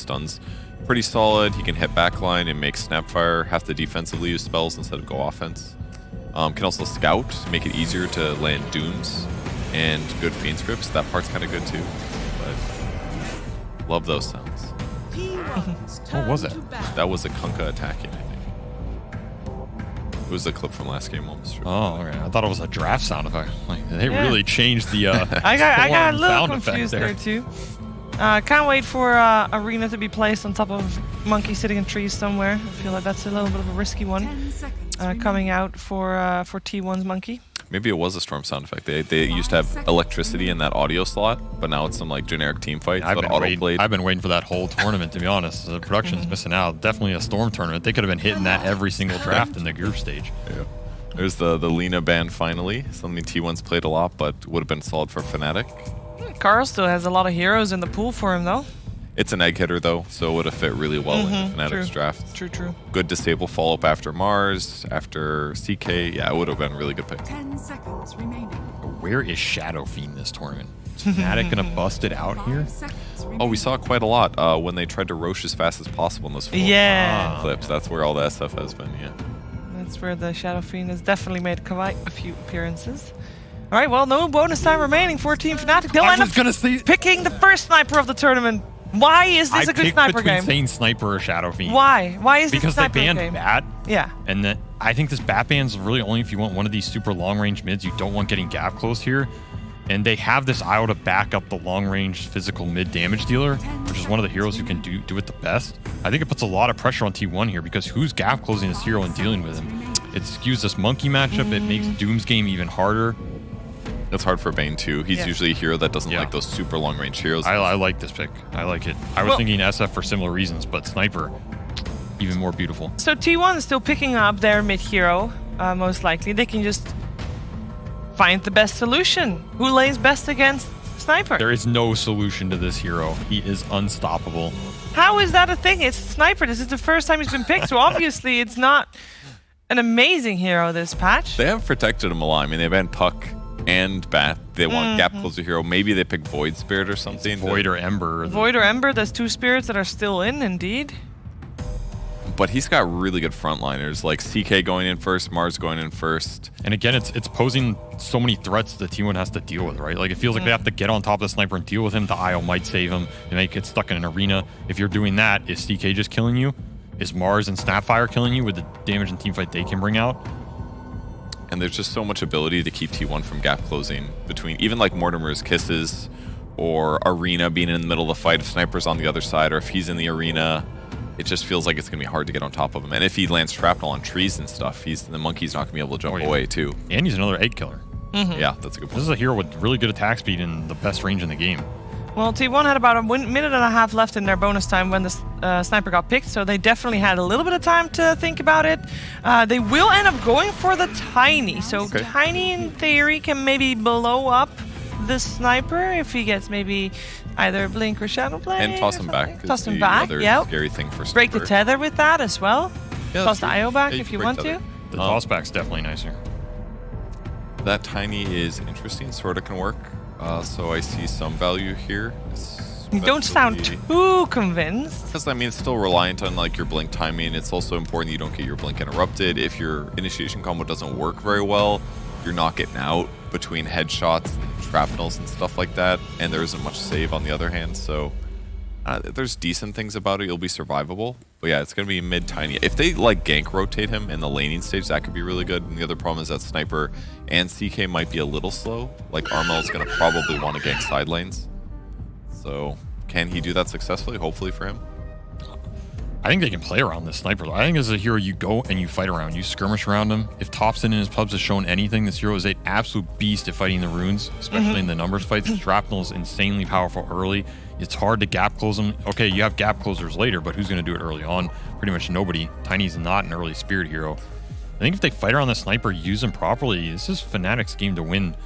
stuns pretty solid. He can hit backline and make Snapfire have to defensively use spells instead of go offense. Can also scout, make it easier to land dooms and good fiend scripts. That part's kind of good too. But love those sounds. What was it? That was a Kunkka attacking, I think. It was a clip from last game almost. Oh, okay. I thought it was a draft sound effect. Like, they really changed the I got a little sound confused effect there too. Can't wait for Arena to be placed on top of Monkey sitting in trees somewhere. I feel like that's a little bit of a risky one coming out for T1's Monkey. Maybe it was a storm sound effect. They used to have electricity in that audio slot, but now it's some like generic team fight. I've been waiting for that whole tournament, to be honest. The production's missing out. Definitely a storm tournament. They could have been hitting that every single draft in the group stage. Yeah. There's the Lina ban finally. Something T1's played a lot, but would have been solid for Fnatic. Carl still has a lot of heroes in the pool for him though. It's an egg hitter though, so it would have fit really well in Fnatic's draft. True. Good disable follow-up after Mars, after CK. Yeah, it would have been a really good pick. 10 seconds remaining. Where is Shadow Fiend this tournament? Is Fnatic gonna bust it out here? Oh, we saw it quite a lot when they tried to roche as fast as possible in those clips. That's where all the SF has been, yeah. That's where the Shadow Fiend has definitely made quite a few appearances. All right, well, no bonus time remaining for Team Fnatic. They'll end up picking the first sniper of the tournament. Why is this a good sniper game? Between Sniper or Shadow Fiend. Why? Why is this a sniper game? Because they banned Bat. Yeah. And then I think this Bat ban's really only if you want one of these super long-range mids. You don't want getting gap close here. And they have this IO to back up the long-range physical mid damage dealer, which is one of the heroes who can do it the best. I think it puts a lot of pressure on T1 here because who's gap closing this hero and dealing with him? It skews this Monkey matchup. It makes Doom's game even harder. It's hard for Bane too. He's usually a hero that doesn't like those super long range heroes. I like this pick. I like it. I was thinking SF for similar reasons, but Sniper, even more beautiful. So T1 is still picking up their mid hero, most likely. They can just find the best solution. Who lays best against Sniper? There is no solution to this hero. He is unstoppable. How is that a thing? It's Sniper. This is the first time he's been picked, so obviously it's not an amazing hero this patch. They have protected him a lot. I mean, they banned Puck and Bat. They want gap closer hero. Maybe they pick Void Spirit or something. It's Void or Ember. Void or Ember. There's two spirits that are still in, indeed. But he's got really good frontliners, like CK going in first, Mars going in first. And again, it's posing so many threats that T1 has to deal with, right? Like, it feels like they have to get on top of the Sniper and deal with him. The IO might save him. They might get stuck in an arena. If you're doing that, is CK just killing you? Is Mars and Snapfire killing you with the damage and teamfight they can bring out? And there's just so much ability to keep T1 from gap closing between even like Mortimer's Kisses or Arena being in the middle of the fight if Sniper's on the other side or if he's in the arena. It just feels like it's going to be hard to get on top of him. And if he lands shrapnel on trees and stuff, the Monkey's not going to be able to jump away too. And he's another egg killer. Yeah, that's a good point. This is a hero with really good attack speed and the best range in the game. Well, T1 had about a minute and a half left in their bonus time when the Sniper got picked, so they definitely had a little bit of time to think about it. They will end up going for the Tiny. So Tiny, in theory, can maybe blow up the Sniper if he gets maybe either Blink or Shadow Blade. And toss him back. Toss him back, yeah. Scary thing for Sniper. Break the tether with that as well. Yeah, toss the IO back if you want to. The toss back's definitely nicer. That Tiny is interesting, sort of can work. So I see some value here. You don't sound too convinced. Because I mean, it's still reliant on like your blink timing. It's also important you don't get your blink interrupted. If your initiation combo doesn't work very well, you're not getting out between headshots and shrapnels and stuff like that. And there isn't much save on the other hand. So there's decent things about it. You'll be survivable. But yeah, it's going to be mid-tiny. If they like gank rotate him in the laning stage, that could be really good. And the other problem is that Sniper and CK might be a little slow. Like Armel's going to probably want to gank side lanes. So can he do that successfully? Hopefully for him. I think they can play around this Sniper. I think as a hero, you go and you fight around. You skirmish around him. If Thompson in his pubs has shown anything, this hero is an absolute beast at fighting the runes, especially in the numbers fights. Shrapnel is insanely powerful early. It's hard to gap close them. Okay, you have gap closers later, but who's going to do it early on? Pretty much nobody. Tiny's not an early spirit hero. I think if they fight around the Sniper, use him properly, this is Fnatic's game to win.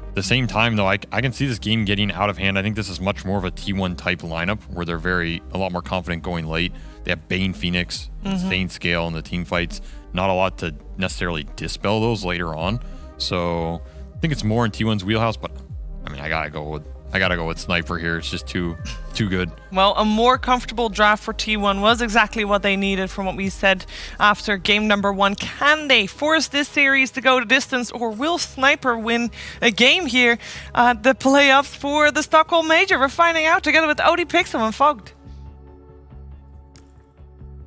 At the same time, though, I can see this game getting out of hand. I think this is much more of a T1 type lineup where they're a lot more confident going late. They have Bane, Phoenix, insane scale in the team fights. Not a lot to necessarily dispel those later on. So I think it's more in T1's wheelhouse, but I mean, I gotta go with I gotta go with Sniper here. It's just too good. Well, a more comfortable draft for T1 was exactly what they needed from what we said after game number 1. Can they force this series to go to distance, or will Sniper win a game here? The playoffs for the Stockholm Major. We're finding out together with Odie Pixel and Fogged.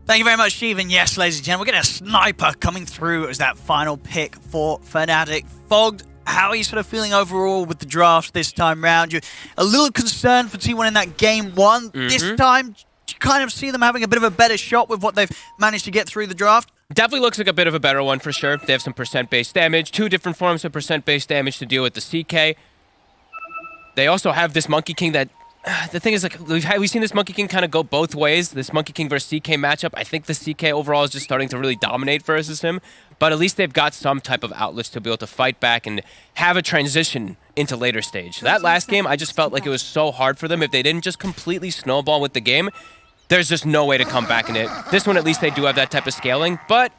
Thank you very much, Steve. And yes, ladies and gentlemen, we're getting a Sniper coming through as that final pick for Fnatic. Fogged, how are you sort of feeling overall with the draft this time round? You're a little concerned for T1 in that game 1. This time, you kind of see them having a bit of a better shot with what they've managed to get through the draft? Definitely looks like a bit of a better one for sure. They have some percent-based damage, 2 different forms of percent-based damage to deal with the CK. They also have this Monkey King that... the thing is, like, we've seen this Monkey King kind of go both ways. This Monkey King versus CK matchup, I think the CK overall is just starting to really dominate versus him. But at least they've got some type of outlets to be able to fight back and have a transition into later stage. That last game, I just felt like it was so hard for them. If they didn't just completely snowball with the game, there's just no way to come back in it. This one, at least they do have that type of scaling. But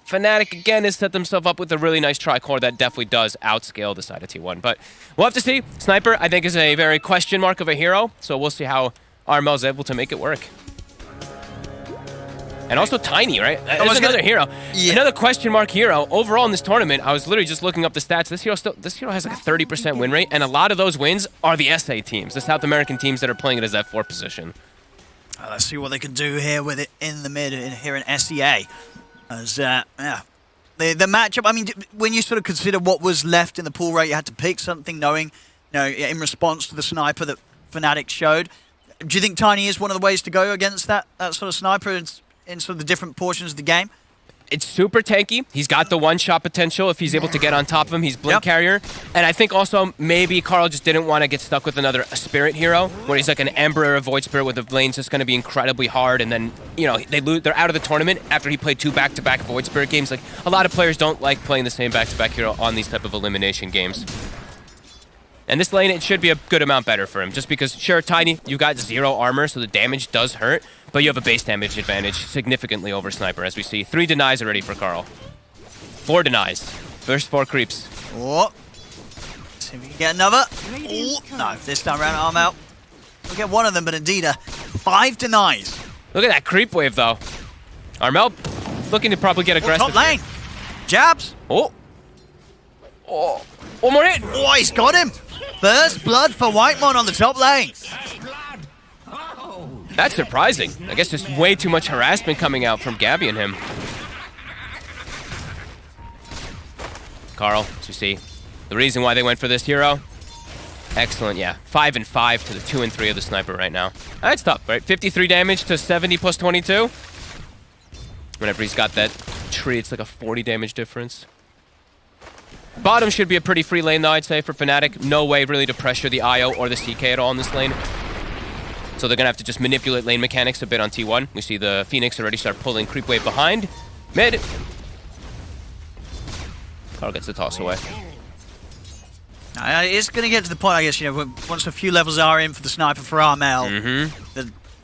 Fnatic, again, has set themselves up with a really nice tri-core that definitely does outscale the side of T1. But we'll have to see. Sniper, I think, is a very question mark of a hero. So we'll see how Armel's able to make it work. And also Tiny, right? There's another hero. Yeah. Another question mark hero. Overall in this tournament, I was literally just looking up the stats. This hero has like a 30% win rate, and a lot of those wins are the SA teams, the South American teams that are playing it as that 4th position. Let's see what they can do here with it in the mid here in SEA. As, yeah. The matchup, I mean, when you sort of consider what was left in the pool rate, you had to pick something knowing, you know, in response to the Sniper that Fnatic showed. Do you think Tiny is one of the ways to go against that sort of Sniper in sort of the different portions of the game? It's super tanky. He's got the one-shot potential if he's able to get on top of him. He's Blink Carrier. And I think also maybe Carl just didn't want to get stuck with another Spirit hero, where he's like an Ember or a Void Spirit with the lane's just going to be incredibly hard. And then, you know, they're out of the tournament after he played 2 back-to-back Void Spirit games. Like, a lot of players don't like playing the same back-to-back hero on these type of elimination games. And this lane, it should be a good amount better for him, just because, sure, Tiny, you got 0 armor, so the damage does hurt, but you have a base damage advantage significantly over Sniper, as we see. 3 denies already for Carl. 4 denies. First 4 creeps. Oh. See if we can get another. Oh, no, this time around, arm out. We'll get one of them, but indeed, 5 denies. Look at that creep wave, though. Armel looking to probably get aggressive. Top lane. Jabs. Oh. Oh. One more hit. Oh, he's got him. First blood for Whitemon on the top lane. That's surprising. I guess just way too much harassment coming out from Gabby and him. Carl, as you see, the reason why they went for this hero. Excellent, yeah. 5 and 5 to the 2 and 3 of the Sniper right now. That's tough, right? 53 damage to 70 plus 22. Whenever he's got that tree, it's like a 40 damage difference. Bottom should be a pretty free lane, though, I'd say, for Fnatic. No way, really, to pressure the IO or the CK at all in this lane. So they're going to have to just manipulate lane mechanics a bit on T1. We see the Phoenix already start pulling creep wave behind. Mid. Carl gets the toss away. It's going to get to the point, I guess, you know, once a few levels are in for the Sniper for Armel.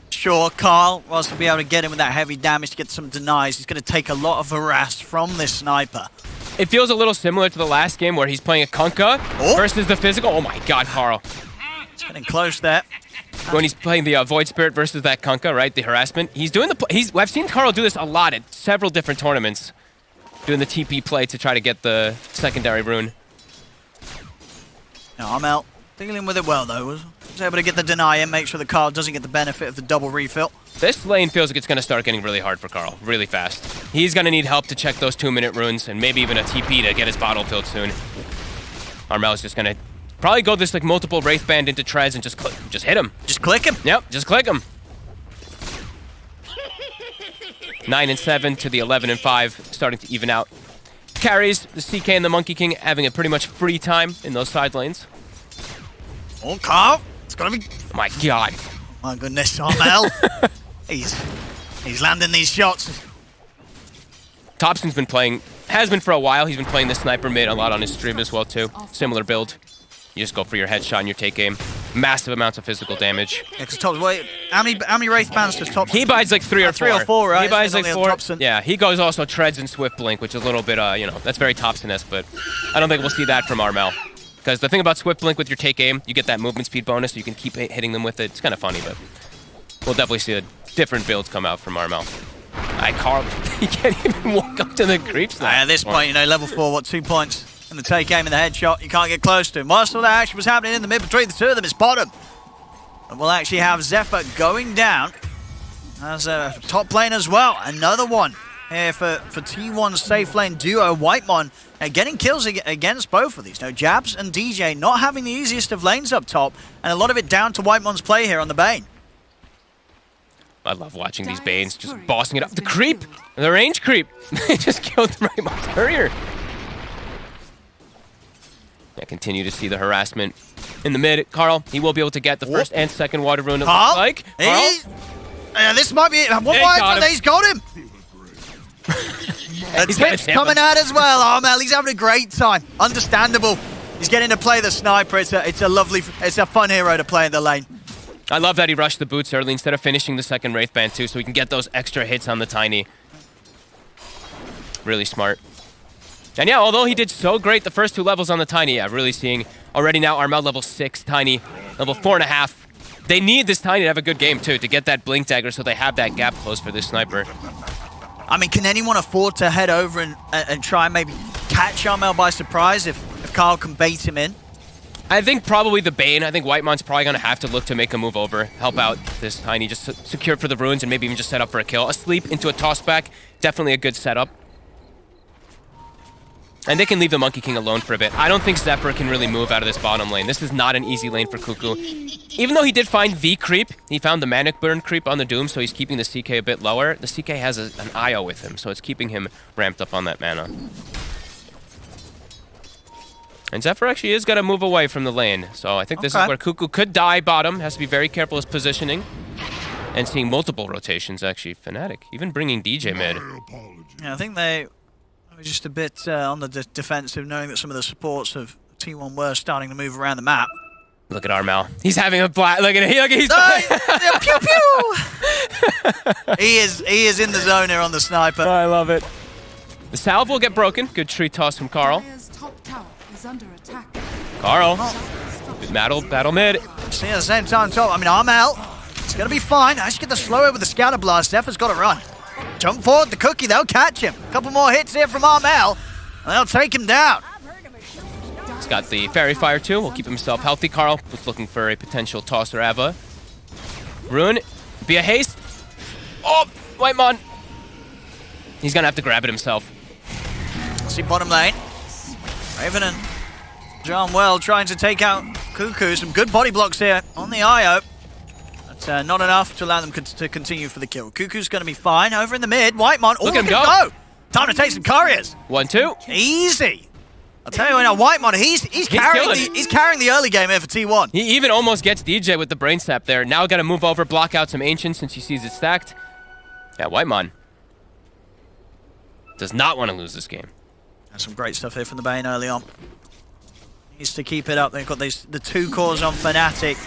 Sure, Carl wants to be able to get him with that heavy damage to get some denies. He's going to take a lot of harass from this Sniper. It feels a little similar to the last game where he's playing a Kunkka versus the physical. Oh my god, Carl. It's getting close there. When he's playing the Void Spirit versus that Kunkka, right? The harassment. He's doing the... I've seen Carl do this a lot at several different tournaments. Doing the TP play to try to get the secondary rune. Now, Armel dealing with it well, though. Was able to get the deny and make sure that Carl doesn't get the benefit of the double refill. This lane feels like it's going to start getting really hard for Carl, really fast. He's going to need help to check those 2-minute runes and maybe even a TP to get his bottle filled soon. Armel's just going to probably go this like multiple Wraith Band into Trez and just hit him. Just click him? Yep, just click him. 9 and 7 to the 11 and 5, starting to even out. Carries, the CK and the Monkey King having a pretty much free time in those side lanes. Oh, Carl. It's going to be... Oh my god. My goodness, Armel. He's landing these shots. Thompson's been playing, has been for a while. He's been playing the Sniper mid a lot on his stream as well too. Similar build. You just go for your headshot and your take aim. Massive amounts of physical damage. Yeah, because Thompson, wait, how many Wraith Bands does Thompson? He buys like 3 or 4. 3 or 4, right? He buys like 4. Thompson. Yeah, he goes also Treads and Swift Blink, which is a little bit, you know, that's very Thompson-esque, but I don't think we'll see that from Armel. Because the thing about Swift Blink with your take aim, you get that movement speed bonus, so you can keep hitting them with it. It's kind of funny, but we'll definitely see a different builds come out from Armel. Carl, he can't even walk up to the creeps now. At this point, you know, level 4, what, 2 points in the take aim and the headshot. You can't get close to him. Whilst all that action was happening in the mid between the two of them, it's bottom. And we'll actually have Zephyr going down as a top lane as well. Another one here for T1's safe lane duo. Whitemon getting kills against both of these. Now, Jabs and DJ not having the easiest of lanes up top, and a lot of it down to Whitemon's play here on the Bane. I love watching these Banes just bossing it up. The creep! The range creep! They just killed the right courier. I continue to see the harassment in the mid. Carl, he will be able to get the first and second water rune, it looks like. Carl? This might be it. He's got him! The tip's coming out as well. Armel, he's having a great time. Understandable. He's getting to play the sniper. It's a fun hero to play in the lane. I love that he rushed the boots early instead of finishing the second Wraith Band too, so he can get those extra hits on the Tiny. Really smart. And yeah, although he did so great the first 2 levels on the Tiny, yeah, really seeing already now Armel level 6, Tiny level 4.5. They need this Tiny to have a good game too, to get that Blink Dagger so they have that gap closed for this sniper. I mean, can anyone afford to head over and try and maybe catch Armel by surprise if Carl can bait him in? I think probably the Bane. I think Whitemon's probably going to have to look to make a move over, help out this Tiny, just secure for the runes and maybe even just set up for a kill. A sleep into a toss back, definitely a good setup. And they can leave the Monkey King alone for a bit. I don't think Zephyr can really move out of this bottom lane. This is not an easy lane for Cuckoo. Even though he did find the creep, he found the Manic Burn creep on the Doom, so he's keeping the CK a bit lower. The CK has an IO with him, so it's keeping him ramped up on that mana. And Zephyr actually is going to move away from the lane. So I think this is where Cuckoo could die bottom. Has to be very careful his positioning. And seeing multiple rotations, actually. Fnatic, even bringing DJ mid. Yeah, I think they were just a bit on the defensive, knowing that some of the supports of T1 were starting to move around the map. Look at Armel. He's having a blast. Look at it. Look at he's pew pew. He is in the zone here on the sniper. I love it. The salve will get broken. Good tree toss from Carl. Under attack. Carl. Good battle mid. See, at the same time, top. I mean, Armel, it's going to be fine. I should get the slow with the scatter blast. Zephyr's got to run. Jump forward, the cookie, they'll catch him. A couple more hits here from Armel, and they'll take him down. He's got the Fairy Fire too. Will keep himself healthy. Carl was looking for a potential toss or Ava. Rune, be a haste. Oh, Whitemon. He's going to have to grab it himself. See bottom lane. Raven and John well trying to take out Cuckoo. Some good body blocks here on the IO. But not enough to allow them to continue for the kill. Cuckoo's going to be fine. Over in the mid, Whitemon. Look at him go. Time to take some couriers. 1-2. Easy. I'll tell you what, now Whitemon, he's carrying the early game here for T1. He even almost gets DJ with the brain sap there. Now got to move over, block out some Ancients since he sees it stacked. Yeah, Whitemon does not want to lose this game. And some great stuff here from the Bane early on. Needs to keep it up. They've got the 2 cores on Fnatic.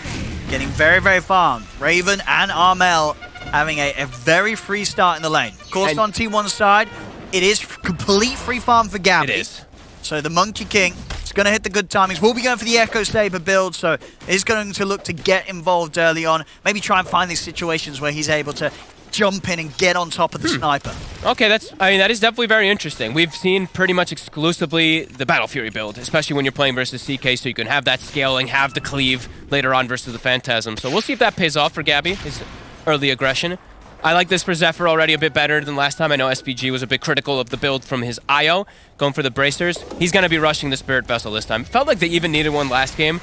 Getting very, very far. Raven and Armel having a very free start in the lane. Of course, on T1's side, it is complete free farm for Gabby. It is. So the Monkey King is going to hit the good timings. We'll be going for the Echo Saber build, so he's going to look to get involved early on. Maybe try and find these situations where he's able to jump in and get on top of the sniper. Okay, that is definitely very interesting. We've seen pretty much exclusively the Battle Fury build, especially when you're playing versus CK, so you can have that scaling, have the cleave later on versus the Phantasm. So we'll see if that pays off for Gabby, his early aggression. I like this for Zephyr already a bit better than last time. I know SPG was a bit critical of the build from his IO, going for the bracers. He's going to be rushing the Spirit Vessel this time. Felt like they even needed one last game,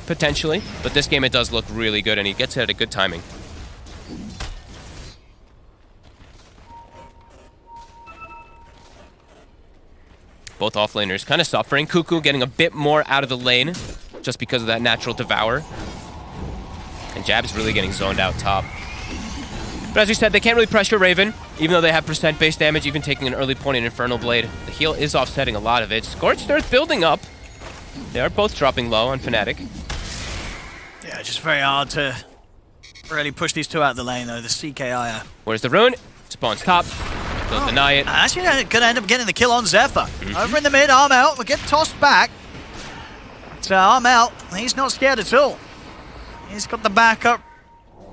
potentially, but this game it does look really good, and he gets it at a good timing. Both offlaners kind of suffering. Cuckoo getting a bit more out of the lane just because of that natural devour. And Jab's really getting zoned out top. But as you said, they can't really pressure Raven, even though they have % base damage, even taking an early point in Infernal Blade. The heal is offsetting a lot of it. Scorched Earth building up. They are both dropping low on Fnatic. Yeah, just very hard to really push these 2 out of the lane, though. The CKIR. Where's the rune? Spawns top. They'll deny it. Actually, going to end up getting the kill on Zephyr. Over in the mid, Armel will get tossed back. So Armel, he's not scared at all. He's got the backup.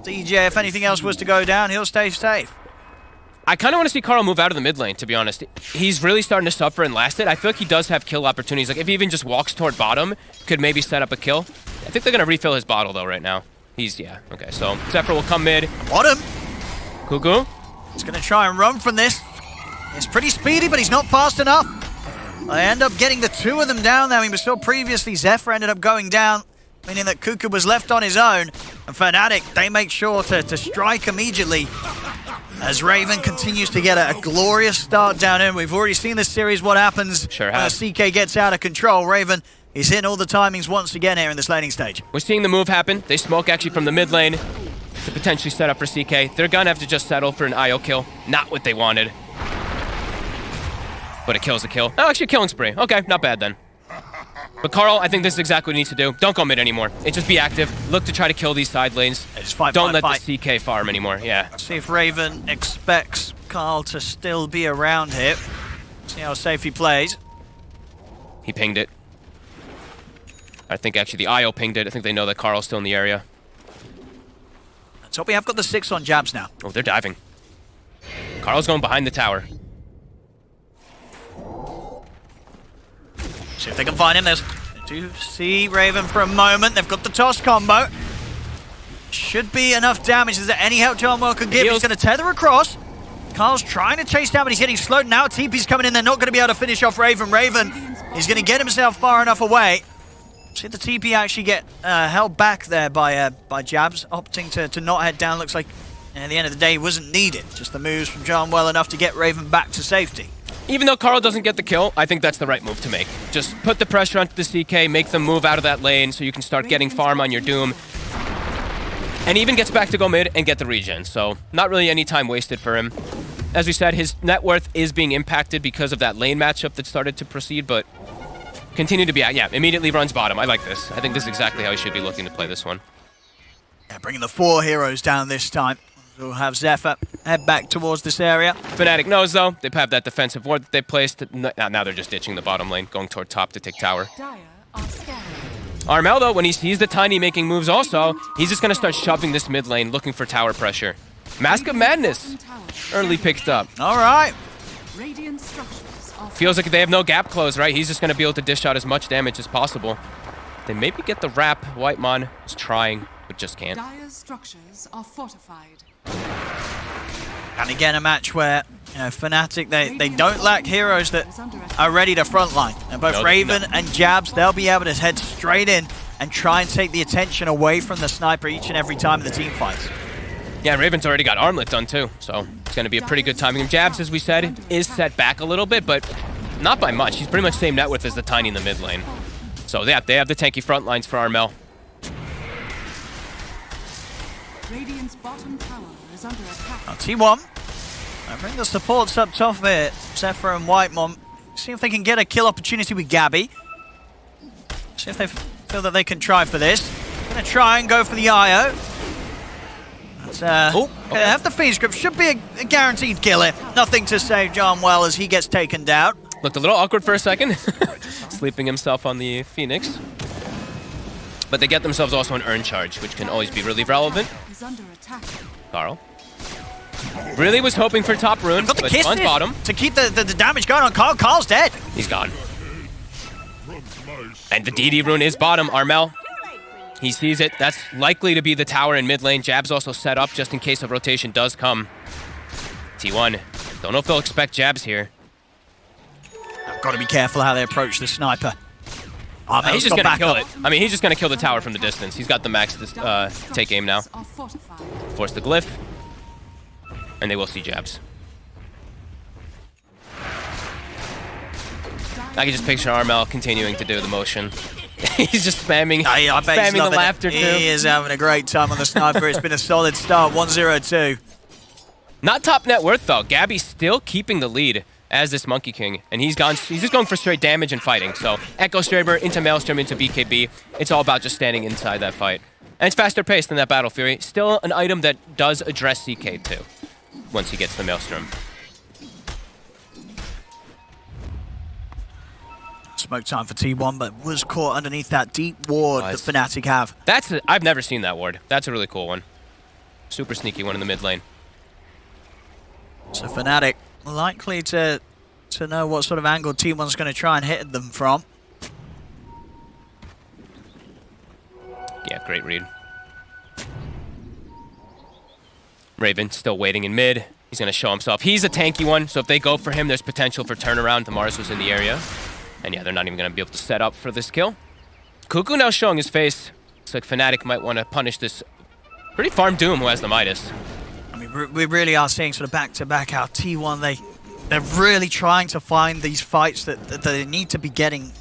DJ, if anything else was to go down, he'll stay safe. I kind of want to see Karl move out of the mid lane, to be honest. He's really starting to suffer and last it. I feel like he does have kill opportunities. Like, if he even just walks toward bottom, could maybe set up a kill. I think they're going to refill his bottle, though, right now. Yeah, okay, so Zephyr will come mid. Bottom. Cuckoo. He's going to try and run from this. He's pretty speedy, but he's not fast enough. They end up getting the two of them down there. We saw previously Zephyr ended up going down, meaning that Cuckoo was left on his own. And Fnatic, they make sure to strike immediately as Raven continues to get a glorious start down in. We've already seen this series, what happens Sure when have. CK gets out of control. Raven, he's hitting all the timings once again here in this laning stage. We're seeing the move happen. They smoke actually from the mid lane to potentially set up for CK. They're going to have to just settle for an IO kill. Not what they wanted. But a kill's a kill. Oh, actually a killing spree. Okay, not bad then. But Karl, I think this is exactly what he needs to do. Don't go mid anymore. Just be active. Look to try to kill these side lanes. Just fight, Don't let fight. the CK farm anymore. Yeah. See if Raven expects Karl to still be around here. See how safe he plays. He pinged it. I think actually the IO pinged it. I think they know that Karl's still in the area. So we have got the 6 on jabs now. Oh, they're diving. Karl's going behind the tower. See if they can find him. They do see Raven for a moment. They've got the toss combo. Should be enough damage. Is there any help John can give? He's going to tether across. Karl's trying to chase down, but he's getting slowed now. TP's coming in. They're not going to be able to finish off Raven. Raven, he's going to get himself far enough away. See the TP actually get held back there by Jabs, opting to not head down. Looks like at the end of the day he wasn't needed. Just the moves from John well enough to get Raven back to safety. Even though Karl doesn't get the kill, I think that's the right move to make. Just put the pressure onto the CK, make them move out of that lane so you can start getting farm on your Doom. And he even gets back to go mid and get the regen, so not really any time wasted for him. As we said, his net worth is being impacted because of that lane matchup that started to proceed, but continue to be out. Yeah, immediately runs bottom. I like this. I think this is exactly how he should be looking to play this one. Yeah, bringing the 4 heroes down this time. We'll have Zephyr head back towards this area. Fnatic knows, though. They have that defensive ward that they placed. Now they're just ditching the bottom lane, going toward top to take tower. Dire are scanning. Armel, though, when he sees the Tiny making moves also, he's just going to start shoving this mid lane, looking for tower pressure. Mask of Madness, early picked up. All right. Radiant structures are Feels like they have no gap close, right? He's just going to be able to dish out as much damage as possible. They maybe get the wrap. Whitemon is trying, but just can't. Dire's structures are fortified. And again, a match where, you know, Fnatic, they don't lack heroes that are ready to frontline. And both Raven and Jabs, they'll be able to head straight in and try and take the attention away from the sniper each and every time the team fights. Yeah, Raven's already got Armlet done too, so it's going to be a pretty good timing. And Jabs, as we said, is set back a little bit, but not by much. He's pretty much same net worth as the Tiny in the mid lane. So yeah, they have the tanky front lines for Armel. Radiant's bottom tower is under attack. Now T1, I bring the supports up top here, Zephyr and Whitemon. See if they can get a kill opportunity with Gabby. See if they feel that they can try for this. Gonna try and go for the IO. But, okay. have the Fiend Script, should be a guaranteed kill here. Nothing to save John well as he gets taken down. Looked a little awkward for a second, sleeping himself on the Phoenix. But they get themselves also an Urn Charge, which can always be really relevant. Is under attack. Karl. Really was hoping for top rune, Got the but kiss on bottom. to keep the damage going on Karl. Karl's dead. He's gone. And the DD rune is bottom, Armel. He sees it. That's likely to be the tower in mid lane. Jab's also set up just in case a rotation does come. T1. Don't know if they'll expect Jabs here. I've got to be careful how they approach the sniper. He's just going to kill it. I mean, he's just going to kill the tower from the distance. He's got the max to take aim now. Are fortified. Force the glyph. And they will see Jabs. I can just picture Armel continuing to do the motion. He's just spamming, I bet he's spamming the loving laughter it. too. He is having a great time on the sniper. It's been a solid start, 1-0-2. Not top net worth though. Gabby's still keeping the lead as this Monkey King, and he's just going for straight damage and fighting. So Echo Straber into Maelstrom into BKB. It's all about just standing inside that fight. And it's faster paced than that Battle Fury. Still an item that does address CK too, once he gets the Maelstrom. smoke time for T1, but was caught underneath that deep ward that Fnatic have. I've never seen that ward. That's a really cool one. Super sneaky one in the mid lane. So Fnatic likely to know what sort of angle T1's going to try and hit them from. Yeah, great read. Raven still waiting in mid. He's going to show himself. He's a tanky one, so if they go for him, there's potential for turnaround. The Mars was in the area. And yeah, they're not even going to be able to set up for this kill. Cuckoo now showing his face. Looks like Fnatic might want to punish this pretty farm Doom who has the Midas. I mean, we really are seeing sort of back-to-back how T1, they're really trying to find these fights that they need to be getting,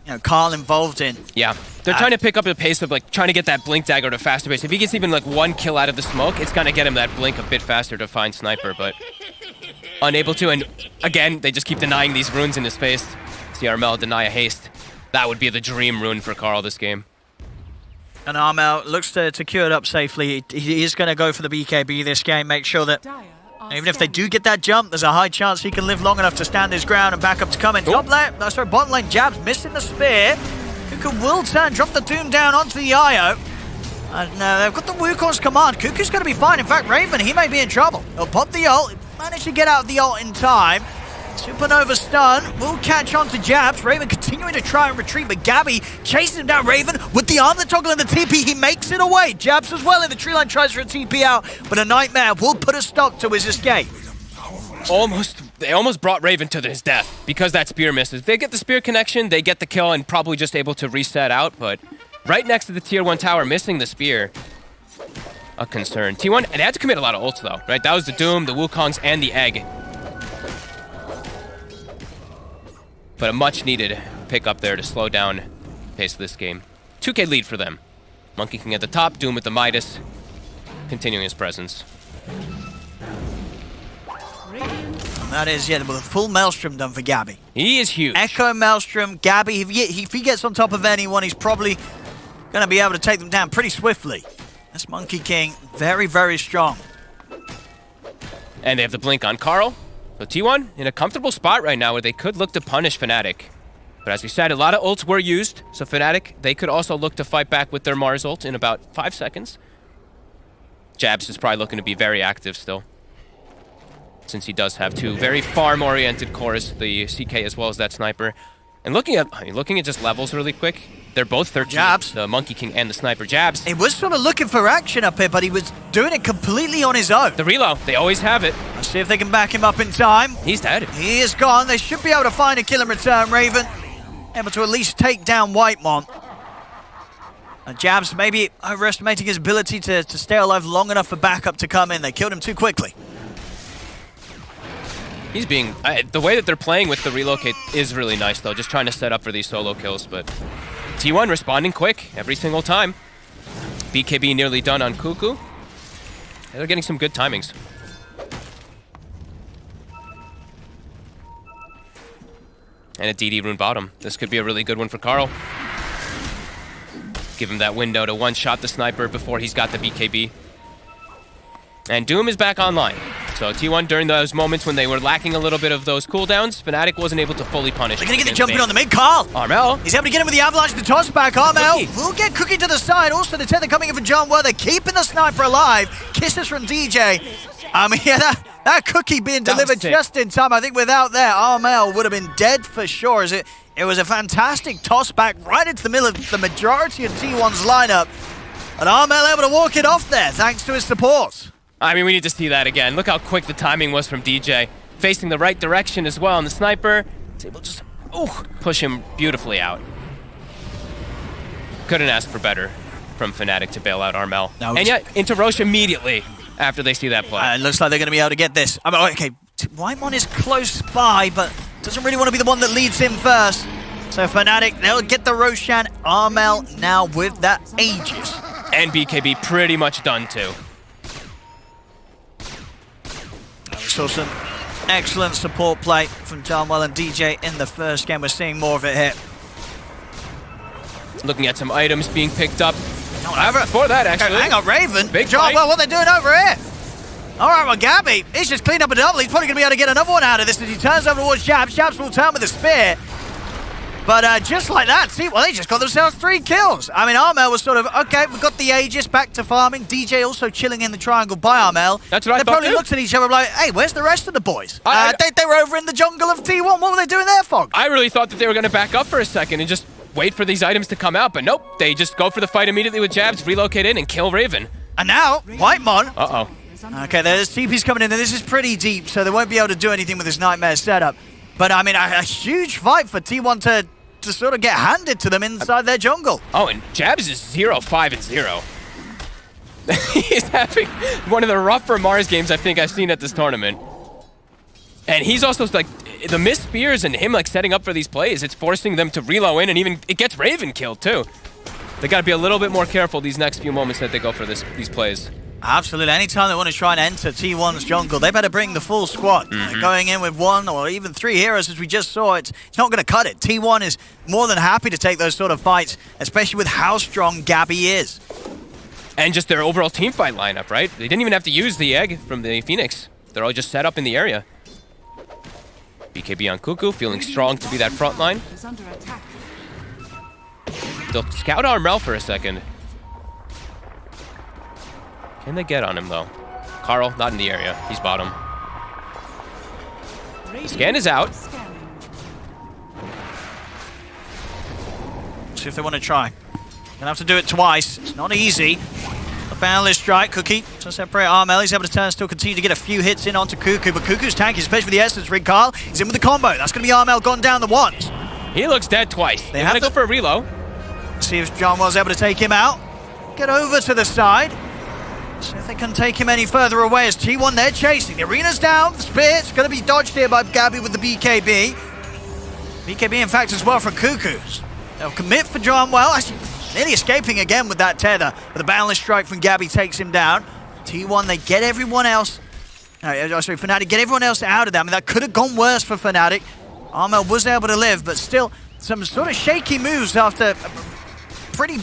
you know, Karl involved in. Yeah, they're trying to pick up the pace of like trying to get that blink dagger at a faster pace. If he gets even like one kill out of the smoke, it's gonna get him that blink a bit faster to find Sniper, but unable to. And again, they just keep denying these runes in his face. See Armel deny a haste. That would be the dream rune for Karl this game. And Armel looks to cure it up safely. He is going to go for the BKB this game, make sure that even if they do get that jump, there's a high chance he can live long enough to stand his ground and back up to come in. Top lane, sorry, bottom lane Jabs missing the spear. Kuku will turn, drop the Doom down onto the IO. And they've got the Wukong's command. Kuku's going to be fine. In fact, Raven, he may be in trouble. He'll pop the ult, manage to get out of the ult in time. Supernova stun will catch on to Jabs. Raven continuing to try and retreat, but Gabby chases him down. Raven with the arm, the toggle and the TP, he makes it away. Jabs as well in the tree line tries for a TP out, but a Nightmare will put a stop to his escape. They almost brought Raven to his death because that spear misses. They get the spear connection, they get the kill, and probably just able to reset out, but right next to the tier 1 tower, missing the spear. A concern. T1, and they had to commit a lot of ults though, right? That was the Doom, the Wukongs, and the Egg. But a much-needed pick up there to slow down the pace of this game. 2K lead for them. Monkey King at the top, Doom with the Midas, continuing his presence. And that is, yeah, with a full Maelstrom done for Gabby. He is huge. Echo Maelstrom, Gabby, if he gets on top of anyone, he's probably going to be able to take them down pretty swiftly. This Monkey King, very, very strong. And they have the blink on Karl. So T1 in a comfortable spot right now where they could look to punish Fnatic. But as we said, a lot of ults were used. So Fnatic, they could also look to fight back with their Mars ult in about 5 seconds. Jabs is probably looking to be very active still, since he does have two very farm-oriented cores, the CK as well as that Sniper. And looking at just levels really quick, they're both 13. Jabs. The Monkey King and the Sniper. Jabs. He was sort of looking for action up here, but he was doing it completely on his own. The reload, they always have it. Let's see if they can back him up in time. He's dead. He is gone. They should be able to find a kill in return. Raven able to at least take down Whitemon. And Jabs maybe overestimating his ability to stay alive long enough for backup to come in. They killed him too quickly. He's being... the way that they're playing with the relocate is really nice, though. Just trying to set up for these solo kills, but... T1 responding quick every single time. BKB nearly done on Cuckoo. They're getting some good timings. And a DD rune bottom. This could be a really good one for Karl. Give him that window to one-shot the Sniper before he's got the BKB. And Doom is back online. So T1, during those moments when they were lacking a little bit of those cooldowns, Fnatic wasn't able to fully punish. They're going to get the jump in on the mid. Karl! Armel. He's able to get him with the avalanche, the toss back. Armel will get Cookie to the side. Also, the tether coming in for John Were. They're keeping the Sniper alive. Kisses from DJ. I mean, yeah, that Cookie being delivered just in time. I think without that, Armel would have been dead for sure. As it was a fantastic toss back right into the middle of the majority of T1's lineup. And Armel able to walk it off there thanks to his support. I mean, we need to see that again. Look how quick the timing was from DJ. Facing the right direction as well, and the Sniper is able to just push him beautifully out. Couldn't ask for better from Fnatic to bail out Armel. And yet, into Roche immediately after they see that play. It looks like they're going to be able to get this. I mean, okay, Whitemon is close by, but doesn't really want to be the one that leads him first. So Fnatic, they'll get the Roshan. Armel now with that Aegis. And BKB pretty much done too. We saw some excellent support play from Johnsson and DJ in the first game. We're seeing more of it here. Looking at some items being picked up. Before that, actually. Hang on, Raven. Big John, fight. well, what are they doing over here? All right, well, Gabby, he's just cleaned up a double. He's probably going to be able to get another one out of this as he turns over towards Jabs. Jabs will turn with a spear. But just like that, see, well, they just got themselves 3 kills. I mean, Armel was sort of, okay, we've got the Aegis back to farming. DJ also chilling in the triangle by Armel. That's what I They thought probably too. looked at each other like, hey, where's the rest of the boys? I- They were over in the jungle of T1. What were they doing there, Fog? I really thought that they were going to back up for a second and just wait for these items to come out, but nope. They just go for the fight immediately with jabs, relocate in, and kill Raven. And now, Whitemon. Uh-oh. Okay, there's TP's coming in, and this is pretty deep, so they won't be able to do anything with this Nightmare setup. But, I mean, a huge fight for T1 to sort of get handed to them inside their jungle. Oh, and Jabs is 0-5-0. He's having one of the rougher Mars games I think I've seen at this tournament. And he's also, like, the missed spears and him, like, setting up for these plays, it's forcing them to reload in, and even it gets Raven killed, too. They got to be a little bit more careful these next few moments that they go for these plays. Absolutely. Anytime they want to try and enter T1's jungle, they better bring the full squad. Going in with 1 or even 3 heroes, as we just saw, it's not going to cut it. T1 is more than happy to take those sort of fights, especially with how strong Gabby is. And just their overall team fight lineup, right? They didn't even have to use the egg from the Phoenix. They're all just set up in the area. BKB on Cuckoo, feeling strong to be that front line. Is under attack. They'll scout Armel for a second. Can they get on him, though? Carl, not in the area. He's bottom. The scan is out. See if they want to try. Gonna have to do it twice. It's not easy. A boundless strike. Cookie to separate Armel. He's able to turn, still continue to get a few hits in onto Cuckoo, but Cuckoo's tanky, especially with the Essence rig. Carl, he's in with the combo. That's going to be Armel gone down the ones. He looks dead twice. They're have going to to- go for a reload. See if John was able to take him out. Get over to the side. See if they can take him any further away as T1, they're chasing. The arena's down. The Spirit's going to be dodged here by Gabby with the BKB. BKB, in fact, as well from Cuckoo's. They'll commit for John well. Actually, nearly escaping again with that tether. But the boundless strike from Gabby takes him down. T1, they get everyone else. Sorry, Fnatic get everyone else out of that. I mean, that could have gone worse for Fnatic. Armel was able to live, but still some sort of shaky moves after pretty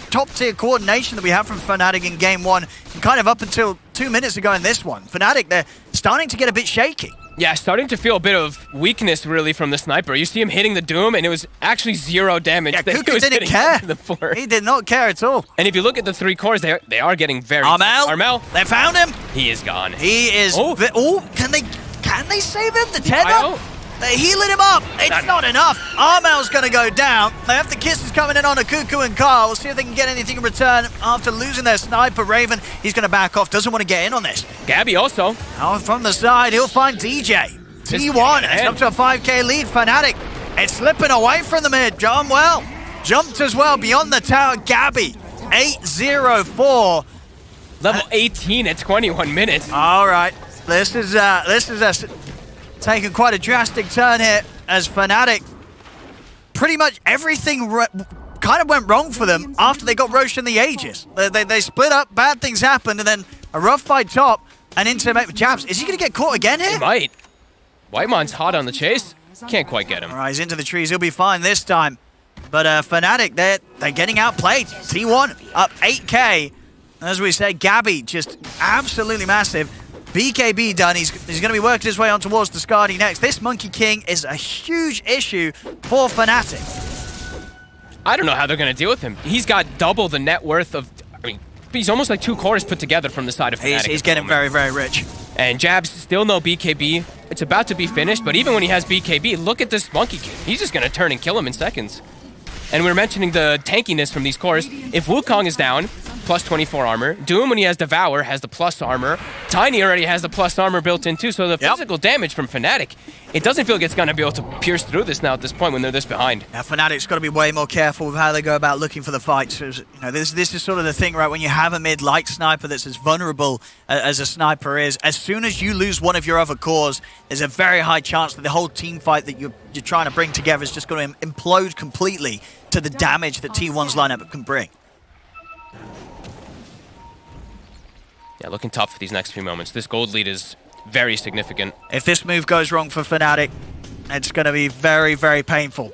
top-tier coordination that we have from Fnatic in Game 1, and kind of up until 2 minutes ago in this one. Fnatic, they're starting to get a bit shaky. Yeah, starting to feel a bit of weakness, really, from the sniper. You see him hitting the Doom, and it was actually 0 damage. Yeah, that he Cuckoo was didn't hitting care. the floor. He did not care at all. And if you look at the 3 cores, they are getting very... Armel, they found him. He is gone. He is... Oh. Can they save him? The tether? IO? They're healing him up. It's not enough. Armel's going to go down. They have the kisses coming in on a Cuckoo and Carl. We'll see if they can get anything in return after losing their sniper. Raven, he's going to back off. Doesn't want to get in on this. Gabby also. Now from the side, he'll find DJ. T1, it's up to a 5k lead. Fnatic, it's slipping away from the mid. John well jumped as well beyond the tower. Gabby, 8-0-4. Level 18 at 21 minutes. All right, this is taking quite a drastic turn here as Fnatic. Pretty much everything kind of went wrong for them after they got Roche in the Aegis. They split up, bad things happened, and then a rough fight top and into jabs. Is he going to get caught again here? He might. Whitemon's hot on the chase. Can't quite get him. All right, he's into the trees. He'll be fine this time. But Fnatic, they're getting outplayed. T1 up 8k. As we said, Gabby just absolutely massive. BKB done. He's going to be working his way on towards the Skadi next. This Monkey King is a huge issue for Fnatic. I don't know how they're going to deal with him. He's got double the net worth of... I mean, he's almost like 2 cores put together from the side of Fnatic. He's getting very, very rich. And Jabs still no BKB. It's about to be finished, but even when he has BKB, look at this Monkey King. He's just going to turn and kill him in seconds. And we were mentioning the tankiness from these cores. If Wukong is down, plus 24 armor. Doom, when he has Devour, has the plus armor. Tiny already has the plus armor built in too, so the physical damage from Fnatic, it doesn't feel like it's going to be able to pierce through this now at this point when they're this behind. Now, Fnatic's got to be way more careful with how they go about looking for the fights. You know, this is sort of the thing, right? When you have a mid-light sniper that's as vulnerable as a sniper is, as soon as you lose one of your other cores, there's a very high chance that the whole team fight that you're trying to bring together is just going to implode completely to the damage that T1's lineup can bring. Yeah, looking tough for these next few moments. This gold lead is very significant. If this move goes wrong for Fnatic, it's going to be very, very painful.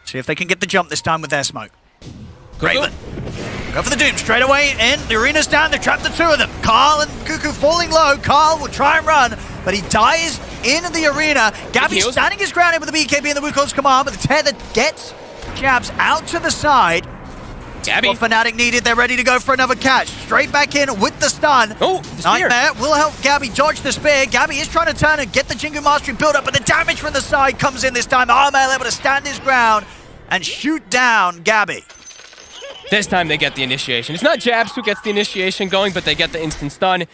See if they can get the jump this time with their smoke. Raven. Go for the Doom straight away in. The arena's down. They trapped the 2 of them. Carl and Cuckoo falling low. Carl will try and run, but he dies in the arena. Gabby heals. standing his ground in with the BKB and the Wukong's command, but the tether gets Jabs out to the side. Gabby. What Fnatic needed, they're ready to go for another catch. Straight back in with the stun. Oh, the spear. Nightmare will help Gabby dodge the spear. Gabby is trying to turn and get the Jingu Mastery build up, but the damage from the side comes in this time. Armel able to stand his ground and shoot down Gabby. This time they get the initiation. It's not Jabs who gets the initiation going, but they get the instant stun.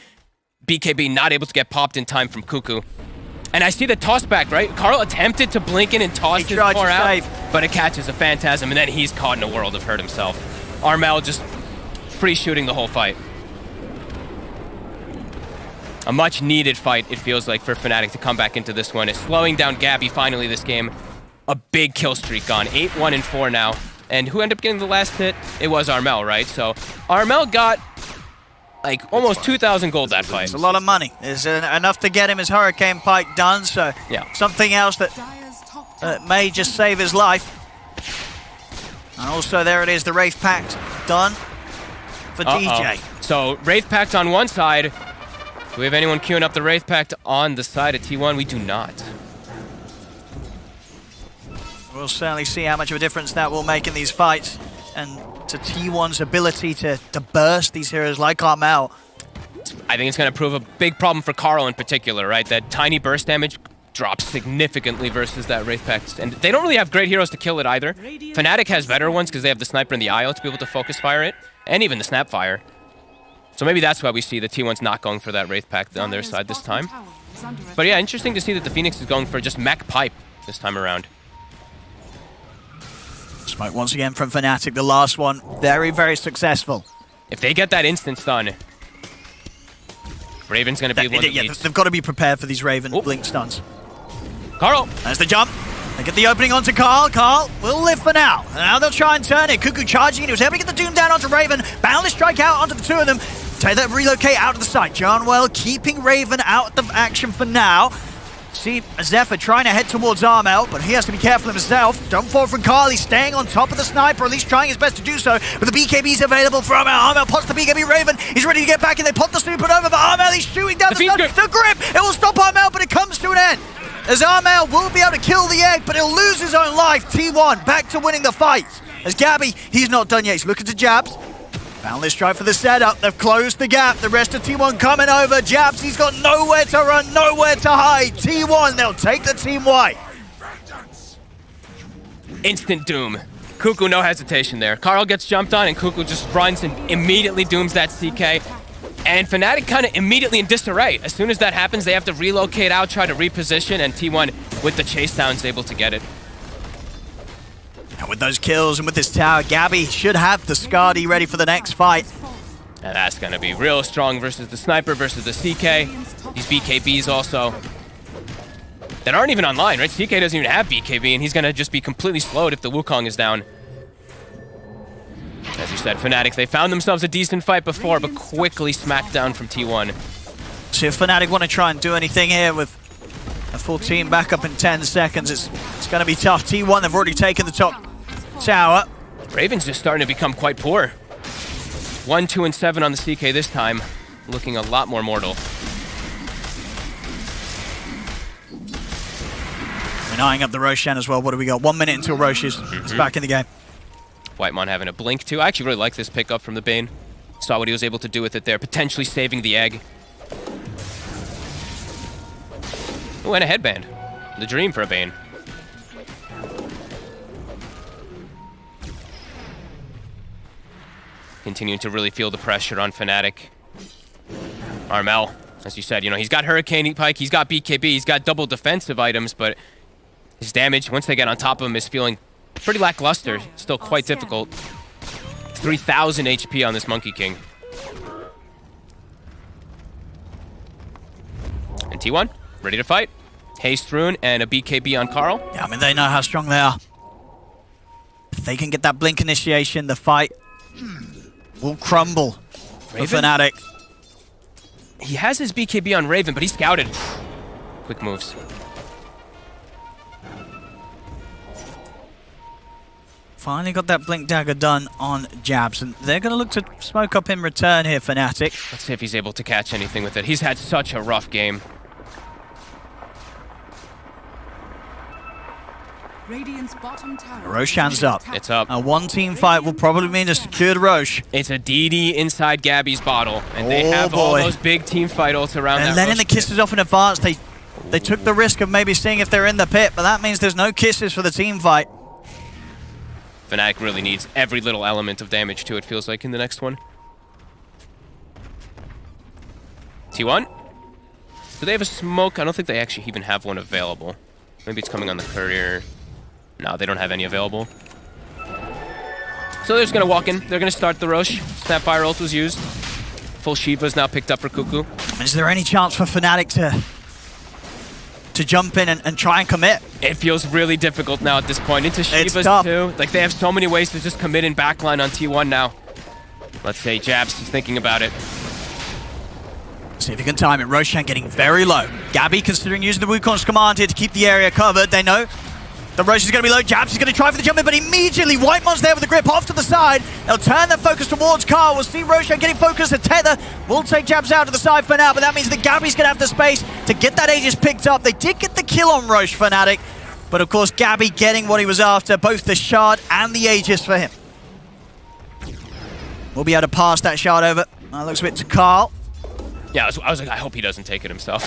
BKB not able to get popped in time from Cuckoo. And I see the toss back, right? Carl attempted to blink in and toss his core out, save. but it catches a Phantasm, and then he's caught in a world of hurt himself. Armel just free shooting the whole fight. A much needed fight, it feels like, for Fnatic to come back into this one. It's slowing down Gabby finally this game. A big kill streak gone. 8-1-4 now. And who ended up getting the last hit? It was Armel, right? So Armel got like almost 2,000 gold that fight. It's a lot of money. It's enough to get him his Hurricane Pike done, so Yeah. something else that Dire's top tower may just save his life. And also there it is, the Wraith Pact done for DJ. So Wraith Pact on one side. Do we have anyone queuing up the Wraith Pact on the side of T1? We do not. We'll certainly see how much of a difference that will make in these fights. And to T1's ability to burst these heroes like Armel. I think it's going to prove a big problem for Carl in particular, right? That tiny burst damage drops significantly versus that Wraith Pact. And they don't really have great heroes to kill it either. Fnatic has better ones because they have the Sniper and the IO to be able to focus fire it. And even the Snapfire. So maybe that's why we see the T1's not going for that Wraith Pact on their Dire's side this bottom time. tower is under But yeah, interesting to see that the Phoenix is going for just mech pipe this time around. Smoke once again from Fnatic, the last one. Very, very successful. If they get that instant stun, Raven's going to be one that leads. They've got to be prepared for these Raven Oop. blink stuns. Carl! There's the jump. They get the opening onto Carl. Carl will live for now. And now they'll try and turn it. Cuckoo charging. He was able to get the Doom down onto Raven. Boundless strike out onto the two of them. Tether relocate out of the side. Jarnwell keeping Raven out of action for now. See Zephyr trying to head towards Armel, but he has to be careful himself. Don't fall from Carl. He's staying on top of the sniper, or at least trying his best to do so. But the BKB's available for Armel. Armel pots the BKB Raven. He's ready to get back, and they pop the Supernova, but Armel is shooting down the stun. The grip! It will stop Armel, but it comes to an end. As Armel will be able to kill the egg, but he'll lose his own life. T1 back to winning the fight. As Gabby, he's not done yet. He's looking to Jabs. Boundless strike for the setup. They've closed the gap. The rest of T1 coming over. Jabs, he's got nowhere to run, nowhere to hide. T1, they'll take the team white. Instant doom. Cuckoo, no hesitation there. Carl gets jumped on, and Cuckoo just runs and immediately dooms that CK. And Fnatic kind of immediately in disarray. As soon as that happens, they have to relocate out, try to reposition, and T1 with the chase down is able to get it. And with those kills and with this tower, Gabby should have the Skadi ready for the next fight. And that's going to be real strong versus the Sniper, versus the CK. These BKBs also that aren't even online, right? CK doesn't even have BKB, and he's going to just be completely slowed if the Wukong is down. As you said, Fnatic, they found themselves a decent fight before, but quickly smacked down from T1. So if Fnatic want to try and do anything here with a full team back up in 10 seconds, it's going to be tough. T1, they've already taken the top tower. Raven's just starting to become quite poor. 1, 2, and 7 on the CK this time, looking a lot more mortal. We're eyeing up the Roshan as well. What do we got? 1 minute until Rosh is back in the game. Whitemon having a blink too. I actually really like this pickup from the Bane. Saw what he was able to do with it there, potentially saving the egg. Oh, and a headband. The dream for a Bane. Continuing to really feel the pressure on Fnatic. Armel, as you said, you know, he's got Hurricane Pike, he's got BKB, he's got double defensive items, but his damage, once they get on top of him, is feeling pretty lackluster. Still quite difficult. 3,000 HP on this Monkey King. And T1, ready to fight. Haste Rune and a BKB on Carl. Yeah, I mean, they know how strong they are. If they can get that blink initiation, the fight will crumble for Raven? Fnatic. He has his BKB on Raven, but he's scouted. Quick moves. Finally got that blink dagger done on Jabs, and they're going to look to smoke up in return here, Fnatic. Let's see if he's able to catch anything with it. He's had such a rough game. Radiant's bottom tower. Roshan's up. It's up. A one-team fight will probably mean a secured Rosh. It's a DD inside Gabby's bottle, and they Oh, have all boy. those big team fight ults around They're that letting Rosh the kisses off in advance. They took the risk of maybe seeing if they're in the pit, but that means there's no kisses for the team fight. Fnatic really needs every little element of damage too, it feels like, in the next one. T1? Do they have a smoke? I don't think they actually even have one available. Maybe it's coming on the courier. No, they don't have any available. So they're just going to walk in. They're going to start the Rosh. Snapfire ult was used. Full Shiva's now picked up for Cuckoo. Is there any chance for Fnatic to jump in and try and commit? It feels really difficult now at this point. Into Shiva's tough. too. Like, they have so many ways to just commit in backline on T1 now. Let's say Jabs is thinking about it. See if he can time it. Roshan getting very low. Gabby considering using the Wukong's command here to keep the area covered. They know the Rosh is going to be low. Jabs is going to try for the jump in, but immediately Whitemon's there with the grip off to the side. They'll turn their focus towards Carl. We'll see Roshan getting focused. A tether will take Jabs out to the side for now, but that means that Gabby's going to have the space to get that Aegis picked up. They did get the kill on Rosh Fnatic, but of course Gabby getting what he was after, both the shard and the Aegis for him. We'll be able to pass that shard over. Looks a bit to Carl. Yeah, I was like, I hope he doesn't take it himself.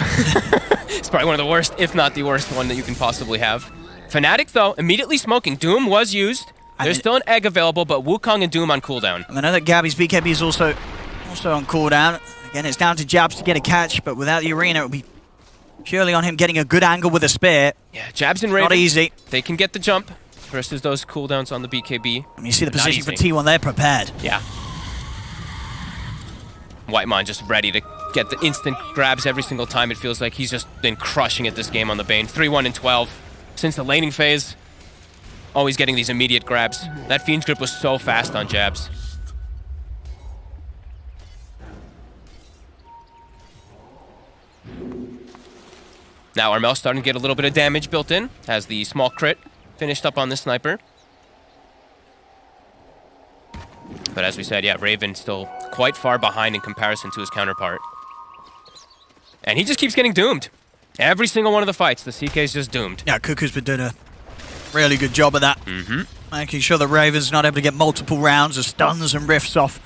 It's probably one of the worst, if not the worst one that you can possibly have. Fnatic, though, immediately smoking. Doom was used. There's still an egg available, but Wukong and Doom on cooldown. And I know that Gabby's BKB is also on cooldown. Again, it's down to Jabs to get a catch, but without the arena, it will be purely on him getting a good angle with a spear. Yeah, Jabs and Raven. Not easy. They can get the jump versus those cooldowns on the BKB. I mean, you see the Not position for easy. T1, they're prepared. Yeah. Whitemon just ready to get the instant grabs every single time. It feels like he's just been crushing it this game on the Bane. 3-1 and 12. Since the laning phase, always getting these immediate grabs. That Fiend's grip was so fast on Jabs. Now Armel's starting to get a little bit of damage built in. Has the small crit finished up on the sniper. But as we said, yeah, Raven still quite far behind in comparison to his counterpart. And he just keeps getting doomed. Every single one of the fights, the CK's just doomed. Yeah, Cuckoo's been doing a really good job of that. Making sure that Raven's not able to get multiple rounds of stuns and rifts off.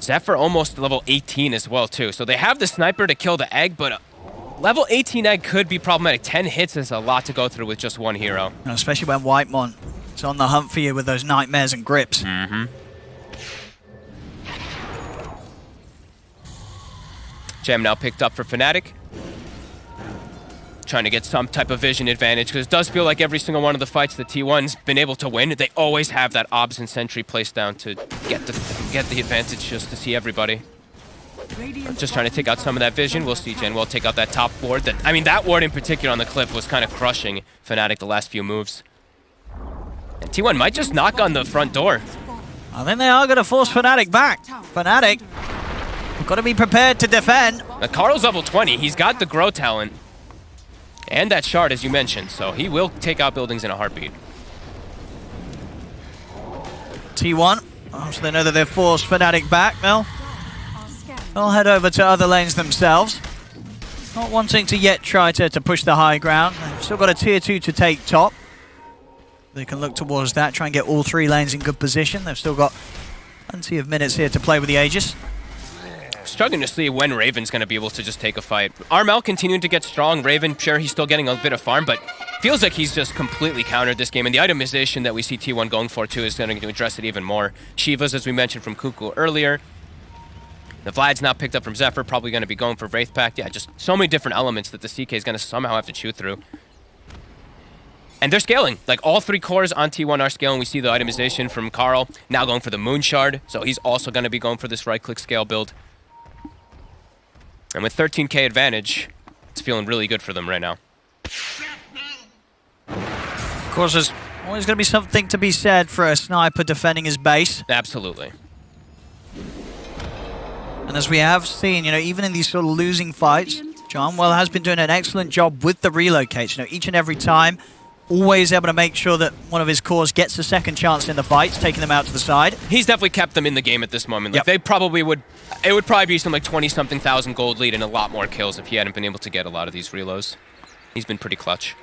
Zephyr almost level 18 as well, too. So they have the sniper to kill the egg, but level 18 egg could be problematic. 10 hits is a lot to go through with just one hero. And especially when Whitemon is on the hunt for you with those nightmares and grips. Gem now picked up for Fnatic. Trying to get some type of vision advantage, because it does feel like every single one of the fights that T1's been able to win, they always have that Obs and Sentry placed down to get the advantage just to see everybody. Just trying to take out some of that vision. We'll see Genwell take out that top ward. That ward in particular on the cliff was kind of crushing Fnatic the last few moves. And T1 might just knock on the front door. I think they are going to force Fnatic back. Fnatic, got to be prepared to defend. Now, Carl's level 20. He's got the grow talent. And that shard, as you mentioned, so he will take out buildings in a heartbeat. T1, so they know that they've forced Fnatic back. They'll head over to other lanes themselves. Not wanting to yet try to push the high ground. They've still got a tier 2 to take top. They can look towards that, try and get all 3 lanes in good position. They've still got plenty of minutes here to play with the Aegis. Struggling to see when Raven's going to be able to just take a fight. Armel continuing to get strong. Raven, sure, he's still getting a bit of farm, but feels like he's just completely countered this game. And the itemization that we see T1 going for, too, is going to address it even more. Shiva's, as we mentioned from Cuckoo earlier. The Vlad's now picked up from Zephyr, probably going to be going for Wraith Pact. Yeah, just so many different elements that the CK is going to somehow have to chew through. And they're scaling. Like, all 3 cores on T1 are scaling. We see the itemization from Carl, now going for the Moon Shard. So he's also going to be going for this right-click scale build. And with 13k advantage, it's feeling really good for them right now. Of course, there's always going to be something to be said for a sniper defending his base. Absolutely. And as we have seen, even in these sort of losing fights, Johnwell has been doing an excellent job with the relocates. Each and every time, always able to make sure that one of his cores gets a second chance in the fights, taking them out to the side. He's definitely kept them in the game at this moment. Like, they probably would... It would probably be some like 20-something thousand gold lead and a lot more kills if he hadn't been able to get a lot of these reloads. He's been pretty clutch.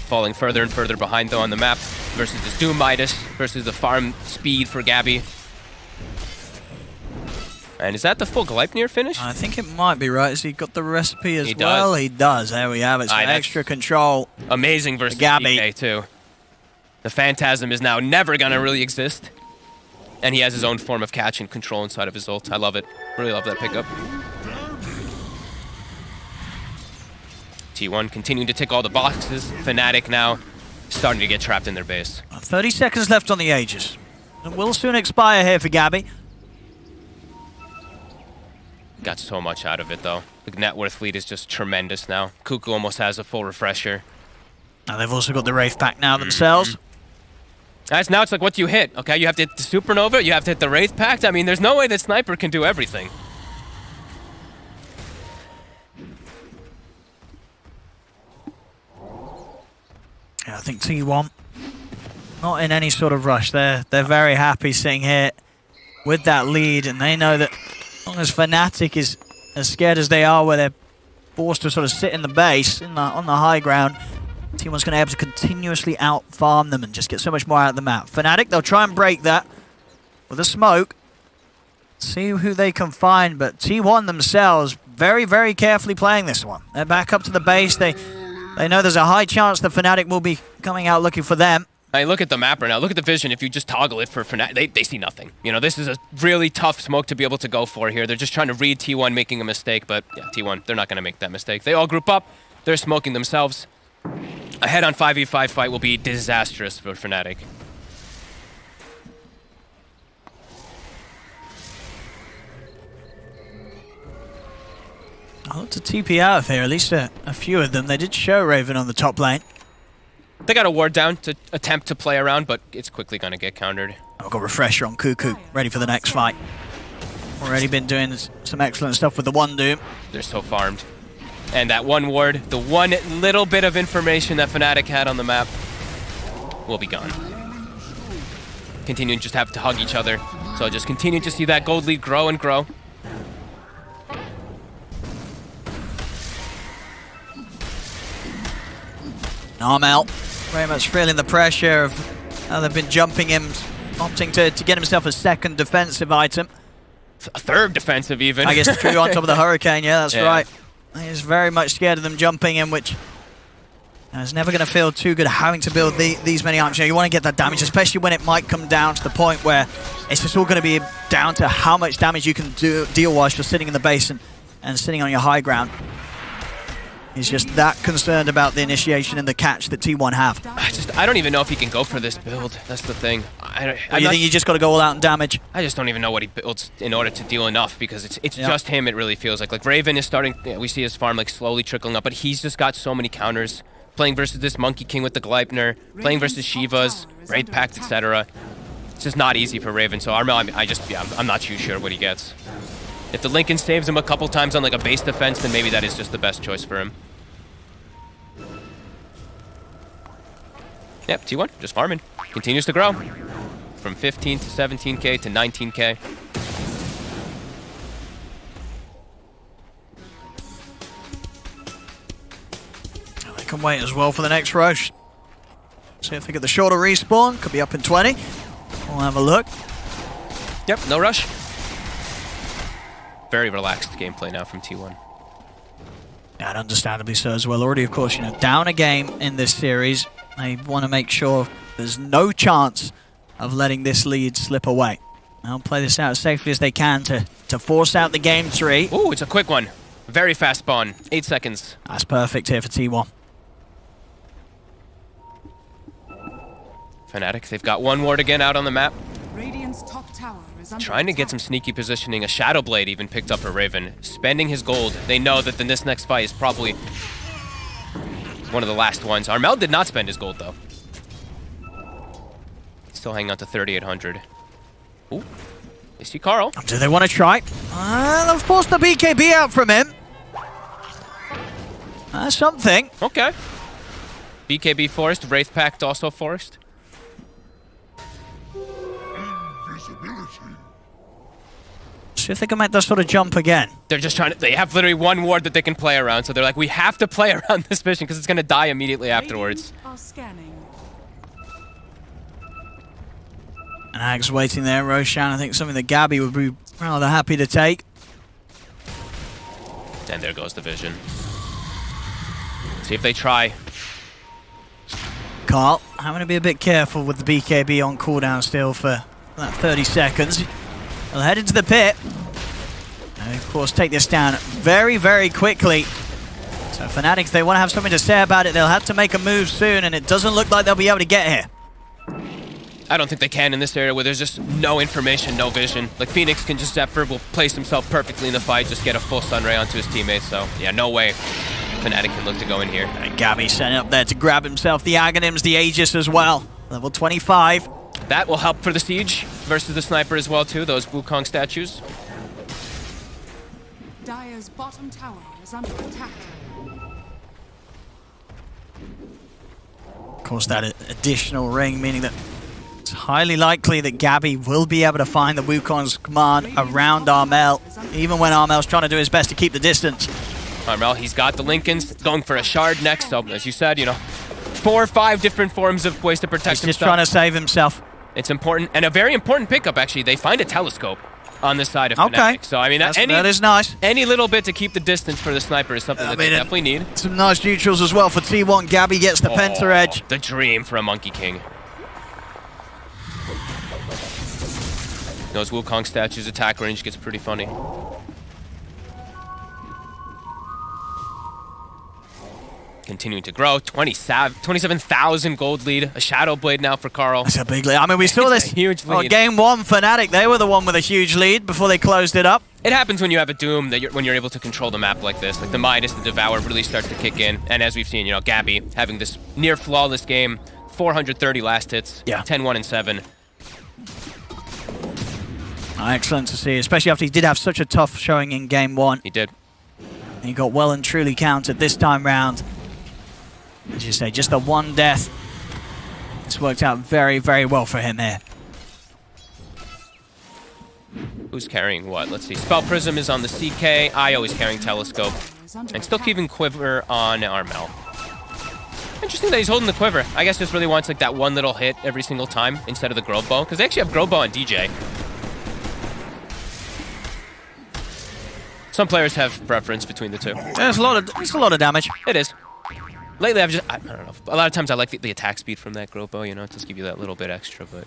Falling further and further behind, though, on the map versus this Doom Midas versus the farm speed for Gabby. And is that the full Gleipnir finish? I think it might be, right? Has he got the recipe as He well? does. He does. There we have it. So Aye, that's extra control. Amazing versus Gabby. DK, too. The Phantasm is now never going to really exist. And he has his own form of catch and control inside of his ult. I love it. Really love that pickup. T1 continuing to tick all the boxes. Fnatic now starting to get trapped in their base. 30 seconds left on the Aegis. It will soon expire here for Gabby. Got so much out of it, though. The net worth lead is just tremendous now. Cuckoo almost has a full refresher. And they've also got the Wraith Pack now themselves. Now it's like, what do you hit? Okay, you have to hit the Supernova, you have to hit the Wraith Pact. I mean, there's no way that Sniper can do everything. Yeah, I think T1 not in any sort of rush. They're very happy sitting here with that lead, and they know that as long as Fnatic is as scared as they are, where they're forced to sort of sit in the base on the high ground, T1's going to be able to continuously out-farm them and just get so much more out of the map. Fnatic, they'll try and break that with a smoke. See who they can find, but T1 themselves very, very carefully playing this one. They're back up to the base. They know there's a high chance that Fnatic will be coming out looking for them. I look at the map right now. Look at the vision. If you just toggle it for Fnatic, they see nothing. You know, this is a really tough smoke to be able to go for here. They're just trying to read T1 making a mistake, but yeah, T1, they're not going to make that mistake. They all group up. They're smoking themselves. A head-on 5v5 fight will be disastrous for Fnatic. I'll look to TP out of here, at least a few of them. They did show Raven on the top lane. They got a ward down to attempt to play around, but it's quickly going to get countered. I've got Refresher on Cuckoo, ready for the next fight. Already been doing some excellent stuff with the one Doom. They're so farmed. And that one ward, the one little bit of information that Fnatic had on the map, will be gone. Continuing to just have to hug each other. So just continue to see that gold lead grow and grow. Narmel, very much feeling the pressure of how they've been jumping him, opting to get himself a second defensive item. A third defensive even. I guess true on top of the Hurricane, yeah, that's Yeah. right. He's very much scared of them jumping him, which is never going to feel too good having to build these many items. You know, you want to get that damage, especially when it might come down to the point where it's just all going to be down to how much damage you can deal whilst you're sitting in the base and sitting on your high ground. He's just that concerned about the initiation and the catch that T1 have. I don't even know if he can go for this build. That's the thing. You think you just got to go all out and damage? I just don't even know what he builds in order to deal enough, because it's just him, it really feels like. Like Raven is starting, we see his farm like slowly trickling up, but he's just got so many counters. Playing versus this Monkey King with the Gleipnir, playing versus Shivas, Wraith Pact, etc. It's just not easy for Raven, so Armel, I'm not too sure what he gets. If the Lincoln saves him a couple times on like a base defense, then maybe that is just the best choice for him. Yep, T1, just farming. Continues to grow. From 15 to 17k to 19k. They can wait as well for the next rush. See if they get the shorter respawn. Could be up in 20. We'll have a look. Yep, no rush. Very relaxed gameplay now from T1. And understandably so as well. Already, of course, you know, down a game in this series. They want to make sure there's no chance of letting this lead slip away. They'll play this out as safely as they can to force out the game 3. Ooh, it's a quick one. Very fast spawn. 8 seconds. That's perfect here for T1. Fnatic, they've got one ward again out on the map. Radiant's top tower is under Trying to get some sneaky positioning. A Shadow Blade even picked up for Raven. Spending his gold. They know that this next fight is probably one of the last ones. Armel did not spend his gold, though. Still hanging on to 3,800. Ooh. They see Carl. Do they want to try? They'll force the BKB out from him. That's something. Okay. BKB forced. Wraith Pact also forced. See if they can make that sort of jump again. They're just trying to, they have literally one ward that they can play around, so they're like, we have to play around this mission because it's going to die immediately afterwards. Radiant are scanning. And Ag's waiting there, Roshan. I think something that Gabby would be rather happy to take. And there goes the vision. See if they try. Carl, having to be a bit careful with the BKB on cooldown still for that 30 seconds. They'll head into the pit. And of course take this down very, very quickly. So Fnatic, if they want to have something to say about it, they'll have to make a move soon, and it doesn't look like they'll be able to get here. I don't think they can in this area where there's just no information, no vision. Like, Phoenix can just, Zephyr will place himself perfectly in the fight, just get a full sunray onto his teammates. So, yeah, no way Fnatic can look to go in here. And Gabby setting up there to grab himself the Aghanims, the Aegis as well. Level 25. That will help for the Siege versus the Sniper as well, too, those Wukong statues. Dire's bottom tower is under attack. Of course, that additional ring, meaning that it's highly likely that Gabby will be able to find the Wukong's command around Armel, even when Armel's trying to do his best to keep the distance. Armel, he's got the Lincolns going for a shard next, so as you said, you know, 4 or 5 different forms of ways to protect He's just himself. trying to save himself. It's important, and a very important pickup, actually. They find a telescope on this side of Fnatic. Okay. So, I mean, that is nice. Any little bit to keep the distance for the Sniper is something that they definitely need. Some nice neutrals as well for T1. Gabby gets the Penta Edge. The dream for a Monkey King. Those Wukong statues attack range gets pretty funny. Continuing to grow, 27,000 gold lead, a Shadow Blade now for Carl. That's a big lead. I mean, we saw It's this a huge lead. Game 1, Fnatic, they were the one with a huge lead before they closed it up. It happens when you have a Doom, that when you're able to control the map like this. Like the Midas, the Devour really starts to kick in. And as we've seen, you know, Gabby having this near flawless game, 430 last hits, Yeah. 10-1 and 7. Excellent to see, especially after he did have such a tough showing in Game 1. He did. He got well and truly counted this time round. As you say, just the one death. It's worked out very, very well for him here. Who's carrying what? Let's see. Spell Prism is on the CK. Io is carrying Telescope. And still keeping Quiver on Armel. Interesting that he's holding the Quiver. I guess just really wants like that one little hit every single time instead of the Grove Bow. Because they actually have Grove Bow on DJ. Some players have preference between the two. There's a lot of damage. It is. Lately, I don't know. A lot of times I like the attack speed from that Grove Bow, you know, it does give you that little bit extra, but...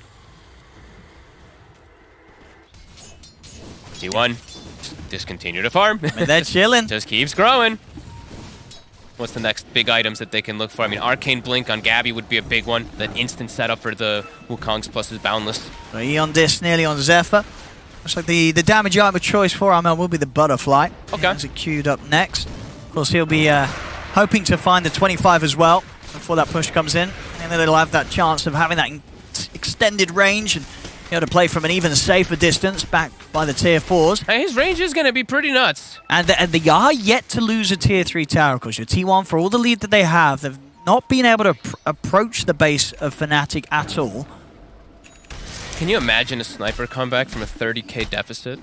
T1, just continue to farm. I mean, they're chilling. Just keeps growing. What's the next big items that they can look for? I mean, Arcane Blink on Gabby would be a big one. That instant setup for the Wukongs plus his Boundless. So Eon Disc nearly on Zephyr. Looks like the damage item of choice for Armel will be the Butterfly. Okay. Is it queued up next? Of course, he'll be hoping to find the 25 as well before that push comes in. And then they'll have that chance of having that extended range and be able to play from an even safer distance backed by the tier 4s. Hey, his range is going to be pretty nuts. And they are yet to lose a tier 3 tower, because your T1, for all the lead that they have, they've not been able to approach the base of Fnatic at all. Can you imagine a Sniper comeback from a 30k deficit?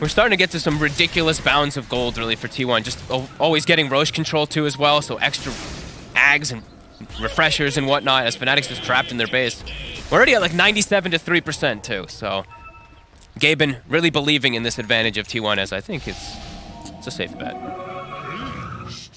We're starting to get to some ridiculous bounds of gold, really, for T1. Just always getting Roche control, too, as well, so extra ags and refreshers and whatnot, as Fnatic's just trapped in their base. We're already at like 97 to 3%, too, so... Gaben really believing in this advantage of T1, as I think it's a safe bet.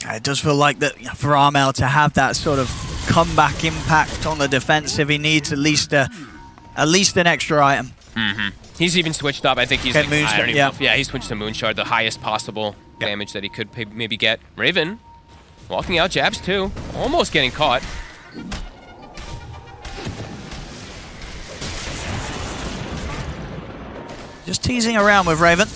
It does feel like that for Armel to have that sort of comeback impact on the defensive, he needs at least an extra item. Mm-hmm. He's even switched up. I think he's Okay, like, I don't even know yeah. if, yeah, he switched to Moonshard, the highest possible damage that he could maybe get. Raven, walking out jabs too, almost getting caught. Just teasing around with Raven.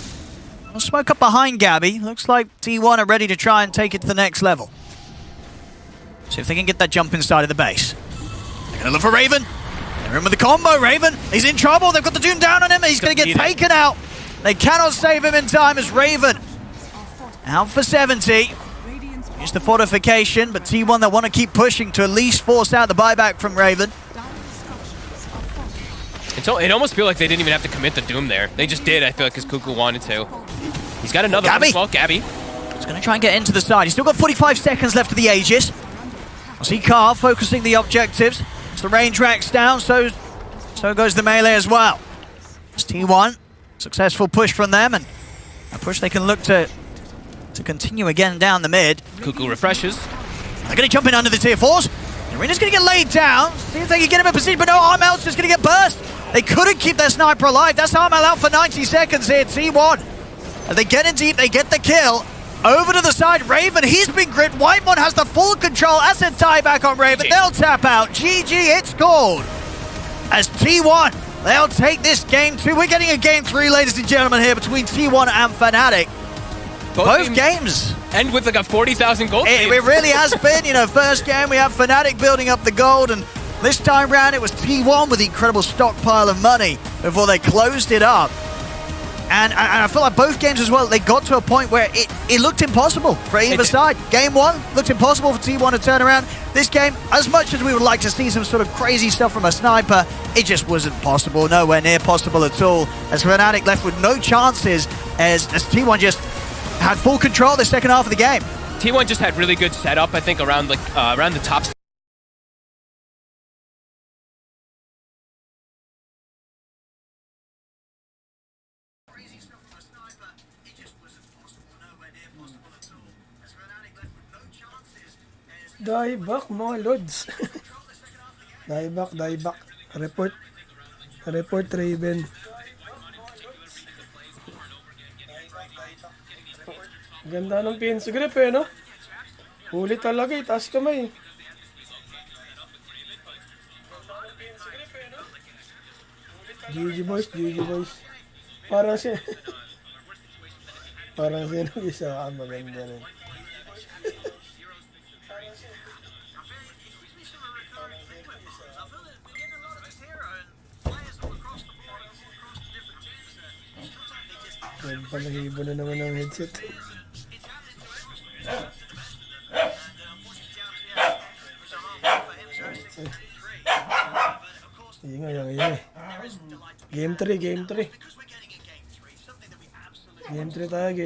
We'll smoke up behind Gabby. Looks like T1 are ready to try and take it to the next level. See if they can get that jump inside of the base. They're going to look for Raven. They're in with the combo. Raven, he's in trouble. They've got the Doom down on him. He's going to get taken out. They cannot save him in time as Raven out for 70. Use the fortification, but T1 they want to keep pushing to at least force out the buyback from Raven. It almost feels like they didn't even have to commit the Doom there. They just did, I feel like, because Cuckoo wanted to. He's got another one as well, Gabby. He's going to try and get into the side. He's still got 45 seconds left of the Aegis. I see Carl focusing the objectives. As the range racks down, so goes the melee as well. It's T1. Successful push from them, and a push they can look to continue again down the mid. Cuckoo refreshes. They're going to jump in under the tier 4s. Arena's going to get laid down. Seems like you get him in position, but no, Armel's just going to get burst. They couldn't keep their sniper alive. That's Armel out for 90 seconds here, T1. As they get in deep, they get the kill. Over to the side, Raven, he's been gripped. Whitemon has the full control. Asset dieback on Raven. They'll tap out. GG, it's called. As T1, they'll take this game 2. We're getting a game 3, ladies and gentlemen, here between T1 and Fnatic. Both games. End with like a 40,000 gold. It really has been. You know, first game we have Fnatic building up the gold, and this time round it was T1 with the incredible stockpile of money before they closed it up. And I feel like both games as well, they got to a point where it looked impossible for either side. Game 1 looked impossible for T1 to turn around. This game, as much as we would like to see some sort of crazy stuff from a sniper, it just wasn't possible, nowhere near possible at all. As Fnatic left with no chances, as T1 just had full control the second half of the game. T1 just had really good setup, I think, around the top. Die back mga lods. Die back. Report Raven. Ganda ng pins grip no? Huli talaga taas kamay. GG boys. Parang siya. Parang siya isa maganda rin. Palahibo na naman ang headset. Ingay. Game 3. Game 3 tayo,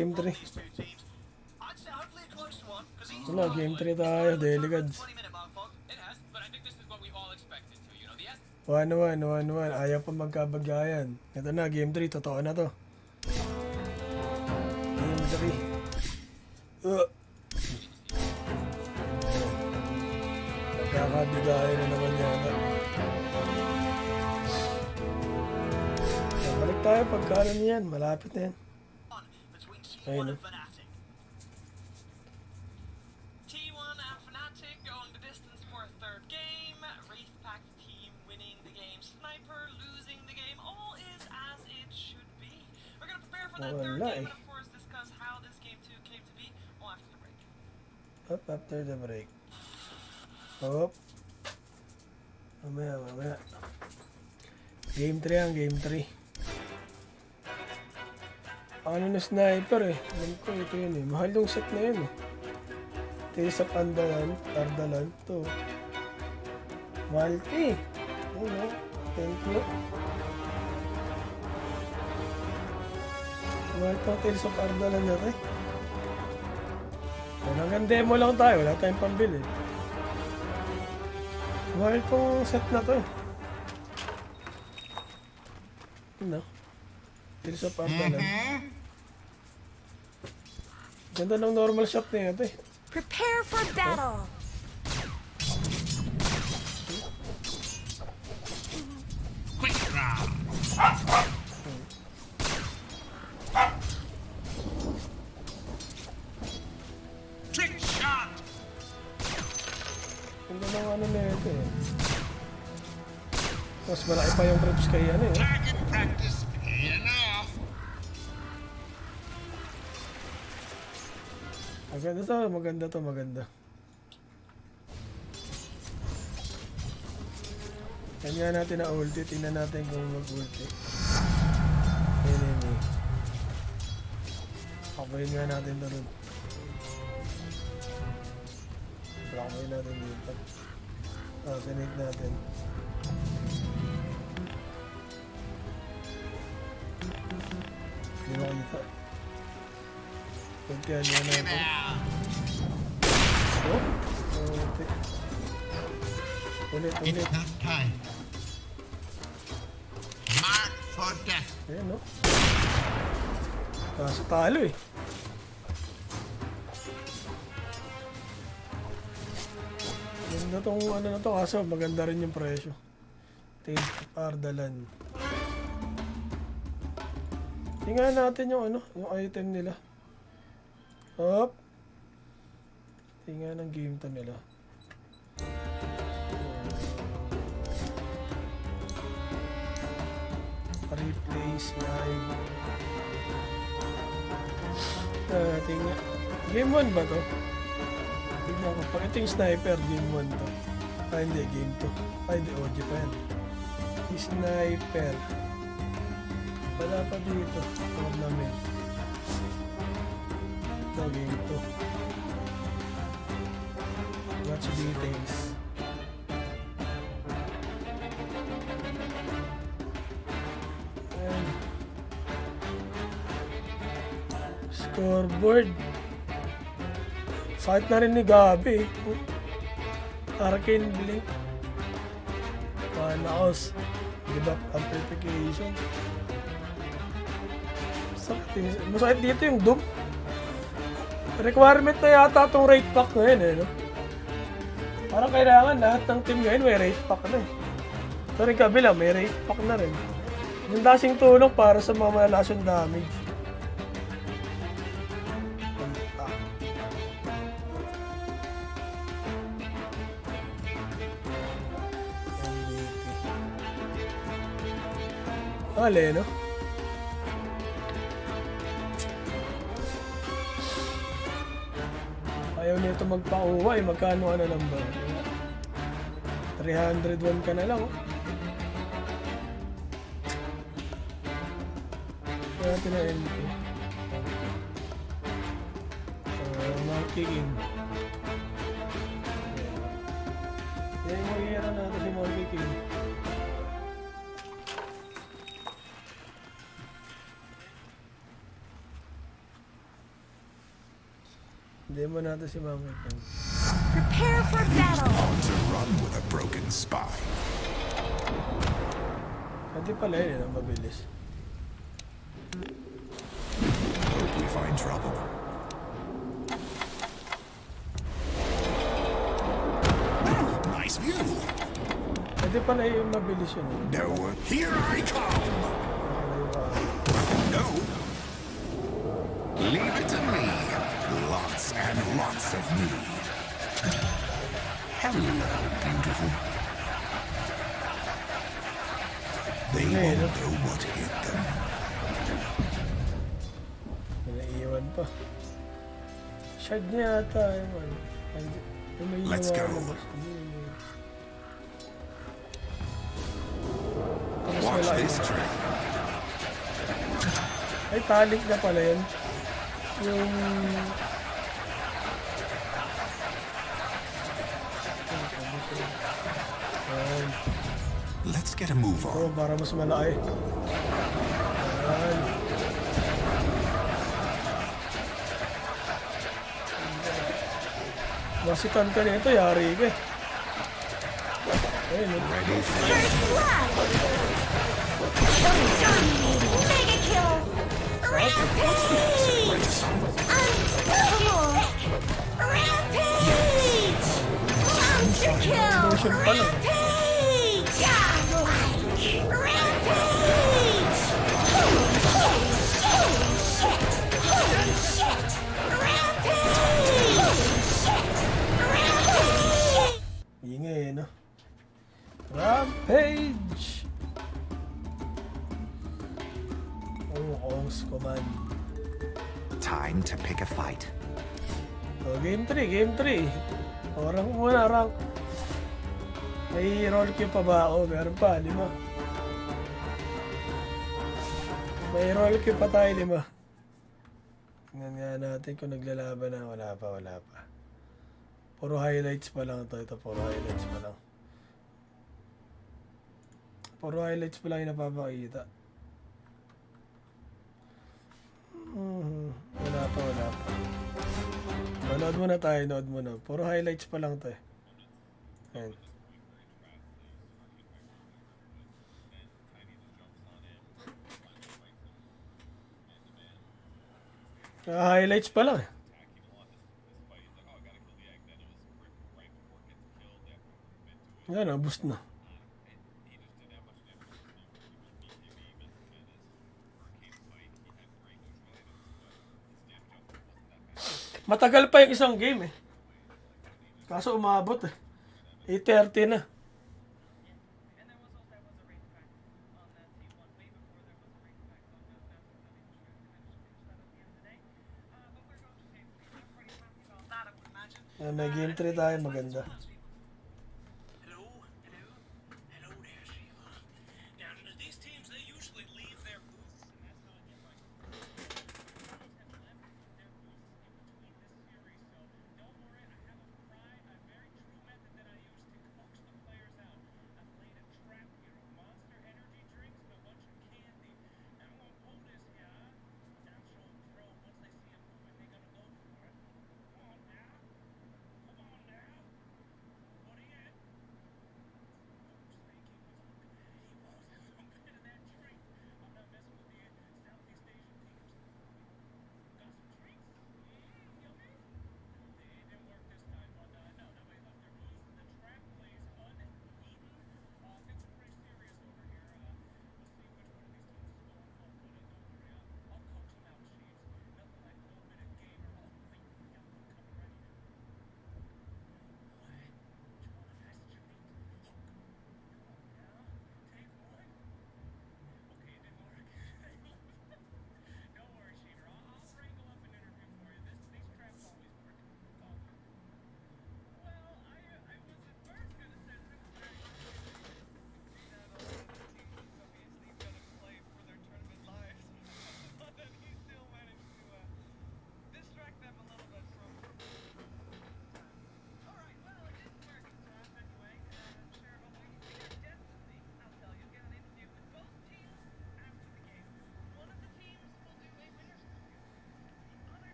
Wala, game 3 tayo, Delegads. 1-1. Ayaw pa magkabagayan. Ito na, game 3, totoo na to. Game 3. Magkakabigayan na naman yata. Balik tayo pagkala niyan, malapit na yan. Ayun o. T1 and Fnatic going the distance for a third game. Wraith Pack team winning the game. Sniper losing the game. All is as it should be. We're going to prepare for that third game and of course discuss how this game 2 came to be all after the break. Up after the break. Up. Mamaya. Game 3 ang game 3. Ano na sniper eh. Alam ko ito yun eh. Mahal yung set na yun eh. Ito sa Tardalan. Ito. Malti. Ayun o. Thank you. Mahal itong Tales of Tardalan natin. Hanggang demo lang tayo. Wala tayong pambili. Mahal itong set na to eh. Ano? Tales of Tardalan. Ganda ng normal shot na yun, eh. Prepare for battle. Quick round. Trick shot. Ganda ng ano na yun, eh. Mas malaki pa yung trips kay ano, eh. Target practice paying off. Maganda to. Kanya natin na ulti. Tingnan natin kung mag-ulti. Enemy. Kapayin nga natin to rin. Kapayin natin dito. Sinate natin. Hindi makita. Pagkaya niya na ito. Oh? Okay. Ulit. It's not time. Mark for death. Ayan, no? Kaso talo eh. Ganda tong ano na to, kaso maganda rin yung presyo. Taste of Ardalan. Tingnan natin yung ano, yung item nila. Hop. Tingnan ang game to nila. Replace live. Tingnan. Game 1 ba to? Tingnan ko. Pag ito yung sniper, game 1 to. Ah, hindi. Game 2. Ah, hindi. OG pa yan. Yung sniper. Wala pa dito. Tournament. Ito, game 2. Watch details. Ayan. Scoreboard. Sakit na rin ni Gabi. Arcane Blink. Panaos. Debuff amplification. Sakit. Masakit dito yung Doom. Requirement na yata itong rate pack ngayon eh, no? Parang kailangan lahat ng team ngayon may rate pack na eh. Pero yung kabila may rate pack na rin. Yung dasing tulong para sa mga malalas yung damage. Ale, no? Ayaw nito magpa-uwa eh. Magkano ano lang ba? 301 ka na lang, oh. Kaya natin na MP. Monkey King. Kaya yung mag-iira natin si Monkey King. Demo natin si Mama King. Prepare for battle. On to run with a broken spine. Pwede pala yun, ang mabilis. Hope we find trouble. Nice view. Pwede pala yung mabilis yun. No, here I come. No. Leave it to me. Lots and lots of me. Hello, beautiful. They won't know what hit them. Naiiwan pa. Shard niya yata yung ano. Let's go. Watch this trick. Ay, talik na pala yun. Yung... Let's get a move Oh, on. para mas malaki. Ayan. Masitan ka nito, yari ka eh. Ayun, eh. Ready for First blood. Mega kill. Rampage. Unstoppable. Rampage. Monster kill. Motion pa lang. Rampage. Godlike. Rampage. Holy shit. Rampage. Ingay, no? Rampage! Kong's command. time to pick a fight. So, game 3, game 3. O, rank muna, rank. May roll queue pa ba ako? Meron pa, 5. May roll queue pa tayo, 5. Tingnan nga natin kung naglalaban na. Wala pa. Puro highlights pa lang ito. Ito, puro highlights pa lang. Puro highlights pa lang yung napapakita. Nood muna tayo, nood muna. Puro highlights pa lang to eh. Ayan. Highlights pa lang eh. Yan, boost na. Matagal pa yung isang game eh. Kaso umabot eh. 8:30 na. May game 3 tayo, maganda.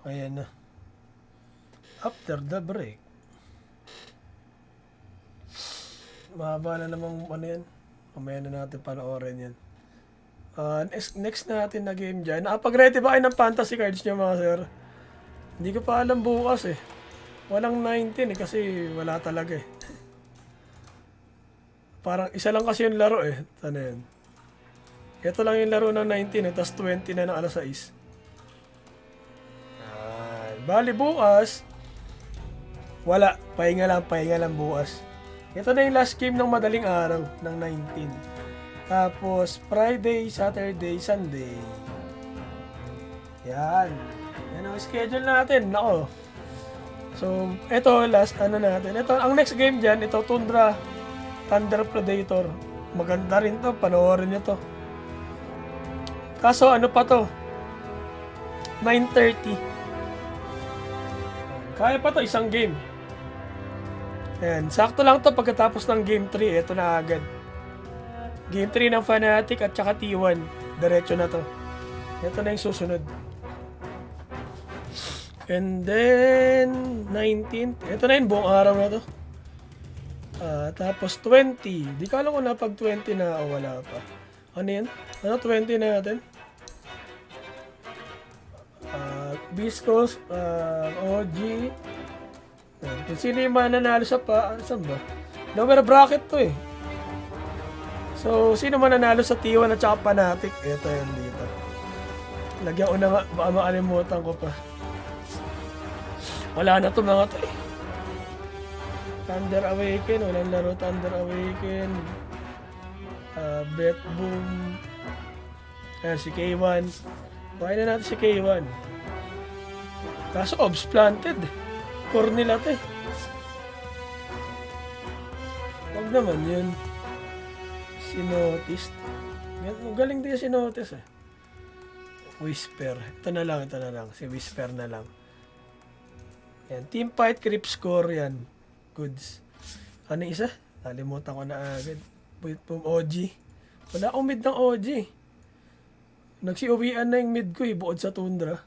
Ayan na. After the break. Mahaba na namang ano yan. Mamaya na natin panoorin yan. Next natin na game dyan. Nakapag-ready ba kayo ng fantasy cards nyo mga sir? Hindi ko pa alam bukas eh. Walang 19 eh kasi wala talaga eh. Parang isa lang kasi yung laro eh. Ano yan? Ito lang yung laro ng 19 eh. Tapos 20 na ng alas 6. Bali bukas, wala. Pahinga lang bukas. Ito na yung last game ng madaling araw ng 19. Tapos Friday, Saturday, Sunday. Yan. Yan ang schedule natin. Nako. So, ito last ano natin. Ito ang next game diyan, ito Tundra Thunder Predator. Maganda rin 'to, panoorin niyo 'to. Kaso ano pa 'to? 9:30. Kaya pa to isang game. Ayan, sakto lang to pagkatapos ng game 3. Ito na agad. Game 3 ng Fnatic at saka T1. Diretso na to. Ito na yung susunod. And then 19th. Ito na yung buong araw na to. Tapos 20. Di ko alam kung napag 20 na o wala pa. Ano yan? Ano 20 natin? Biscos, OG. Kung sino yung mananalo sa saan ba? Lower bracket to eh. So, sino mananalo sa T1 at saka Fnatic? Ito yan dito. Lagyan ko na nga, baka makalimutan ko pa. Wala na to mga to eh. Thunder Awaken, walang laro Thunder Awaken. Bet Boom. Ayan, si K1. Buhay na natin si K1. Kaso obs planted. Core nila to eh. Huwag naman yun. Sinotis. Galing din si Sinotis eh. Whisper. Ito na lang. Si Whisper na lang. Yan. Team fight, creep score yan. Goods. Ano yung isa? Nalimutan ko na agad. OG. Wala akong mid ng OG. Nagsiuwian na yung mid ko bukod sa Tundra.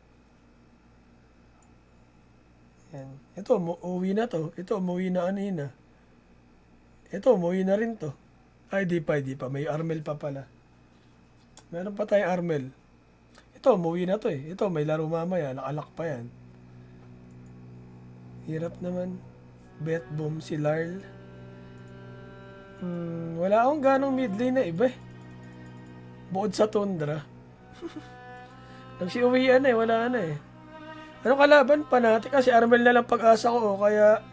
Yan. Ito, uwi na to. Ito, umuwi na kanina. Ito, umuwi na rin to. Ay, di pa. May Armel pa pala. Meron pa tayong Armel. Ito, umuwi na to Ito, may laro mamaya. Nakalak pa yan. Hirap naman. Bet boom si Larl. Wala akong ganong mid lane na iba Bukod sa Tundra. Nagsiuwian na wala na Anong kalaban? Panatik kasi Armel na lang pag-asa ko kaya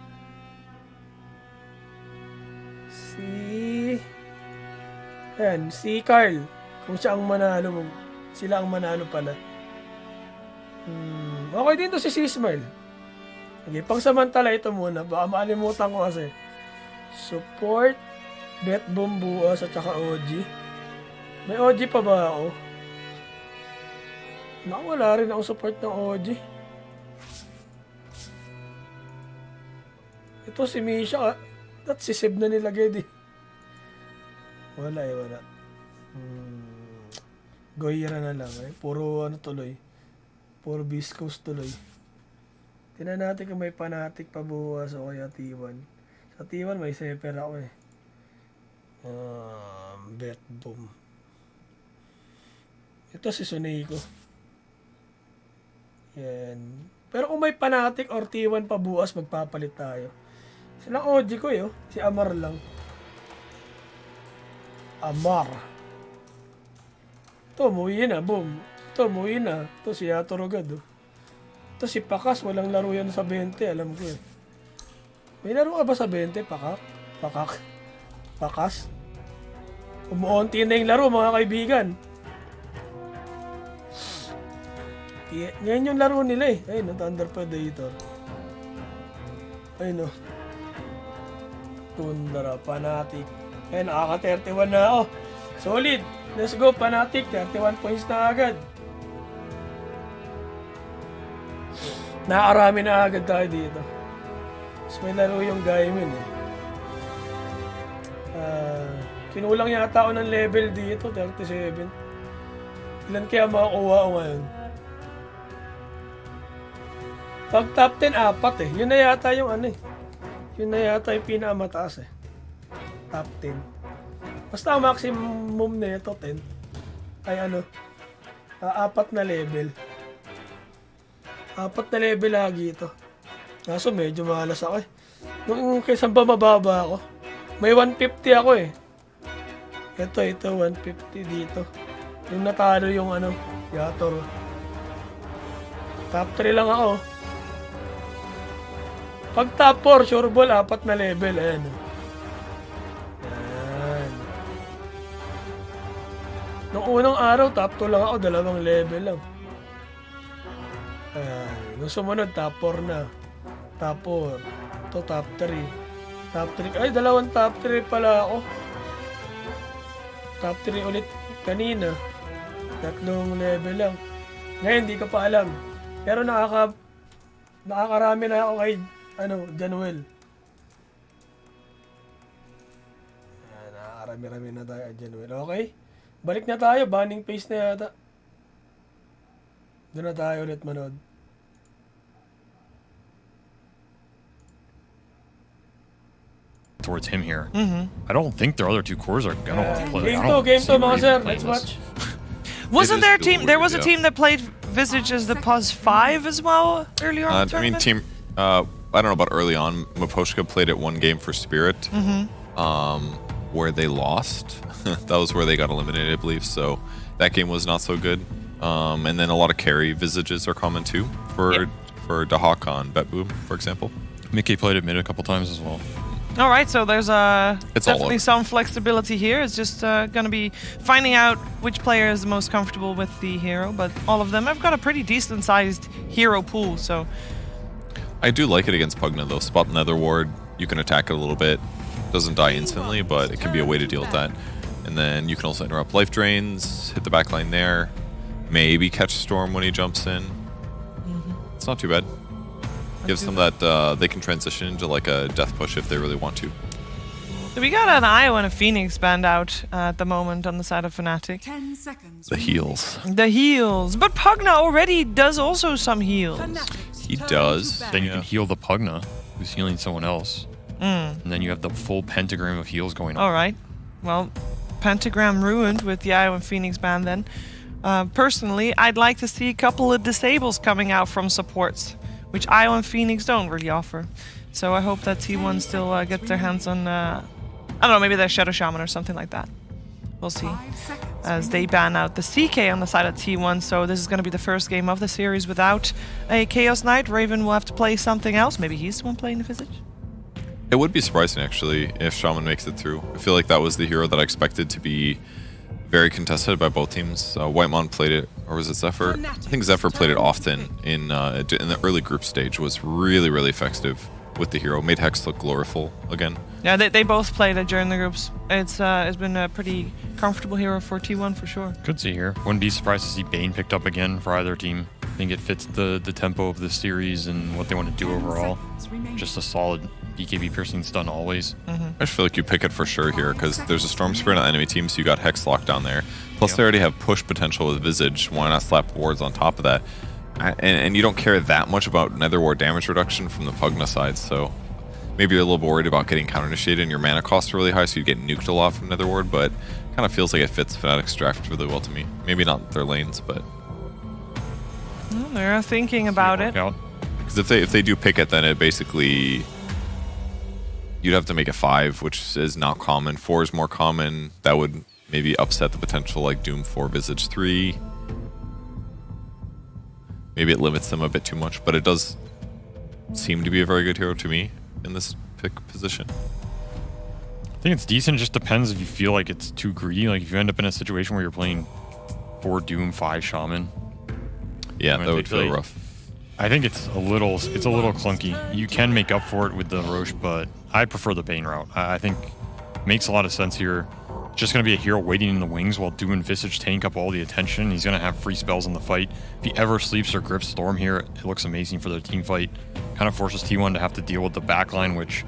si Carl. Kung siya ang manalo, sila ang manalo pala. Okay din to si Sismile. Okay, pangsamantala ito muna. Baka maalimutan ko kasi. Support, Bet Boom buas at saka OG. May OG pa ba ako? Naku, wala rin ako support ng OG. Ito si Misha. At si Seb na nilagay din. Wala wala. Goyera na lang Puro tuloy. Puro Biscos tuloy. Tingnan natin kung may Panatic pa bukas o kaya T1. Sa T1 may Seper ako Bet boom. Ito si Suniko. Yan. Pero kung may Panatic or T1 pa bukas, magpapalit tayo. Silang OG ko si Amar lang. Amar. Ito, umuwi na. Boom. Ito, umuwi na. Ito, si Yatorogad. Ito, si Pakas. Walang laro yan sa 20. Alam ko May laro ka ba sa 20, Pakas? Umuunti na yung laro, mga kaibigan. Ngayon yung laro nila Ayun, Thunder Predator. Ayun Tundra, Panatic. Ayun, nakaka-31 na ako. Solid. Let's go, Panatic. 31 points na agad. Nakarami na agad tayo dito. Mas may laro yung Gaimin kinulang yata ako ng level dito, 37. Ilan kaya makakuha ko ngayon? Pag top 10, 4 Yun na yata yung Yun na yata yung pinakamataas Top 10. Basta ang maximum na ito, 10. Ay 4 na level. 4 na level lagi ito. Kaso medyo malas ako Nung kaysa ba mababa ako. May 150 ako Ito 150 dito. Yung natalo yung Yator. Top 3 lang ako. Pag top 4, sure ball, 4 na level. Ayan. Yan. Nung unang araw, top 2 lang ako, 2 level lang. Ayan. Nung sumunod, top 4 na. Top 4. Ito, top 3. Top 3. Ay, 2 top 3 pala ako. Top 3 ulit kanina. 3 level lang. Ngayon, hindi ko pa alam. Pero nakakarami na ako kay Januel. Nakakarami-rami na tayo kay Januel. Okay? Balik na tayo. Banning pace na yata. Doon na tayo ulit manood. Towards him here. I don't think their other 2 cores are gonna want to play. Game 2, mga sir. Let's watch. Wasn't there a team? There was a team that played Visage as the Pause 5 as well earlier on. I mean, I don't know about early on. Maposhka played it 1 game for Spirit, where they lost. That was where they got eliminated, I believe. So that game was not so good. And then a lot of carry Visages are common too for Takakh on BetBoom, for example. Mickey played it mid a couple times as well. All right, so there's definitely some flexibility here. It's just going to be finding out which player is the most comfortable with the hero, but all of them have got a pretty decent-sized hero pool, so... I do like it against Pugna, though. Spot Nether Ward, you can attack it a little bit. Doesn't die instantly, but it can be a way to deal with that. And then you can also interrupt life drains, hit the back line there, maybe catch Storm when he jumps in. It's not too bad. Gives them that they can transition into like a death push if they really want to. So we got an Io and a Phoenix banned out at the moment on the side of Fnatic. 10 seconds. The heals. The heals. But Pugna already does also some heals. He does. Then you can heal the Pugna, who's healing someone else. And then you have the full pentagram of heals going on. All right. Well, pentagram ruined with the Io and Phoenix ban then. Personally, I'd like to see a couple of disables coming out from supports, which Io and Phoenix don't really offer. So I hope that T1 still gets their hands on, I don't know, maybe their Shadow Shaman or something like that. We'll see. As they ban out the CK on the side of T1, so this is going to be the first game of the series without a Chaos Knight. Raven will have to play something else. Maybe he's the one playing the Visage? It would be surprising, actually, if Shaman makes it through. I feel like that was the hero that I expected to be very contested by both teams. Whitemon played it, or was it Zephyr? I think Zephyr played it often in the early group stage. Was really, really effective with the hero. Made Hex look gloriful again. Yeah, they both played it during the groups. It's been a pretty comfortable hero for T1 for sure. Could see here. Wouldn't be surprised to see Bane picked up again for either team. I think it fits the tempo of the series and what they want to do overall. Just a solid BKB piercing stun always. I just feel like you pick it for sure here because there's a Storm Spirit on the enemy team, so you got Hex locked down there. Plus they already have push potential with Visage. Why not slap wards on top of that? And you don't care that much about Nether Ward damage reduction from the Pugna side, so maybe you're a little worried about getting counter-initiated and your mana costs are really high, so you get nuked a lot from Nether Ward, but kind of feels like it fits Fnatic's draft really well to me. Maybe not their lanes, but... Well, they're thinking about it. Because if they do pick it, then it basically... You'd have to make it 5, which is not common. 4 is more common. That would maybe upset the potential like Doom 4 Visage 3. Maybe it limits them a bit too much, but it does seem to be a very good hero to me in this pick position. I think it's decent. It just depends if you feel like it's too greedy. Like if you end up in a situation where you're playing 4 Doom, 5 Shaman. Yeah, that would feel rough. I think it's a little clunky. You can make up for it with the Roche, but I prefer the Bane route. I think it makes a lot of sense here. Just going to be a hero waiting in the wings while doing Visage tank up all the attention. He's going to have free spells in the fight. If he ever sleeps or grips Storm here, it looks amazing for their team fight. Kind of forces T1 to have to deal with the backline, which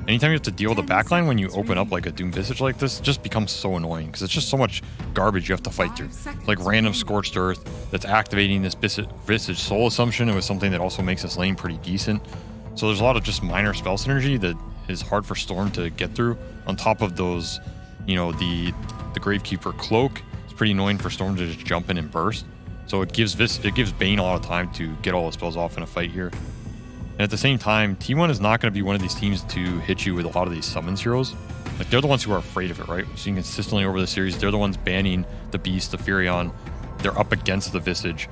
anytime you have to deal with the backline when you open up like a Doom Visage like this, it just becomes so annoying because it's just so much garbage you have to fight through. Like random Scorched Earth that's activating this Visage Soul Assumption. It was something that also makes this lane pretty decent. So there's a lot of just minor spell synergy that is hard for Storm to get through. On top of those, you know, the Gravekeeper Cloak is pretty annoying for Storm to just jump in and burst. So it gives Bane a lot of time to get all the spells off in a fight here. And at the same time, T1 is not going to be one of these teams to hit you with a lot of these summons heroes. Like they're the ones who are afraid of it, right? We've seen consistently over the series, they're the ones banning the Beast, the Furion. They're up against the Visage.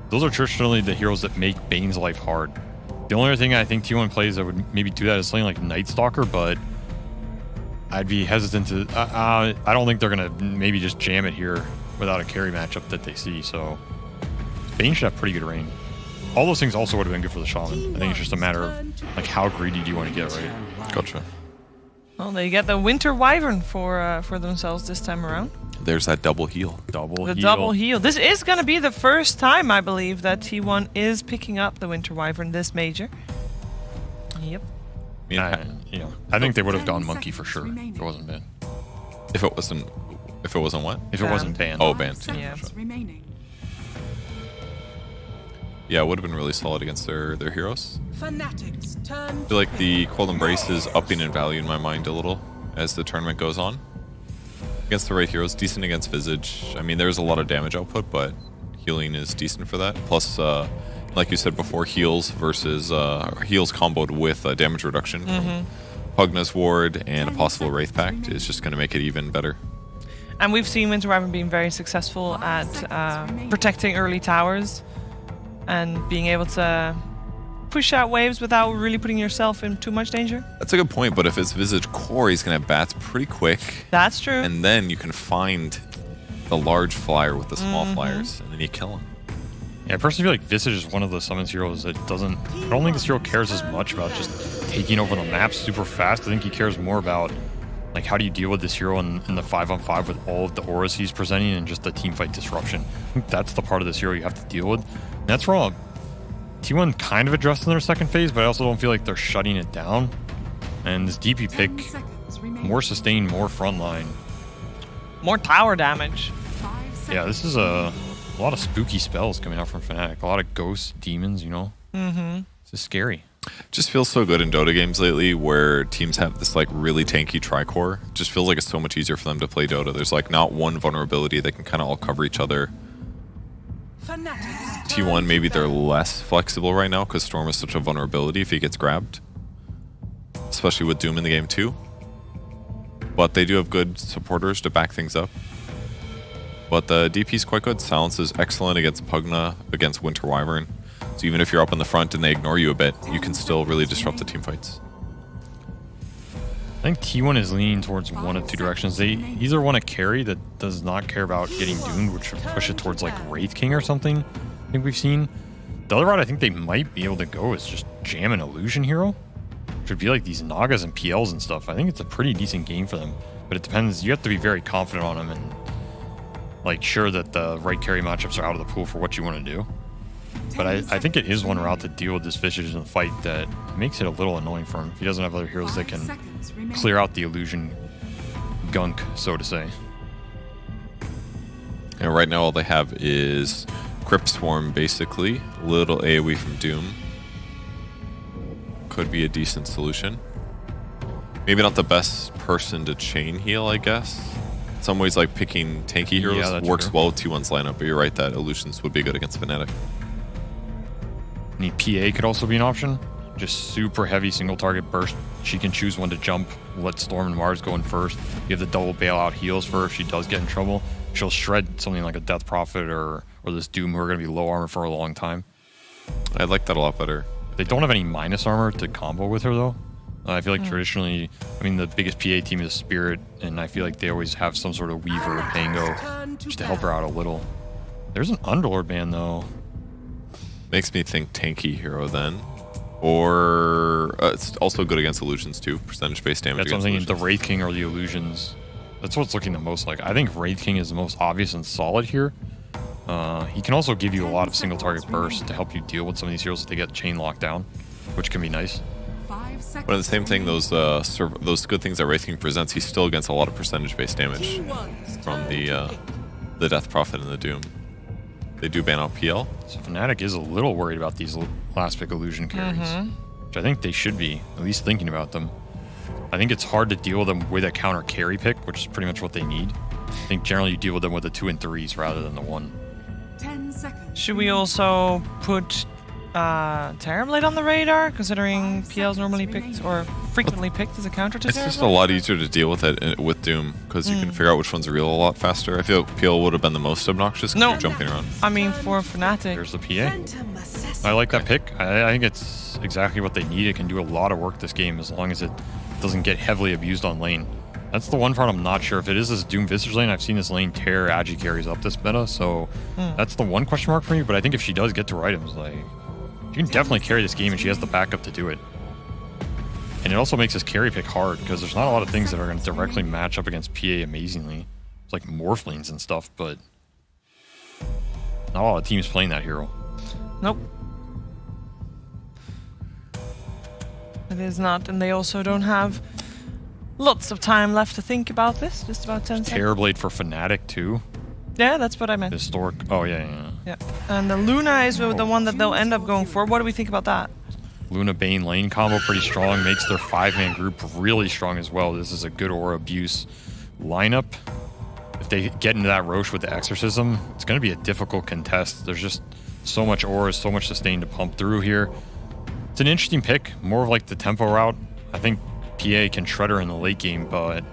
Those are traditionally the heroes that make Bane's life hard. The only other thing I think T1 plays that would maybe do that is something like Night Stalker, but I'd be hesitant to... I don't think they're going to maybe just jam it here without a carry matchup that they see, so... Bane should have pretty good range. All those things also would have been good for the Shaman. I think it's just a matter of like how greedy do you want to get, right? Gotcha. Well, they get the Winter Wyvern for themselves this time around. There's that double heal. Double heal. This is going to be the first time, I believe, that T1 is picking up the Winter Wyvern this major. Yep. Yeah. I think they would have gone Monkey for sure. If it wasn't banned. If it wasn't what? If it wasn't banned. Oh, banned. Yeah. Yeah, it would have been really solid against their heroes. Fanatics turn. I feel like the Cold Embrace is upping in value in my mind a little as the tournament goes on. Against the right heroes, decent against Visage. I mean, there's a lot of damage output, but healing is decent for that. Plus, like you said before, heals versus heals comboed with damage reduction. Pugna's Ward and a possible Wraith Pact is just going to make it even better. And we've seen Winter Wyvern being very successful at protecting early towers and being able to push out waves without really putting yourself in too much danger. That's a good point, but if it's Visage Core, he's going to bats pretty quick. That's true. And then you can find the large flyer with the small flyers, and then you kill him. Yeah, I personally feel like Visage is one of the summons heroes that doesn't... I don't think this hero cares as much about just taking over the map super fast. I think he cares more about like how do you deal with this hero in the 5-on-5 with all of the auras he's presenting and just the teamfight disruption. I think that's the part of this hero you have to deal with. And that's where T1 kind of addressed in their second phase, but I also don't feel like they're shutting it down. And this DP pick, more sustain, more frontline. More tower damage. Yeah, this is a lot of spooky spells coming out from Fnatic. A lot of ghosts, demons, you know? Mm-hmm. This is scary. Just feels so good in Dota games lately where teams have this like really tanky tricore. Just feels like it's so much easier for them to play Dota. There's like not one vulnerability. They can kind of all cover each other. T1, maybe they're less flexible right now because Storm is such a vulnerability if he gets grabbed. Especially with Doom in the game too. But they do have good supporters to back things up. But the DP is quite good. Silence is excellent against Pugna, against Winter Wyvern. So even if you're up in the front and they ignore you a bit, you can still really disrupt the team fights. I think T1 is leaning towards one of two directions. They either want to carry that does not care about getting doomed, which would push it towards like Wraith King or something. I think we've seen. The other route I think they might be able to go is just jam an Illusion Hero, which would be like these Nagas and PLs and stuff. I think it's a pretty decent game for them, but it depends. You have to be very confident on them and like sure that the right carry matchups are out of the pool for what you want to do. But I think it is one route to deal with this Visage in the fight that makes it a little annoying for him. If he doesn't have other heroes that can clear out the illusion gunk, so to say. And right now all they have is Crypt Swarm, basically. Little AoE from Doom. Could be a decent solution. Maybe not the best person to chain heal, I guess. In some ways, like picking tanky heroes works well with T1's lineup, but you're right that Illusions would be good against Fnatic. PA could also be an option. Just super heavy single target burst. She can choose when to jump, let Storm and Mars go in first. You have the double bailout heals for her if she does get in trouble. She'll shred something like a Death Prophet or this Doom who are going to be low armor for a long time. I like that a lot better. They don't have any minus armor to combo with her though. I feel like traditionally, I mean, the biggest PA team is Spirit, and I feel like they always have some sort of Weaver or Pango just to help her out a little. There's an Underlord ban though. Makes me think tanky hero then. Or it's also good against illusions too. Percentage-based damage. That's something the Wraith King or the illusions. That's what it's looking the most like. I think Wraith King is the most obvious and solid here. He can also give you a lot of single target bursts to help you deal with some of these heroes if they get chain locked down, which can be nice. But at the same thing, those good things that Wraith King presents, he's still against a lot of percentage-based damage from the Death Prophet and the Doom. They do ban out PL. So Fnatic is a little worried about these last pick illusion carries, which I think they should be, at least thinking about them. I think it's hard to deal with them with a counter carry pick, which is pretty much what they need. I think generally you deal with them with the 2 and 3s rather than the 1. 10 seconds. Should we also put Terrorblade on the radar, considering PL's normally picked or frequently picked as a counter to It's Terrorblade? just a lot easier to deal with it with Doom because you can figure out which one's real a lot faster. I feel like PL would have been the most obnoxious because you're jumping around. I mean, for Fnatic. There's the PA. I like that pick. I think it's exactly what they need. It can do a lot of work this game as long as it doesn't get heavily abused on lane. That's the one part I'm not sure. If it is this Doom Visage lane, I've seen this lane tear Agi carries up this meta, so that's the one question mark for me. But I think if she does get to her items, like, she can definitely carry this game and she has the backup to do it. And it also makes this carry pick hard because there's not a lot of things that are going to directly match up against PA amazingly. It's like Morphlings and stuff, but not a lot of teams playing that hero. Nope. It is not, and they also don't have lots of time left to think about this. Just about 10 seconds. Terrorblade for Fnatic too. Yeah, that's what I meant. Historic. Oh yeah. Yeah, and the Luna is the one that they'll end up going for. What do we think about that? Luna Bane lane combo pretty strong, makes their 5-man group really strong as well. This is a good aura abuse lineup. If they get into that Roche with the Exorcism, it's going to be a difficult contest. There's just so much aura, so much sustain to pump through here. It's an interesting pick, more of like the tempo route. I think PA can shred her in the late game, but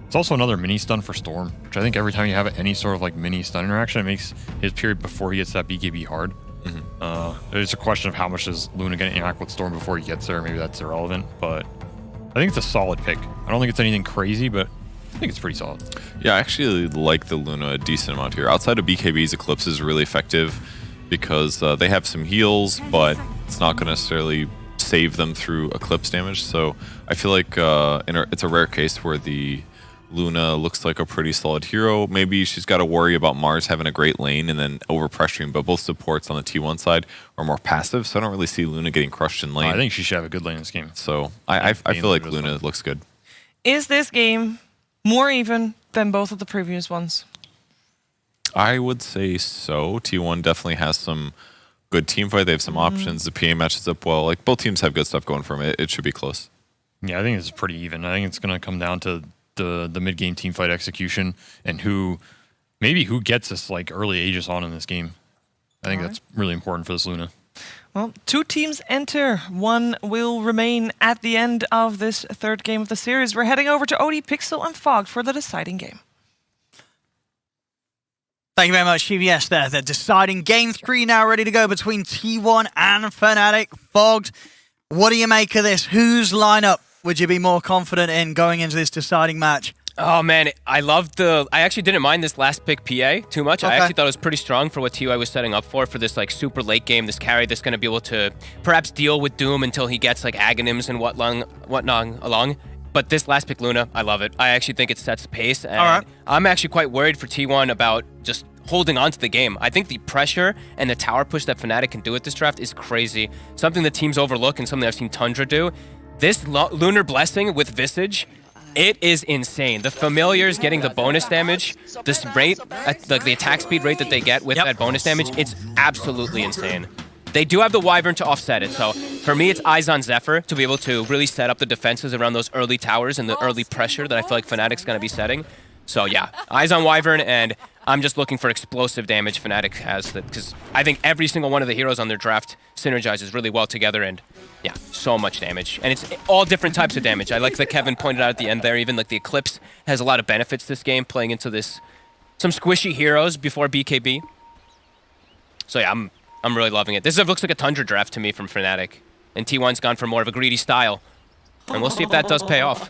it's also another mini stun for Storm, which I think every time you have any sort of like mini stun interaction, it makes his period before he gets that BKB hard. It's a question of how much is Luna going to interact with Storm before he gets there. Maybe that's irrelevant, but I think it's a solid pick. I don't think it's anything crazy, but I think it's pretty solid. Yeah, I actually like the Luna a decent amount here. Outside of BKB's, Eclipse is really effective because they have some heals, but it's not going to necessarily save them through Eclipse damage. So I feel like it's a rare case where the Luna looks like a pretty solid hero. Maybe she's got to worry about Mars having a great lane and then over-pressuring, but both supports on the T1 side are more passive, so I don't really see Luna getting crushed in lane. I think she should have a good lane in this game. So I feel like Luna looks good. Is this game more even than both of the previous ones? I would say so. T1 definitely has some good team fight. They have some options. The PA matches up well. Like, both teams have good stuff going for them. It should be close. Yeah, I think it's pretty even. I think it's going to come down to the mid-game team fight execution and who gets this like early Aegis on in this game. I think that's really important for this Luna. Well, 2 teams enter. 1 will remain at the end of this 3rd game of the series. We're heading over to OD, Pixel, and Fogged for the deciding game. Thank you very much, CBS there. The deciding game 3 now ready to go between T1 and Fnatic. Fogged, what do you make of this? Whose lineup would you be more confident in going into this deciding match? Oh man, I actually didn't mind this last pick PA too much. Okay. I actually thought it was pretty strong for what TY was setting up for this like super late game, this carry that's going to be able to perhaps deal with Doom until he gets like Aghanims and whatnot along. But this last pick Luna, I love it. I actually think it sets pace. And all right. I'm actually quite worried for T1 about just holding on to the game. I think the pressure and the tower push that Fnatic can do at this draft is crazy. Something that teams overlook and something I've seen Tundra do. This Lunar Blessing with Visage, it is insane. The familiars getting the bonus damage, this rate, like the attack speed rate that they get with that bonus damage, it's absolutely insane. They do have the Wyvern to offset it, so for me it's Eyes on Zephyr to be able to really set up the defenses around those early towers and the early pressure that I feel like Fnatic's going to be setting. So yeah, Eyes on Wyvern, and I'm just looking for explosive damage Fnatic has, because I think every single one of the heroes on their draft synergizes really well together, and yeah, so much damage. And it's all different types of damage. I like that Kevin pointed out at the end there, even like the Eclipse has a lot of benefits this game, playing into this, some squishy heroes before BKB. So yeah, I'm really loving it. This looks like a Tundra draft to me from Fnatic, and T1's gone for more of a greedy style, and we'll see if that does pay off.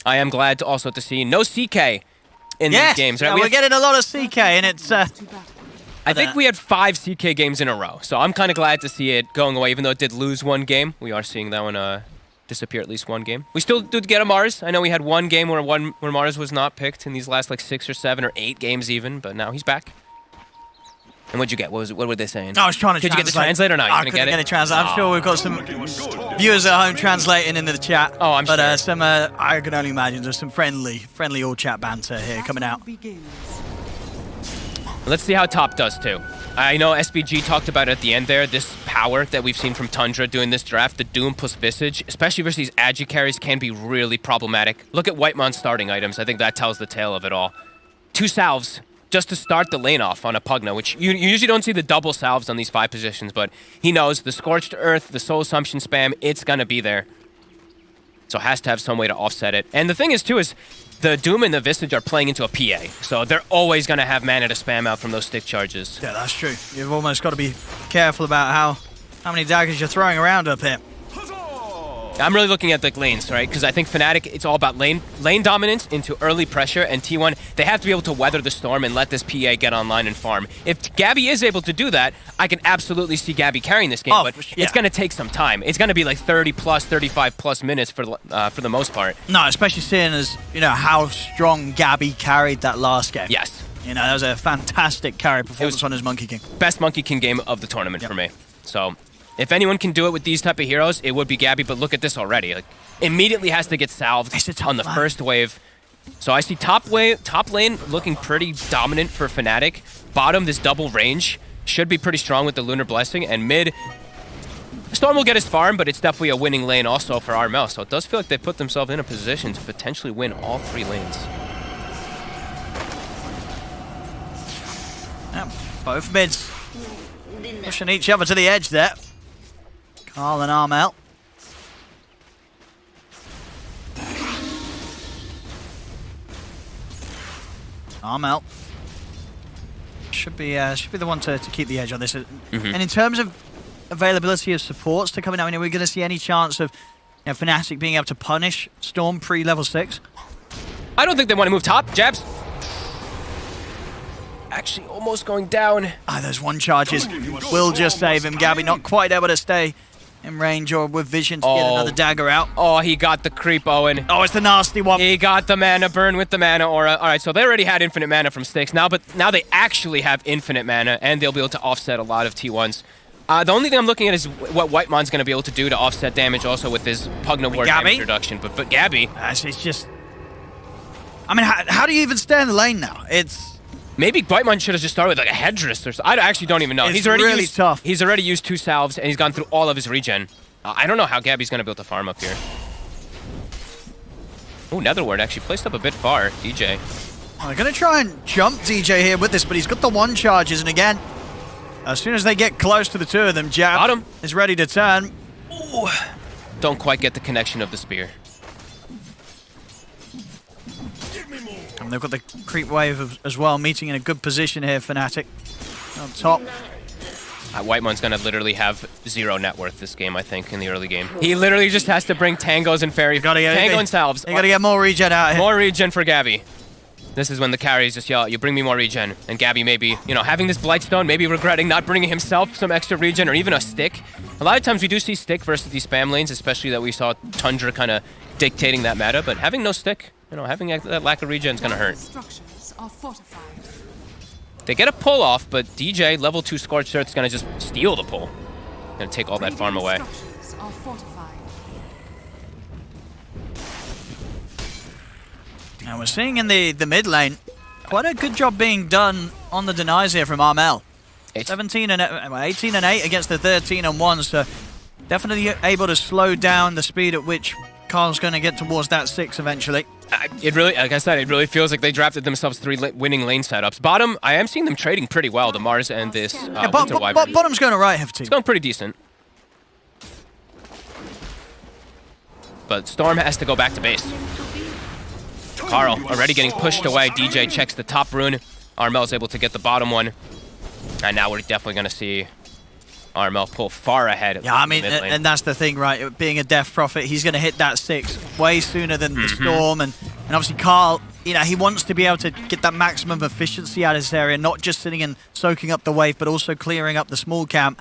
I am glad also to see no CK in these games. Right? Yeah, we're getting a lot of CK, and it's... I think we had 5 CK games in a row, so I'm kind of glad to see it going away, even though it did lose 1 game. We are seeing that one disappear at least 1 game. We still did get a Mars. I know we had 1 game where Mars was not picked in these last like 6 or 7 or 8 games even, but now he's back. And what'd you get? What were they saying? I was trying to Could you get the translator or not? I couldn't get a translator. I'm sure we've got some viewers at home translating into the chat. Oh, I'm sure. But I can only imagine there's some friendly all chat banter here coming out. Let's see how top does too. I know SBG talked about it at the end there, this power that we've seen from Tundra doing this draft, the Doom plus Visage, especially versus these Agi carries, can be really problematic. Look at Whitemon's starting items. I think that tells the tale of it all. 2 salves just to start the lane off on a Pugna, which you usually don't see the double salves on these 5 positions, but he knows the Scorched Earth, the Soul Assumption spam, it's gonna be there. So has to have some way to offset it. And the thing is too is, the Doom and the Visage are playing into a PA, so they're always going to have mana to spam out from those stick charges. Yeah, that's true. You've almost got to be careful about how many daggers you're throwing around up here. I'm really looking at the lanes, right? Because I think Fnatic, it's all about lane dominance into early pressure, and T1, they have to be able to weather the storm and let this PA get online and farm. If Gabby is able to do that, I can absolutely see Gabby carrying this game, but it's going to take some time. It's going to be like 30 plus, 35 plus minutes for the most part. No, especially seeing as, you know, how strong Gabby carried that last game. Yes. You know, that was a fantastic carry performance on his Monkey King. Best Monkey King game of the tournament for me. So if anyone can do it with these type of heroes, it would be Gabby, but look at this already. Like, immediately has to get salved on the first wave. So I see top lane looking pretty dominant for Fnatic. Bottom, this double range should be pretty strong with the Lunar Blessing. And mid, Storm will get his farm, but it's definitely a winning lane also for RML. So it does feel like they put themselves in a position to potentially win all 3 lanes. Yeah, both mids pushing each other to the edge there. Karl and RML. RML should be the one to keep the edge on this. And in terms of availability of supports to come in, I mean, are we going to see any chance of, you know, Fnatic being able to punish Storm pre-level 6? I don't think they want to move top. Jabs. Actually, almost going down. Those 1 charges will just save him. Gabby not quite able to stay in range or with vision to get another dagger out. Oh, he got the creep, Owen. Oh, it's the nasty one. He got the mana burn with the mana aura. All right, so they already had infinite mana from Styx now, but now they actually have infinite mana, and they'll be able to offset a lot of T1s. The only thing I'm looking at is what Whitemon's going to be able to do to offset damage also with his Pugna War damage reduction. But Gabby... It's just... I mean, how do you even stay in the lane now? It's... Maybe Whitemon should have just started with like a headdress or something. I actually don't even know. It's really tough. He's already used 2 salves, and he's gone through all of his regen. I don't know how Gabby's going to be able to farm up here. Oh, Netherward actually placed up a bit far, DJ. Well, they're going to try and jump DJ here with this, but he's got the 1 charges, and again, as soon as they get close to the 2 of them, Jab is ready to turn. Ooh. Don't quite get the connection of the spear. And they've got the creep wave as well, meeting in a good position here, Fnatic. On top. Whitemon's gonna literally have 0 net worth this game, I think, in the early game. He literally just has to bring tangos and fairy. Tango and salves. You gotta get more regen out here. More regen for Gabby. This is when the carries just yell, you bring me more regen. And Gabby maybe, you know, having this Blightstone, maybe regretting not bringing himself some extra regen or even a stick. A lot of times we do see stick versus these spam lanes, especially that we saw Tundra kind of dictating that meta, but having no stick, you know, having that lack of regen is going to hurt. Structures are fortified. They get a pull off, but DJ, level 2 Scorched Earth, is going to just steal the pull. Going to take all that farm away. Structures are fortified. And we're seeing in the mid lane, quite a good job being done on the denies here from Armel. 18 and 8 against the 13 and 1, so definitely able to slow down the speed at which Carl's going to get towards that 6 eventually. It really, like I said, it really feels like they drafted themselves 3 winning lane setups. Bottom, I am seeing them trading pretty well, the Mars and this Winter Wyvern. Bottom's going alright, FT. It's going pretty decent. But Storm has to go back to base. Carl already getting pushed away. DJ checks the top rune. Armel's able to get the bottom one. And now we're definitely going to see Armel pull far ahead. Yeah, I mean, and that's the thing, right? Being a Death Prophet, he's going to hit that 6 way sooner than the Storm. And obviously Carl, you know, he wants to be able to get that maximum efficiency out of this area, not just sitting and soaking up the wave, but also clearing up the small camp.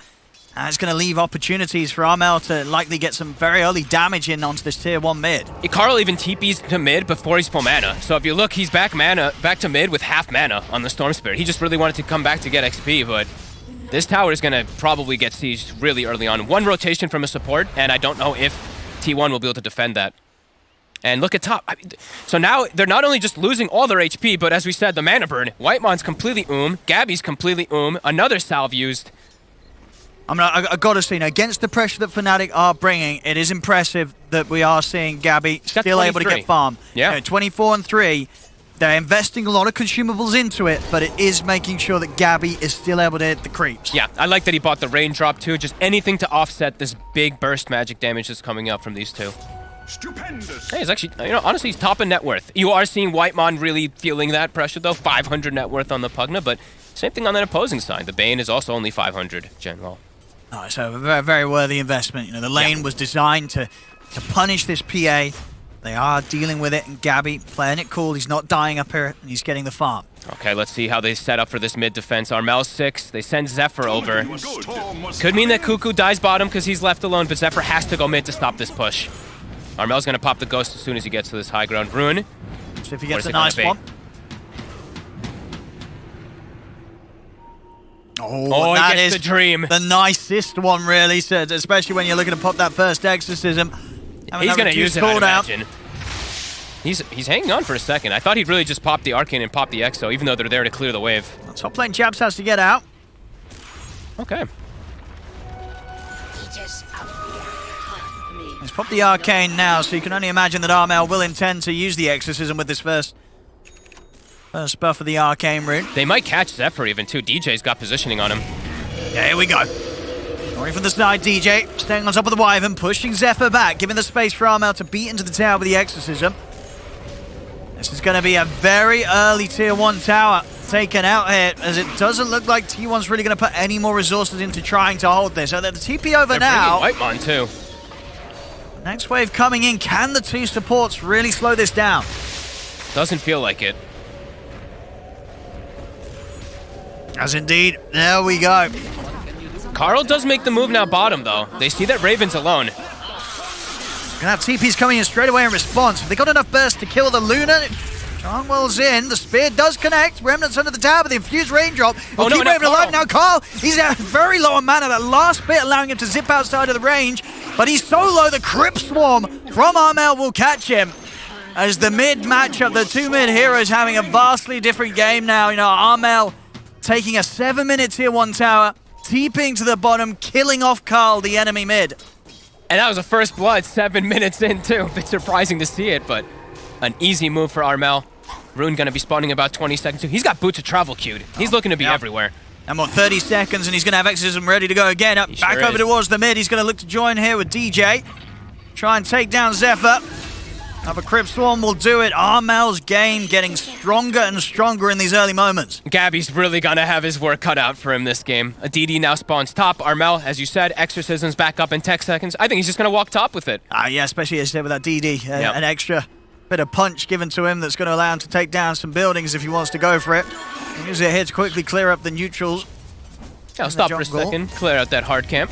And it's going to leave opportunities for Armel to likely get some very early damage in onto this tier 1 mid. Carl even TP's to mid before he's full mana. So if you look, he's back to mid with half mana on the Storm Spirit. He just really wanted to come back to get XP, but this tower is going to probably get sieged really early on. 1 rotation from a support, and I don't know if T1 will be able to defend that. And look at top. I mean, so now they're not only just losing all their HP, but as we said, the mana burn. Whitemon's completely Gabby's completely another salve used. I mean, I got to say, against the pressure that Fnatic are bringing, it is impressive that we are seeing Gabby still able to get farm. Yeah. You know, 24 and 3. They're investing a lot of consumables into it, but it is making sure that Gabby is still able to hit the creeps. Yeah, I like that he bought the raindrop too. Just anything to offset this big burst magic damage that's coming up from these two. Stupendous. Hey, he's actually, you know, honestly, he's top in net worth. You are seeing Whitemon really feeling that pressure though. 500 net worth on the Pugna, but same thing on that opposing side. The Bane is also only 500 general. Oh, so a very, very worthy investment. You know, the lane was designed to punish this PA. They are dealing with it, and Gabby playing it cool. He's not dying up here, and he's getting the farm. Okay, let's see how they set up for this mid defense. Armel's 6. They send Zephyr over. Could mean that Cuckoo dies bottom because he's left alone, but Zephyr has to go mid to stop this push. Armel's going to pop the ghost as soon as he gets to this high ground rune. So if he gets a nice one. Oh, that he gets is the dream. The nicest one, really, especially when you're looking to pop that first exorcism. He's going to use it, I imagine. He's hanging on for a second. I thought he'd really just pop the Arcane and pop the Exo, even though they're there to clear the wave. Top lane Chaps has to get out. Okay. He's popped the Arcane now, so you can only imagine that Armel will intend to use the Exorcism with this first buff of the Arcane rune. They might catch Zephyr even too. DJ's got positioning on him. Yeah, here we go. Going from the side, DJ staying on top of the Wyvern, pushing Zephyr back, giving the space for Armel to beat into the tower with the Exorcism. This is going to be a very early tier 1 tower taken out here, as it doesn't look like T1's really going to put any more resources into trying to hold this. So the TP over now. Whitemon too. Next wave coming in. Can the 2 supports really slow this down? Doesn't feel like it. As indeed, there we go. Karl does make the move now bottom, though. They see that Raven's alone. Gonna have TPs coming in straight away in response. They got enough burst to kill the Luna. Johnwell's in. The spear does connect. Remnants under the tower, but the infused raindrop. Oh, no, keep no, Raven alive Karl. now. Karl, he's at very low on mana. That last bit allowing him to zip outside of the range. But he's so low, the Crypt Swarm from Armel will catch him. As the mid matchup, the two mid heroes having a vastly different game now. You know, Armel taking a 7-minute tier 1 tower, TPing to the bottom, killing off Karl, the enemy mid. And that was a first blood 7 minutes in, too. A bit surprising to see it, but an easy move for Armel. Rune gonna be spawning in about 20 seconds, too. He's got Boots of Travel queued. He's looking to be everywhere. And more 30 seconds, and he's gonna have Exorcism ready to go again. Up, back sure over is. towards the mid. He's gonna look to join here with DJ. Try and take down Zephyr. Another Crypt Swarm will do it. Armel's game getting stronger and stronger in these early moments. Gabby's really gonna have his work cut out for him this game. A DD now spawns top. Armel, as you said, Exorcism's back up in 10 seconds. I think he's just gonna walk top with it. Yeah, especially as I said with that DD. An extra bit of punch given to him that's gonna allow him to take down some buildings if he wants to go for it. He uses it here to quickly clear up the neutrals. I'll stop for a second, clear out that hard camp.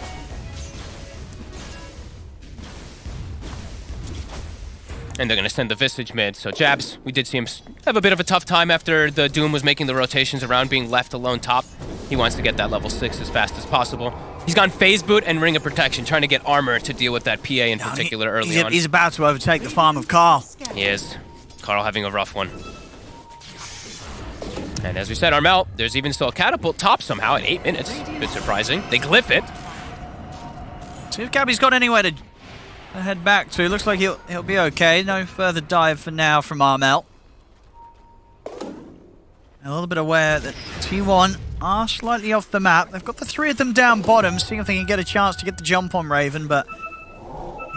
And they're going to send the Visage mid. So Jabs, we did see him have a bit of a tough time after the Doom was making the rotations around, being left alone top. He wants to get that level 6 as fast as possible. He's gone Phase Boot and Ring of Protection, trying to get armor to deal with that PA in particular early on. He's about to overtake the farm of Karl. He is. Karl having a rough one. And as we said, Armel, there's even still a catapult top somehow at 8 minutes. Bit surprising. They glyph it. See if Gabby's got anywhere to head back to. Looks like he'll be okay. No further dive for now from Armel. A little bit aware that T1 are slightly off the map. They've got the 3 of them down bottom, seeing if they can get a chance to get the jump on Raven, but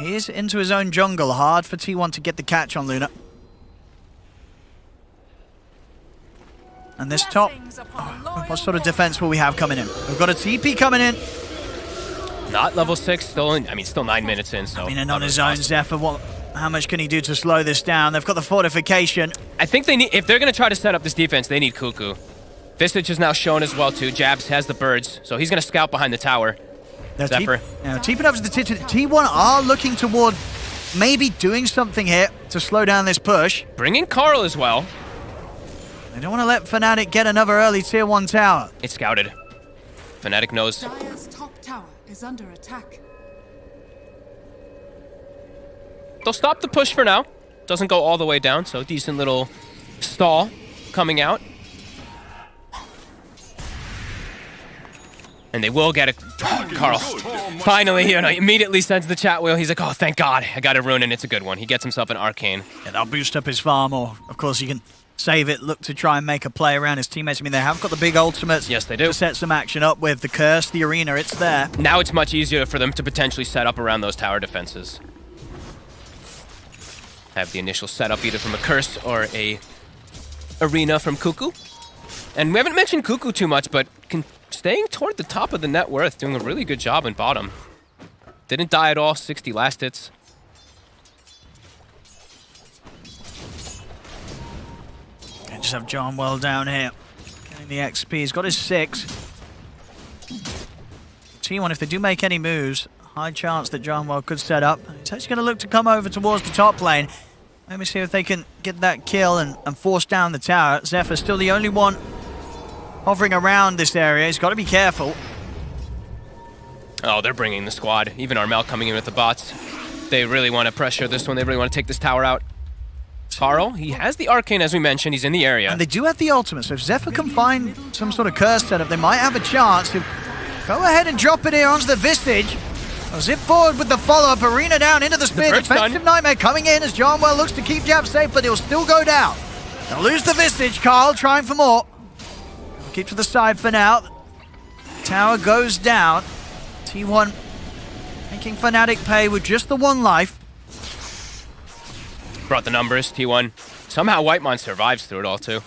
he is into his own jungle. Hard for T1 to get the catch on Luna. And this top, what sort of defense will we have coming in? We've got a TP coming in. Not level 6, still 9 minutes in, so... And on his own, Zephyr, how much can he do to slow this down? They've got the fortification. I think they need, if they're going to try to set up this defense, they need Cuckoo. Visage is now shown as well, too. Jabs has the birds, so he's going to scout behind the tower. Zephyr. Teeping up to the T1 are looking toward maybe doing something here to slow down this push. Bring in Karl as well. They don't want to let Fnatic get another early tier 1 tower. It's scouted. Fnatic knows. Dire's top tower is under attack. They'll stop the push for now. Doesn't go all the way down, so decent little stall coming out. And they will get it. Karl, finally, immediately sends the chat wheel. He's like, oh, thank God, I got a rune, and it's a good one. He gets himself an arcane. Yeah, that'll boost up his farm, or of course he can save it, look to try and make a play around his teammates. I mean, they have got the big ultimates. Yes, they do. To set some action up with the curse, the arena, it's there. Now it's much easier for them to potentially set up around those tower defenses. Have the initial setup either from a curse or a arena from Cuckoo. And we haven't mentioned Cuckoo too much, but staying toward the top of the net worth, doing a really good job in bottom. Didn't die at all, 60 last hits. Just have Johnwell down here, getting the XP. He's got his 6. T1, if they do make any moves, high chance that Johnwell could set up. He's actually going to look to come over towards the top lane. Let me see if they can get that kill and force down the tower. Zephyr's still the only one hovering around this area. He's got to be careful. Oh, they're bringing the squad. Even Armel coming in with the bots. They really want to pressure this one. They really want to take this tower out. Karl, he has the arcane, as we mentioned. He's in the area. And they do have the ultimate, so if Zephyr can find some sort of curse setup, they might have a chance to go ahead and drop it here onto the Visage. Zip forward with the follow-up, arena down into the spear. Defensive Nightmare coming in as Johnwell looks to keep Jab safe, but he'll still go down. They'll lose the Visage. Karl trying for more. Keep to the side for now. Tower goes down. T1 making Fnatic pay with just the 1 life. Brought the numbers, T1. Somehow Whitemon survives through it all, too.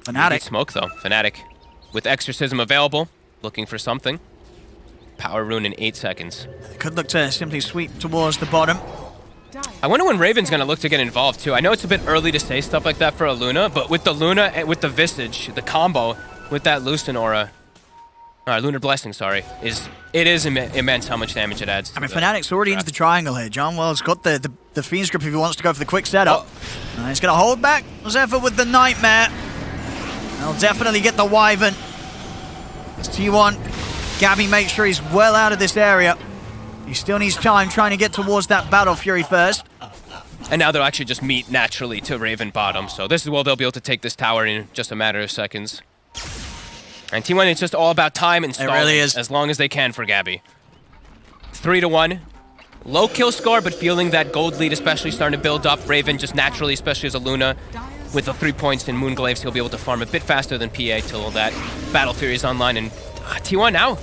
Fnatic. Smoke, though. Fnatic. With Exorcism available, looking for something. Power rune in 8 seconds. They could look to simply sweep towards the bottom. I wonder when Raven's going to look to get involved, too. I know it's a bit early to say stuff like that for a Luna, but with the Luna and with the Visage, the combo with that Lucent Aura, Lunar Blessing, sorry, it is immense how much damage it adds. I mean, Fnatic's already into the triangle here. Johnwell's got the Fiend's Grip if he wants to go for the quick setup. He's going to hold back Zephyr with the Nightmare. They'll definitely get the Wyvern. It's T1. Gabby makes sure he's well out of this area. He still needs time trying to get towards that Battle Fury first. And now they'll actually just meet naturally to Raven bottom. So this is where they'll be able to take this tower in just a matter of seconds. And T1, it's just all about time and stalling, really is. as long as they can for Gabby. 3-1. Low kill score, but feeling that gold lead especially starting to build up. Raven just naturally, especially as a Luna, with the 3 points in Moonglaves, he'll be able to farm a bit faster than PA till that Battle Fury is online. And T1 now,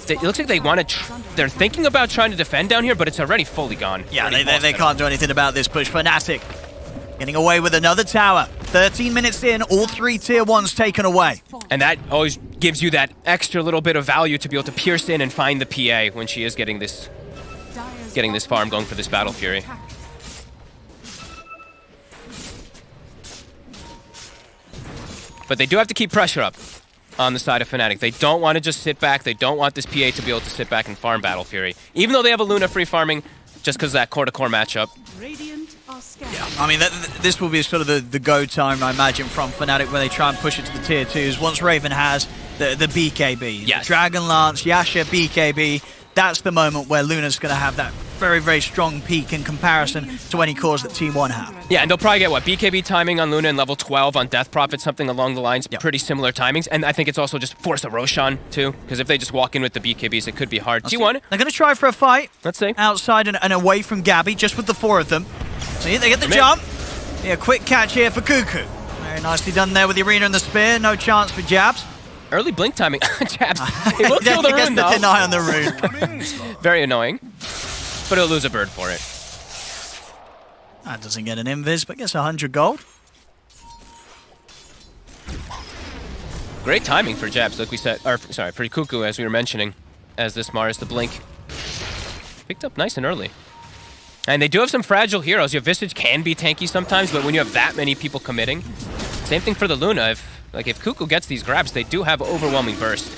it looks like they want to. They're thinking about trying to defend down here, but it's already fully gone. Yeah, they can't do anything about this push. Fnatic getting away with another tower. 13 minutes in, all 3 tier 1s taken away. And that always gives you that extra little bit of value to be able to pierce in and find the PA when she is getting this farm going for this Battle Fury. But they do have to keep pressure up on the side of Fnatic. They don't want to just sit back. They don't want this PA to be able to sit back and farm Battle Fury. Even though they have a Luna free farming, just because of that core-to-core matchup. Yeah, I mean, this will be sort of the go time, I imagine, from Fnatic, where they try and push it to the tier 2s. Once Raven has the BKB, yes. the Dragon Lance, Yasha, BKB, that's the moment where Luna's going to have that very, very strong peak in comparison to any cores that Team 1 have. Yeah, and they'll probably get, BKB timing on Luna and level 12 on Death Prophet, something along the lines, pretty similar timings. And I think it's also just force a Roshan, too, because if they just walk in with the BKBs, it could be hard. T1. They're going to try for a fight. Let's see. Outside and away from Gabby, just with the 4 of them. So they get the jump. Yeah, quick catch here for Cuckoo. Very nicely done there with the Arena and the Spear. No chance for Jabs. Early blink timing. Jabs. It will kill the rune, though. Deny on the rune. Very annoying. But he'll lose a bird for it. That doesn't get an invis, but gets 100 gold. Great timing for Jabs, like we said. Or, sorry, for Cuckoo, as we were mentioning, as this Mars the blink. Picked up nice and early. And they do have some fragile heroes. Your Visage can be tanky sometimes, but when you have that many people committing, same thing for the Luna. If Cuckoo gets these grabs, they do have overwhelming burst.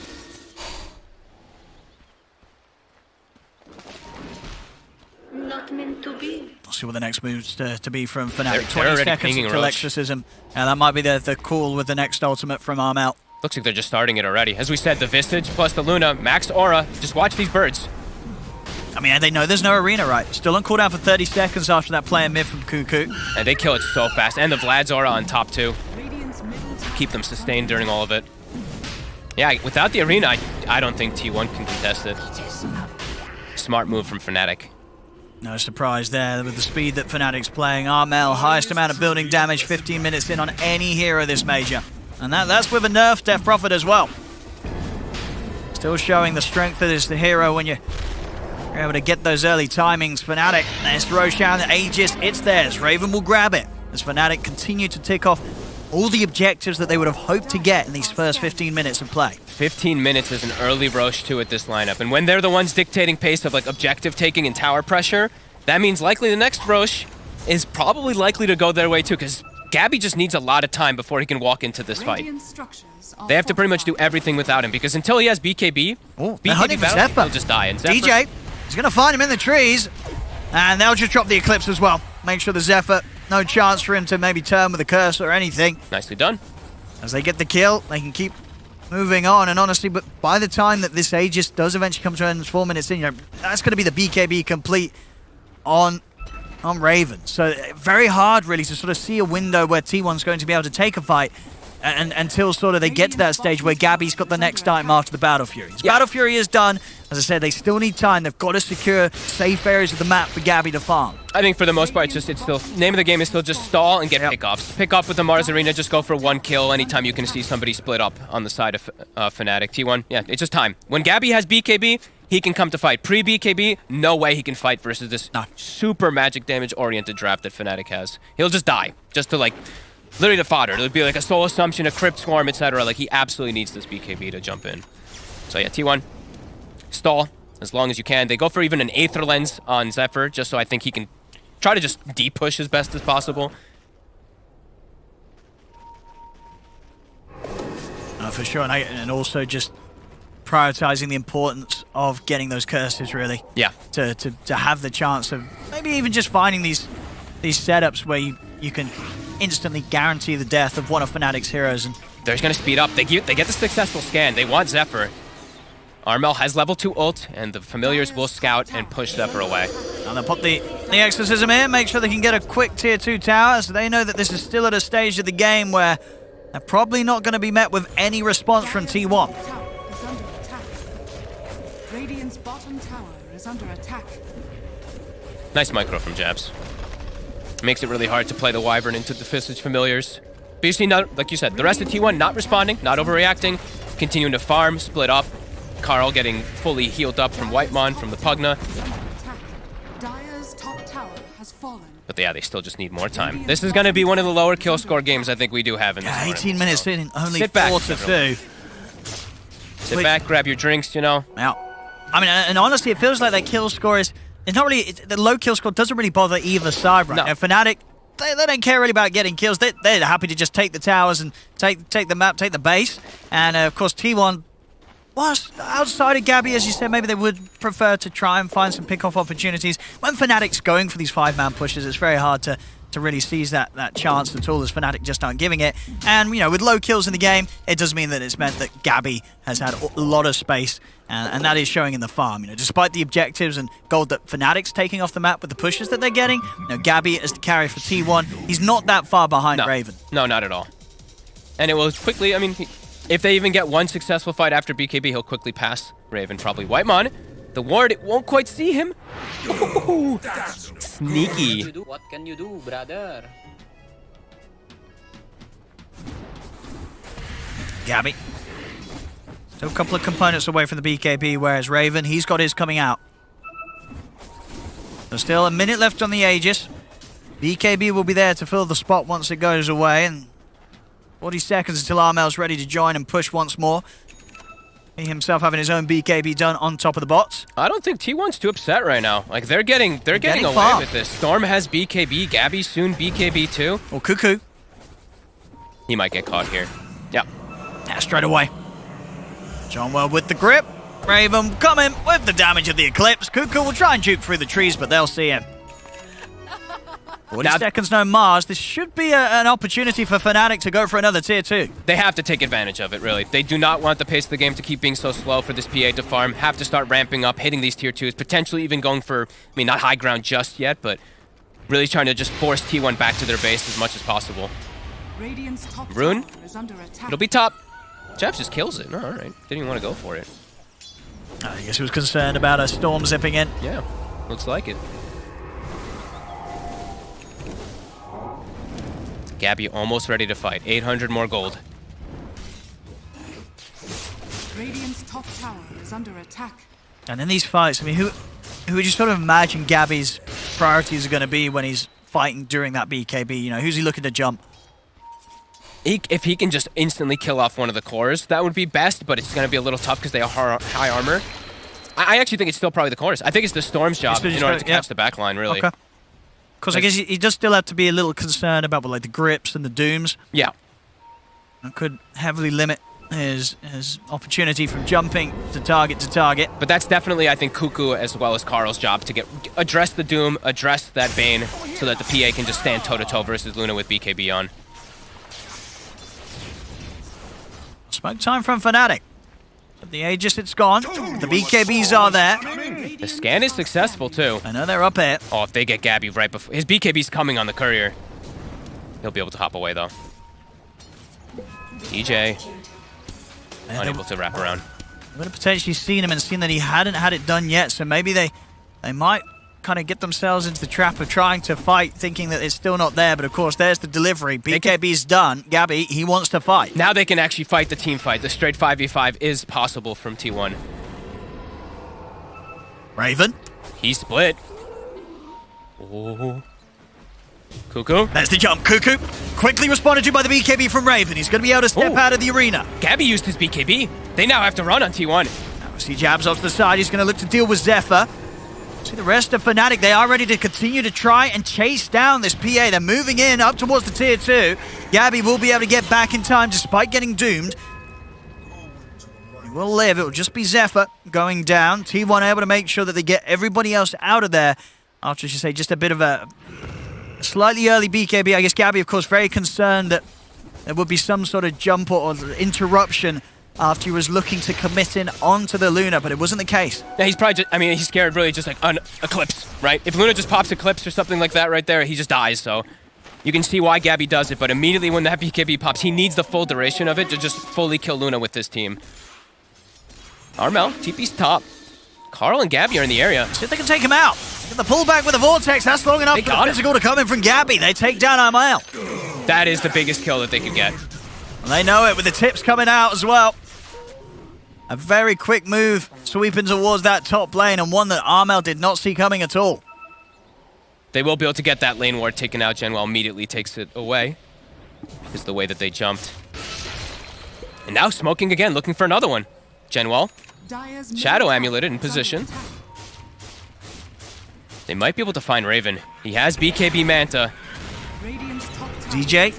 Not meant to be. We'll see what the next moves to be from Fnatic. They're 20 seconds until Roche. Exorcism. And that might be the call with the next ultimate from Armel. Looks like they're just starting it already. As we said, the Visage plus the Luna, max aura. Just watch these birds. I mean, they know there's no arena, right? Still on cooldown for 30 seconds after that player mid from Cuckoo. And they kill it so fast. And the Vlad's aura on top, too. Keep them sustained during all of it. Yeah, without the arena, I don't think T1 can contest it. Smart move from Fnatic. No surprise there with the speed that Fnatic's playing. Armel, highest amount of building damage, 15 minutes in on any hero this major. And that's with a nerf Death Prophet as well. Still showing the strength that is the hero when you're able to get those early timings. Fnatic, there's Roshan, the Aegis, it's theirs. Raven will grab it as Fnatic continue to tick off all the objectives that they would have hoped to get in these first 15 minutes of play. 15 minutes is an early Roche too at this lineup. And when they're the ones dictating pace of objective taking and tower pressure, that means likely the next Roche is probably likely to go their way too, because Gabby just needs a lot of time before he can walk into this fight. They have to pretty much do everything without him, because until he has BKB, BKB battle, he'll just die. And Zephyr, DJ, he's going to find him in the trees, and they'll just drop the Eclipse as well. Make sure the Zephyr, no chance for him to maybe turn with a curse or anything. Nicely done. As they get the kill, they can keep moving on, and honestly, but by the time that this Aegis does eventually come to an end, 4 minutes in, that's going to be the BKB complete on Raven. So very hard really to sort of see a window where T1's going to be able to take a fight until sort of they get to that stage where Gabby's got the next item after the Battle Fury. Battle Fury is done. As I said, they still need time. They've got to secure safe areas of the map for Gabby to farm. I think for the most part, it's still name of the game is still just stall and get pickoffs. Pick off with the Mars Arena, just go for one kill anytime you can see somebody split up on the side of Fnatic. T1, yeah, it's just time. When Gabby has BKB, he can come to fight. Pre-BKB, no way he can fight versus this super magic damage-oriented draft that Fnatic has. He'll just die, just to literally the fodder. It'll be like a Soul Assumption, a Crypt Swarm, etc. He absolutely needs this BKB to jump in. So yeah, T1, stall as long as you can. They go for even an Aether Lens on Zephyr, just so I think he can try to just deep push as best as possible. For sure, and also just prioritizing the importance of getting those curses, really. Yeah. To have the chance of maybe even just finding these setups where you can instantly guarantee the death of one of Fnatic's heroes. And they're going to speed up. They get the successful scan. They want Zephyr. Armel has level 2 ult, and the familiars will scout and push Zephyr away. And they'll put the exorcism in, make sure they can get a quick tier 2 tower, so they know that this is still at a stage of the game where they're probably not going to be met with any response from T1. Radiant's bottom tower is under attack. Nice micro from Jabs. Makes it really hard to play the Wyvern into the Visage familiars. But you see, like you said, the rest of T1 not responding, not overreacting, continuing to farm, split up. Karl getting fully healed up from Whitemon from the Pugna. Dire's top tower has fallen. But yeah, they still just need more time. This is going to be one of the lower kill score games I think we do have in this tournament. 18 minutes in, only Sit back, 4-2. Sit back, grab your drinks, you know. Yeah. I mean, and honestly, it feels like that kill score is... It's not really... the low kill score doesn't really bother either side right now. Fnatic, they don't care really about getting kills. They're happy to just take the towers and take the map, take the base. And, of course, T1... Whilst outside of Gabby, as you said, maybe they would prefer to try and find some pick-off opportunities. When Fnatic's going for these 5-man pushes, it's very hard to really seize that chance at all, as Fnatic just aren't giving it. And, you know, with low kills in the game, it does mean that it's meant that Gabby has had a lot of space, and that is showing in the farm. You know, despite the objectives and gold that Fnatic's taking off the map with the pushes that they're getting, you know, Gabby as the carry for T1, he's not that far behind Raven. No, not at all. And it will quickly, I mean... If they even get one successful fight after BKB, he'll quickly pass Raven, probably Whitemon. The ward, it won't quite see him. Ooh, sneaky. What can you do, brother? Gabby. Still a couple of components away from the BKB, whereas Raven, he's got his coming out. There's still a minute left on the Aegis. BKB will be there to fill the spot once it goes away, and 40 seconds until Armel's ready to join and push once more. He himself having his own BKB done on top of the bots. I don't think T1's too upset right now. Like, they're getting away far with this. Storm has BKB, Gabby soon BKB too. Or Cuckoo. He might get caught here. Yeah. Yeah, straight away. Johnwell with the grip. Raven coming with the damage of the Eclipse. Cuckoo will try and juke through the trees, but they'll see him. 40 seconds, no Mars. This should be an opportunity for Fnatic to go for another tier 2. They have to take advantage of it, really. They do not want the pace of the game to keep being so slow for this PA to farm. Have to start ramping up, hitting these tier 2s, potentially even going for, I mean, not high ground just yet, but really trying to just force T1 back to their base as much as possible. Radiant's top Rune, tower is under attack. it'll be top. Jeff just kills it. Oh, all right. Didn't even want to go for it. I guess he was concerned about a Storm zipping in. Yeah, looks like it. Gabby almost ready to fight. 800 more gold. Radiant's top tower is under attack. And in these fights, I mean, who would you sort of imagine Gabby's priorities are going to be when he's fighting during that BKB? You know, who's he looking to jump? If he can just instantly kill off one of the cores, that would be best, but it's going to be a little tough because they are high armor. I actually think it's still probably the cores. I think it's the Storm's job in order to catch the backline, really. Okay. Because I guess he does still have to be a little concerned about like the grips and the dooms. Yeah. That could heavily limit his opportunity from jumping to target. But that's definitely, I think, Cuckoo as well as Karl's job to address the doom, address that Bane, so that the PA can just stand toe-to-toe versus Luna with BKB on. Smoke time from Fnatic. But the Aegis, it's gone. The BKBs are there. The scan is successful, too. I know they're up here. Oh, if they get Gabby right before... His BKB's coming on the courier. He'll be able to hop away, though. DJ. Unable to wrap around. I would have potentially seen him and seen that he hadn't had it done yet, so maybe they might kind of get themselves into the trap of trying to fight, thinking that it's still not there, but of course, there's the delivery. BKB's done. Gabby, he wants to fight. Now they can actually fight the team fight. The straight 5v5 is possible from T1. Raven. He split. Oh. Cuckoo. There's the jump. Cuckoo quickly responded to by the BKB from Raven. He's going to be able to step out of the arena. Gabby used his BKB. They now have to run on T1. Now we see Jabs off to the side. He's going to look to deal with Zephyr. See the rest of Fnatic, they are ready to continue to try and chase down this PA. They're moving in up towards the tier 2. Gabby will be able to get back in time despite getting doomed. He will live. It will just be Zephyr going down. T1 able to make sure that they get everybody else out of there after, as you say, just a bit of a slightly early BKB. I guess Gabby, of course, very concerned that there would be some sort of jump or interruption after he was looking to commit in onto the Luna, but it wasn't the case. Yeah, he's probably just, I mean, he's scared really just like an Eclipse, right? If Luna just pops Eclipse or something like that right there, he just dies, so you can see why Gabby does it, but immediately when that BKB pops, he needs the full duration of it to just fully kill Luna with this team. Armel, TP's top. Carl and Gabby are in the area. See if they can take him out. Get the pullback with the Vortex. That's long enough for the physical to come in from Gabby. They take down Armel. That is the biggest kill that they could get. And they know it with the tips coming out as well. A very quick move sweeping towards that top lane, and one that Armel did not see coming at all. They will be able to get that lane ward taken out. Genwell immediately takes it away. Is the way that they jumped. And now smoking again, looking for another one. Genwell. Shadow amulet in position. They might be able to find Raven. He has BKB Manta. DJ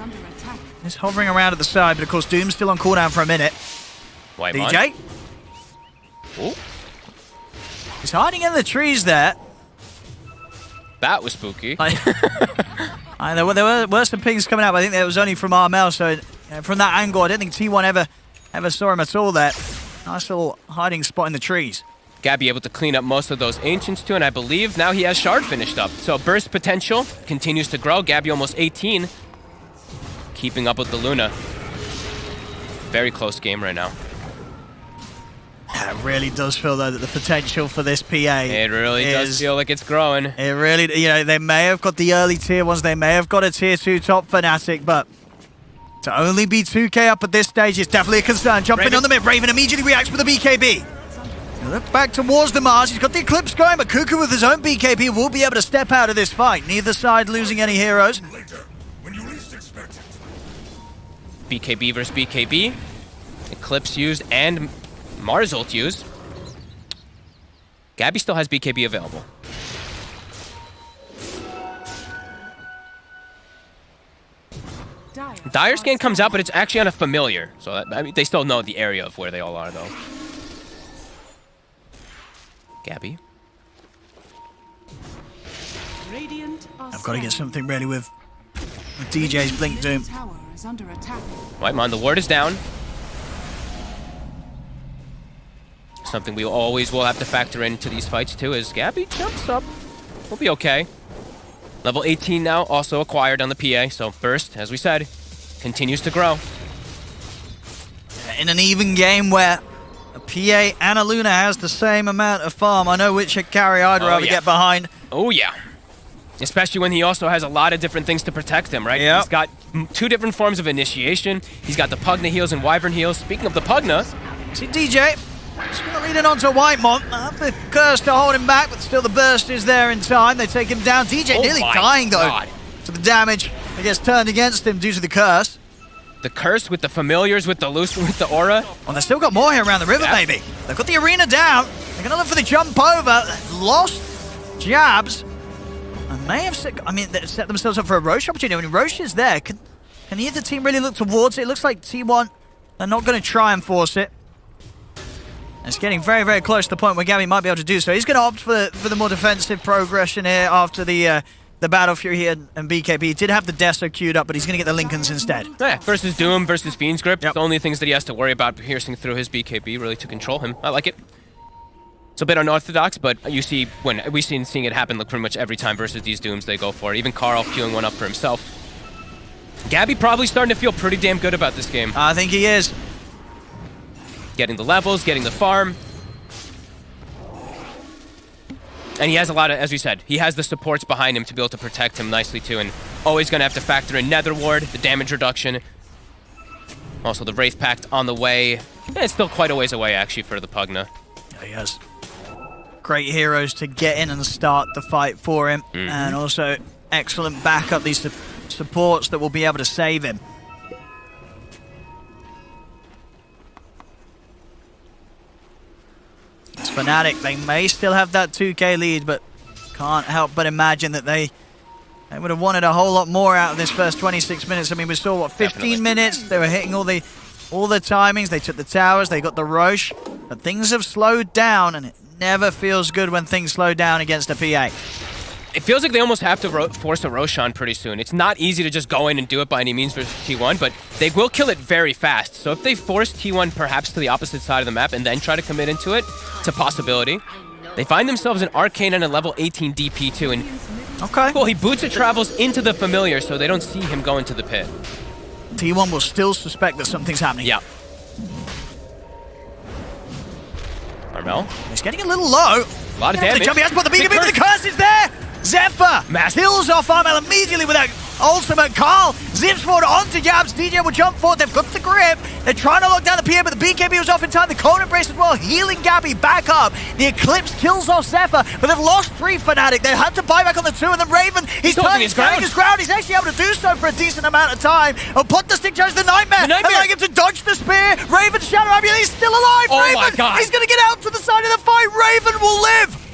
is hovering around at the side, but of course Doom's still on cooldown for a minute. White DJ. Oh. He's hiding in the trees there. That was spooky. There were some pings coming out, but I think that was only from Armel, so from that angle, I don't think T1 ever saw him at all there. Nice little hiding spot in the trees. Gabby able to clean up most of those Ancients too, and I believe now he has Shard finished up. So burst potential continues to grow. Gabby almost 18. Keeping up with the Luna. Very close game right now. It really does feel though that the potential for this PA It really does feel like it's growing. It really, you know, they may have got the early tier ones, they may have got a tier 2 top Fnatic, but to only be 2k up at this stage is definitely a concern. Jumping on the mid, Raven immediately reacts with a BKB. Look back towards the Mars, he's got the Eclipse going, but Cuckoo with his own BKB will be able to step out of this fight. Neither side losing any heroes. BKB versus BKB. Eclipse used and Mars ult used. Gabby still has BKB available. Dire scan comes out, but it's actually on a familiar. So that, I mean, they still know the area of where they all are, though. Gabby. I've got to get something ready with DJ's Blink Doom. White Mon, the ward is down. Something we always will have to factor into these fights too is Gabby jumps up. We'll be okay. Level 18 now, also acquired on the PA, so burst, as we said, continues to grow. In an even game where a PA and a Luna has the same amount of farm, I know which carry I'd rather get behind. Oh yeah. Especially when he also has a lot of different things to protect him, right? Yep. He's got 2 different forms of initiation. He's got the Pugna heals and Wyvern heals. Speaking of the Pugna, see DJ, just going to lead it on to Whitemont. The curse to hold him back, but still the burst is there in time. They take him down. DJ nearly dying though. So the damage that gets turned against him due to the curse. The curse with the familiars, with the loose, with the aura. Oh, they've still got more here around the river, maybe. They've got the arena down. They're going to look for the jump over. They've lost jabs. And may have set themselves up for a Roche opportunity. When Roche is there, can either team really look towards it? It looks like T1 are not going to try and force it. It's getting very, very close to the point where Gabby might be able to do so. He's going to opt for the more defensive progression here after the Battle Fury here and BKB. He did have the Deso queued up, but he's going to get the Lincolns instead. Yeah, versus Doom versus Fiend's Grip. Yep. The only things that he has to worry about piercing through his BKB really to control him. I like it. It's a bit unorthodox, but you see when we've seeing it happen like pretty much every time versus these Dooms they go for it. Even Carl queuing one up for himself. Gabby probably starting to feel pretty damn good about this game. I think he is. Getting the levels, getting the farm. And he has a lot of, as we said, he has the supports behind him to be able to protect him nicely too, and always going to have to factor in Nether Ward, the damage reduction. Also the Wraith Pact on the way. Yeah, it's still quite a ways away actually for the Pugna. Yeah, he has great heroes to get in and start the fight for him, and also excellent backup, these supports that will be able to save him. It's Fnatic, they may still have that 2k lead, but Can't help but imagine that they would have wanted a whole lot more out of this first 26 minutes. I mean, we saw, what, 15 Definitely. minutes? They were hitting all the timings. They took the towers. They got the Roche. But things have slowed down, and it never feels good when things slow down against a PA. It feels like they almost have to force a Roshan pretty soon. It's not easy to just go in and do it by any means versus T1, but they will kill it very fast. So if they force T1 perhaps to the opposite side of the map and then try to commit into it, it's a possibility. They find themselves an Arcane and a level 18 DP too, and Okay. cool, he boots and travels into the familiar so they don't see him go into the pit. T1 will still suspect that something's happening. Yeah. Armel. It's getting a little low. A lot of damage. The jumpy has put the Big BKB, but the curse is there! Zephyr Massive. kills off Armel immediately with that ultimate. Carl zips forward onto Jabs. DJ will jump forward. They've got the grip. They're trying to lock down the PA, but the BKB was off in time. The cold embrace as well, healing Gabby back up. The Eclipse kills off Zephyr, but they've lost 3 Fnatic. They had to buy back on the 2, and then Raven, he's holding turning his ground. He's actually able to do so for a decent amount of time. And put the stick charge, the Nightmare, allowing him to dodge the spear. Raven, Shadow Amulet, he's still alive. Oh Raven, my God. he's going to get out to the side of the fight. Raven will live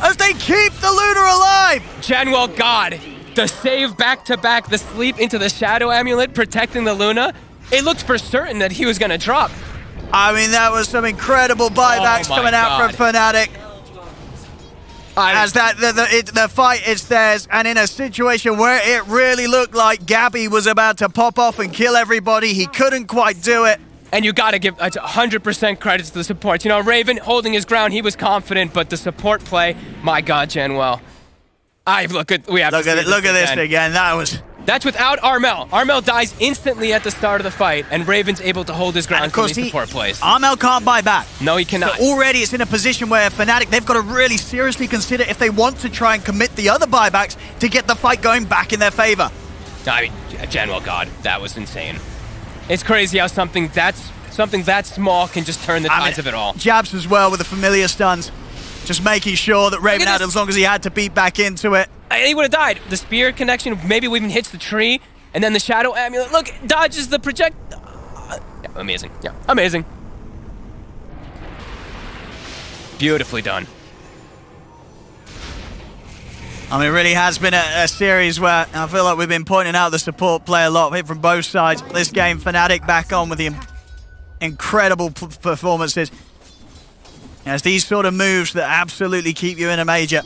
as they keep the Luna alive. Janwell, God, the save back-to-back, the sleep into the Shadow Amulet, protecting the Luna. It looked for certain that he was going to drop. I mean, that was some incredible buybacks Oh my coming out from Fnatic. As the fight is theirs, and in a situation where it really looked like Gabby was about to pop off and kill everybody, he couldn't quite do it. And you got to give 100% credit to the support. You know, Raven holding his ground, he was confident, but the support play, my God, Janwell. Look at this again. That's without Armel. Armel dies instantly at the start of the fight, and Raven's able to hold his ground from these support plays. Armel can't buy back. No, he cannot. So already it's in a position where Fnatic, they've got to really seriously consider if they want to try and commit the other buybacks to get the fight going back in their favor. I mean, Janwell, God, that was insane. It's crazy how something that small can just turn the tides of it all. Jabs as well with the familiar stuns. Just making sure that Raven had, as long as he had to beat back into it. He would have died. The spear connection maybe even hits the tree, and then the Shadow Amulet, look, dodges the project. Yeah, amazing. Yeah, amazing. Beautifully done. I mean, it really has been a series where I feel like we've been pointing out the support play a lot from both sides. This game, Fnatic back on with the incredible performances. As these sort of moves that absolutely keep you in a major.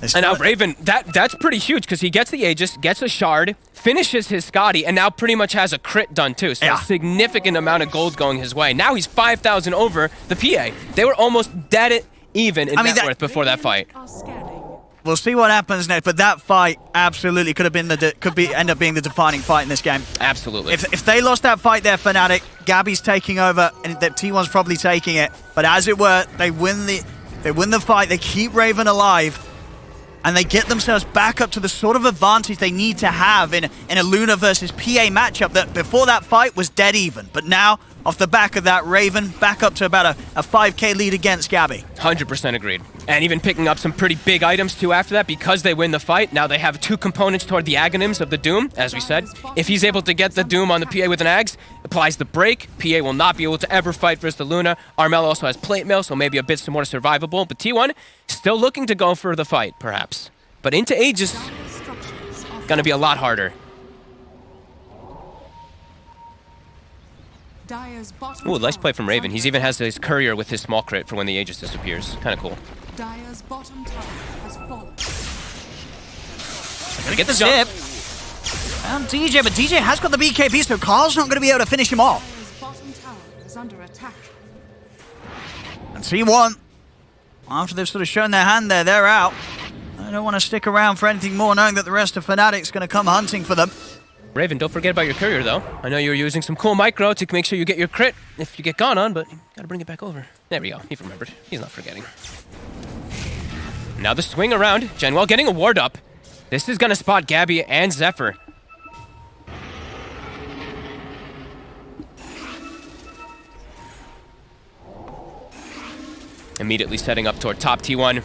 And now Raven, that's pretty huge because he gets the Aegis, gets a shard, finishes his Scotty, and now pretty much has a crit done too. So a significant amount of gold going his way. Now he's 5,000 over the PA. They were almost dead even in net worth before that fight. We'll see what happens next, but that fight absolutely could have been end up being the defining fight in this game. Absolutely. If they lost that fight there, Fnatic, Gabby's taking over, and T1's probably taking it. But as it were, they win the fight. They keep Raven alive, and they get themselves back up to the sort of advantage they need to have in a Luna versus PA matchup that before that fight was dead even. But now, off the back of that, Raven back up to about a 5k lead against Gabby. 100% agreed. And even picking up some pretty big items too after that because they win the fight. Now they have 2 components toward the Aghanims of the Doom, as we said. If he's able to get the Doom on the PA with an Ags, applies the break. PA will not be able to ever fight versus the Luna. Armel also has plate mail, so maybe a bit more survivable. But T1 still looking to go for the fight, perhaps. But into Aegis, gonna be a lot harder. Ooh, nice play from Raven. He even has his courier with his small crit for when the Aegis disappears. Kind of cool. Dire's bottom tower has fallen. Gonna get the zip. And DJ, but DJ has got the BKB, so Carl's not going to be able to finish him off. Dire's bottom tower is under attack. And T1, after they've sort of shown their hand there, they're out. I don't want to stick around for anything more, knowing that the rest of Fnatic's going to come hunting for them. Raven, don't forget about your courier, though. I know you were using some cool micro to make sure you get your crit if you get gone on, but you gotta bring it back over. There we go. He remembered. He's not forgetting. Now the swing around. Janwell getting a ward up. This is gonna spot Gabby and Zephyr. Immediately setting up toward top T1.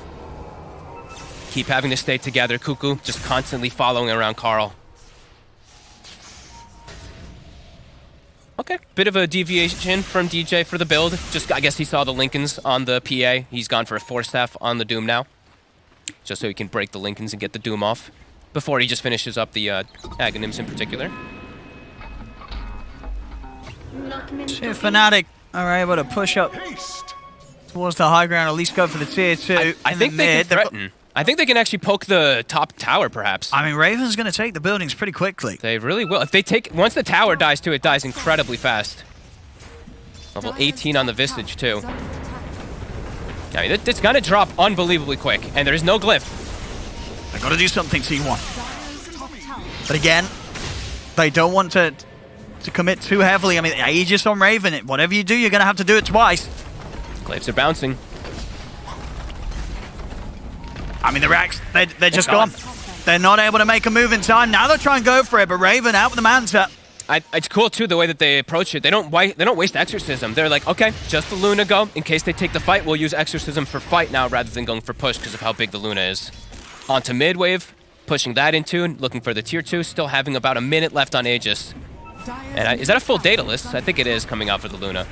Keep having to stay together. Cuckoo just constantly following around Carl. Okay, bit of a deviation from DJ for the build. Just, I guess he saw the Lincolns on the PA. He's gone for a 4-staff on the Doom now. just so he can break the Lincolns and get the Doom off before he just finishes up the Aghanims in particular. See if Fnatic are able to push up towards the high ground, at least go for the tier 2. I think they can threaten. I think they can actually poke the top tower, perhaps. I mean, Raven's going to take the buildings pretty quickly. They really will. If they take, once the tower dies too, it dies incredibly fast. Level 18 on the Visage too. I mean, it's gonna drop unbelievably quick, and there is no glyph. They got to do something, T1. But again, they don't want to commit too heavily. I mean, Aegis on Raven. Whatever you do, you're gonna have to do it twice. Glyphs are bouncing. I mean, the Racks, they're just gone. They're not able to make a move in time. Now they'll try and go for it, but Raven out with the Manta. It's cool too the way that they approach it. They don't waste Exorcism. They're like, okay, just the Luna go. In case they take the fight, we'll use Exorcism for fight now rather than going for push because of how big the Luna is. Onto mid wave, pushing that into, looking for the tier 2, still having about a minute left on Aegis. And is that a full data list? I think it is coming out for the Luna.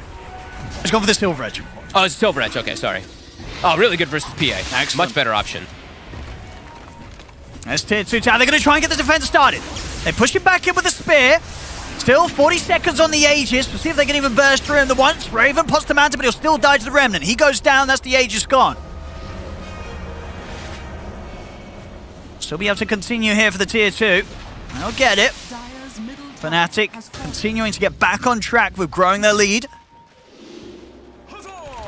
Let's go for the Silver Edge. Oh, it's Silver Edge. Okay, sorry. Oh, really good versus PA. Excellent. Much better option. That's tier 2 tower. They're going to try and get the defense started. They push it back in with a spear. Still 40 seconds on the Aegis. We'll see if they can even burst through him the once. Raven pots the Manta, but he'll still die to the Remnant. He goes down. That's the Aegis gone. Still be able to continue here for the tier 2. They'll get it. Fnatic continuing to get back on track with growing their lead.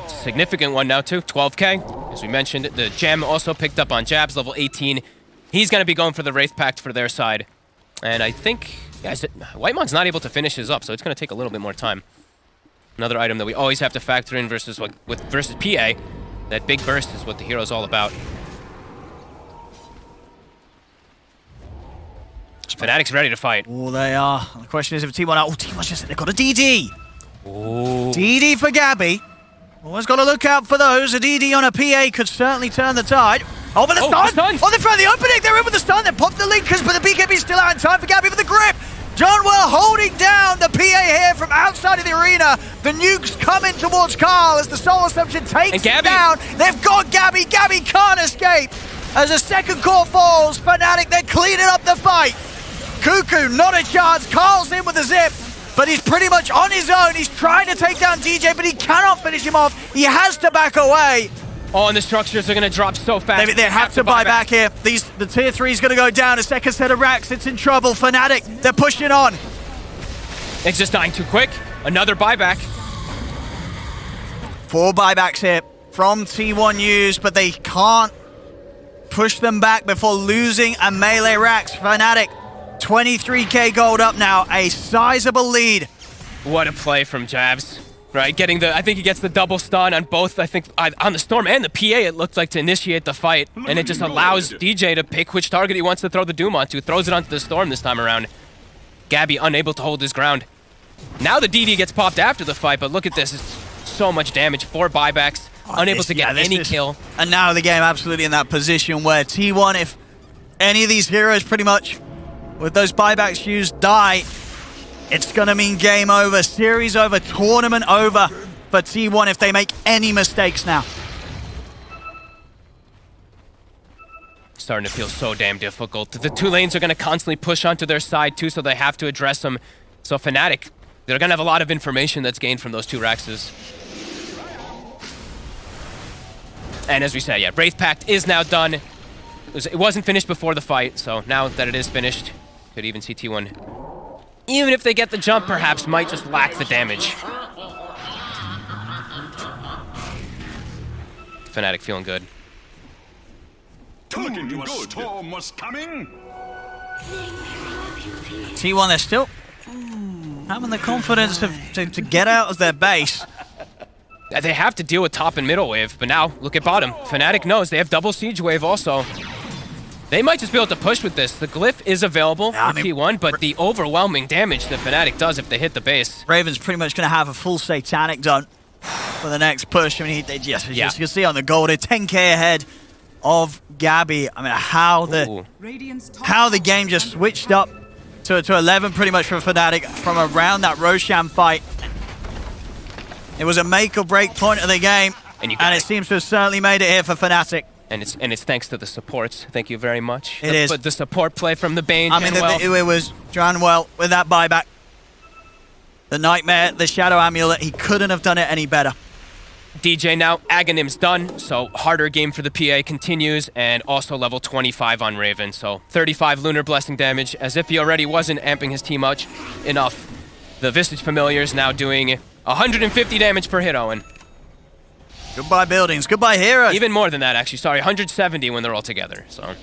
Significant one now too, 12k. As we mentioned, the gem also picked up on Jabs, level 18. He's going to be going for the Wraith Pact for their side. And I think, guys, Whitemon's not able to finish his up, so it's going to take a little bit more time. Another item that we always have to factor in versus PA. That big burst is what the hero's all about. Fnatic's ready to fight. Oh, they are. The question is if T1 out. Oh, T1 just, they've got a DD. Ooh. DD for Gabby. Always got to look out for those. A DD on a PA could certainly turn the tide. Oh, but the stun! Oh, they found the opening! They're in with the stun! They popped the Linkers, but the BKB's still out in time for Gabby with the grip! Johnwell holding down the PA here from outside of the arena. The nukes coming towards Carl as the Soul Assumption takes him down. They've got Gabby! Gabby can't escape! As the second core falls, Fnatic, they're cleaning up the fight! Cuckoo, not a chance. Carl's in with the zip, but he's pretty much on his own. He's trying to take down DJ, but he cannot finish him off. He has to back away. Oh, and the structures are going to drop so fast. They have to buy back here. The tier 3 is going to go down. A second set of racks. It's in trouble. Fnatic, they're pushing on. It's just dying too quick. Another buyback. 4 buybacks here from T1 used, but they can't push them back before losing a melee racks. Fnatic, 23k gold up now. A sizable lead. What a play from Jabs. Right, I think he gets the double stun on both, I think, on the Storm and the PA, it looked like, to initiate the fight. And it just allows DJ to pick which target he wants to throw the Doom onto. Throws it onto the Storm this time around. Gabby unable to hold his ground. Now the DD gets popped after the fight, but look at this. It's so much damage. 4 buybacks, unable to get any kill. And now the game absolutely in that position where T1, if any of these heroes pretty much, with those buybacks used, die, it's going to mean game over, series over, tournament over for T1 if they make any mistakes now. Starting to feel so damn difficult. The 2 lanes are going to constantly push onto their side too, so they have to address them. So Fnatic, they're going to have a lot of information that's gained from those 2 Raxes. And as we said, yeah, Wraith Pact is now done. It wasn't finished before the fight, so now that it is finished, could even see T1, even if they get the jump, perhaps might just lack the damage. Fnatic feeling good. Told you a storm was coming. T1, they're still having the confidence to get out of their base. They have to deal with top and middle wave, but now look at bottom. Fnatic knows they have double siege wave also. They might just be able to push with this. The glyph is available for T1, but the overwhelming damage that Fnatic does if they hit the base. Raven's pretty much going to have a full Satanic done for the next push. I mean, you can see on the gold, 10k ahead of Gabby. I mean, how the game just switched up to 11 pretty much for Fnatic from around that Roshan fight. It was a make or break point of the game, and it seems to have certainly made it here for Fnatic. And it's thanks to the supports. Thank you very much. It is. But the support play from the Bane. I mean, it was Jeron with that buyback. The Nightmare, the Shadow Amulet, he couldn't have done it any better. DJ now, Aghanim's done, so harder game for the PA continues, and also level 25 on Raven, so 35 Lunar Blessing damage, as if he already wasn't amping his team much enough. The Visage Familiars now doing 150 damage per hit, Owen. Goodbye buildings, goodbye heroes. Even more than that, actually, sorry, 170 when they're all together, so...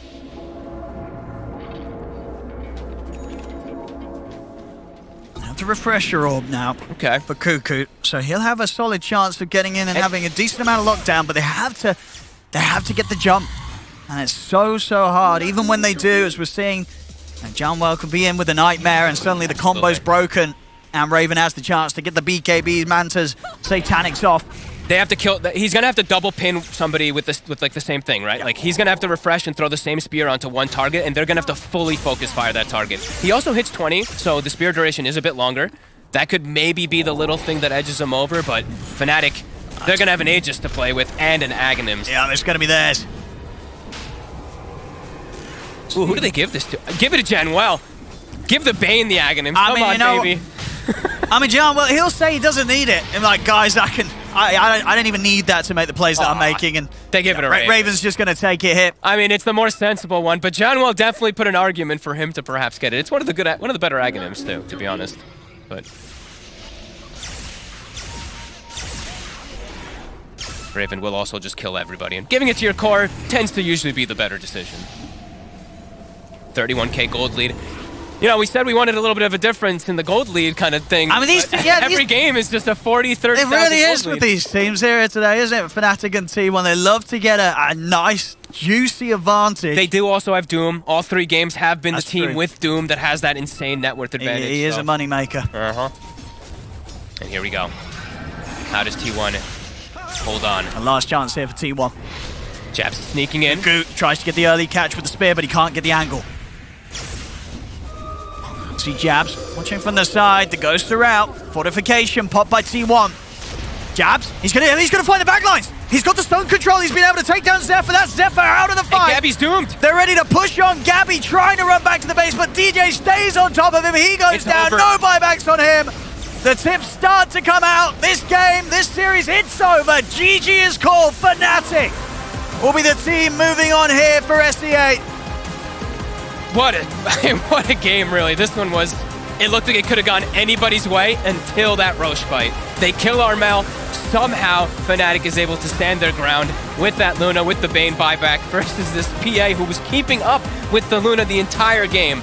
To refresh your orb now for Cuckoo, so he'll have a solid chance of getting in and having a decent amount of lockdown, but they have to get the jump, and it's so hard. Even when they do, as we're seeing, Johnwell could be in with a Nightmare, and suddenly the combo's broken, and Raven has the chance to get the BKBs, Mantas, Satanics off. They have to kill. He's gonna have to double pin somebody with this, with like the same thing, right? Like he's gonna have to refresh and throw the same spear onto one target, and they're gonna have to fully focus fire that target. He also hits 20, so the spear duration is a bit longer. That could maybe be the little thing that edges him over, but Fnatic, they're gonna have an Aegis to play with and an Aghanims. Yeah, it's gonna be theirs. Ooh, who do they give this to? Give it to Janwell. Give the Bane the Aghanims. Come on, baby. I mean, John, he'll say he doesn't need it. And like, guys, I don't even need that to make the plays that I'm making. And they give it a Raven. Raven's just going to take it hit. I mean, it's the more sensible one, but John will definitely put an argument for him to perhaps get it. It's one of the better Aghanims too, to be honest. But Raven will also just kill everybody, and giving it to your core tends to usually be the better decision. 31k gold lead. You know, we said we wanted a little bit of a difference in the gold lead kind of thing. I mean, every game is just a 40, 30. It really is with these teams here today, isn't it? Fnatic and T1, they love to get a nice, juicy advantage. They do also have Doom. All 3 games have been the team with Doom that has that insane net worth advantage. He is a moneymaker. And here we go. How does T1 hold on? A last chance here for T1. Jabs sneaking in. Goot tries to get the early catch with the spear, but he can't get the angle. See Jabs watching from the side. The ghosts are out. Fortification popped by T1. Jabs. He's gonna find the backlines. He's got the stone control. He's been able to take down Zephyr. That's Zephyr out of the fight. Hey, Gabby's doomed. They're ready to push on Gabby, trying to run back to the base, but DJ stays on top of him. He goes down. Over. No buybacks on him. The tips start to come out. This game, this series, it's over. GG is called. Fnatic will be the team moving on here for SEAGATE. What a game, really. This one was, it looked like it could have gone anybody's way until that Roche fight. They kill Armel. Somehow, Fnatic is able to stand their ground with that Luna, with the Bane buyback, versus this PA who was keeping up with the Luna the entire game.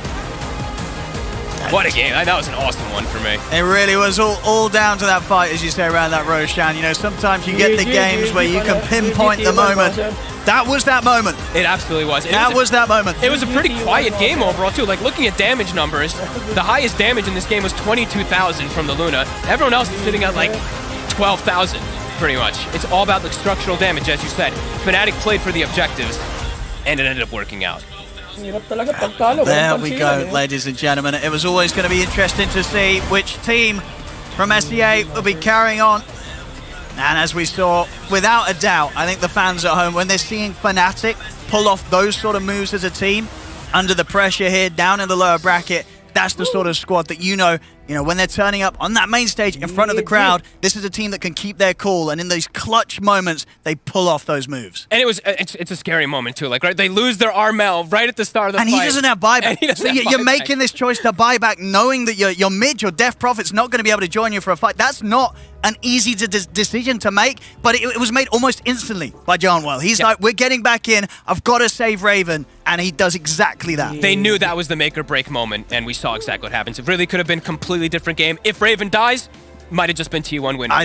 What a game. That was an awesome one for me. It really was all down to that fight, as you say, around that Roshan. You know, sometimes you get the games where you can pinpoint the moment. That was that moment. It absolutely was. That was that moment. It was a pretty quiet game overall, too. Like, looking at damage numbers, the highest damage in this game was 22,000 from the Luna. Everyone else is sitting at, like, 12,000, pretty much. It's all about the structural damage, as you said. Fnatic played for the objectives, and it ended up working out. There we go, ladies and gentlemen. It was always going to be interesting to see which team from SEA will be carrying on. And as we saw, without a doubt, I think the fans at home, when they're seeing Fnatic pull off those sort of moves as a team, under the pressure here, down in the lower bracket, that's the sort of squad that you know, when they're turning up on that main stage in front of the crowd, this is a team that can keep their cool, and in those clutch moments, they pull off those moves. And it's a scary moment too, like, right? They lose their Armel right at the start of the fight. And he doesn't have buyback. So you're making this choice to buy back, knowing that your mid, your Death Prophet's not going to be able to join you for a fight. That's not an easy decision to make, but it was made almost instantly by Johnwell. He's like, we're getting back in, I've got to save Raven, and he does exactly that. They knew that was the make or break moment, and we saw exactly what happens. It really could have been a completely different game. If Raven dies, might have just been T1 winning.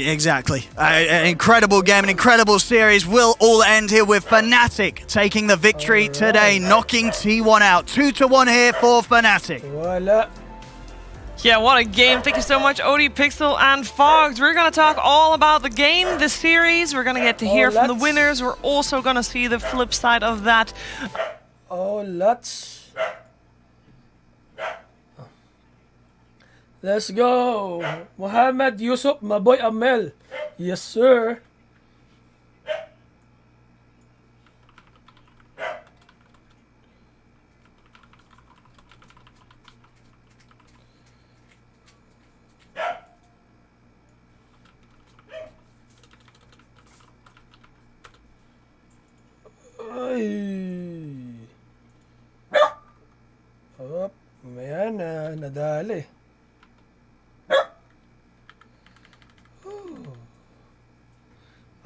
Exactly. An incredible game, an incredible series. Will all end here with Fnatic taking the victory today, knocking T1 out. 2-1 here for Fnatic. Voila. Yeah, what a game. Thank you so much, Odie, Pixel, and Fogs. We're going to talk all about the game, the series. We're going to get to hear from the winners. We're also going to see the flip side of that. Let's go. Muhammad Yusuf, my boy Amel. Yes, sir. Nadali.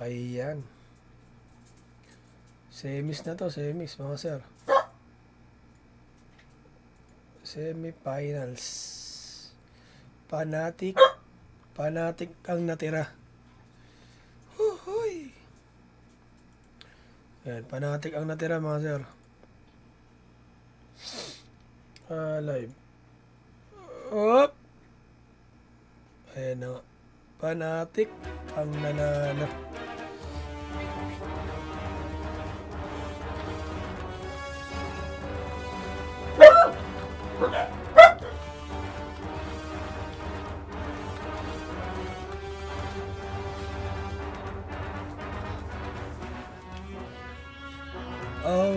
Ayan. Semis na to, semis mga sir. Semifinals. Fanatic. Fanatic ang natira. Huhuy. Ayan, Fanatic ang natira mga sir. Live. Op. Ayan na nga. Fanatic ang nanalo.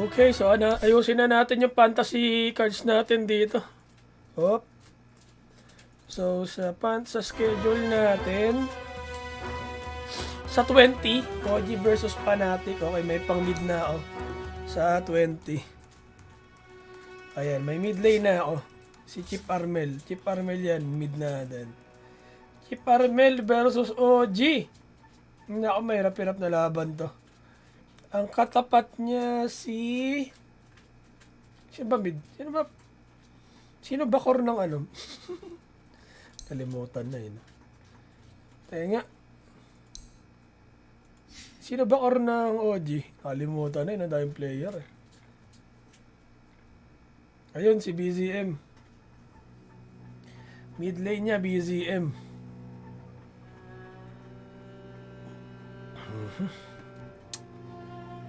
Okay, so ayusin na natin yung fantasy cards natin dito. Hop. So sa schedule natin sa 20, OG versus Fanatic. Okay, may pang mid na ako sa 20. Ayan, may mid lane na ako. Si Chip Armel. Chip Armel yan, mid na din. Chip Armel versus OG. Naku, may hirap-hirap na laban to. Ang katapat niya si... Sino ba mid? Sino ba core ng ano? Kalimutan na yun. Kaya nga. Sino ba core ng OG? Kalimutan na yun. Ang daming player eh. Ayun, si BZM. Mid lane niya, BZM.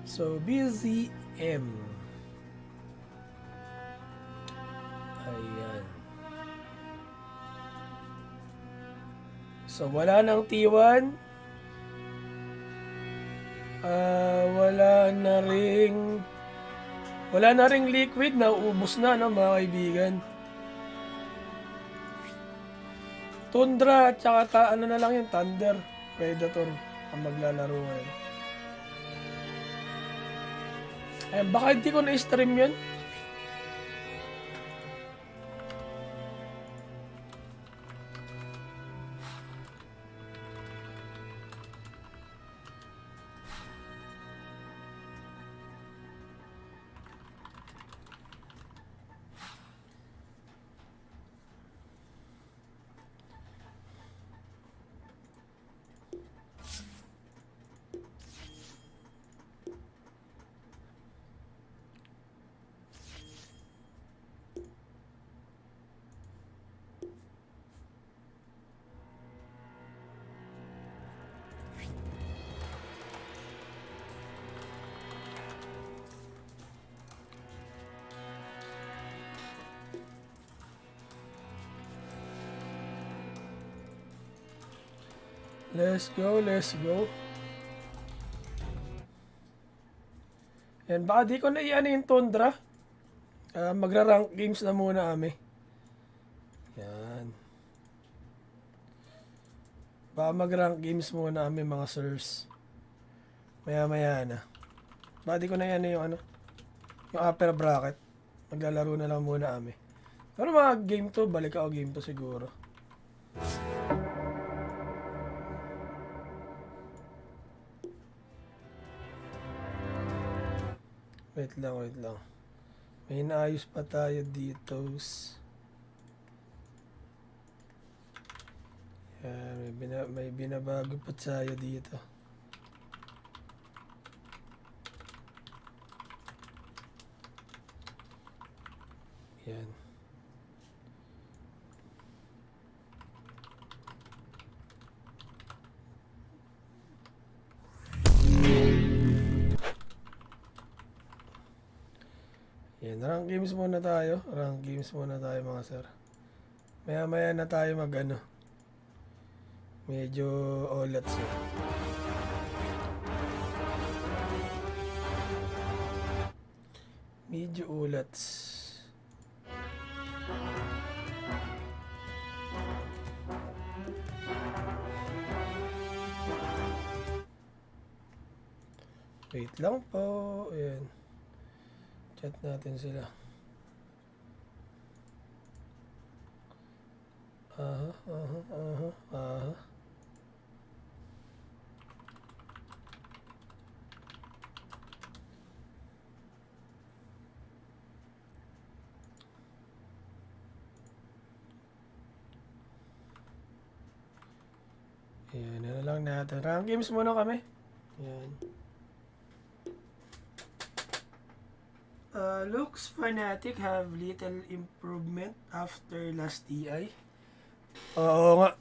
So, BZM. Ayan. So, wala nang T1. Wala na ring liquid. Nauubos na, no, mga kaibigan. Tundra at saka ano na lang yung Thunder Predator ang maglalaro ngayon. Ayan, baka hindi ko na-stream yun. Let's go, let's go. Yan, baka di ko na iyan yung Tundra. Magra-rank games na muna kami. Yan. Baka mag-rank games muna kami mga sirs. Maya-maya na. Baka di ko na iyan yung ano, yung upper bracket. Maglalaro na lang muna kami. Pero mga game to, balik ako game to siguro. Wait lang. May inaayos pa tayo dito. Yan, may binabago pa tayo dito. Yan. Yan, rank games muna tayo. Rank games muna tayo mga sir. Maya-maya na tayo mag-ano. Medyo olats yun. Medyo olats. Wait lang po. Ayan. Chat natin sila. Yan, na lang natin. Rank games muna kami. Yan. Looks Fnatic have little improvement after last TI. Oo nga.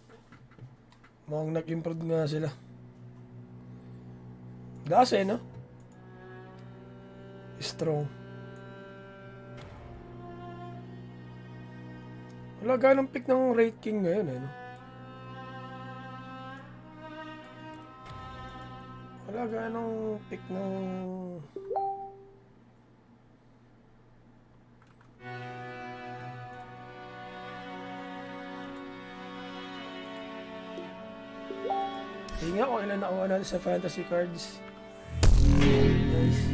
Mukhang nag-improve nga sila. Dase, no? Strong. Wala ganong pick ng rate king ngayon, eh, no? Wala ganong pick ng... Hindi nga kung ilan nakuha natin sa fantasy cards. Nice.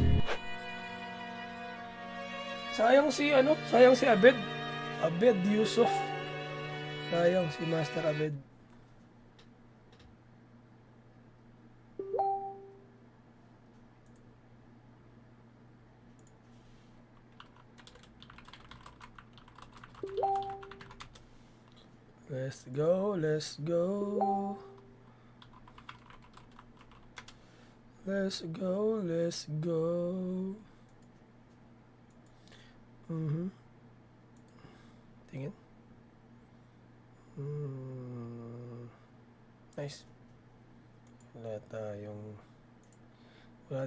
Sayang si Abed. Abed Yusuf. Sayang si Master Abed. Let's go, let's go. Let's go, let's go. Tingin. Nice. Wala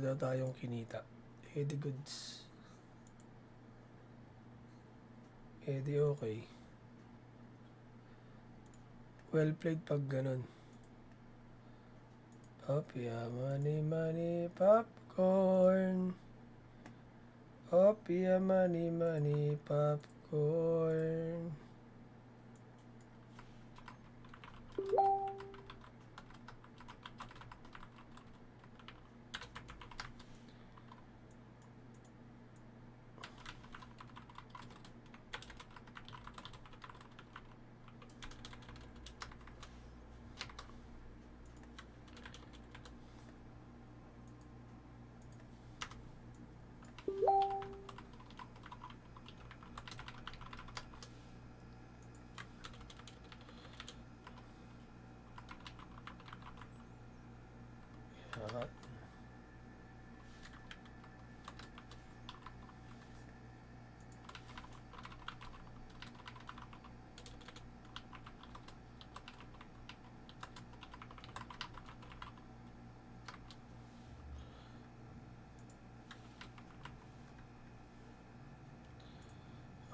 daw tayong kinita. Eddie goods. Eddie okay. Well played pag ganun. Up, yeah, money, money, popcorn. Up, yeah, money, money, popcorn.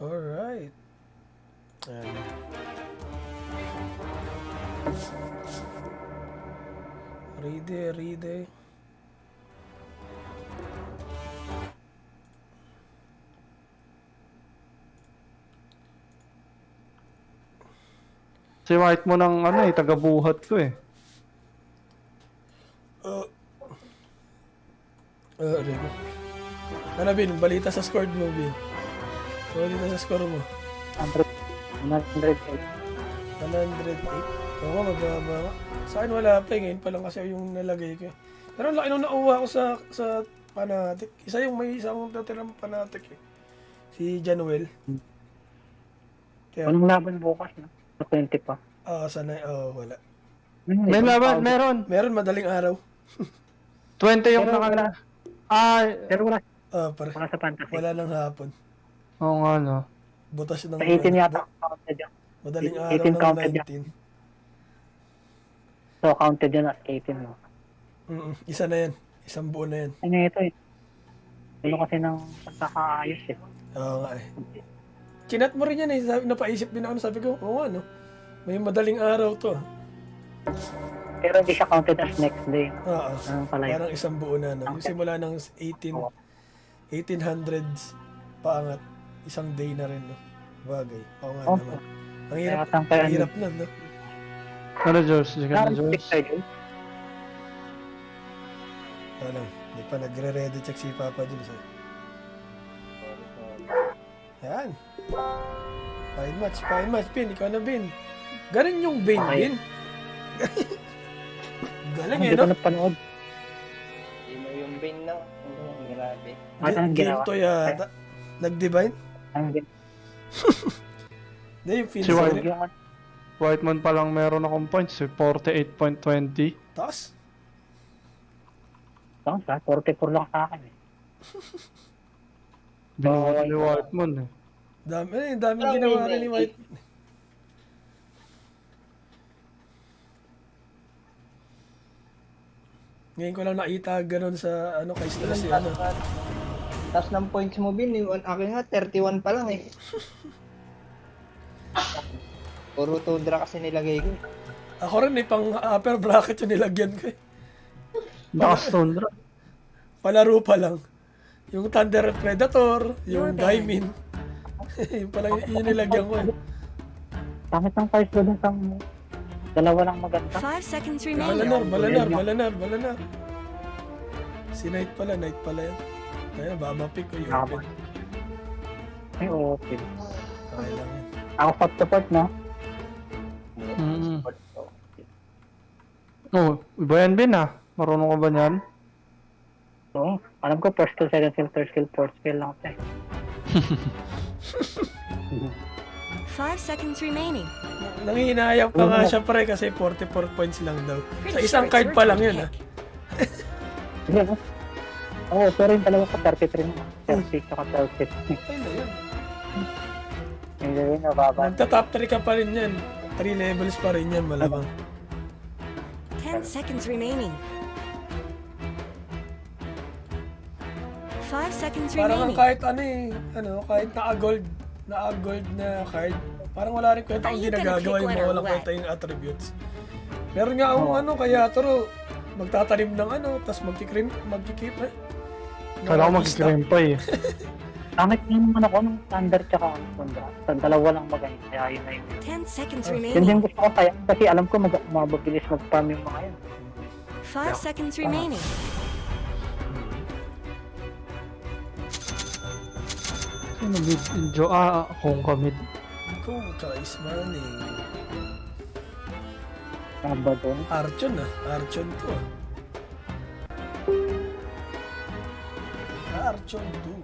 Alright. Read. Si White mo ng taga-buhat ko eh. Rigo. Ano, Bin? Balita sa score mo, Bin. Balita sa score mo. 108. 108? Oo, mababa. Sa akin wala pa, ngayon pa lang kasi yung nalagay ko. Pero ang laki nung nauwa ko sa Fnatic. Isa yung may isang natirang Fnatic eh. Si Januel. Anong laban bukas na? Sa 20 pa. Wala. May laban, meron. Meron madaling araw. 20 yung nakala. Pero wala. Wala sa fantasy. Wala ng hapon. Oo nga, no. Butas ng... Sa 18 yata counted yun. Madaling araw 18 ng counted 19. So counted yun as 18 no? Isa na yan. Isang buo na yan. Ano ito eh. Ano kasi ng pagkakaayos eh. Oo nga eh. Chinat mo rin yan eh. Napaisip din ako. Sabi ko, oo ano. May madaling araw to. Pero hindi siya counted as next day. Oo. Pala yun. Parang isang buo na. No? Yung simula ng 1800s paangat. Isang day na rin. No? Bagay. Oo nga naman. Ang hirap na. No? Ano, George? Ano, hindi pa nagre-ready check si Papa dun sa... Yan. Fine match. Pin, ikaw na, Bin. Ganun yung Bane Okay. din. Galing Hindi eh, ko no? napanood. Yung Bane na. Grabe. Anong Game ginawa? to yata. Nag-divine? Ang Hindi, yung Si finish. Whiteman pa lang meron akong points, 48.20. Taas? Tapos 44 lang sa akin eh. Binuhat ni Whiteman eh. Daming ginawa rin ni White. Ngayon ko lang nakita ganun sa ano kay Stress ano. Tapos ng points mo, Bin, yung akin nga, 31 pa lang eh. Puro Tundra kasi nilagay ko. Ako rin eh, pang upper bracket yung nilagyan ko eh. Naka-Tundra. Palaro pa lang. Yung Thunder Predator, yung Diamond. Yung palang yung nilagyan ko eh. Pangit ng price ko dun sa dalawa lang maganda. 5 seconds remaining. Balanar. Si Knight pala yan. Ayun, babapick ko yung open. Ay, okay. Okay lang yun. Ako support, no? Oh, iba yan Bin ah. Marunong ka ba niyan? Oo. Alam ko, first skill, second skill, third skill, fourth skill lang ito eh. 5 seconds remaining. Nangihinayap pa nga siya pre kasi 44 points lang daw. Sa isang card pa lang yun ah. Sige, no? Oo, pero yung dalawa ko, 33 na. 30 tsaka 12. Ay na yun. Hindi rin, nababa. Nagta-top 3 ka pa rin yan. 3 levels pa rin yan, malamang. 10 seconds remaining. 5 seconds Parang remaining. kahit ano eh, kahit naka-gold na card, parang wala rin kwenta kung di nagagawa yung mga walang kwenta yung attributes. Meron nga akong kaya turo, magtatanim ng tapos magkikip eh. Kala ko mag-scream pa eh. Pangit yung naman ako ng Thunder tsaka Tundra. Sa dalawa lang magaling, kaya yun na yun. 10 seconds Yun remaining. yung gusto ko kaya, kasi alam ko mabilis mag-farm yung mga yun. 5 seconds remaining. Sino mid-enjoy? Akong kamid. Kung choice money. Ano ba doon? Archon Archon to ah. Archon 2.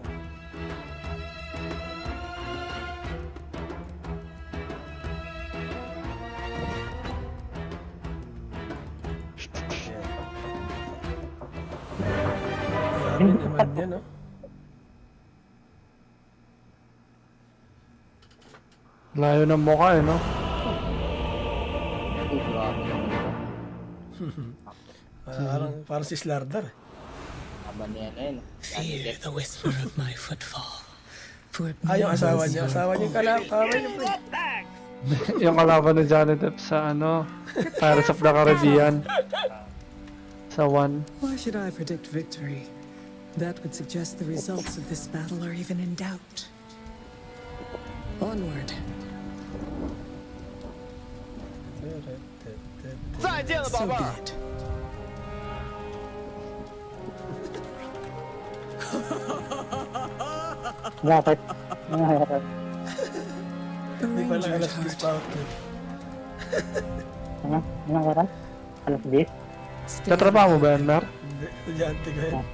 Grabe naman yan, no? Layo ng mukha eh, no? Parang si Slardar. Aban yan na yun. Fear the whisper of my footfall. For Yung asawa niya. Asawa niya kalaban niya. Yung kalaban ni Johnny Depp sa Pirates of the Caribbean. Sa 1. Why should I predict victory? That would suggest the results of this battle are even in doubt. Onward. So good. Bakit? The Hindi pa lang ranger's alas 10 heart. pa ako. Anong oras? Alas 10? Tatrabaho mo ba yan, Mer? Hindi, estudyante ko yan.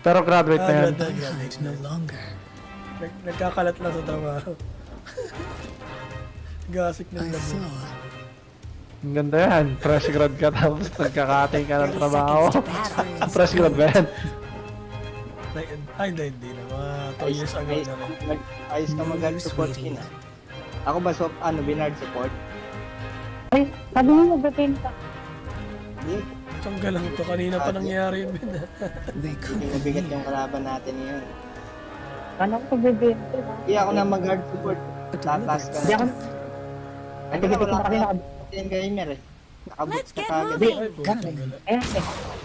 Pero graduate na yan. Hide no longer. Nagkakalat lang sa trabaho. Gasik ng I labo. saw. Ang ganda yan. Fresh grad ka tapos nagkakating ka ng trabaho. Fresh grad ba yan? Hindi na. Mga 2 years ago na rin. Ayos ka mag-guard support skin ah. Ako ba binard support? Ay, sabi mo magbibenta. Hindi. Tanggal lang ito. Kanina pa nangyari yun. They could Hindi mabigat yung kalaban natin yun. Ano ko magbibenta? Hindi ako na mag-guard support. Tatas ka Hindi ako na. Hindi Kasi ako kasi kasi yung gamer eh. Nakabot Let's ka get kagad. moving.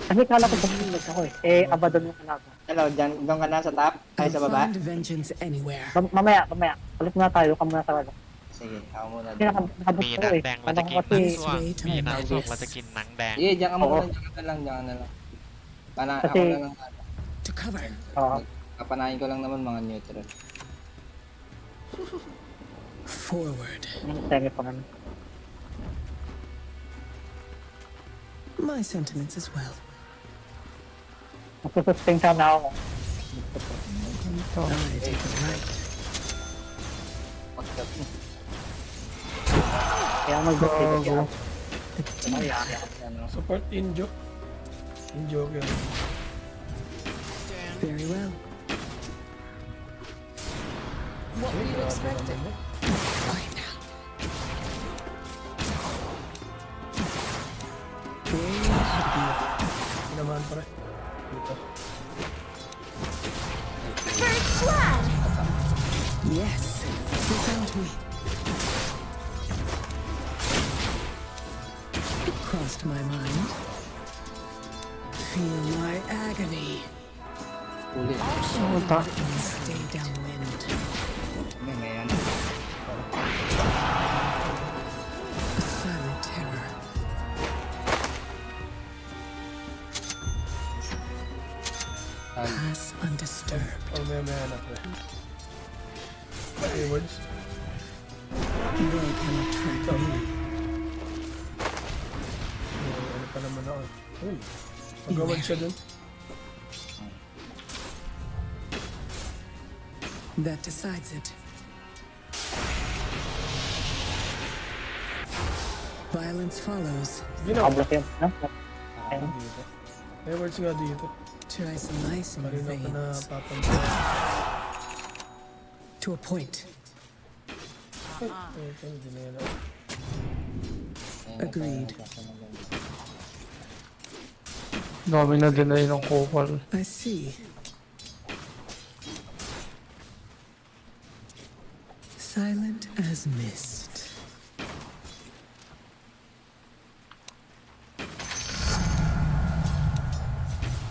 kasi kala ko bumibig ako eh. Abadon yung kalaban. Hello, doon ka na sa top? Ay sa baba? Find vengeance anywhere. Mamaya. Palit na tayo. Ka muna sa wala. Sige, ako muna. Kasi nakabot ko eh. Ano ko kasi... Way to my best. Sige, diyan ka muna. Diyan ka na lang. Ako Kasi- na lang. To cover. Oo. Kapanahin ko lang naman mga neutral. Forward. Semi pa kami. My sentiments as well. Magsusustain sana ako. I take the right. Kaya mag-go. Support Injo. Injo kaya. Very well. What were you expecting? Right now. Way ahead of you. Naman pare. Dito. First blood! Yes, you found me. It crossed my mind. Feel my agony. Stay downwind. A silent terror. Pass undisturbed. Oh, may anak na. Keywords. They cannot track me. Ano pa naman ako. Uy. Magawad siya dun. That decides it. Violence follows. Nakablock yun. No? Dito. Keywords nga dito. Try some ice in your Marino ka na veins. papansin. To a point. Hindi na yan ako. Agreed. Dami na dinay ng kupal. I see. Silent as mist.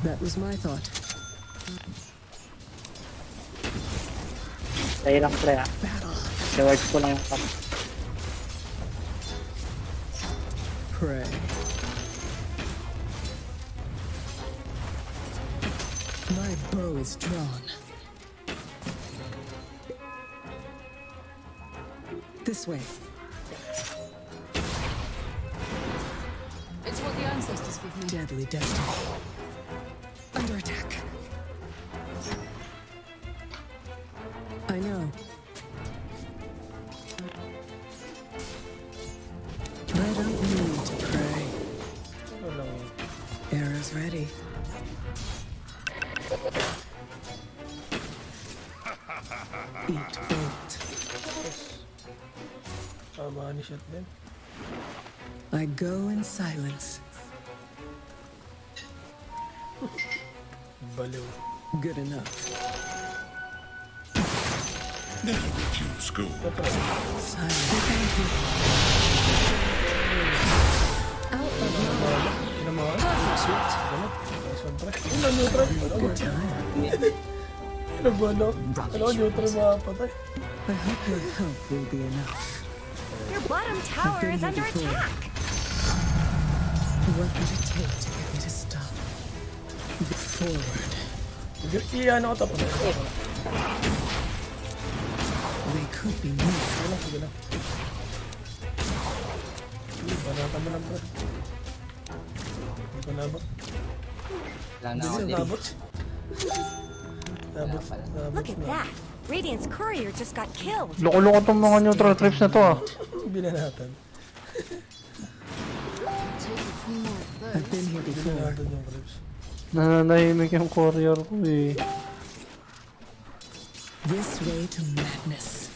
That was my thought. Dahil lang pre ha. Battle. Rewards ko lang yung top. Pray. My bow is drawn. This way. It's what the ancestors give me. Deadly destiny. Under attack. I know. I don't need to pray. Ano lang yun. Arrows ready. Eat bolt. Tama ni shot din. I go in silence. Baliw. Good enough. Never refuse school. Silence. Thank you. Pinamahan? Ganun. Nice one, pre. Ano, neutral? Good time. Ano ba, no? Ano, neutral makapatay? I hope your help will be enough. Your bottom tower is under attack. What would it take to get me to stop? Forward. Iyan ako tapos. They could be moved. Sige lang, sige lang. Banatan mo lang, pre. Hindi ko nabot. Hindi nabot. Nabot. Look at that. Radiant's courier just got killed. Loko-loko tong mga neutral trips na to ah. Binanatan. I've been here before. Binanatan yung trips. Nananahimik yung courier ko eh. This way to madness.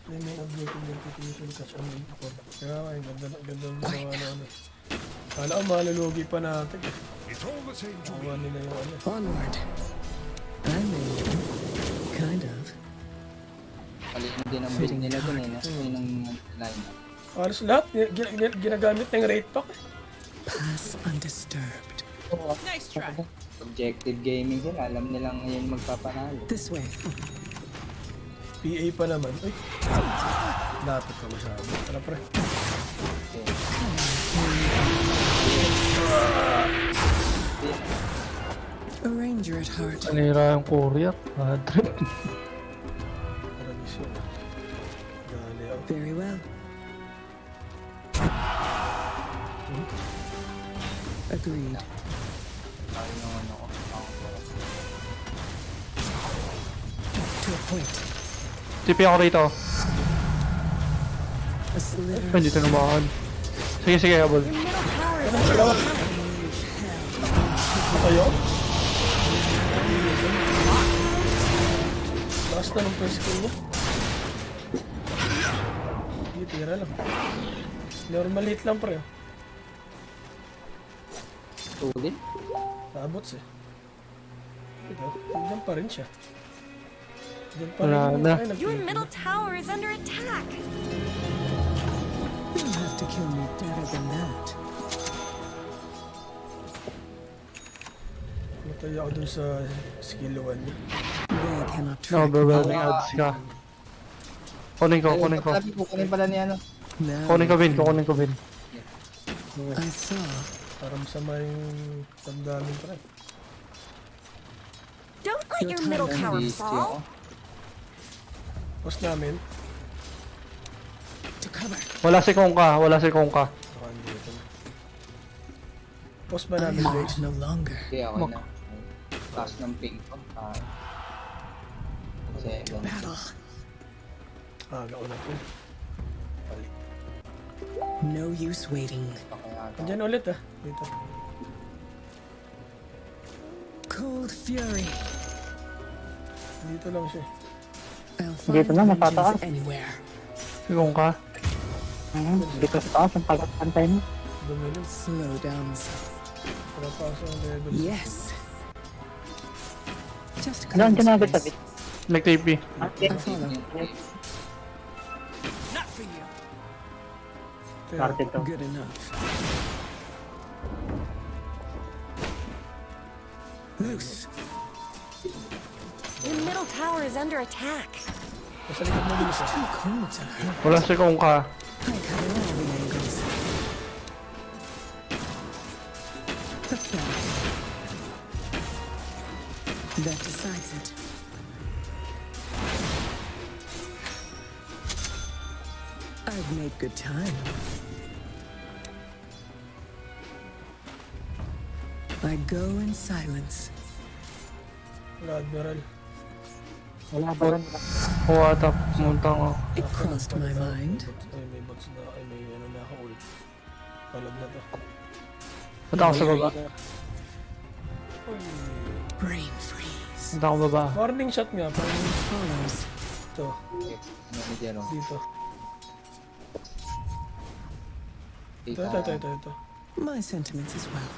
May objective yung titisil kasi ang import. Kaya ay ganda ng mga ano. Kala ko malulugi pa natin. Awa nila yung ano. Onward. I made it. Kind of. Hindi na build nila dun eh. Nasa yun ang line-up. Halos lahat, ginagamit ng rate pack. Pass undisturbed. Nice try. Objective gaming sila. Alam nilang yun magpapanalo. This way. PA pa naman. Uy! Lapit ka masyado. Tara pre. A ranger at heart. Panira yung courier. Bad trip. Agreed. To a point. TP ako rito. A sliver. Ay, dito naman. Sige, sige, habol. Ayo. Last na ng first kill niya. Hindi, tira lang. Normal hit lang pre. Tuloy? Nabots eh. Ito, dyan pa rin siya. Dyan pa Wala rin. na. Ay, Your nagpipil. middle tower is under attack. You'll have to kill me better than that. Matay ako dun sa skill 1 niya. They cannot No, track me. overwhelming odds ka. Kunin ko, kunin ko. Sabi ko, kunin pala ni ano. Now Kunin ko, Vin. Kunin ko, Vin. I saw. Parang masama yung damdamin pa rin. Don't let your middle tower fall. Post namin. To cover. Wala si Kongka, wala si Kongka. Baka dito. Post ba I namin hurt guys? no longer. Okay, ako na. Taas ng ping ko. Seven. Battle. Aga ko na po. No use waiting. Andyan ulit ah. Dito. Cold fury. Dito lang siya. I'll Dito find na, matataas. vengeance anywhere. Si Kongka. Dito sa taas, ang pagkakantay mo. Dumilin. Slow down. Para pa sa level. Yes. Just Ano ang ginagawa sa close. bit? Nag-TP. I follow. Started to. Good enough. Loose. Your middle tower is under attack. Nasa likod mo dito Too cold to hurt. Wala si Kongka. I cover all the angles. Pathetic. That decides it. I've made good time. I go in silence. Wala, Admiral. Wala ba rin? Oo, ata. Pumunta ko. It crossed my mind. Ay, may bots na. Ay, may ano na ako ult. Palag na to. Punta ako sa baba. Brain freeze. Punta ako baba. Warning shot nga. Parang Follows. ito. Dito. Ito. My sentiments as well.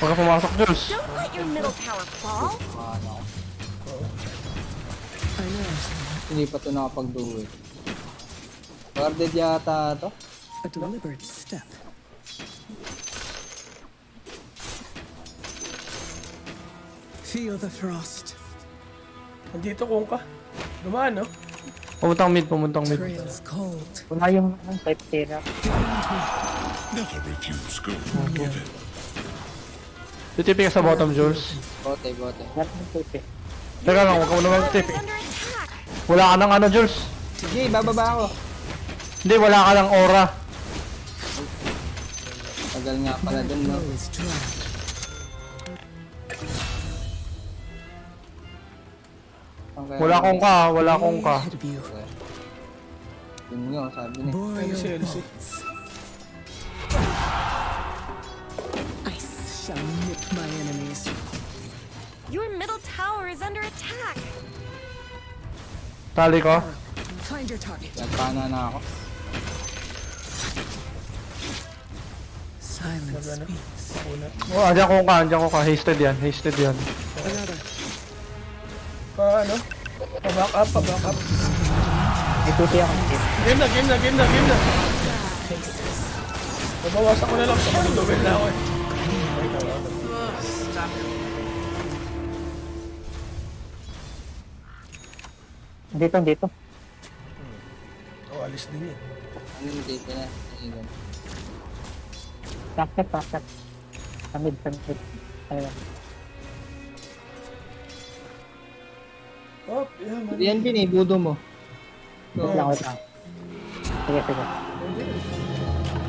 Huwag ka pumasok, Jules. Don't let your middle tower fall. I know. Hindi pa ito nakapag-do eh. Guarded yata ito. A deliberate step. Feel the frost. Nandito kung ka. Dumaan, no? Pumuntang mid, pumuntang mid. Trails cold. Wala yung type tira. Never refuse gold given. TP ka sa bottom, Jules. Bote. Lahat ng type eh. Teka lang, huwag ka muna Tower mag-TP. is under attack. Wala ka ng ano, Jules. Sige, bababa ako. Hindi, wala ka ng aura. Tagal nga pala dun, no? Blow is dry. Wala akong ka, wala akong ka. Ahead of you. Yun nga, sabi niya. Boreal LC. bolts. Ice shall nip my enemies. Your middle tower is under attack. Tali ko. Find your target. Nagpana na ako. Silence speaks. Oh, andyan ko ka. Hasted yan. Another. Ano? Pa-back up. May tuti ako. Game na. Nabawasan ko na lang. Duwin na ako eh. Dito. Oh, alis din yun. Ano yung dito na? Ayun. Takakh. Samid. Ayun. Oh, yeah, man. Yan, Bin, budo mo. Wait lang. Sige.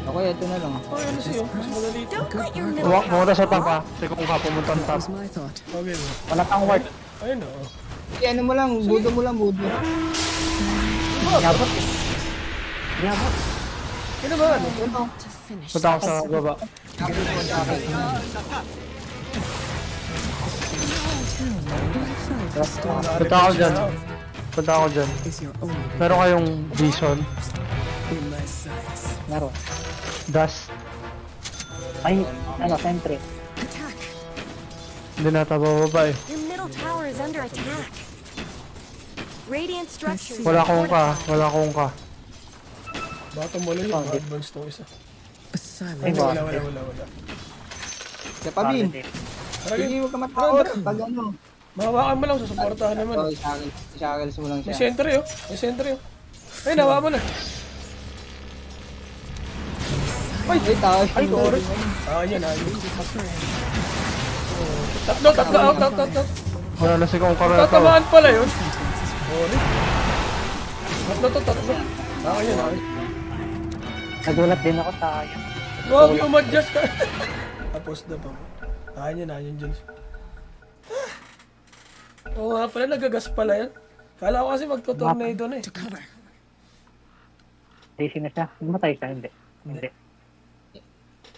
Okay, ito na lang. Okay, ano siya? Mas madali ito. Don't let your middle Muna sa top tower. ah. Si Kung Ka pumunta ng top. Was my thought. Okay. Wala pang ward. Ayun o. Ano mo lang, budo mo lang, budo. Inabot eh. Inabot. Ano ba? Ano? To finish. Punta ako sa baba. Punta ako dyan. Punta ako dyan. Is your only Meron kayong vision, in my sights. Meron. dust. Ay, ano, sentry. Attack. Hindi nata bababa eh. Your middle tower is under attack. Radiant structures. Wala akong ka. Wala akong ka. Baka mo lang yung advance to isa. A silent. Ay, Wala. Kaya pa, Bin. Sige, huwag ka matakot. Pag ano. Mahawakan mo lang, susuportahan naman. Oh, i-shackles mo lang May siya. sentry oh. May sentry oh. Ay, nawa mo na. Ay, tawag. Ay, Sorry. Ayun. Tatlo, out. Wala na si Kung Ka rito. Tatamaan pala yun. Sorry. Tatlo. Ayun. Nagulat din ako sa akin. Wag yung umadjust ka. Tapos na pa mo. Ayun dyan. Oo nga pala, nagagas pala yan. Kala ko kasi magto-tornado na eh. Busy na siya. Matay siya, hindi.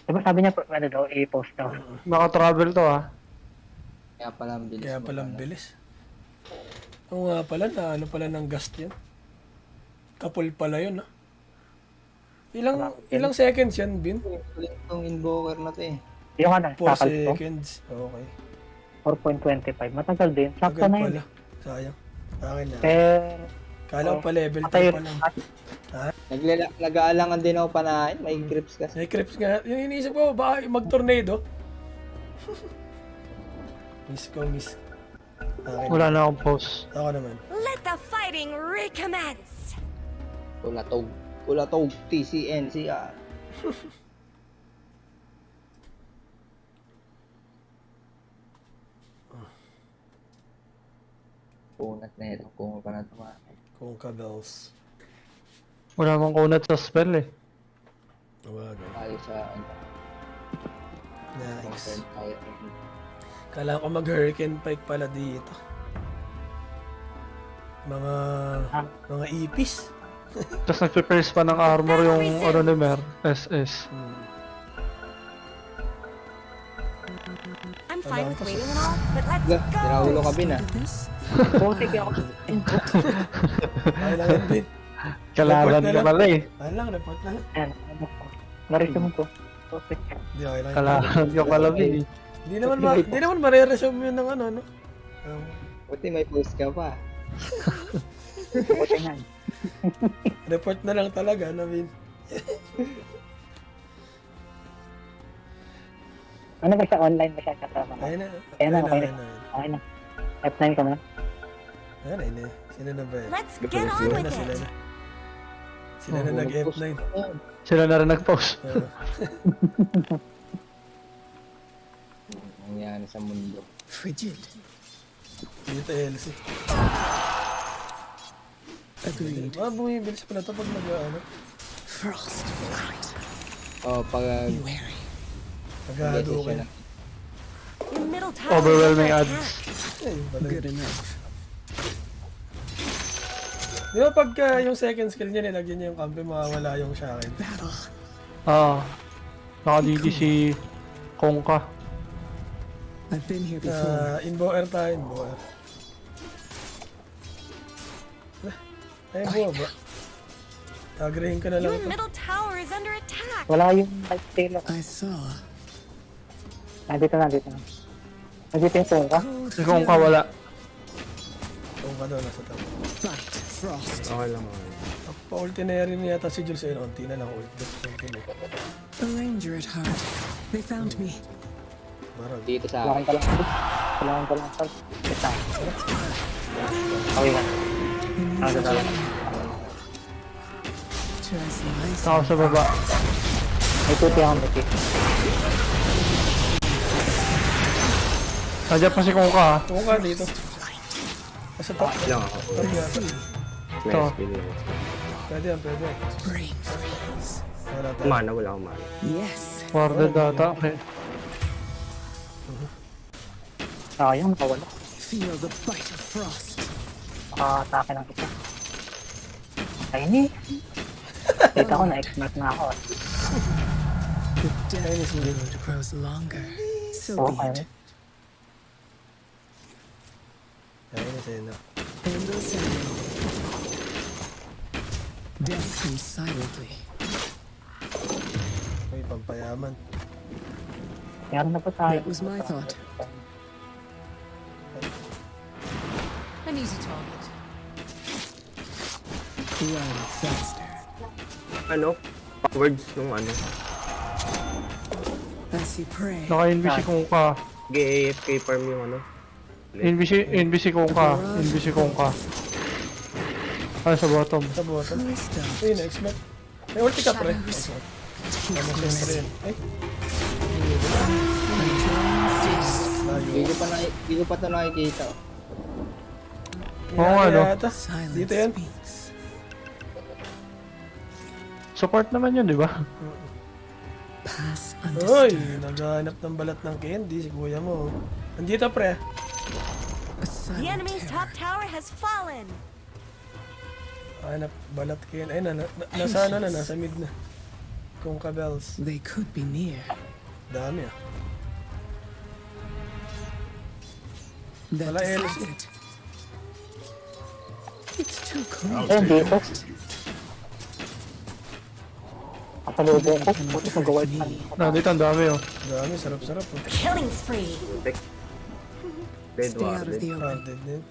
Diba sabi niya, ano daw, i-post daw. Naka-travel to ah. Kaya pala ang bilis. Oo nga pala, na ano pala ng gast yan. Kapul pala yun ah. Ilang seconds yan, Bin? Itong invoker na to eh. Yung ano, 4 sakal ko. seconds. Okay. 4.25. Matagal din. Sakto Agad na yun. pala. Sayang. Akin na. Pero, Kala ko pa level 3 patay pa lang. Nag-aalangan din ako panahin. May grips kasi. May creeps nga. Yung iniisip ko, baka mag-tornado. Miss. Akin. Wala na akong post. Ako naman. Let the fighting recommence. Kulatog. TCNCR. Punat na ito. Kung pa na tumakas. Kung kabels. Wala mang kunat sa spell eh. Tawagan. Tayo sa ano. Nice. Concern tayo. Kala ko mag-hurricane pike pala dito. Mga ipis. Tapos nagpe-pierce pa ng armor yung ano ni Mer, SS. I'm fine with waiting and all, but let's Tirahulo go. ka, Bin ah. putik ako. Ay lang yun, Bin. Kalaban ka pala eh. Ay lang, report na lang. Ayan, na-resume ko. Putik. Hindi, okay lang. Kalaban ka pala eh. Hindi naman mare-resume yun ng ano, no? Buti may post ka pa. Putik nga. Report na lang talaga, na Bin. Ano ba siya? Online ba siya? Ayun na. Okay na. F9 ka na. Ayun na. Sino na ba yun? Let's get on with it. Sila na nag-F9. Sila na rin nag-post. Nangyari sa mundo. Frigid. Dito LC. Agreed. Bumibilis pala ito pag ano. Frost. Oh, pag... Be wary. Nagahado kayo. Your middle tower is Overwhelming under ads. attack. Ayun pala. Good enough. Di ba pagka yung second skill niya, nilagyan niya yung kampi, mawawala yung sa akin. Battle. Naka-DD si Kung Ka. I've been here before. Invoker tayo, invoker. Ayun buwa ba? Tagrahin ka na lang Your ito. middle tower is under attack. Wala yung lifesteal. I saw. Nandito na. Nandito yung phone ka. Si Kung Ka wala. Kung ka daw nasa tabi. Fight. Frost. Okay lang. Pa-ulti na rin yata si Jules ayun. Unti na lang ult. A ranger at heart. They found me. Marag. Dito sa Kailangan akin. ka lang. Ito. Okay na. Just nice. Ako sa baba. May tuti akong buti. Nandiyan pa si Kung Ka ha. Kung ka dito. Nasa top. Lang ako. Top yata. Ito. Pwede yan, pwede. Brain freeze. Wala tayo. Mana, wala akong mana. Yes. Warded data. Okay. Sayang, nakawala. Feel the bite of frost. Atake ng isa. Tiny. Dito ko na-expert na ako. The death road grows longer. So be it. Kainis eh, no? Endless agony. Death comes silently. May pampayaman. Meron na po tayo. That was my thought. An easy target. Run faster. Ano? Words nung ano. As you pray. Naka-NBC kung ka. AFK farm yung ano. NBC kung ka. NBC kung ka. Ah, sa bottom. Sa bottom. Nice stuff. Ayun, X-Men. May ulti ka pre. Ano siyempre yun? Ay. Hindi ko pa ito nakikita. Oo nga, no? Dito yan. Support naman yun, di ba? Pass Uy, undisturbed. naghahanap ng balat ng candy si kuya mo. Nandito pre. A The silent enemy's top terror. tower has fallen. Hanap balat candy. Ay nasa ano na, nasa mid na. Kung kabels. They could be near. Dami ah. That Wala decides LC. it. It's too cold. Ayun, dito. Kasalubo ko. Puti sa gawad pa. Dito ang dami, oh. Dami, sarap-sarap oh. Killing spree. Dead Stay out of warded. the open. Crowded din.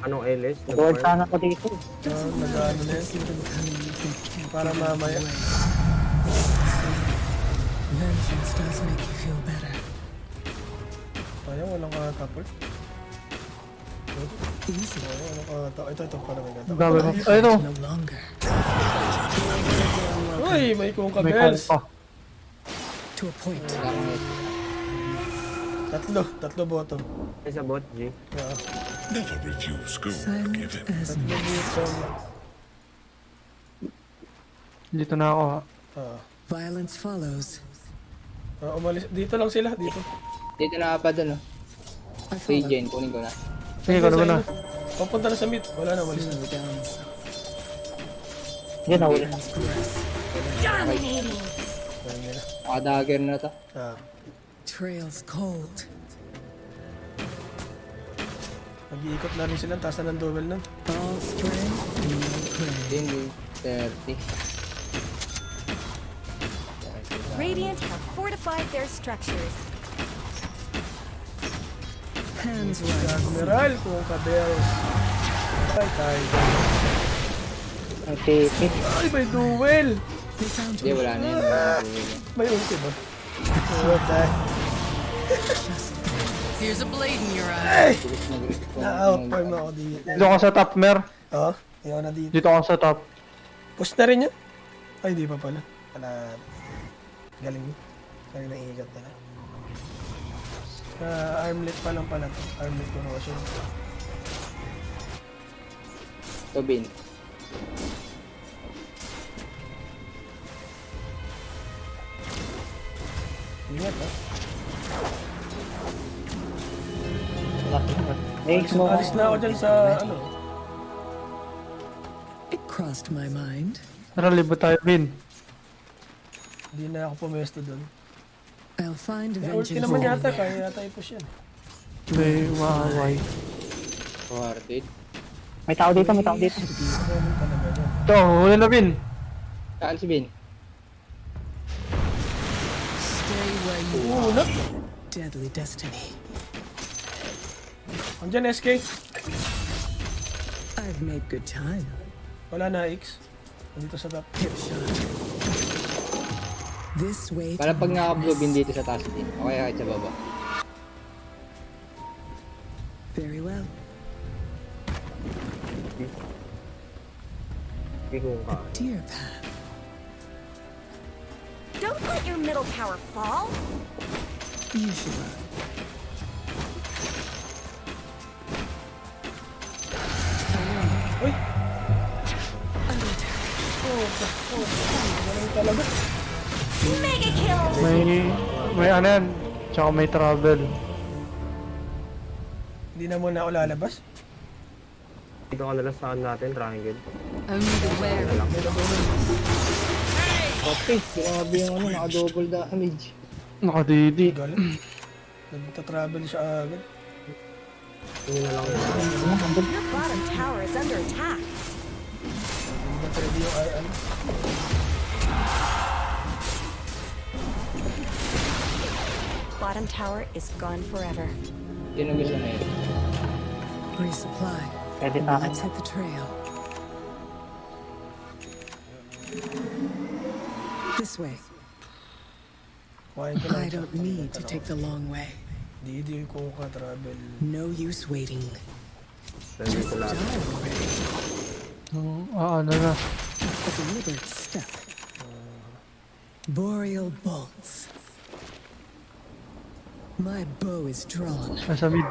Anong LS? Gawad sana ko dito. Nag-ano na yan. Para mamaya. Vengeance does make you feel better. Ayaw, walang katapol. Easy. Ayaw, walang katapol. Ito, para may katapol. Dami ko. Ay, ito. No longer. Uy, may kung May kabels. pa. To a point. Tatlo bottom. Ay, sa bot, G. Never refuse gold Silent given. as Tatlo bottom. Dito na ako, ha. violence follows. Umalis. Dito lang sila, dito. Dito na pa dun, oh. I Free follow. Jane, kunin ko na. Sige, ko naman na. Papunta na sa mid. Wala na, umalis na. Slow down some. Yun, nahuli na. Dominating. Ayun nila. Dagger na to. Trails cold. Nag-iikot na rin sila. Taas na ng duel nun. All strength, no prey. Din, 30. Radiant have fortified their structures. Hands right. Admiral, kung kabels. Ay, tayo. Ang tipid. Ay, may duel! They found Hindi, me. wala na yan. May ulti ba? What the? Here's a blade in your eye. Ay! Na-outform na ako dito. Dito ako sa top, Mer. Oo, ayaw na dito. Dito ako sa top. Push na rin yan. Ay, di pa pala. Galing mo. Galing na iigat na lang. Armlet pa lang pala to. Armlet corrosion. Tobin. Ingat ha. Alis na ako dyan sa ano. It crossed my mind. Tara, libo tayo, Vin. Hindi na ako pumesto dun. I'll find Ulti vengeance naman yata, anywhere. kaya yata i-push yan. May maaway. Warded. May tao dito, may tao dito. Ganun talaga dyan. Ito, huli na, Vin. Saan si Ben? Stay where you are. Ulap! Deadly destiny. Andyan SK. I've made good time. Wala na X. Nandito sa top. Hip shot. This way to Para pag naka-blue madness. bin dito sa taas din. Okay, kahit sa baba. Very well. Hindi ko ka. Dear path. Don't let your middle tower fall. You should run. Uy! Ganun talaga. Mega kill! May ano yan. Tsaka may travel. Hindi na muna ako lalabas. Dito ka nalang saan natin, triangle. Only the wearer. Okay, grabe yung ano, naka-double damage. Nakadidi. Galing. Nagta-travel siya agad. Tingin na lang yun. Your bottom tower is under attack. Hindi na pwede yung ano. Bottom tower is gone forever. Yun ang gusto na yun. Resupply. Pwede sa akin. Let's hit the trail. This way. Kuhain ko lang. I don't need to take the long way. Di ko ka-travel. No use waiting. Nandito lahat. Ano na. A deliberate step. Boreal bolts. My bow is drawn. Nasa mid.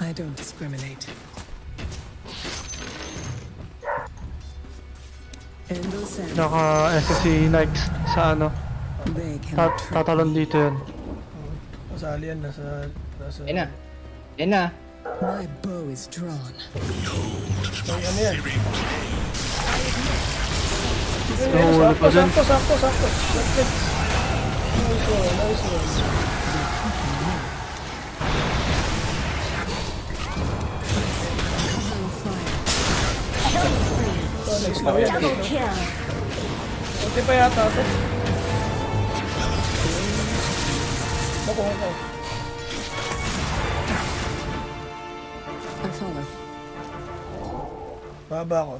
I don't discriminate. Endless sand. Naka SSC Nikes sa ano. They cannot trap Tatalon dito yun. Masali yan, nasa... Ayun na. Ayun na. My bow is drawn. May ano yan? Nahuli pa dyan. Sakto. Nice one. Nice lang yan. Double kill. Kunti pa yata ito. Ako. I follow. Baba ako.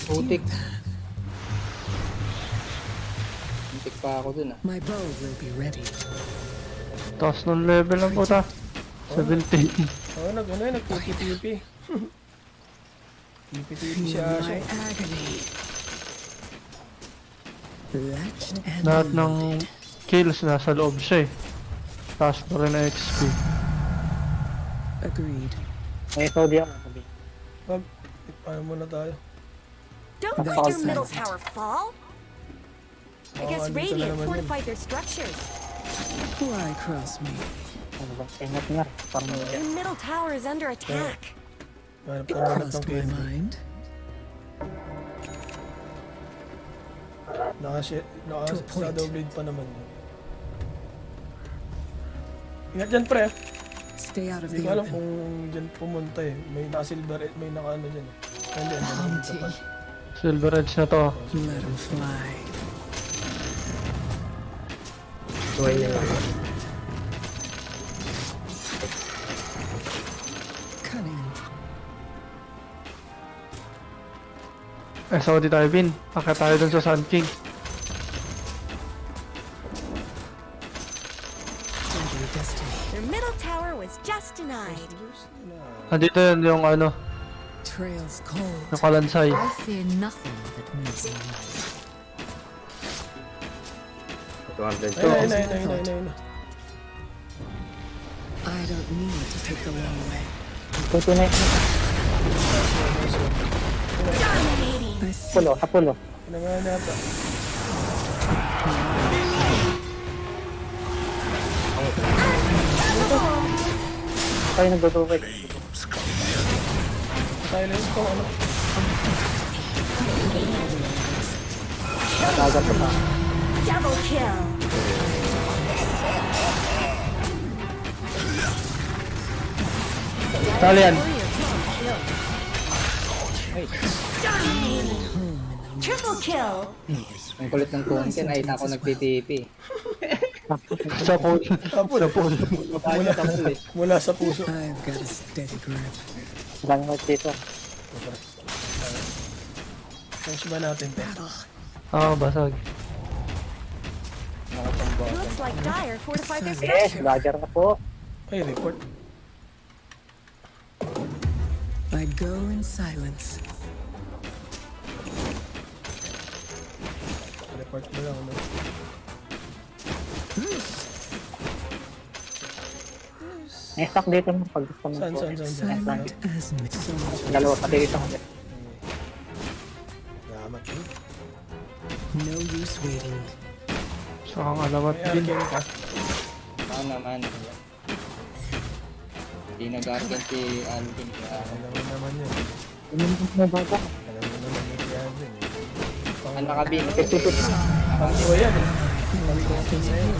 Putik. Putik pa ako dun ah. My bow will be ready. Taas ng level lang po ta. 17. Oo, nag-TP. TP siya Feel my agony. Latched and Lahat ng loaded. kills nasa loob siya eh. Taas pa rin ang XP. Agreed. May SOD ako. Paano muna tayo? Don't That's let your middle sense. tower fall. I guess andito na Radiant naman yun. fortified their structures. Why cross me? Ano ba? Ingat. Parang Your middle tower is under attack. Hanap It ng crossed my candy. mind. To a point. Shadow Blade pa naman yun. Ingat dyan, pre. Stay out of Hindi the ko alam open. kung dyan pumunta eh. May naka-silver, may naka-ano dyan eh. Hindi, Humpty. Silver Edge na to. Let him fly. Tuway niya lang. Cunning. SOD tayo, Vin. Akit tayo dun sa Sun King. Deadly destiny. Your middle tower was just denied. Nandito yun yung ano, Trails cold. yung kalansay. I fear nothing that moves in light. Ito Arden. Ayun. I don't need to take the long way. tutunay. Dominating. I see. Apulo. Pinangalan nata. Kayo nagdudubay. Silence ko, ano? Nagagap pa. Double kill. Talian. Triple kill. Ang kulit ng content ay ako nagtitipi. Sa pool. Mula sa puso. I've got a steady grip. Dami ko dito. Push ba natin to? Basag. Looks like Dire fortified their Yes, structure. lager na po. Ay, report. I go in silence. Report mo lang, ano? May stock dito mo pag gusto mo. Saan? Silent as mist. Dalawa pa dito. Salamat eh. No use waiting. So, ang alamat May din. arcane ka. naman. Hindi nag-argan si Alvin. Alam mo naman yun. Alam mo naman yun si Alvin. Ang nakabing. Pang ko yan eh. Sabi ko kasi sa'yo.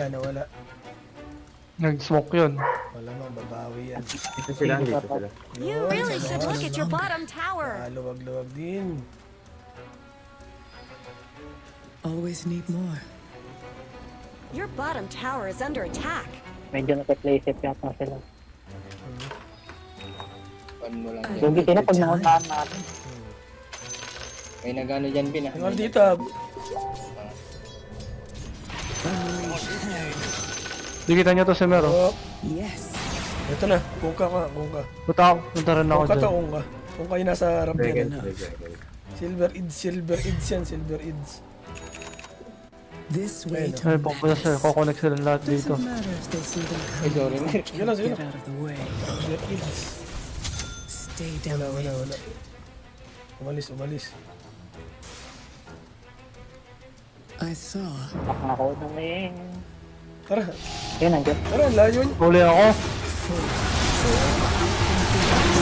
Nawala. Nag-smoke yun. Wala mang babawi yan. Dito sila. You really should look at your bottom tower. Luwag-luwag din. Always need more. Your bottom tower is under attack. Medyo nasa-playset yata sila. Mo lang Yung sila pag naunaan natin. May nagano dyan, Bin. Tingnan dito. Dikita nyo to si Mero. Oh. Yes. Ito na. Kung ka. Punta rin ako dyan. Kung kayo nasa harap yan. Silver Ids yan. Silver Ids. This way Ay, pupunta sila. Kukonek sila lahat dito. doesn't matter if they see them Ay, sorry. Sige lang. get out of the way. Silver Ids. Stay down. Wala. Umalis. I saw. Ako na eh. Tara. Yan, nandiyan. Tara, layo niyo. Huli ako.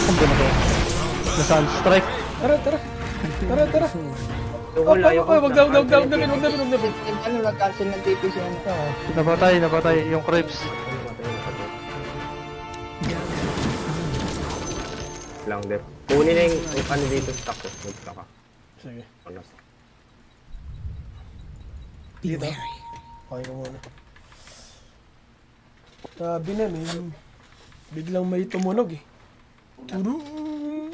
Ang binigay. Na-sunstrike. Tara. Wag Wag. Ano, nag-cancel ng TP siya. Napatay. Yung creeps. Lang dep. Kunin na yung ano dito stock ko. Mag-stock ka. Sige. Honest. Dito. Okay ko muna. Sabi na, biglang may tumunog eh. Turun!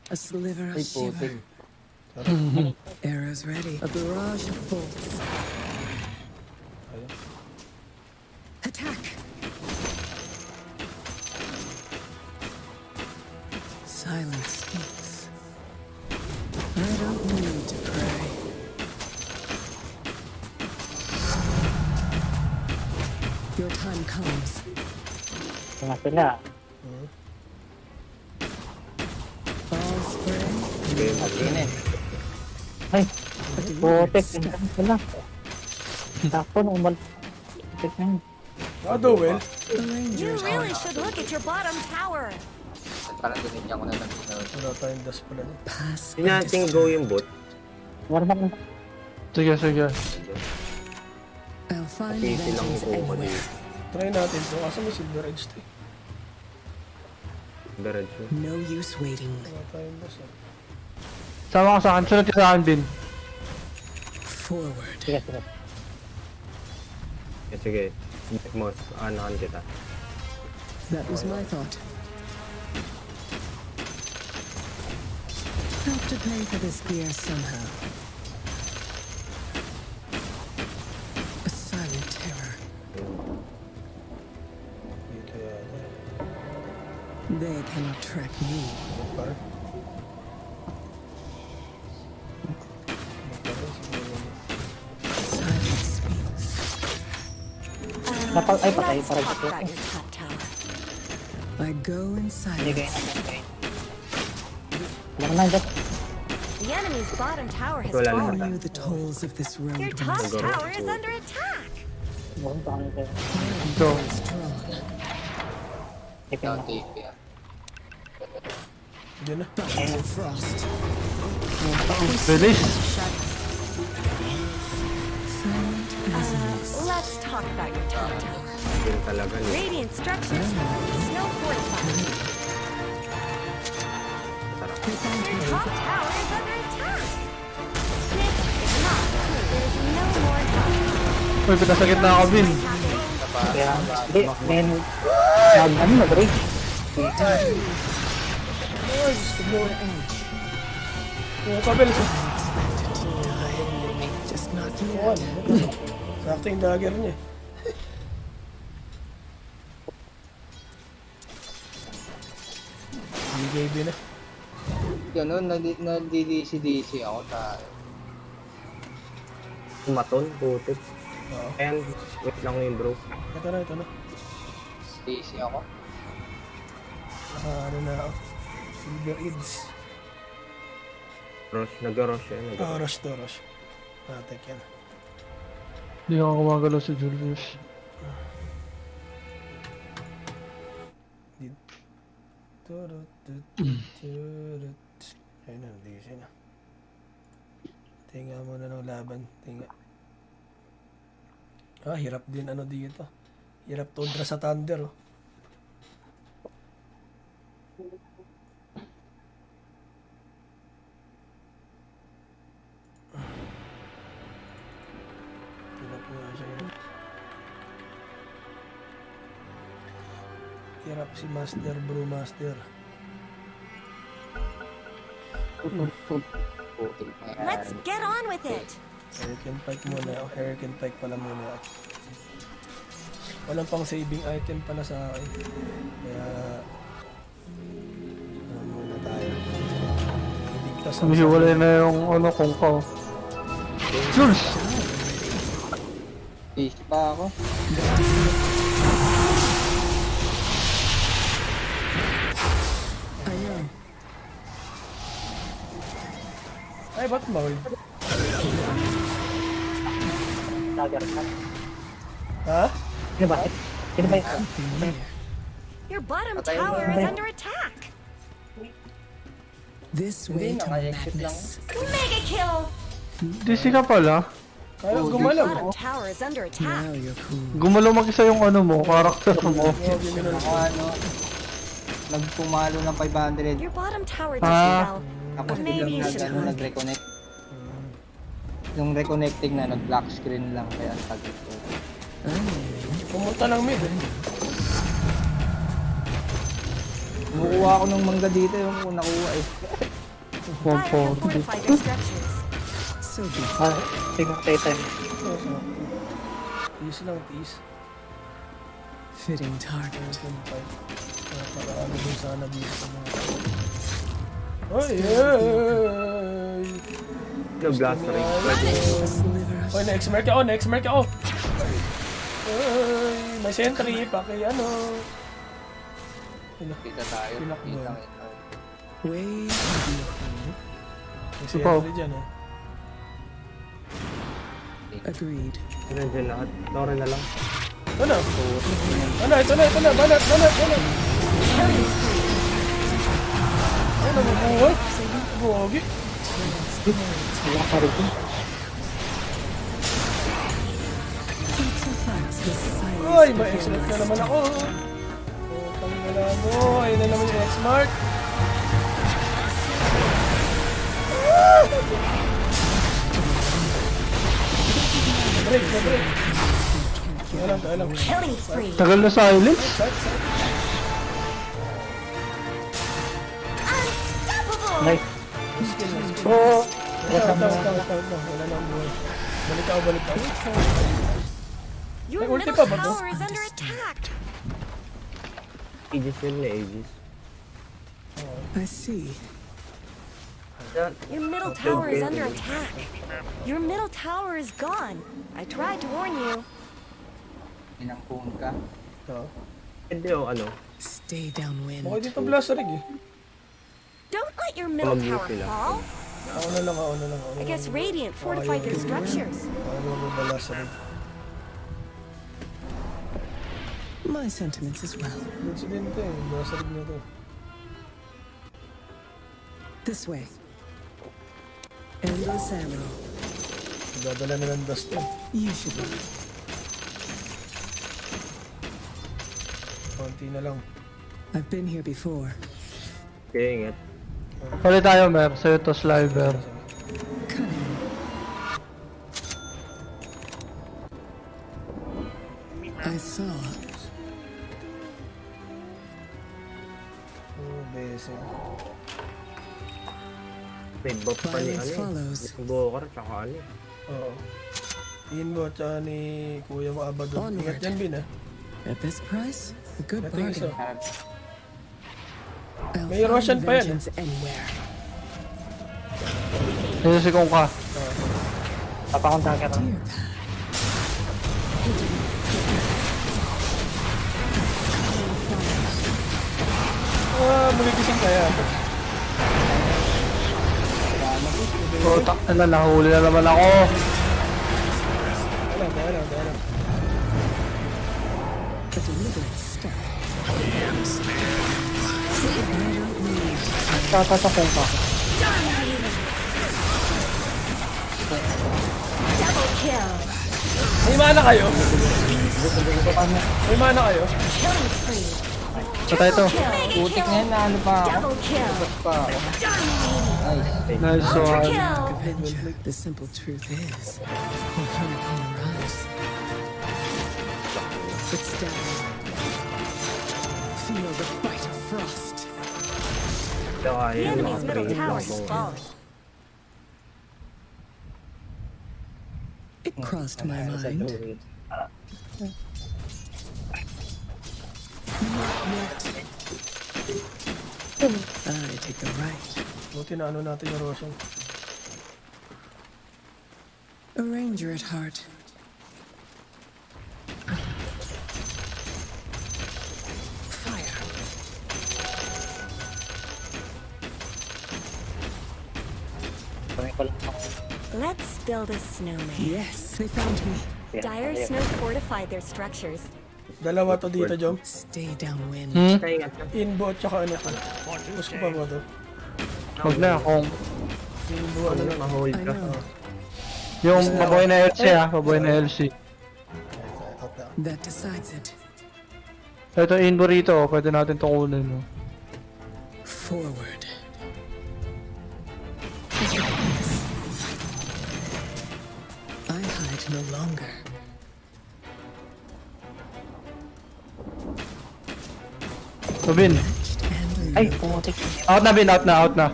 A sliver of Ay, putik. shiver. Arrows ready. A barrage of bolts. Attack! Silence speaks. I don't need to pray. Your time comes. Mga sila. All spray. Ay, putik. Ang sila. Tako nung umalis. Putik na yun. Well. You really should look at your bottom tower. Parang dinigyan ko na lang. Wala tayong das pala. Pass. Hindi natin go yung bot. Warm up na. Sige. I'll find Easy lang vengeance yung go ko anywhere. dito. Try natin to. Asa may silver edge to eh. Diretso. No use waiting. Wala tayong das eh. Sama ka sa akin. Sunod ka sa akin, Bin. Forward. Sige. Sige. Mas anahan kita. That was my thought. Have to pay for this gear somehow. A silent terror. Dito yata. They cannot track me. Parang. Silence speaks. Ay, patay. Let's Parang talk dito. about your top tower. I go in Hindi kayo silence. na. Wala na dyan. The enemy's bottom tower has Wala Who fallen. knew the tolls of this road Your when top I tower is under attack. Mukhang sa kanil kayo. Ito. strong? Tipin na. Diyan na. Battle frost. Bilis. Silent as mist. Let's talk about your top tower. Yun talaga niya. Radiant structures, snow fortified. Your top tower is under attack. This is not true. There is no more top. Uy, pinasakit na ako, Bin. Kaya, hindi, men. Ano, nag-break. Yung kabel ko. Just not Oo, yet. sakto yung dagger niya. BKB na. Ganun, nag-DDC ako sa... Maton, putik. Oo. And, wait lang yun bro. Ito na. Easy ako. Ano na ako. Silver Eads. Rush, nag-rush yan. Rush. Tek yan. Hindi ako gumagalaw si Julius. Ayun na, hindi siya na. Tinga muna ng laban. Hirap din ano dito. Hirap Tundra sa Thunder, oh. Hirap si Master, Brewmaster. Let's get on with it. Hurricane Pike muna ako. Hurricane Pike pala muna ako. Walang pang saving item pala sa akin. Kaya... ano muna tayo. Iligtas ang Humihiwalay na yung ano kung ka. Jules! Easy pa ako. Ay, ba't mahal? Dagger ka. Ha? Sino ba? Your bottom tower is under attack. This way to madness. Mega kill. DC ka pala. Kaya Your gumalaw. bottom tower is under attack. Now you're cool. Gumalaw mag-isa yung ano mo, karakter mo. Ako nagpumalo ng 500. Your bottom tower does well. Tapos Maybe you biglang should move. nag-reconnect. Yung reconnecting na nag-black screen lang kaya ang tagal ko. Pumunta ng mid, eh. Nakuha ako ng mangga dito yung nakuha eh. Five have fortified their structures. So be Tingnan tayo time. Tiis lang, tiis. fitting target. Hurricane Pike. Para din sana dito sa mga... Ay! Nag-blast ring. Oy, na-exmerk ako! Ay, may sentry, paki ano. Kita tayo. Kita. Way May sentry dyan, eh. agreed. Nandiyan lahat. Tore na lang. Ito na! Banat! Ay, nabubuhay! Bogi! Wala ka rin. Ay, may X-Mark na naman ako! Putang na mo! Ayun na naman yung X-Mark! Break! Kaya lang. Killing spree. Tagal na silence. Unstoppable. Nice. Oo! Wala nang buhay. Balik ako. Your May ulti middle pa ba to? tower is under attack. Aegis yun na Aegis. I see. Your middle tower is under attack. Your middle tower is gone. I tried to warn you. Inangkong ka. Hindi o ano. Stay downwind. Okay dito blast rig, eh. Don't let your middle tower fall. Ako na lang. I guess Radiant fortified their structures. Ano mo blast rig? My sentiments as well. Dito din ito, eh. Blast rig na ito. This way. Endless ammo. Dadala na ng dust, eh. You should be. Konti na lang. I've been here before. Okay, ingat. Palit tayo, Mer. Sa'yo to sliver. Cunning. I saw. Oh, basic. May buff pa ni Violence follows. Yung Bokar, tsaka ano. Oo. Ian mo at saka ni Kuya mo Abadon. Ingat yan, Bin, ah. At this price, a good Ito yung isa. bargain. I'll May find Russian pa yan, vengeance anywhere. Ayun si Kong ka. Papakong dagger. Magigising kaya. Nahuli na naman ako. Dalam. A deliberate step. Tatasakong ka. Double kill. May mana kayo? May mana kayo? Killing spree. Patay ito. Putik na yan na ano pa ako. Double kill. Nice one. Kill. Adventure. The simple truth is, when hurricane arrives, it's down. Feel the bite of frost. The enemy's middle tower is falling. It crossed my mind. I take the right. Buti na ano natin yung Roshan. A ranger at heart. Fire. Let's build a snowman. Yes, they found me. Dire snow fortified their structures. Dalawa to dito, Jom. Stay downwind. Inbo at saka ano ka. Push ko pa ba to? Huwag na akong... Inbo ano na. Ma-hold I ka. know. Yung paboy na LC paboy na LC. That decides it. Ito inbo rito, pwede natin ito kunin. No? Forward. I hide no longer. So, Bin. Ay, putik. Out na, Bin. Out na.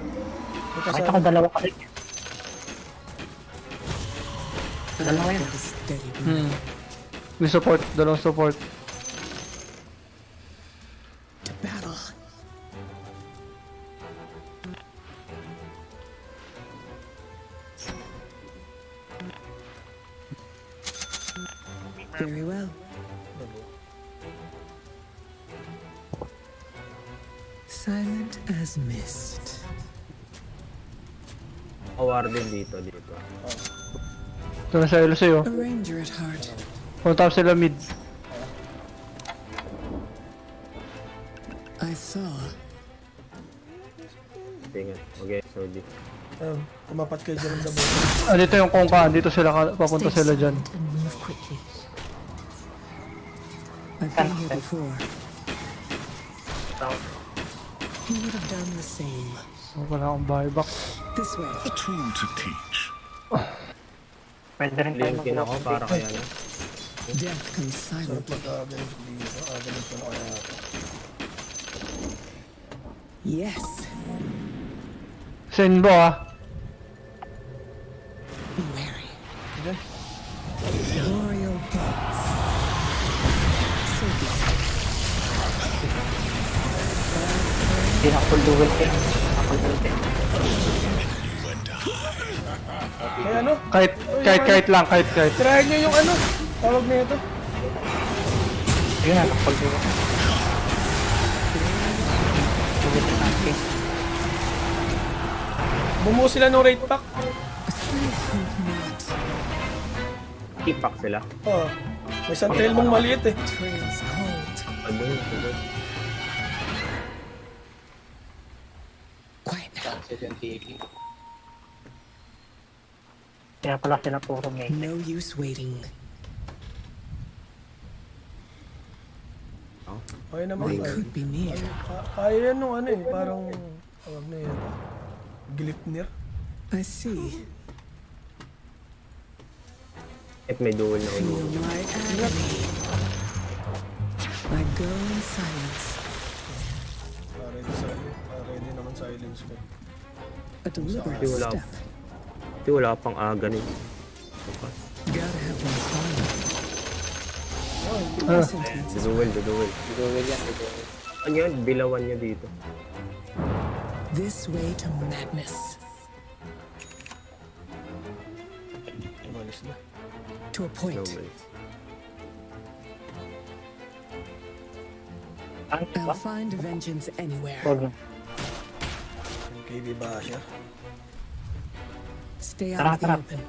Nakita ko dalawa ka rin. Dalawa yan. We support. Dalawang support. To battle. Very well. Silent as mist. Awar din dito. Ito na sa LC, oh. A ranger at heart. Punta sila mid. I saw. Tingnan. Okay, sorry. Tumapat kayo dyan sa buhay. Dito yung kongkaan. Dito sila, papunta Stay sila dyan. silent and move quickly. I've been here before. He would have done the same. Wala akong buyback. This way. A tool to teach. Pwede rin tayo Linkin ako para kaya na. Death comes silently. Pag-agalit dito. Agalit ko na kaya ako. Yes. Send mo, Be wary. Diyan. Royal gates. So good. Hindi na full duel eh. Full duel eh. May ano? Kahit lang. Try nyo yung ano. Tawag na ito. Ayun na, full duel. Duel na natin. Bumuo sila ng rate pack. Ipak sila. Oo. May santel mong maliit eh. Trails cold. Ano yun? Quiet now. Kaya pala sila puro may. No use waiting. Okay naman. They could be near. Kaya yan nung ano eh. Parang tawag na yan. Glipnir. I see. At may duel na Feel ulo. my agony. I go in silence. Ready naman silence ko. A deliberate Di wala. step. Di wala pang aga ni. Gotta have my fun. Duel. Ano yan? Bilawan niya dito. This way to madness. Umalis na. To a point. I'll find vengeance anywhere. KB ba siya? Stay out of the open.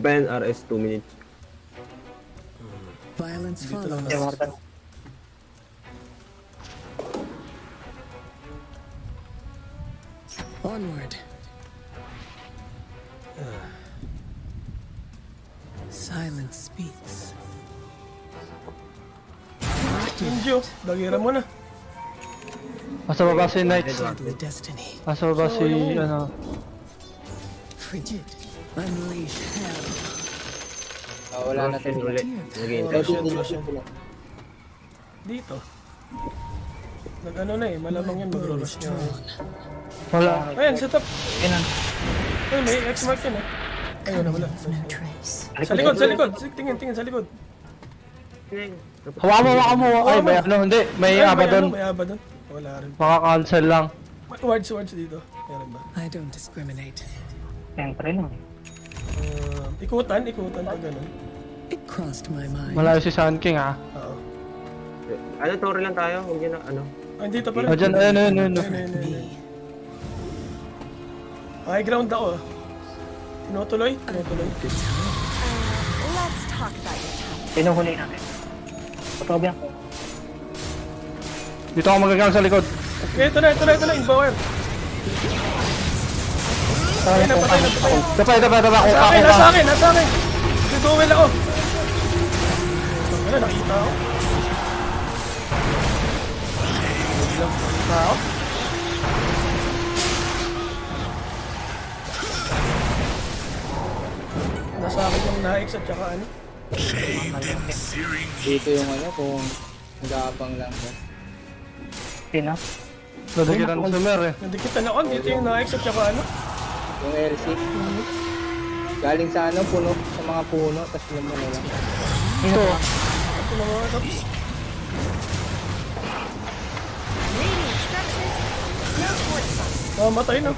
Ben RS 2 minutes. Violence Dito lang follows. na. Onward. Silence speaks. Injo, dagira mo na. Nasa baba si Knights. The destiny. Nasa baba si, ano. Frigid. Unleash hell. Wala na tayo ulit. Dito. Nag-ano na eh, malamang yan magro-rush niya. Wala. Ayan, set up. Ayun, may X-mark yan eh. Ayun na, wala. Sa likod, sa likod. Tingin, sa likod. Hawakan mo. Ay, may ano, hindi. May aba doon. May aba doon. Wala rin. Maka-cancel lang. Wards dito. Meron ba? I don't discriminate. Siyempre lang. Ikutan pag gano'n. It crossed my mind. Malayo si Sun King, ha? Oo. Ano, Tore lang tayo. Huwag yun na, ano. Ay, dito pa rin. Diyan, ayun. High ground ako. Tinutuloy. Let's talk about your time. Pinuhuli natin. Patobi ako. Dito ako magagamit sa likod. Okay, ito na. Inbower. Patay na. Tapay. Nasa akin. Nag-duel ako. Ano, nakita ako. Nasa akin yung na-X at saka ano. Dito yung ano, kung gabang lang ba. Sino? Nadikitan sa Mer, eh. Nadikitan ako. Dito yung na-X at saka ano. Yung LC. Galing sa ano, puno, sa mga puno, tapos naman na lang. Ito. Ito na mga tops. Matay na.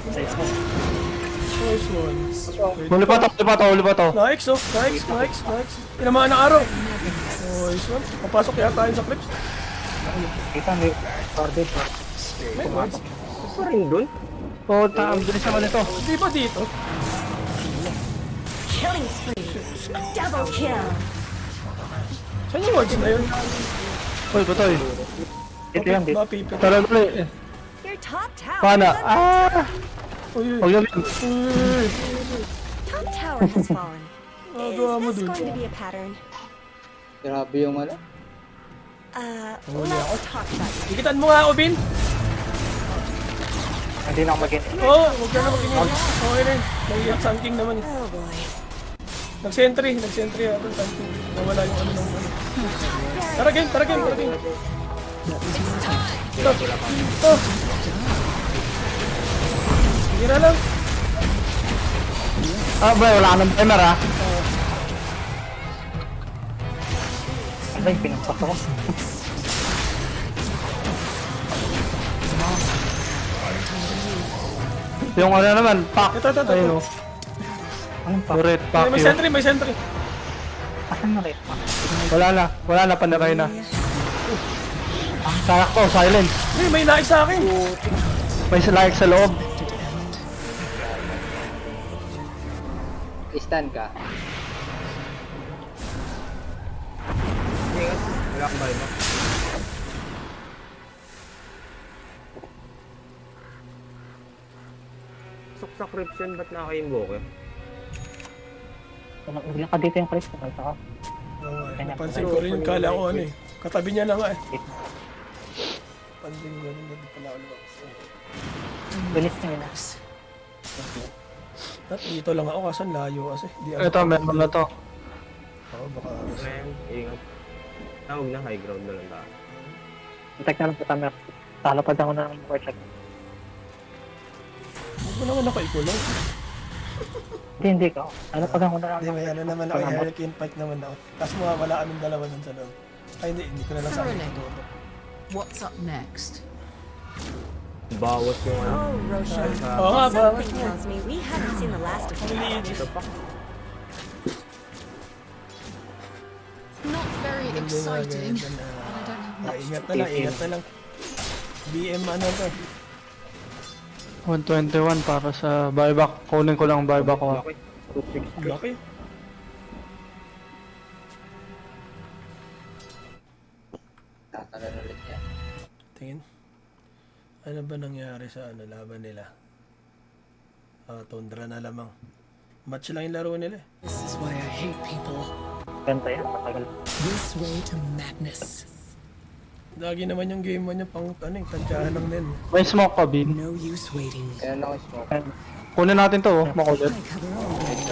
Nice one. Huli pa to. Na-X. Tinamaan ng araw. Nice one. Papasok yata yun sa clips. Kita may carded pa. May wards. Pa rin dun? Oo, ang bilis naman ito. Di ba dito? Killing spree. Double kill. Saan yung wards na yun? Uy, batoy. Ito yan, dito. Mapipit. Tara dali. Your top tower. Pana. Uy. Huwag namin. Top tower has fallen. Gawa mo Is this dun. going to be a pattern? Grabe yung ano. Let's talk about it. Dikitan mo nga, Obin. Hindi na ako mag-in. Oo, huwag ka na makinig. Okay na yun. Naiyak Sun King naman. Oh boy. Nag-sentry yata Sun King. Nawala yung ano ng ano. Tara game. Ito. Gira lang. Bro, wala ka ng timer, ha? Ay, pinagpas ako. Yung ano naman, pack. Ito. Ayun, o. Anong pa? Turret, pack May yun. sentry. Asan na rin? Wala na, paniray na. Takakh to, silent. May na-X sa akin. May like sa loob. Stand ka. Wala akong bayo. Subscription, ba't naka-invoke eh? Bigla ka dito yung Chris. Kalta ka. Napansin ko rin yung kala ko ano eh. Katabi niya na nga eh. Pansin ko rin na di pala ako lumabas. Bilis na yun. At dito lang ako kasi layo kasi. Ito, meron na to. Oo, baka... Ayan, ingat. Tawag na, high ground na lang tayo. Attack na lang sa camera. Talapad ako ng workshop. Huwag mo naman ako ikulong. Hindi ka. Talapad ako na lang. Hindi, may ano naman ako. Hurricane Pike naman ako. Tapos wala kaming dalawa dun sa loob. Ay hindi ko na lang sa akin ito. What's up next? Bawas yung ano. Oh, Roshan. Oo nga, bawas Something mo. tells me we haven't seen the last of you. Maliliit. Ito pa. Not very Ganda nga, exciting. ganda na. I don't have much Ingat to na lang, ingat na lang. BM ano to? 121 para sa buyback. Kunin ko lang ang buyback ko. Laki. Tatalan ulit yan. Tingin. Ano ba nangyari sa laban nila? Tundra na lamang. Match lang yung laro nila eh. This is why I hate people. Ganda yan, matagal. This way to madness. Lagi naman yung game mo niya pang tansyahan lang din. May smoke ka, Bin. No use waiting. Kaya na ako smoke. Kunin natin to, makulit. I cover already.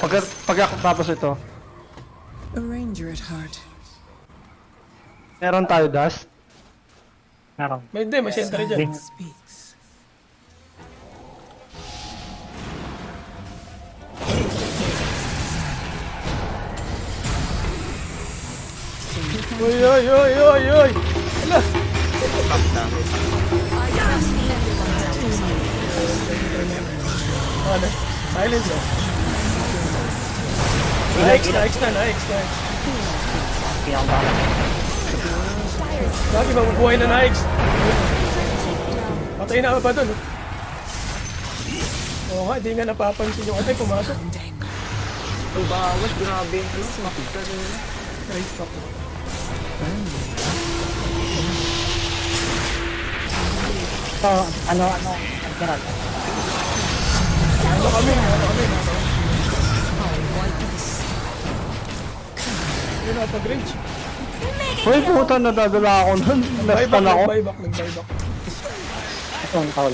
Pagkatapos ito, A ranger at heart. meron tayo dust. Meron. May hindi, may sentry dyan. Speaks. Uy, uy, uy, uy, uy! Ala! Ano? Silence oh. Nikes na. Lagi mabubuhay na Nikes. Patay na ba dun? Oo nga, di nga napapansin yung atay pumasok. Ang bawas, grabe. Makita rin nila. Right stop. So, ano, Gerald? Ano kami. Yun na, pag-range. Uy, puta, nadadala ako nun. Nastan ako. Nag-buyback. Ito, ang tawal.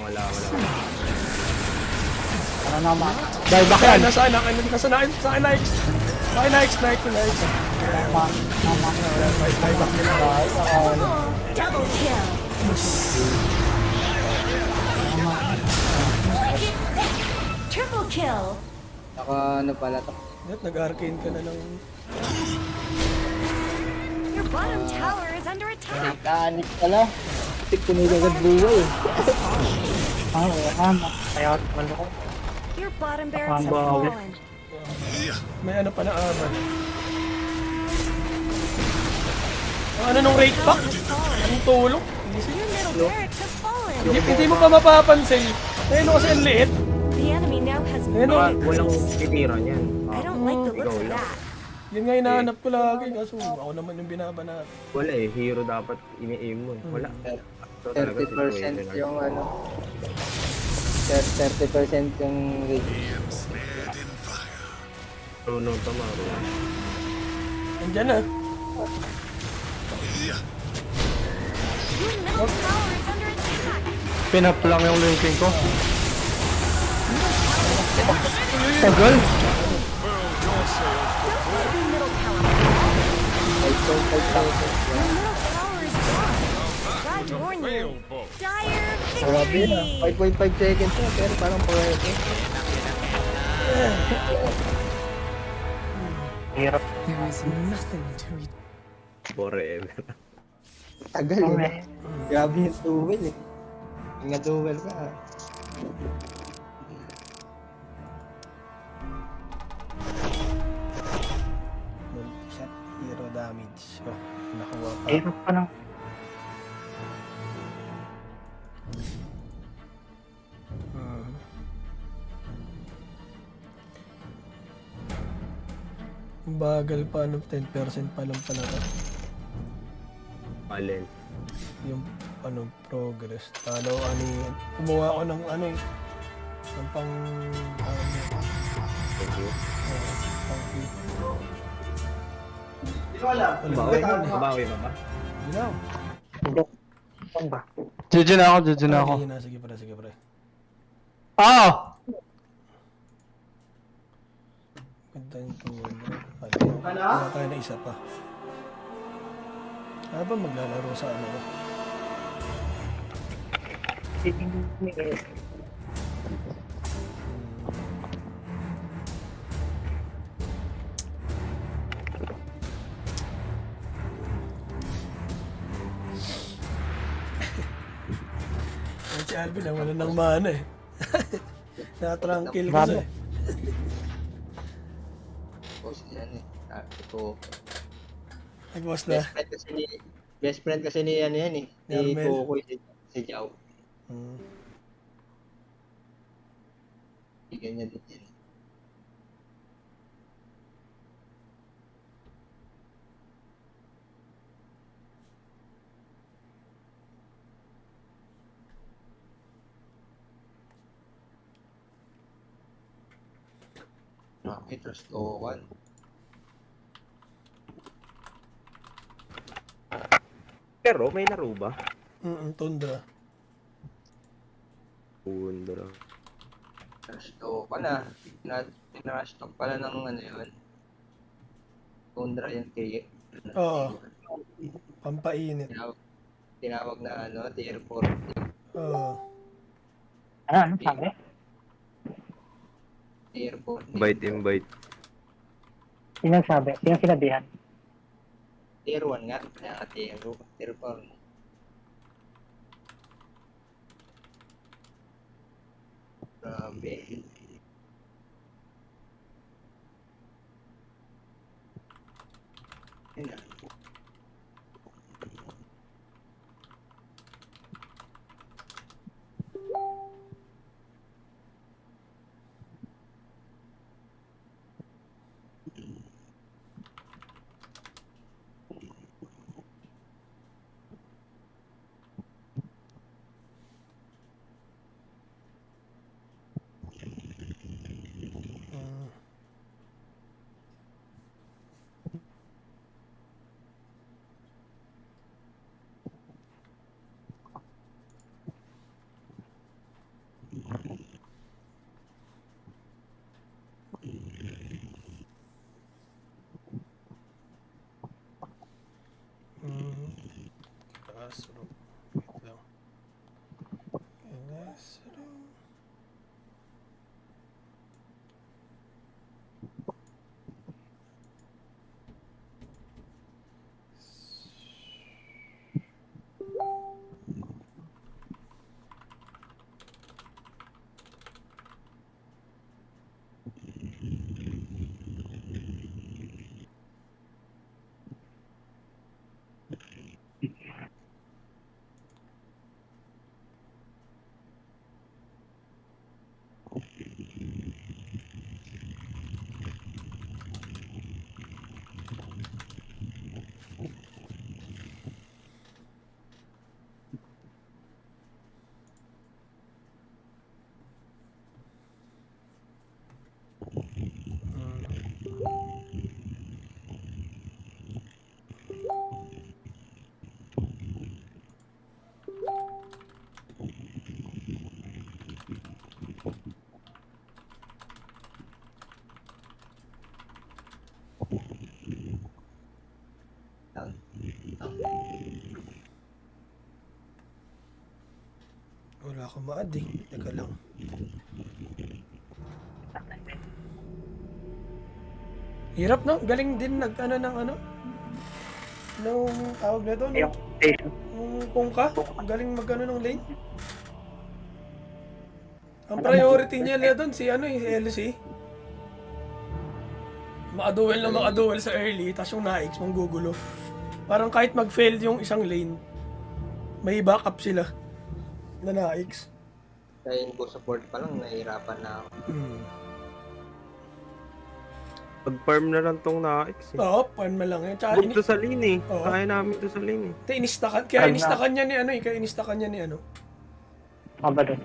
Wala. Ano naman? Buyback yan. Nasa Nikes. Nikes. Buyback nila. Double kill. Triple kill. Ano pala to? Nag-arcane ka na ng... Your bottom tower is under attack. Mechanic pala. Tik ko nagagad buhay. Kaya malo ko. Your bottom barracks have fallen. May ano pa na aman. Ano nung rate back? Anong tulong? Your middle barracks have fallen. Hindi mo pa mapapansin. Ayun kasi ang liit. The enemy now has Walang titira niyan. I don't like the looks of that. Yun nga hinahanap ko lagi. Kaso ako naman yung binabanat. Wala eh, hero dapat ini-aim mo. Wala. 30% yung ano. 30% yung rate. No, tamaro. Andyan na. Your middle tower is under attack. Pinap lang yung linking ko. Tagal. Your middle tower. Your middle tower is gone. God warn you. Dire Grabe na. victory. 5.5 seconds na, pero parang pwede. Hirap. There is nothing to read. Forever. Tagal eh. Grabe yung duel eh. Yung duel ka. Shot hero damage. Oh, nakuha pa. Hirap pa lang. Bagal pa ng 10% pa lang pala to. Alin. Yung progress. Kumuha ako ng ng pang Thank you. Bawi mo ba? Ginaw. Hindi. Saan ba? GG na ako. Sige pre. Ah! Ganda yung 200. Wala tayo na isa pa. Ba maglalaro sa ano? Si Alvin na wala ng mana eh. Na-tranquil kasi. Tapos yan eh. Ito. Nag-boss na. Best friend kasi ni ano yan eh. Ni Ni Armel. Kukoy, si Jao. Ganyan din yan. Bakit trust ko one? Pero may laro ba? Tundra. Tundra. Trust ko pala. Tinrush talk pala ng ano yun. Tundra yan kay... Oo. Pampainit. Tinawag na ano, tier 4. Oo. Ano sabi? Tier 4. Invite. Sino sabi? Sino sinabihan? Tier 1 nga. Kaya tier 4. Grabe. Yan. Wala akong ma-add eh. Teka lang. Hirap no? Galing din nag-ano ng ano? Nung tawag na ito? Nung kungka? Galing mag-ano ng lane? Ang priority niya na doon si ano eh, si LC. Maka-duel sa early, tapos yung na-X mong gugulo. Parang kahit mag-fail yung isang lane, may backup sila na na-X. Kaya yung support pa lang, nahihirapan na ako. Pag-farm na lang tong na-X eh. Oo, farm na lang yan. Good to sa lane eh. Kaya namin to sa lane eh. Kaya inistakan niya ni ano eh, kaya inistakan niya ni ano. Abadon.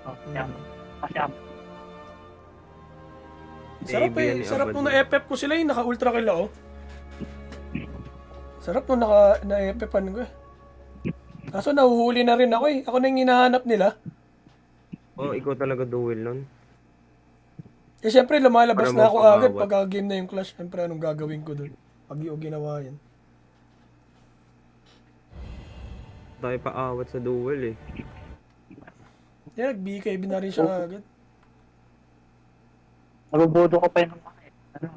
Sarap eh, sarap nung na-FF ko sila yung naka-ultra kill ako. Sarap nung na-FF-an ko eh. Kaso nahuhuli na rin ako eh. Ako na yung hinahanap nila. Ikaw talaga duel nun. Eh syempre lumalabas na ako agad pag game na yung clash. Syempre anong gagawin ko dun? Pag yung ginawa yan. Tayo pa-awat sa duel eh. Yan, nag-BKB na rin siya agad. Nabubodo ko pa yun. Ano?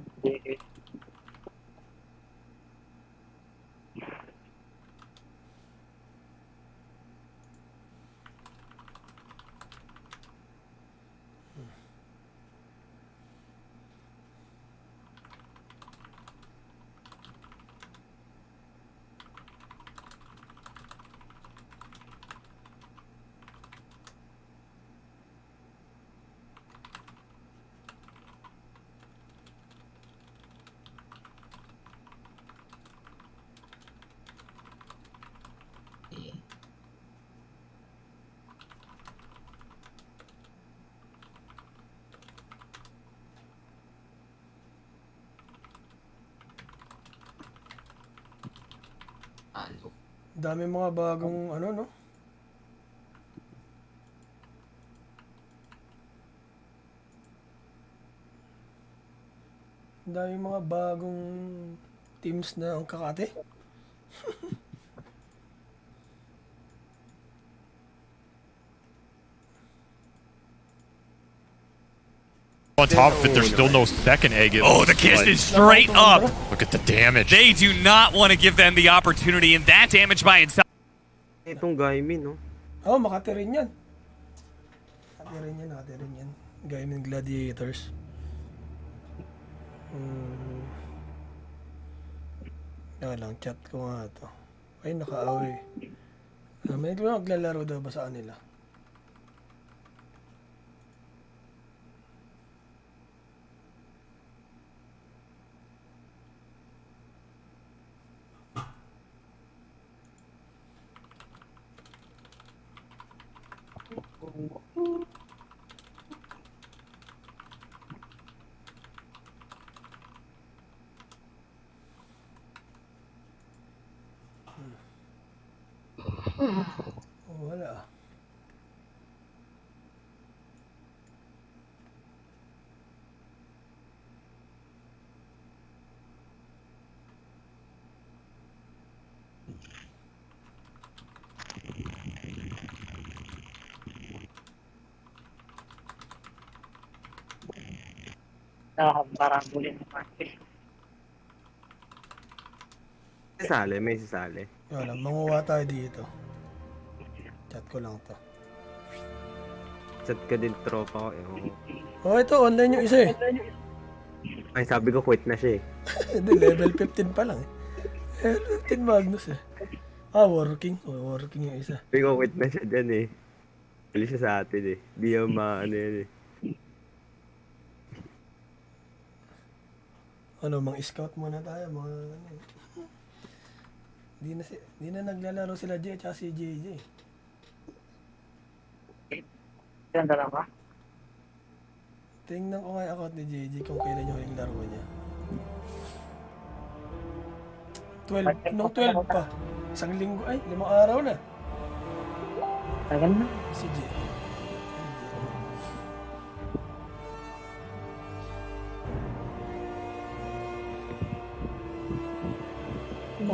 Dami mga bagong ano, no? Dami mga bagong teams na ang kakate. On top of it, there's still no second egg. Oh, the kiss is straight up. Look at the damage. They do not want to give them the opportunity, and that damage by itself. Itong Gaimin, no? Oh, Makati rin yan. Makati rin yan. Gaimin Gladiators. Lang, chat ko nga to. Ay, naka-away. May maglalaro daw ba sa kanila? Wala. Nakakambarangulin ng market. May sisali. Wala, manguha tayo dito. Chat ko lang to. Chat ka din tropa ko. Oh, ito, online yung isa eh. Ay, sabi ko quit na siya eh. Hindi, level 15 pa lang eh. Level 15 Magnus eh. Working. Oh, working yung isa. Sabi ko quit na siya dyan eh. Huli siya sa atin eh. Di yung ano yan eh. Mang-scout muna tayo, Di na naglalaro sila J at si JJ. Yan dalawa. Tingnan ko nga yung account ni JJ kung kailan yung huling laro niya. 12 pa. Isang linggo, 5 araw na. Tagal na. Si J.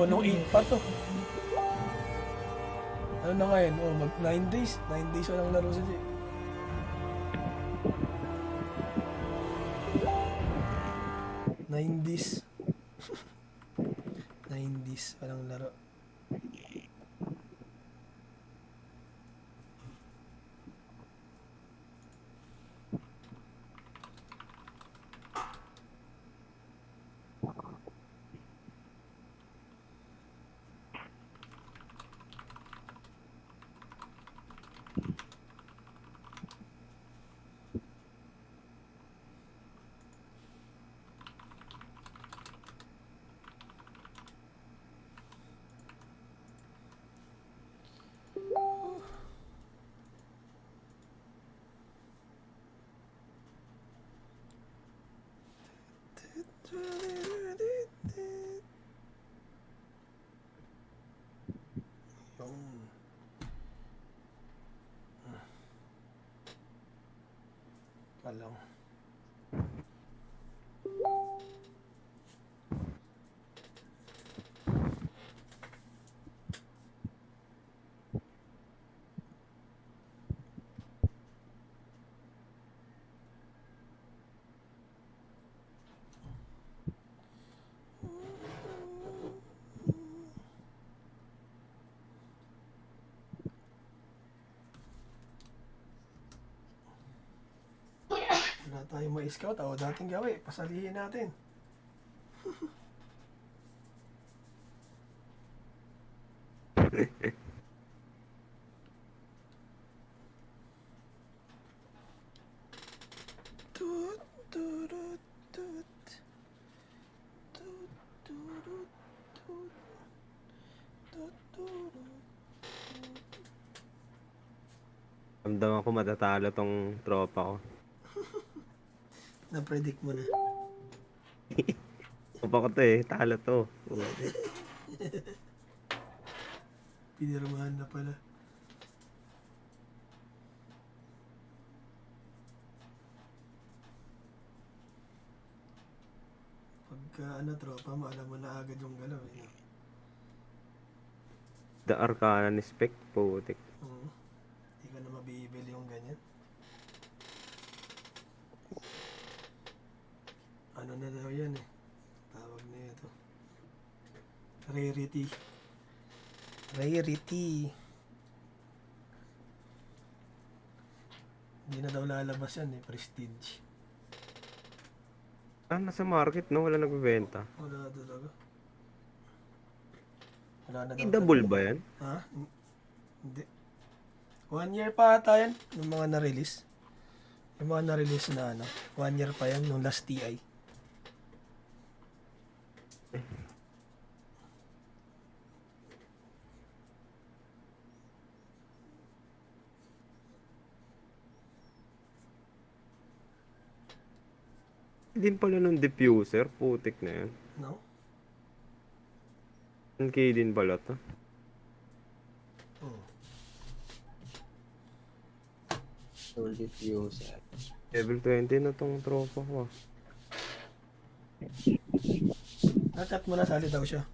Nung 8 pa to. Ano na ngayon? Mag 9 days. 9 days walang laro sa J. Nine days. 9 days walang laro. Kalong. Wala tayong ma-scout. Dating gawin. Pasalihin natin. Ramdaman ko matatalo tong tropa ko. Na-predict mo na. Tropa ko to eh, talo to. Pinirmahan na pala. Pagka tropa mo, alam mo na agad yung galaw. The Arcana ni Spec, putik. Hindi ka na mabibili yung ganyan. Ano na daw yan eh. Tawag na ito. Rarity. Hindi na daw lalabas yan eh. Prestige. Nasa market, no? Wala nagbebenta. Wala talaga. Wala na daw. Double ba yan? Ha? Hindi. 1 year pa ata yan. Yung mga na-release. Yung mga na-release na 1 year pa yan. Nung last TI. Din pala nung diffuser, putik na yan. No? 1K din pala to. Soul diffuser. Level 20 na tong tropa ko. Chat mo na, sali daw siya.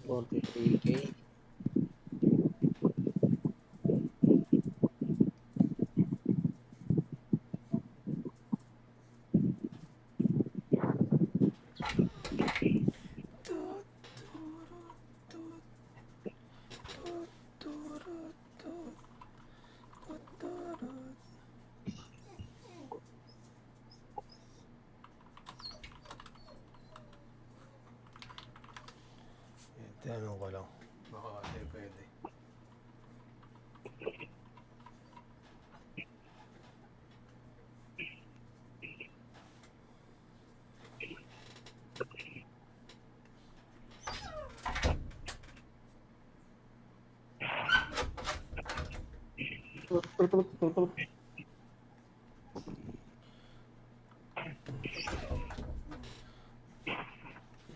$43K. Tinanong ko lang. Baka kasi pwede.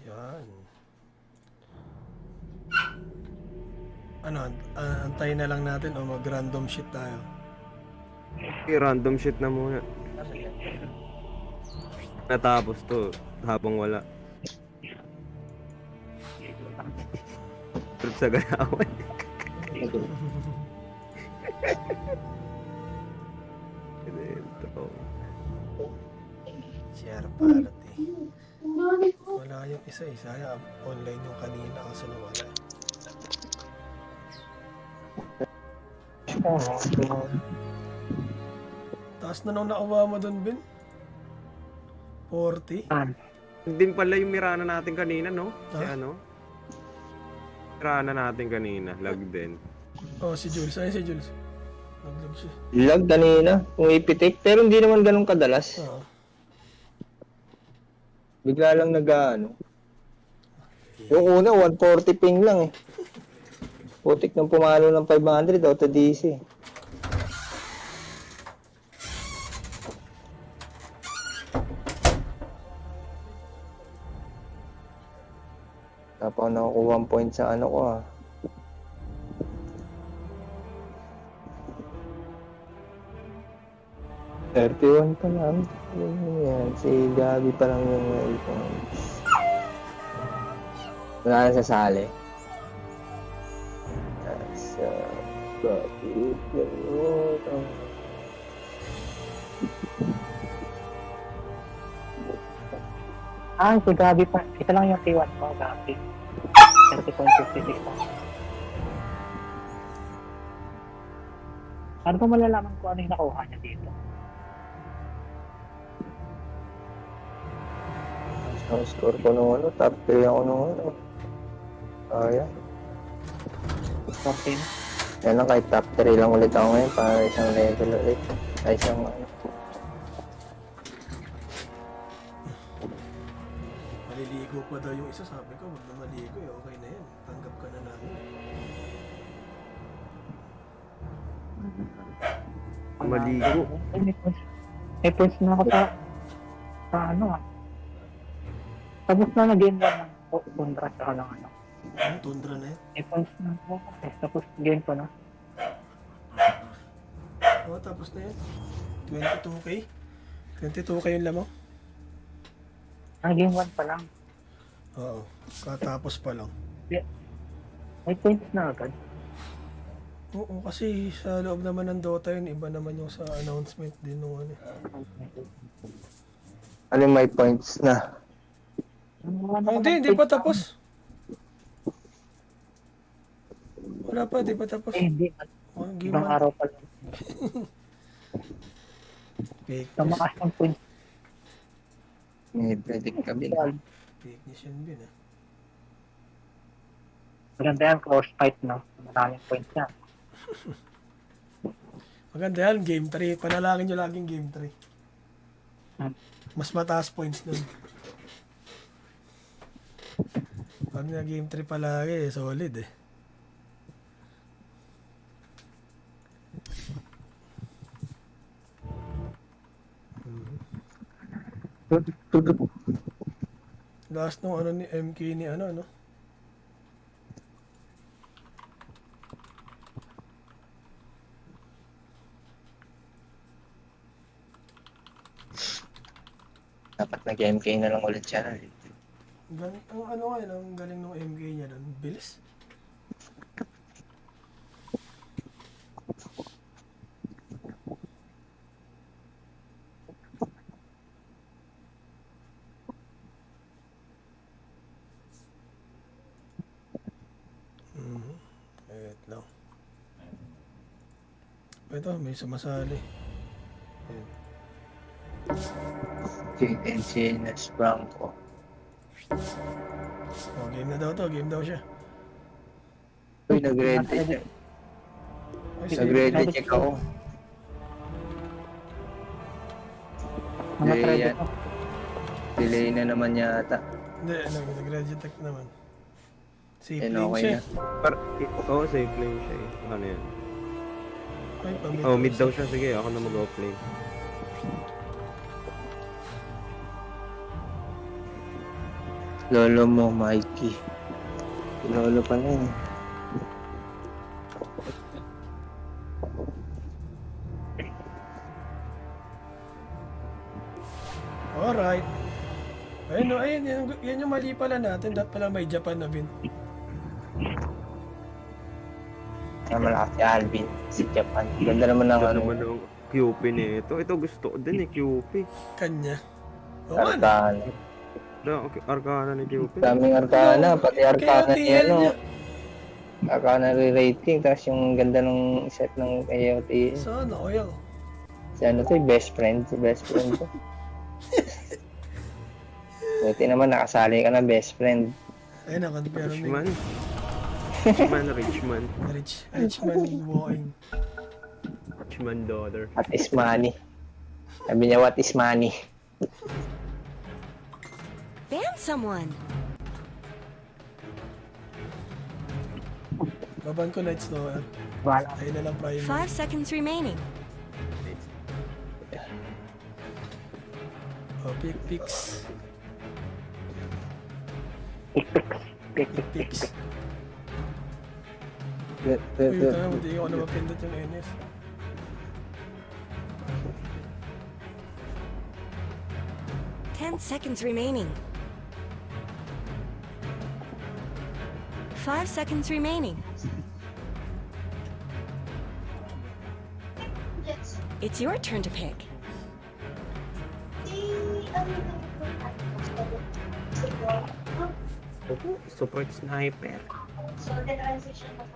Yan. Antayin na lang natin o mag-random shit tayo. Random shit na muna. Natapos to habang wala. Trip sa ganawan. Share palat eh. Wala yung isa-isa. Online yung kanina kasi nawala. Taas na nung nakuha mo dun, Ben? 40? Hindi pala yung Mirana natin kanina, no? Si ano? Mirana natin kanina. Lag din. Oh, si Jules. Ayun si Jules. Naglag siya. Lag kanina, kung ipitik, pero hindi naman ganun kadalas. Bigla lang Yung una, 140 ping lang eh. Putik nang pumalo ng 500 auto DC. Tapos nakukuha 1 point sa ano ko ah. $31 pa lang. Yan, si Gabi pa lang yung wala na sasali. Si Gabi pa. Ito lang yung T1 ko, Gabi. 30.56 pa. Paano ba malalaman kung ano yung nakuha niya dito? Ang score ko nung top 3 ako nung Ayan. 14. Yan lang, kahit top 3 lang ulit ako ngayon para isang level ulit. Ay, isang Maliligo pa daw yung isa. Sabi ko, huwag na maligo eh. Okay na yan. Tanggap ka na namin. Maligo. May points na ako sa ano ah. Tapos na game 1 ng Tundra tsaka ng ano. Ang Tundra na yun. May points na po. Tapos game ko na. Oo, tapos na yun. 22k. 22k yung lamo. Ang game 1 pa lang. Oo, katapos pa lang. Yeah. May points na agad. Oo, kasi sa loob naman ng Dota yun, iba naman yung sa announcement din nung ano. Ano may points na? Hindi pa tapos. Wala pa, di pa tapos. Hindi. Game Ibang araw pa lang. Tumakas ng points. May predict kami. Fake news yun din ah. Maganda yan, close fight, no? Maraming points yan. Maganda yan, game 3. Panalangin nyo laging game 3. Mas mataas points nun. Pag na game 3 palagi, solid eh. Last nung ano ni MK ni ano, no? Dapat nag-MK na lang ulit siya. Galing, ang ano nga yun, ang galing ng MK niya doon. Bilis. Wait lang. Ito, may sumasali. Ayan. NCNS Blanco. Oh, game na daw to. Game daw siya. Uy, nag-ready. Nag-ready check ako. Delay yan. Delay na naman yata. Hindi, nag-ready check naman. Safe Yan, lane okay siya. na. Oo, safe lane siya eh. Ano yan? Ay, pa-mid Oh, mid daw siya. Sige, ako na mag-off lane. Lolo mo, Mikey. Lolo pa na yun. Alright. Ayun, no, ayun, yan yung mali pala natin. Dapat pala may Japan na bin. Malakas si Alvin, si Japan. Ganda naman ng Ganda ano. naman ng QP nito. Ito gusto ko din eh, QP. Kanya. Arcana. Arcana ni QP. Daming Arcana, pati Arcana ni ano. Arcana re-rating, tapos yung ganda ng set ng AOT. Sana, oil. Si ano to, best friend. Si best friend to. Buti naman nakasali ka na best friend. Ayun na, pero Richman. Richman. Richman walking. Richman daughter. What is money? Sabi niya, what is money? Ban someone. Baban ko Knights no. Ayun na lang prime. 5 seconds remaining. Oh, picks. Picks. Uy, ito na, hindi ako na mapindot yung NS. Ten seconds remaining. 5 seconds remaining. It's your turn to pick. Support sniper. So the transition of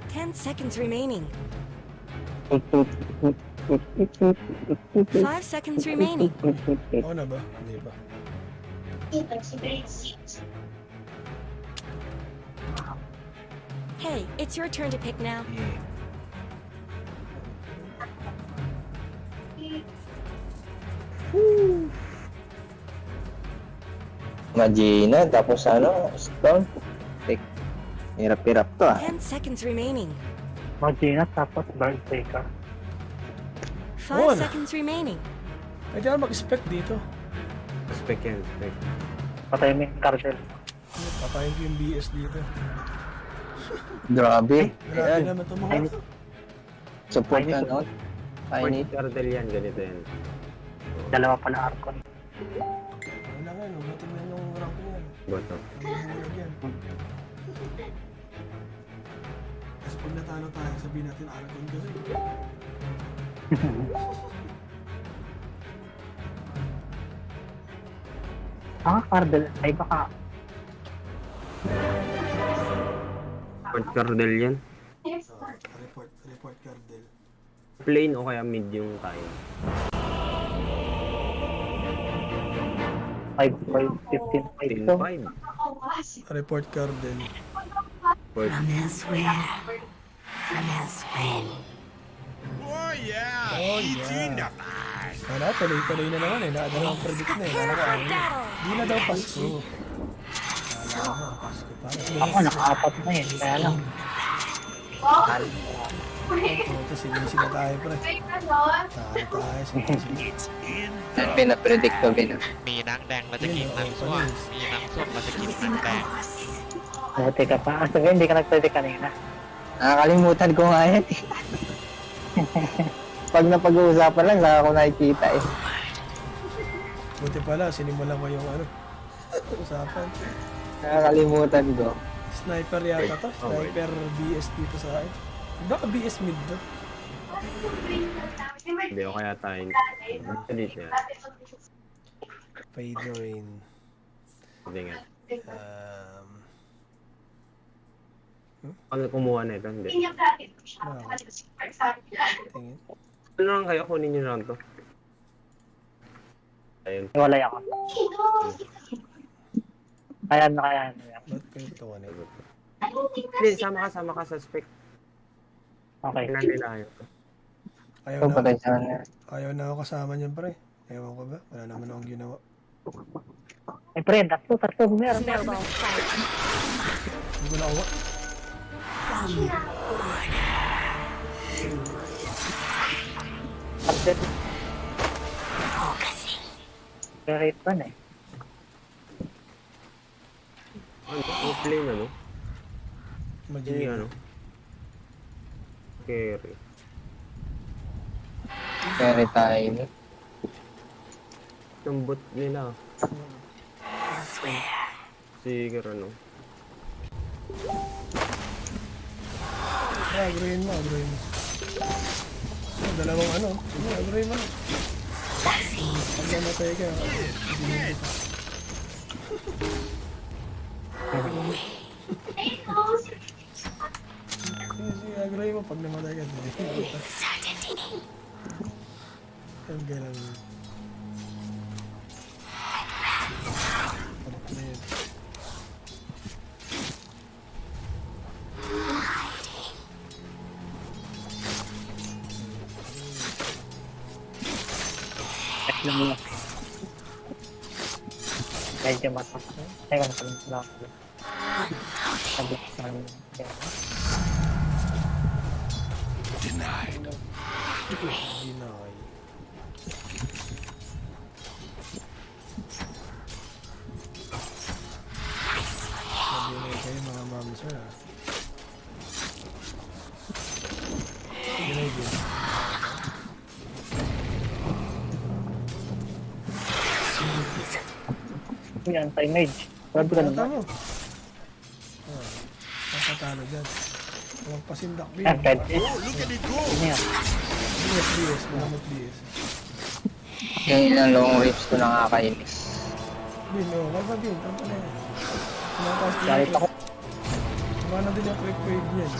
10 seconds remaining. 5 seconds remaining. Oo na ba? Hindi ba? Hey, it's your turn to pick now. Magina, tapos ano, stone. Hirap-hirap to ah. 10 seconds remaining. Magina, tapos Berserker. 5 seconds remaining. Pwede ka mag-spec dito. Spec yan, spec. Patay mo yung cartel. Papayin ko yung BS dito. Grabe. Grabe naman ito mga. Support ka nun. Tiny cardel yan, ganito yan. Dalawa pala Arcon. Ano na nga, lumating na yung rank ko yan. Boto. Nabubulag yan. Tapos pag natalo tayo, sabihin natin Arcon kasi. Cardel. Ay baka. Support cardel yan. Report cardel. Plain o kaya mid yung tayo. 5, 15, 5. Report cardel. From elsewhere. From elsewhere. Oh yeah! Oh yeah. Wala, tuloy-tuloy na naman eh. Nakadalawang predict na eh. Kala ko ano. Di na daw Pasko. Kala ko Pasko pa. Ako, naka-apat na eh. Kaya lang. Ito, sinisi na tayo pre. Tayo, sinisi. เป็นอะ predict ตัวเป็น มีนางแดงเราจะกินนางส้มมีนางส้มเราจะกินนางแดง Buti ka pa. Sabihin, hindi ka nag-predict kanina. Nakakalimutan ko nga yan. Pag napag-uusapan lang, saka ako nakikita eh. Buti pala, sinimulan ko yung ano. Usapan. Nakakalimutan ko. Sniper yata to. Sniper BS dito sa akin. Baka BS mid to. Hindi o kaya tayo. Dito yan. Paydoin. Hindi nga. Ano kumuha na ito? Hindi. Tingin. Ano lang kayo? Kunin nyo lang to. Ayun. Walay ako. Kaya na. Ba't kayo tawa na ito? Hindi, sama ka sa spec. Okay. Nanilayo to. Ayaw na ako kasama niyan pre. Ewan ko ba? Wala naman akong ginawa. Eh pre, tatlo. Meron. Hindi ko nakuha. Update. Rate pa na eh. Ano? Play na no? Hindi ano? Carry. Carry tayo. Yung bot nila. Sige ano? Agroin mo. Dalawang ano? Sige, agroin mo. Pag namatay ka, hindi kita. Sige, agroin mo. Pag namatay ka, hindi kita. Ang galang. Medyo matas. Teka na pala lang. Denied. Nabinay kayo mga mamsir ah. Binay din. Yan, anti-mage. Grabe ka naman. Tama. Nakatalo dyan. Huwag pasindak din. Yan, pwede. Look at it go! Ano yan? BS. Malamot BS. Yan ang long waves ko nakakainis. Bin, kaya bin. Tama na yan. Kumataas din Galit ako. Kumana din yung quick wave niyan.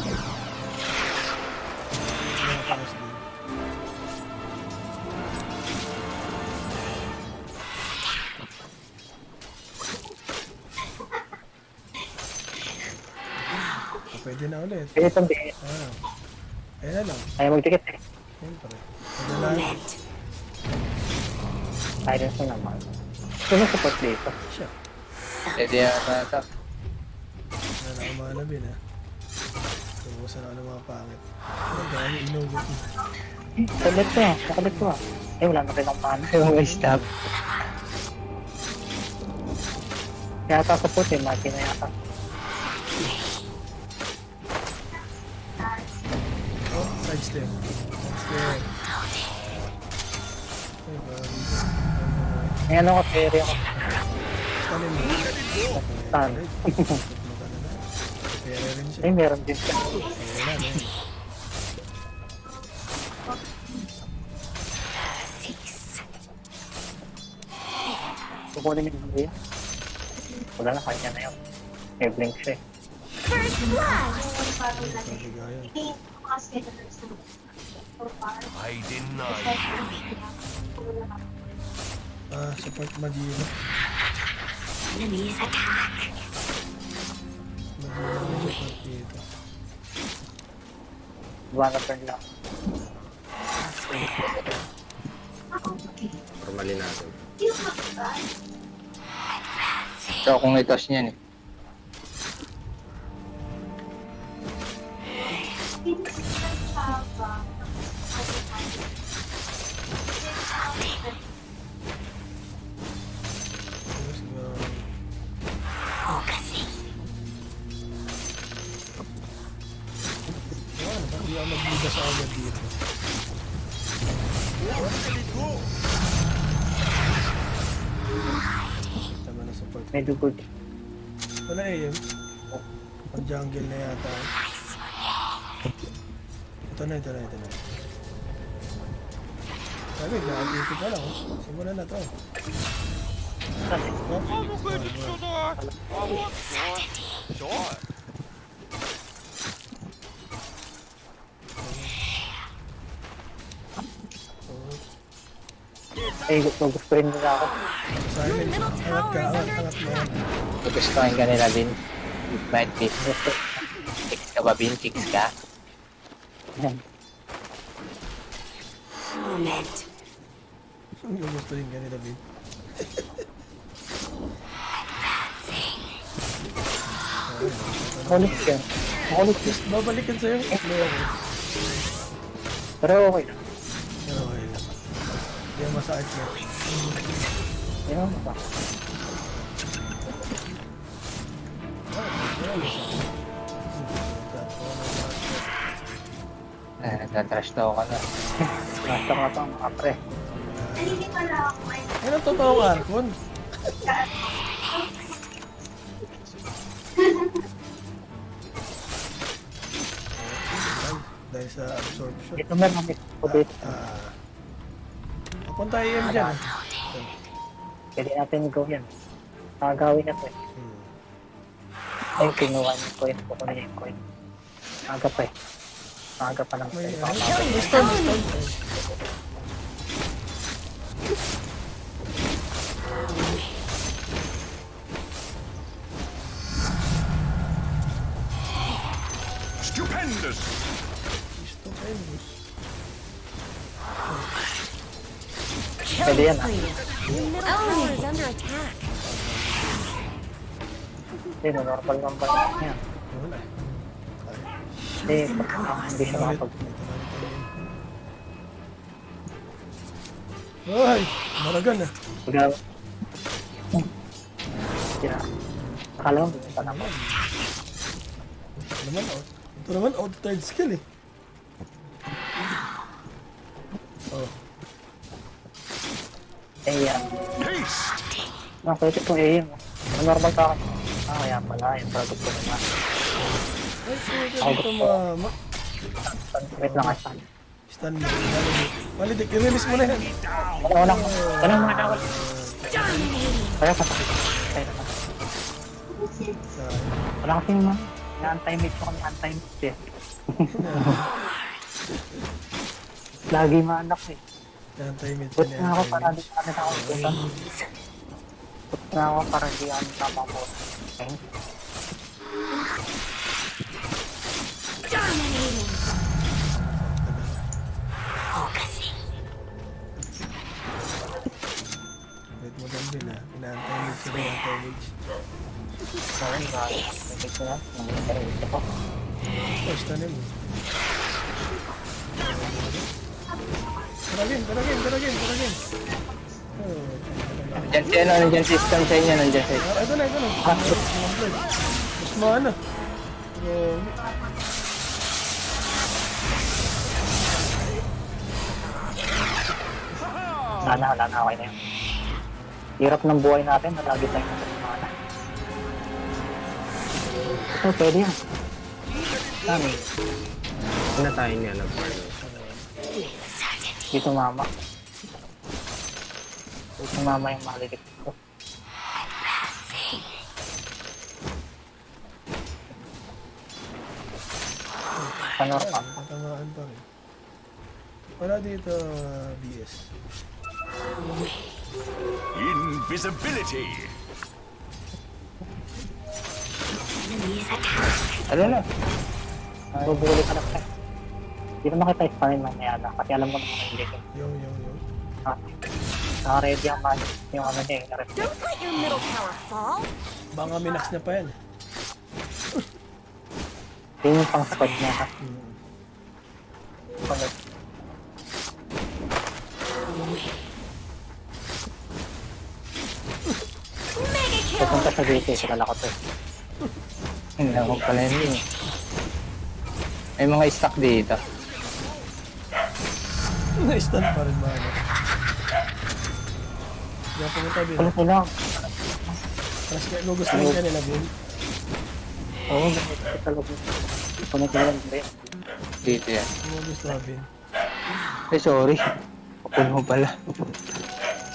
Kumataas din. Pwede na ulit. Pwede itong BS. Ayan na lang. Ayaw magdikit eh. Siyempre. Pwede na. Silence na naman. Sino support dito? Siya. Pwede yata ito. Wala na kumana bin ha. Ubusan ako ng mga pangit. Dahil inugot mo. Salit ko ah. Nakalit ko ah. Eh, wala na rin ang mana. Yung stop. Yata sa puti, mati na yata. Oh, sidestep. Sidestep. Ngayon ako, carry ako. Tanin mo. Tan. Pera rin siya. Eh, meron din siya. Wala na yun. Kukunin yung hindi. Wala na, kanya na yun. May blink siya eh. First blood! I deny. Support Magila. Enemies attack. Magila support dito. One turn lang. Normalin natin. So, kung itos niyan eh. Hindi ako magbigas agad dito. Tama na support. May dugod. Wala AM. Pang jungle na yata. Ito na. Sabi, nag-ipit pa lang. Simulan na to. Eh, gusto rin nila ako. Silence. Angat ka. Angat mo. Gugustuhin ka nila din. Bad business. Kicks ka ba, Bin? Kicks ka? Moment. Gugustuhin ka nila, Bin. Makulit siya. Makulit siya. Babalikan sa'yo. Pero okay lang. Pero okay lang. Hindi ang masakit niya. Yan ang ba? Nagtatrash daw ka na. Basta ka pa mga pre. Ano totoong Arkon? Dahil sa absorption. Ito meron kami po dito. Papunta EM dyan. Pwede natin go yan. Nakagawin na po eh. Ay, kinuha niyo coin. Kukunin niyo yung coin. Aga pa eh. Aga pa lang. Stone. Stupendous! Kill Pwede yan ah. Your middle tower is under attack. Hindi, normal lang ba yan? Wala. Hindi, hindi siya makapag... Ay! Maragan ah. Pag-awa. Sira. Akala mo, bumita na pa. Ito naman out third skill eh. Oh. Eh, yan. Pwede itong AM. Normal ka ako. Kaya pala, yung product ko naman. Ay, pwede ito mama. Wait lang, stun. Stun mo. Malidik, i-release mo na yan. Wala mga tawal. Kaya pasakit. Kaya pasakit. Wala kasi naman. Na-anti-mid ko kami anti-mid eh. Lagi maanak eh. Anti-mid. Put na ako para di kami nakakutan. Put na ako para di kami nakakutan. Okay? Dominating. Focusing. Wait mo lang din ah. Ina-anti-mid sila anti-mid. Sorry, guys. Nagigit ko na. Nagigit ko na. Push na mo. Tara game. Nandiyan system sa inyo, nandiyan sa inyo. Ito na. Mas mana. Wala na, okay na yun. Hirap ng buhay natin, nalagit lang yung mana. Ito, pwede yan. Saan eh? Ano tayo niya lang, Dito mama. Dito mama yung malilit ko. Panorama. Tatamaan pa rin. Wala dito, BS. Invisibility. Ano na? Bubuli ka na pa. Hindi naman kita isparin mamaya na kasi alam mo naman hindi ko. Yung. Naka-ready ang man. Yung ano niya, yung ref. Don't let your middle tower fall. Baka minax niya pa yan. Yun yung pang squad niya ha. Pangit. Pupunta sa gate sa kalakot eh. Hindi ako pala yun eh. May mga stock dito. Na-stun pa rin mga. Diyan pumunta din. Ano sila? Tapos logos lang ka nila din. Oo, ganito talaga. Pumunta lang din. Dito yan. Logos na din. Ay, sorry. Pupuno pala.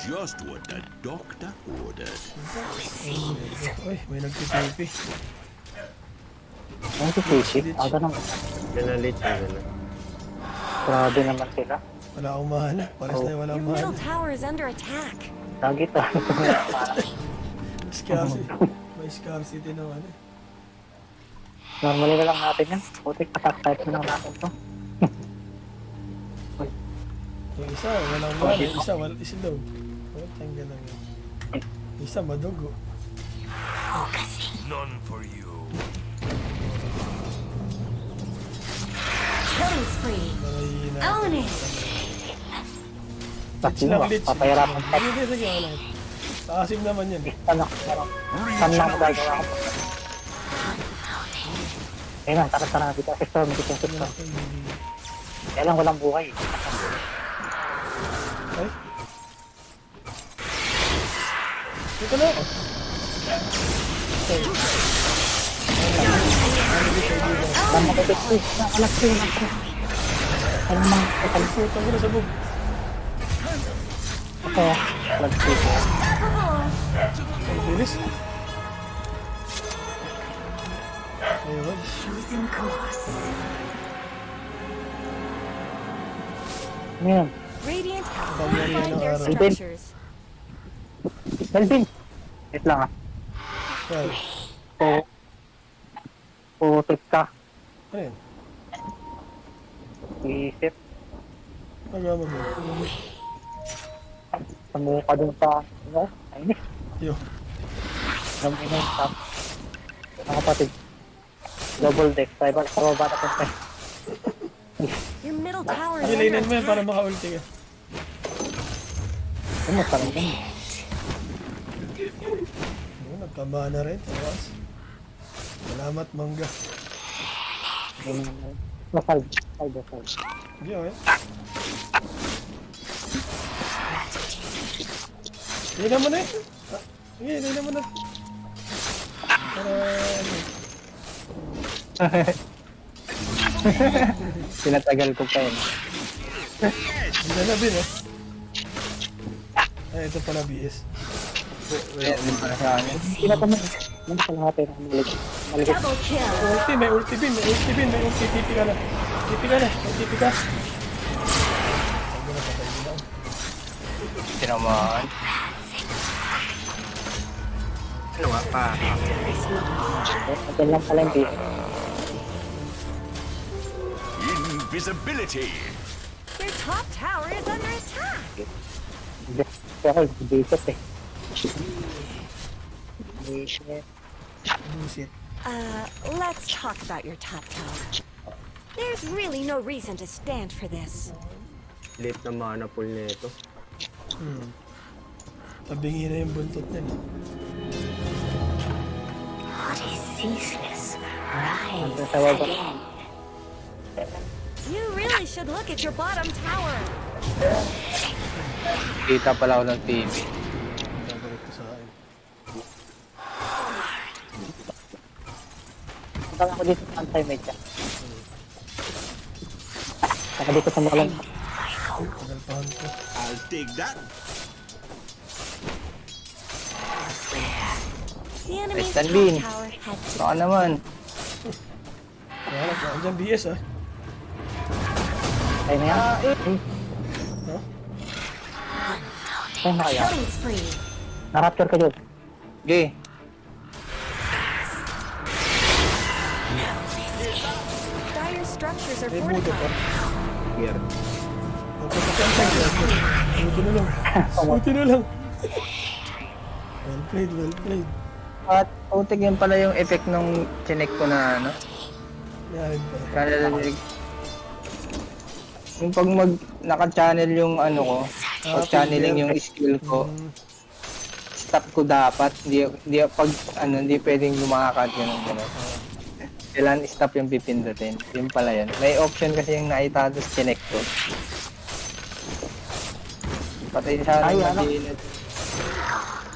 Just what the doctor ordered. Uy, may nagtitipi. Nagtitipi? Aga naman. Pinalit na nila. Grabe naman sila. Wala akong mahal. Pares na wala Your akong mahal. middle tower is under attack. Lagi to. Scarcity. May scarcity naman eh. Normally na lang natin yan. Putik, patak-type na lang natin to. Yung isa, walang mahal. Yung isa, isa daw. Tanggal lang yun. Isa, madugo. None for you. Killing spree. Eliminate. Pati mo, papahirapan pa. Sige. Taasim naman yan. Saan lang ako gagawa ko? Ayun lang, tara dito. Sistor, may kitang sistor. Kaya lang walang buhay. Ay? Dito na ako. Tama ko dito. Nakalak ko yun. Ano mga kakalipot. Tanggal na sa bug. Ito, nag-save ko. Ang bilis. Ayun. Ano yan? Radiant have fortified their structures. Melvin! Wait lang ah. Tip ka. Ano yan? Iisip. Nagawa mo. Samu ka dun sa... Ano? Ayun. Yo. Alam mo na yung top. Mga kapatid. Double deck. Tribal. Sa baba na punta. Your middle tower is Nilainan mo under yan para attack. maka-ulti ka. Ano? Parang yan. Nagkama na rin. Tawas. Salamat, mangga. Masalve. Hindi, okay. Hila mo na eh. Sige, hila mo na. Para... Pinatagal ko pa yun. Hila na bin eh. Ay, ito pala BS. Hindi na pa mo. Nang kalahati na maligit. Double kill. May ulti bin. TP ka na. TP ka. Tinamaan. Ano nga pa? Matagal lang pala yung BS. Invisibility. Your top tower is under attack. Pero bisit eh. Bullshit. Let's talk about your top tower. There's really no reason to stand for this. Late na mana pool nito. Tabingi na yung buntot niya. What is ceaseless? Rise Tawag ako. again. You really should look at your bottom tower. Kita pala ako ng TV. Babalik ko sa akin. Punta ako dito sa anti-med siya. Saka dito sa malam. Nagalpahan ko. I'll take that. The enemy's Western top Bean. tower had to Baka naman. Kaya dyan BS ah. Ay na yan. Ay na kaya. killing spree. Na-rapture ka dyan. Okay. Dire structures are May buto pa. fortified. Here. Buti na lang. Buti na lang. Well played, well played. At utik yan pala yung effect nung chinek ko na ano. Yarin pa. Kaya yung pag naka-channel yung ano ko, pag-channeling yung skill ko, stop ko dapat. Hindi pag ano, hindi pwedeng lumakad gano'n. Kailangan stop yung pipindutin. Yun pala yun. May option kasi yung nakita doon sa chinek ko. Patay siya Ay, ng ano? madinat.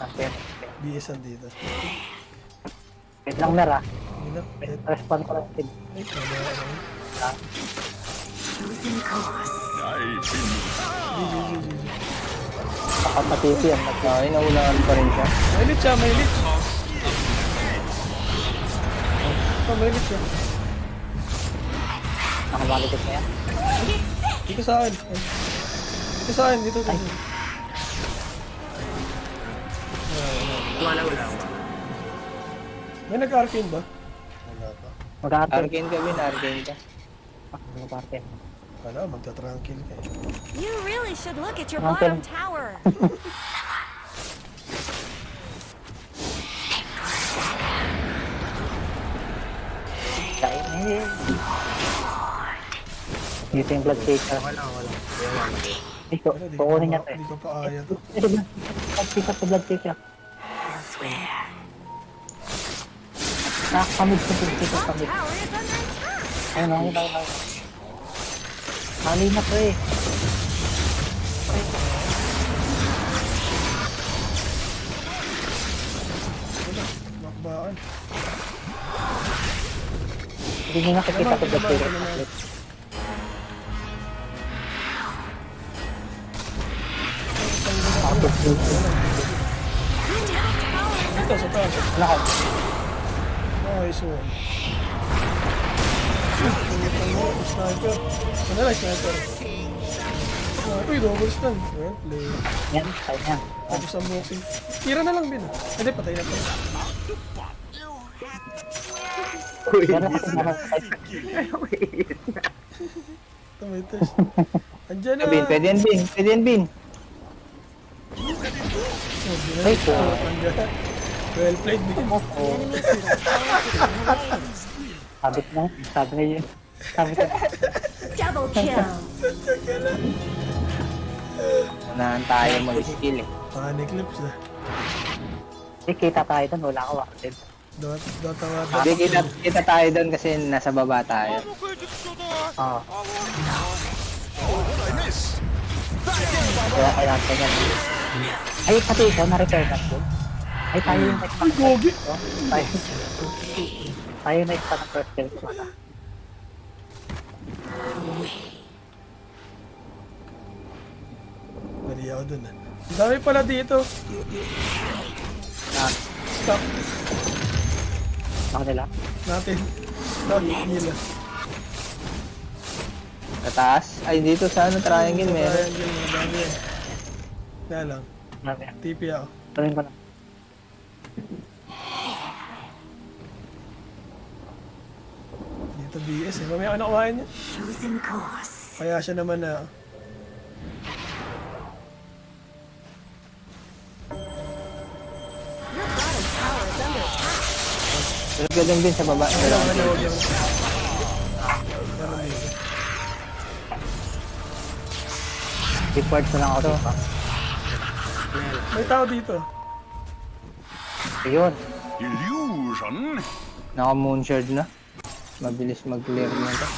Okay. BS ang dito. Wait lang mer ah. Hindi na. Respond ko lang. Ay, wala. Chosen course. Baka matiti yan. Ay, naulangan pa rin siya. May lit siya, may lit. Oh, may lit siya. Nakamalikot na yan. Dito sa akin. Dito sa akin, dito. Wala. May nag-arcane ba? Wala pa. Mag-aarkin. Arcane ka, Bin. Arcane ka. Mag-aarkin. Wala, magta-tranquil ka eh. You really should look at your Okay. bottom tower. Dito yung blood shaker. Wala. Ito, kukunin niya to eh. Hindi ko pa kaya to. Ito ba? Pag-pick up sa blood shaker. Nakakamid sa blood shaker. Top Kamid. tower is under attack. Ayun, ayun. Mali na to eh. Makbaan. Hindi nyo nakikita sa blood shaker. Dito, sa taas. Lakad. Nice one. Sniper. Ano na, sniper? Uy, double stun. Well played. Yan, tayo yan. Tapos ang boxing. Tira na lang, Bin. Hindi, patay na pa. Meron kasi nakasay. Tomatoes. Andiyan na. Bin, pwede yan, Bin. Pwede yan, Bin. Ay, po. Well played, Bin. Sabit na. Sabi na yun. Sabi na. Double kill. Unahan tayo mag-skill eh. Panic lips na. Hindi, kita tayo doon. Wala ka wakted. Dota nga. Hindi, kita tayo doon kasi nasa baba tayo. Oo. Kaya ganyan. Ay, pati ikaw, na-repair na po. Ay, tayo yung next Ay, gogi! Tayo next pa ng first kill ko na. Mali ako dun ah. Ang dami pala dito. Stop. Ako nila. Natin. Stop nila. Sa taas? Ay, dito sa ano, triangle meron. Triangle, mga dami yan. Kaya lang. Marami. TP ako. Tuloy ko na. Dito BS eh. Mamaya ako nakuhain niya. Chosen course. Kaya siya naman na. Your bottom tower is under attack. Pero ganun din sa baba. Kailangan na huwag yung... Ganun dito. Report na lang ako dito. May tao dito. Ayun. Illusion. Naka-moonshard na. Mabilis mag-clear na ito.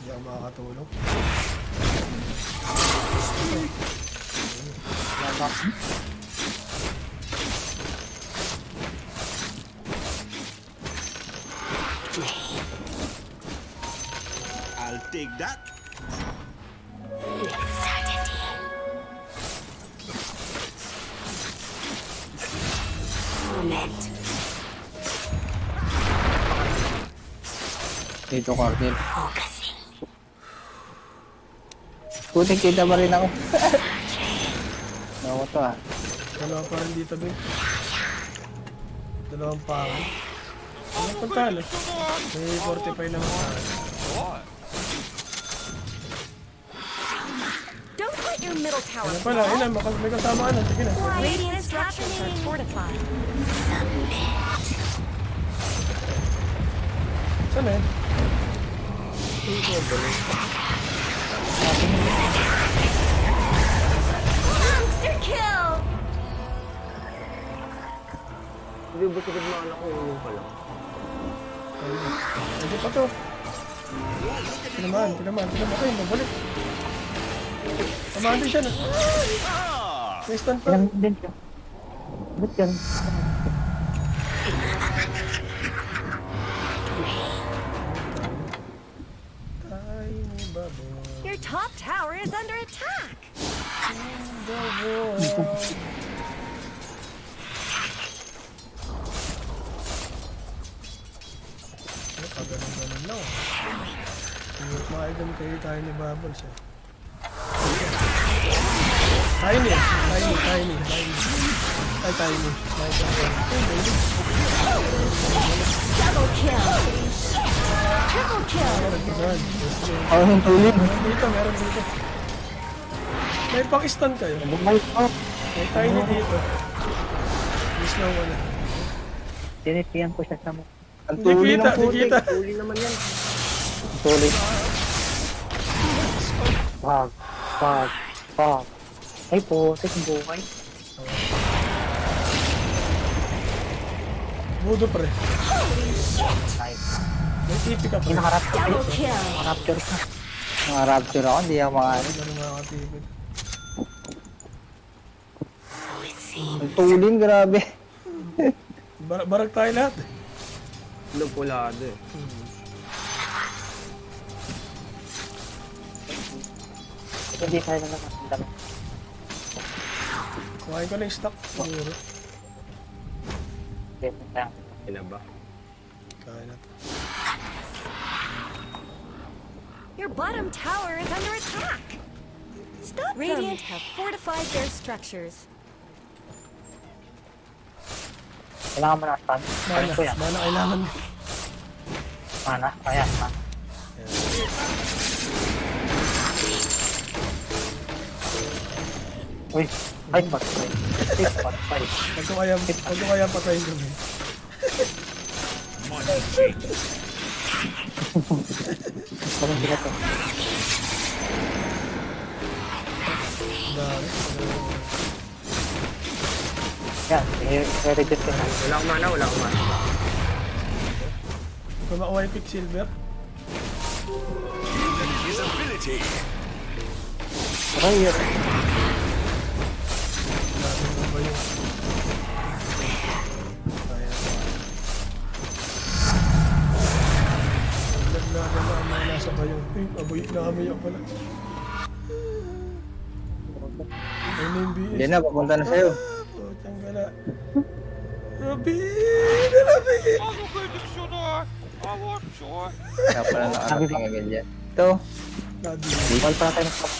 Hindi ako makakatulog. I'll take that. Dito, Cornel. Puti, kita pa rin ako. Ako to ah. Dalawa pa rin dito din. Dalawang pako. Ano pagkala? May 45 lang ako. Don't let your middle tower Ano pala? Ilan? May kasama ka na. Sige na. Radiant structures are fortified. Saan eh? Monster kill! Hindi ba sigad na anak ko yung pala? Pwede pa to. Tinamaan. Ayun, mabalik. Tamaan din siya na. May stand pa. Ilang din siya. Ba't yan? Your top tower is under attack. Ganun lang. Makaidam kayo tayo ni Bubbles eh. Tiny. Ay, tiny. Double kill. Triple kill. Ang tuloy. Meron dito. May pang-stun kayo. May tiny dito. Miss lang wala. Tinitiyan ko siya sa mo. Ang tuloy ng Di kita. Huli naman yan. tuloy. Pag. Ay po, tekong buhay. Budo pre. Nice. May tipi ka pre. Double kill. Rapture ka. Mga rapture ako, hindi ako makano. Ganun makakatipi. Ang tulin, grabe. Barak tayo lahat eh. Lupulado eh. Hindi tayo na naman. Kuhain ko na yung stock. Siguro. Ina ba? Kaya na to. Your bottom tower is under attack. Stop Radiant have fortified their structures. Kailangan mo na stun. Mana kailangan. Mana, kaya. Uy, ay patay. Huwag ko kaya patayin kami. Parang sila to. Yan, i-reduce ko na. Wala akong mana. Kung makuha yung Quicksilver. Invisibility. Aray, yun. Nasa bayong. Nakamoy ako pala. Hindi na, papunta na sa'yo. Putang gala. Rabi! Kaya pala nakarating agad yan. Ito. Wal pa tayo ng top.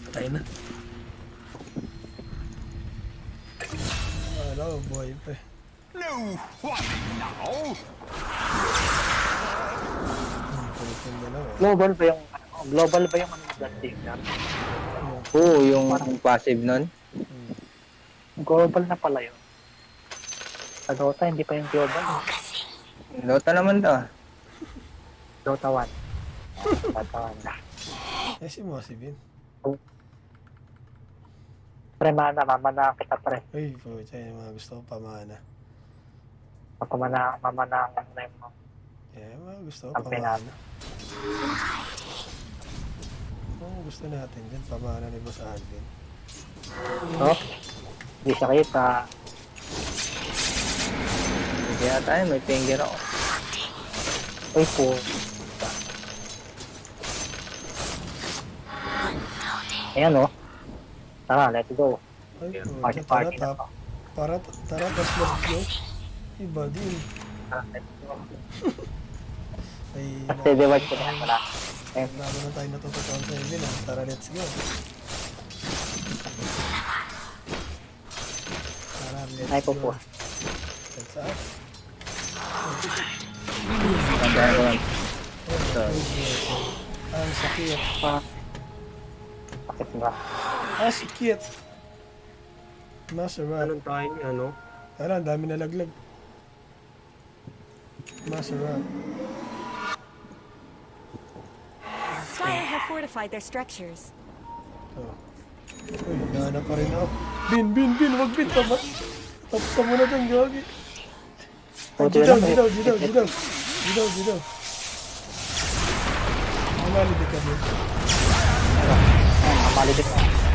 Patay na. Wala ko, buhay pa eh. No, what now? Global ba yung plastic na? Oo, yung passive nun. Global na pala yun. Sa Dota, hindi pa yung global. Dota naman to. Dota 1. Dota 1. Eh, si Mosi Bin. Pre, mamana kita, pre. Uy, pucha, yung mga gusto ko pamana. Mamana na yung mga Yeah, mga gusto ko Kampihan. pamana. Oo, gusto natin dyan, pamana ni Boss Alvin. no? Hindi siya kita. Hindi yata yun, may finger ako. Uy po. Ayan o. Tara, let's go. Ay, Party tara, na to. tara, let's go. Iba din. Tara, let's go. Ay, Kasi divide ko na yan, wala. Ayun. Lalo na tayo natututuan sa Evin, ah. Tara, let's go. Tara, let's Ay po go. po. Let's up. Ang sakit. Sakit ba? Ah, sakit. Masarap. Anong tayo ni ano? Tara, ang dami nalaglag. Masarap. Slayer have fortified their structures. Oh. Uy, hinahanap pa rin ako. Bin, wag bin. Tapos ka muna dyan, Gogi. Ay, Gidaw. Mamalidig ka din. Mamalidig ka.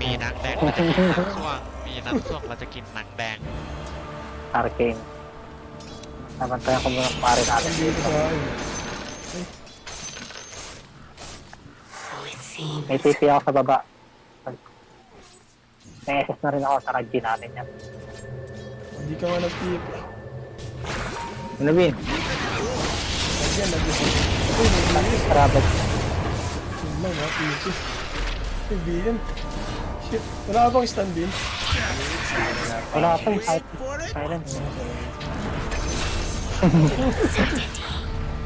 มีหนังแดงเราจะกินน้ำส้วงมีน้ำส้วงเราจะกินหนังแดง Arcane. Namantayan ko muna ang pare natin dito. May TP ako sa baba. May SS na rin ako sa RG namin yan. Hindi ka nga nag-tip. Ano, Bin? Lagyan. Uy, nag-iis. Travel. Yun lang, ha, TP. Uy, BM. Shit, wala ka bang stand bin? Wala pa yung silent.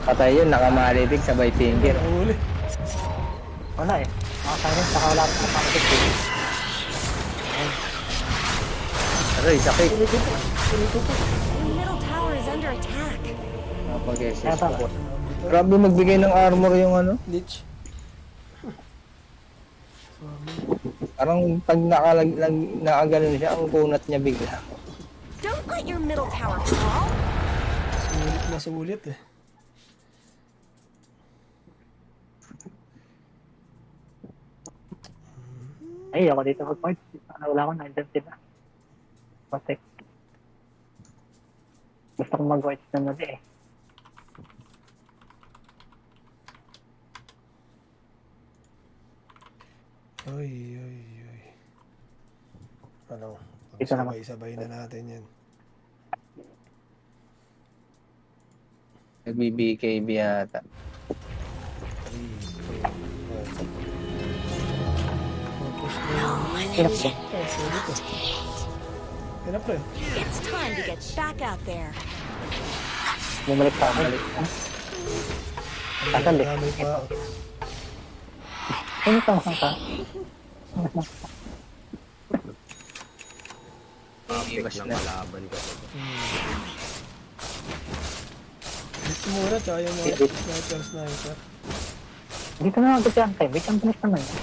Patay yun, nakamalitig sabay finger. Uli. Wala eh. Mga silent, saka wala pa nakakapit. Aray, sakit. Your middle tower is under attack. Napag-SS Kaya pa. tapos. Grabe magbigay ng armor yung ano. Lich. Parang pag nakaganon siya, ang kunat niya bigla. Don't let your middle tower fall. Sulit eh. Ay, ako dito mag-point. Wala akong na-jump sila. Protect. Gusto kong mag-white na nali eh. Oy. Ano? Ito naman. Sabay na natin yan. Nag-BKB yata. It's time to get back out there. Bumalik pa ako. Tagal eh. Ano ka? Mas na kalaban ka. Dito muna, tsaka yung mga sniper. Dito na agad yan tayo. Wait, ang bilis naman yan.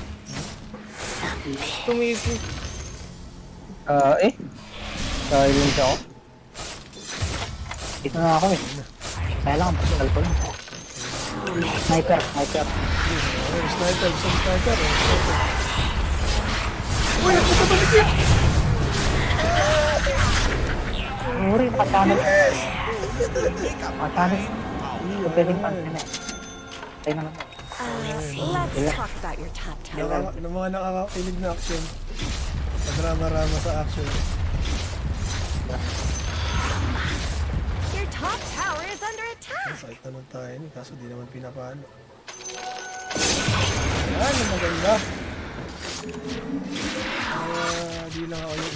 Tumipi. Silent ako. Dito na ako eh. Kaya lang, pagkagal ko lang. Sniper. Sniper. Uy, nagpunta balik yun! Uri, nakachannel. Nakachannel. Pwedeng pansin eh. Tayo naman. Let's talk about your top tower. Mga nakakakilig na action. Padrama-rama sa action. Your top tower is under attack. Sakit naman tayo ni, kaso di naman pinapalo. Yan, ang maganda. Di lang ako yung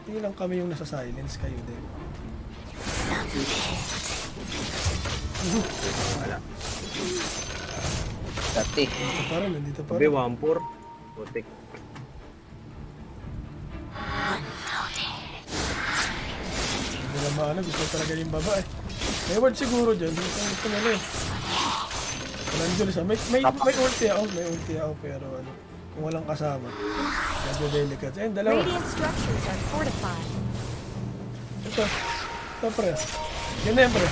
di lang kami yung nasa silence, kayo din. Wala. Dati. Nandito pa Sabi, rin. 1-4. Putik. Hindi na maano, gusto talaga yung baba eh. May word siguro dyan. Gusto na rin. Walang Jules, may ulti ako, pero ano, kung walang kasama, medyo delicate. Ayun, dalawa. Radiant structures are fortified. Ito pre. Yan na yan pre.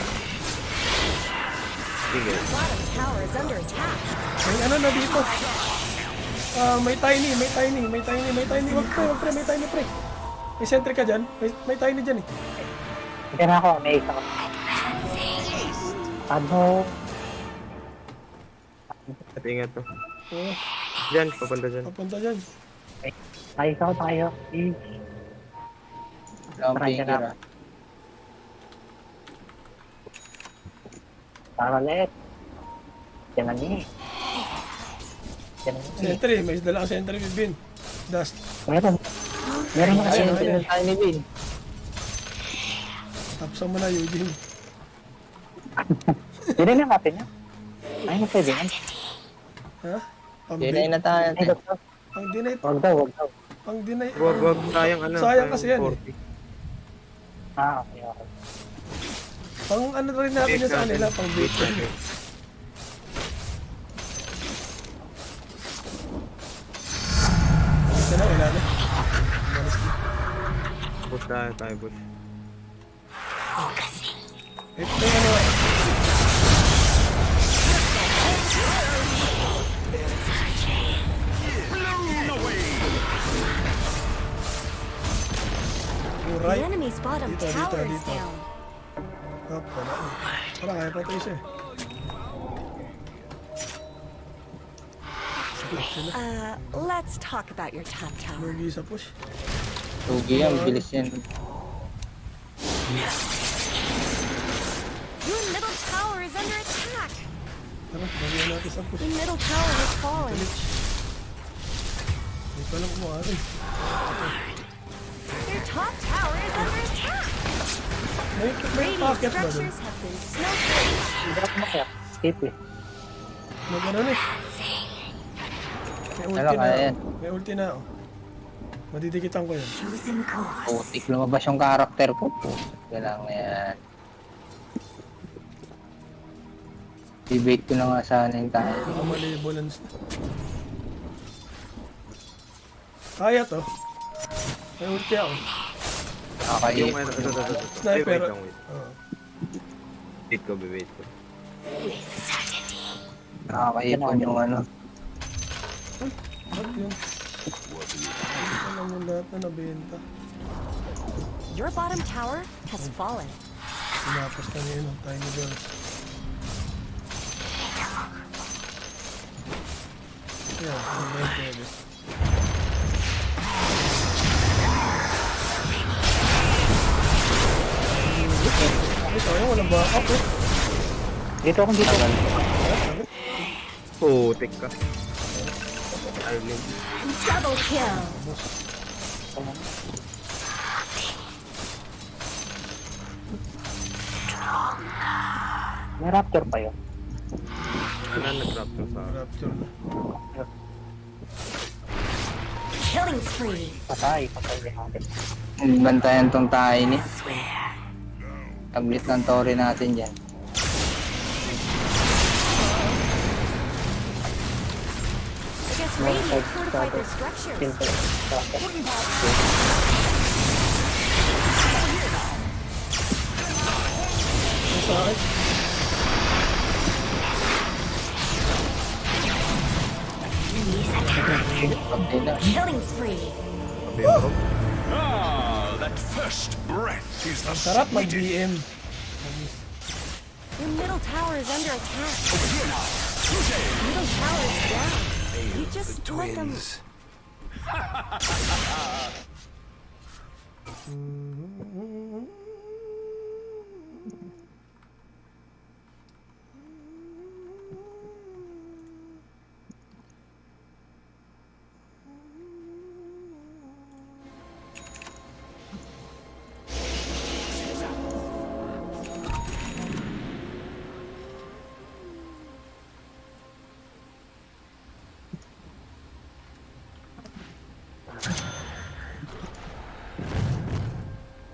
Sige. Bottom tower is under attack. May ano na dito. May tiny. Wag pre, may tiny pre. May sentry ka dyan. May tiny dyan eh. Hindi na ako, may isa ko. Ano? At ingat to. Diyan, papunta dyan. Papunta dyan. Tayo. Ang finger ah. Para ulit. Yan na niya. Sentry, may dala ang sentry Bin. Dust. Meron na kasi. Ayun, tiny bin. Tapos mo na Eugene. Hindi na natin yan. Ay, na pwede yan. Ha? Dinay na tayo. Pang dinay. Wag daw. Pang dinay. Wag, sayang ano. Sayang kasi yan eh. 40. Okay. Pang ano rin natin yan sa kanila, pang bait yan eh. Ito na, wala na. Push tayo, push. Ito yung ano. The enemy's bottom tower is down. Wala, kaya patay siya eh. Let's talk about your top tower. Mergi sa push. Tugi yan, bilis yan. Your middle tower is under attack. Tara, lagyan natin sa push. The middle tower has fallen. Hindi pa lang kumari. Your top tower is under attack. May Radiant pocket ba dun? structures have been snowflaked. Hindi ako makaya. Skip eh. May ganun eh. May ulti Ano na. kaya yan? May ulti na oh. Madidikitan ko yan. Putik, lumabas yung karakter ko. Kailangan na yan. Debate ko na nga sana yung tayo. Malibolans na. Kaya to. May ulti ako. Yung Nakakaya. ano, Sniper. Wait lang, wait. Wait ko. Nakakaipon yung ano. Ba't yun? Alam mo lahat na nabenta. Your bottom tower has fallen. Sinapos na niya yun ang tiny girls. Yan, hindi na pwede. Ito, yung walang backup eh. Dito. Putik ka. Island. Double kill. May raptor pa yun. Ano nag-raptor sa akin? Raptor na. Killing spree. Patay natin. Bantayan tong tayo ni. Tablet ng tore natin dyan. I guess Radiant fortified their structures. Sa akin. Killing spree. Ah, that first breath is the Sarap mag-BM. Your middle tower is under attack. Middle tower is down. You just let them.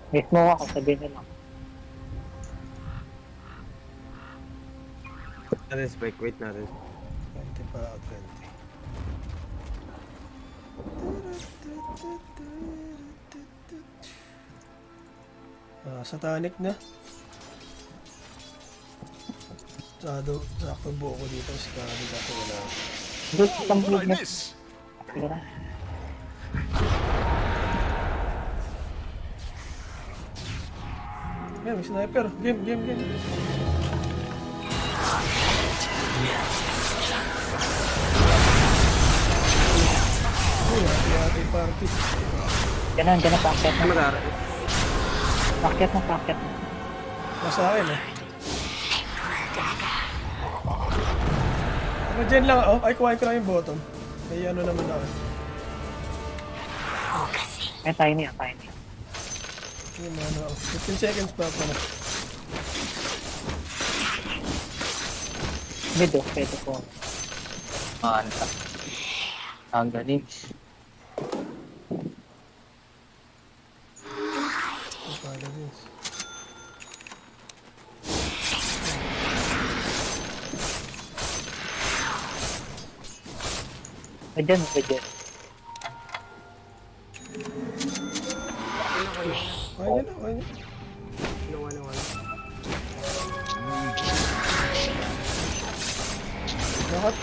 Mismo ako, sabihin nyo lang. Natin spike, wait natin. 20 pa, 20. Sa tanic na. Sakto buo ko dito sa tanic ako wala. Good, isang blue na. Sige na. Ayan, may sniper. Game. Hati-hati party. Ganun, paakyat na. Madara. Paakyat na. Nasa akin eh. Ako dyan lang, oh. Ay, kuhain ko lang yung bottom. May ano naman ako. Ay, tiny. Yung ano ako. 15 seconds pa pala. Mido, pwede po. Manta. Ang ganings. Ayan. Kaya niya.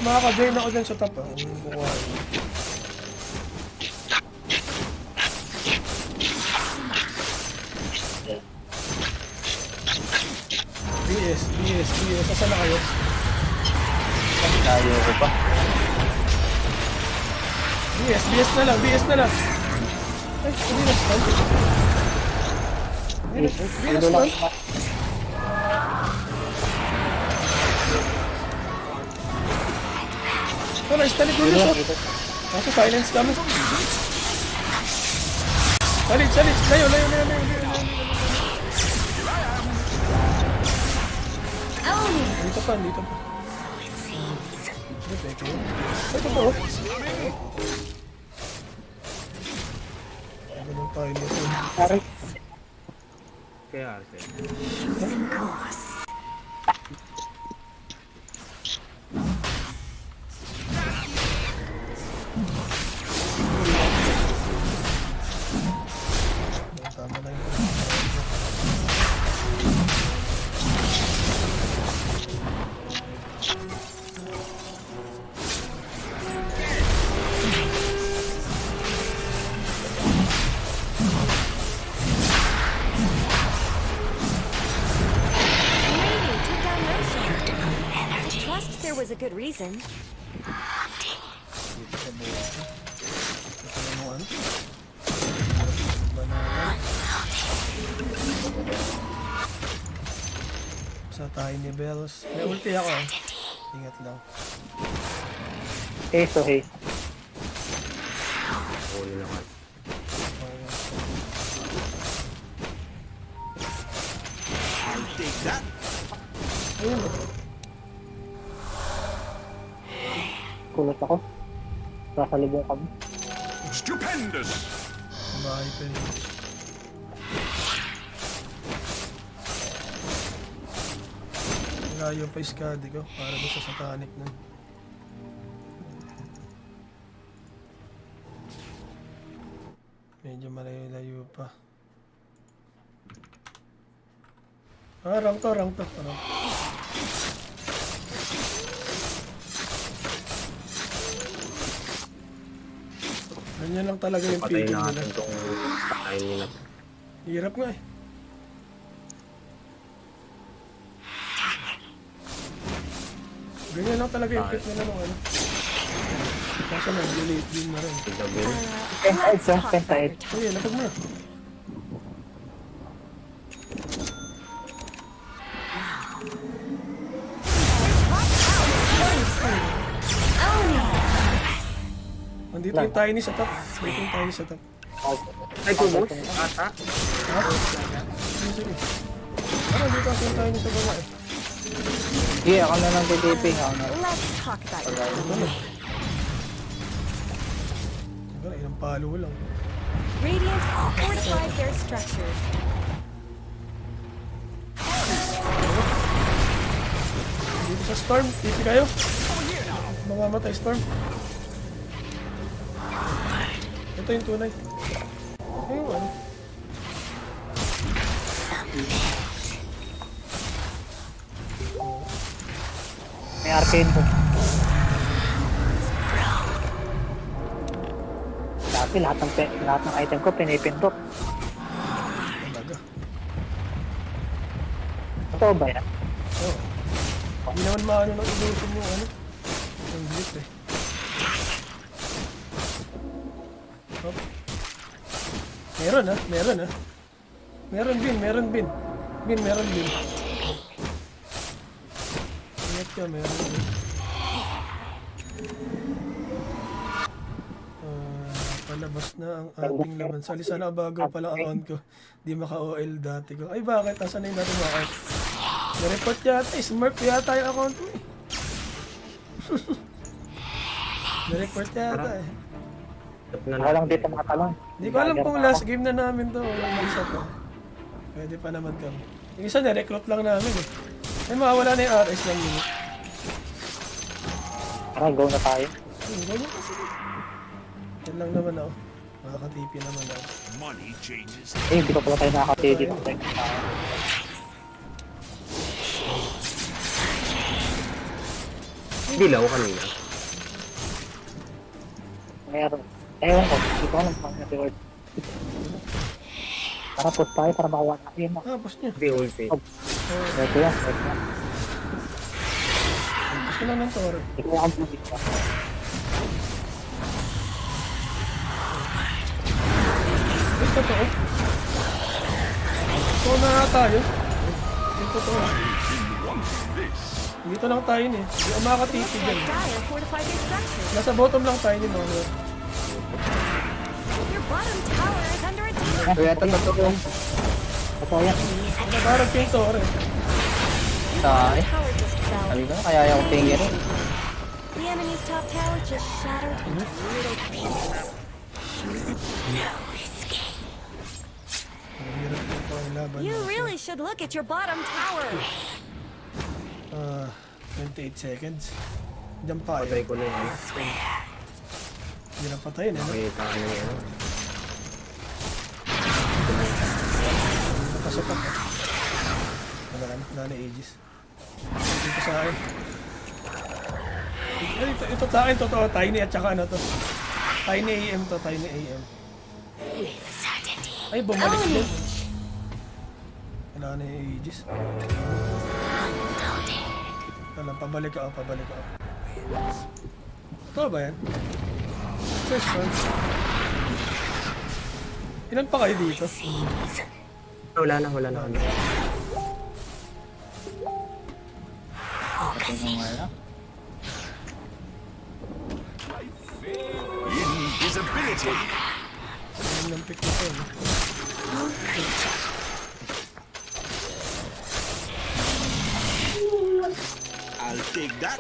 Makaka-join ako dyan sa top ah. Ang bukuha. BS. Saan na kayo? Tayo ko pa. BS na lang. Ay, hindi na stun. Hindi na stun. Oh, nice, talit dito. Kaso silence kami. Talit. Layo. Dito pa. Ito po. Ganun tayo nito. Kaya Arce. Tama na yun. There was a good reason. Sa tiny bells. May ulti ako. Ingat lang. Haste. Huli na ka. Ayun. Kulot ako. Sasalubong kami. Stupendous! Bahay pa yun. Layo pa iskadi ko para doon sa satanic na. Medyo malayo pa. Rank to. Ganyan lang talaga yung Patayin feeling natin nila. itong patayin nila. Hirap nga eh. Ganyan lang talaga yung fit nila nung ano. Kaso na, delete din na rin. Pentaid. Sige, lapag mo na. Nandito yung tiny sa top. Ay, kumos? Ata? Ha? Sige. Nandito yung tiny sa baba eh. Sige, ako na lang titiping. Let's talk about your Ilang palo lang. Radiant fortified their structures. Dito sa Storm, tipi kayo. Mamamatay Storm. Ito yung tunay. Ayun, ano. May arcane po. Dati lahat ng item ko pinipindot. Talaga. Totoo ba yan? Oo. Hindi naman maano ng illusion yung ano. Yung blitz eh. Hop. Meron ah. Meron bin. Meron bin. Ingat ka, meron bin. Palabas na ang ating laban. Sali sana bago pa lang ang account ko. Di maka-OL dati ko. Ay bakit? Asan na yung dati mga account? Na-report yata. Smurf yata yung account mo eh. Na-report yata eh. Ako lang dito makatalon. Di ko alam kung last game na namin to. May isa pa. Pwede pa naman kami. Yung isa na-recruit lang namin eh. Ay mawawala na yung RS lang yun. Tara, go na tayo. Go na kasi. Yan lang naman ako. Makaka-TP naman ako. Money changes. Eh, hindi pa pala tayo nakaka-TP dito. Dilaw kanina. Meron. Ewan ko, hindi ko alam kung ano yung word. Tara, post tayo para makawa na yun. Post nyo. Hindi ulti. Ito yan. Post ko lang ng toro. Hindi ko alam kung dito. Ay, totoo. Totoo na tayo. Ay, totoo. Dito lang tayo ni. Hindi ako makakatipi dyan. Nasa bottom lang tayo ni Mano. Kaya totoo. Totoo yan. Nabarag kayo ito, rin. Sorry. Sabi ko, kaya ayaw kong finger eh. The enemy's top tower just shattered into little pieces. You really should look at your bottom tower. 28 seconds. Diyan pa Patay ko na yun. Hindi na patayin eh. Makita ka na yun. Nakasapak eh. Wala na Aegis. Dito sa akin. Ito sa akin, totoo. Tiny at saka ano to. Tiny AM to, Tiny AM. Ay, bumalik din. Wala na yung Aegis. Pabalik ako. Ito ba yan? First one. Ilan pa kayo dito? Wala na. Invisibility. Ang lampik na ito. I'll take that.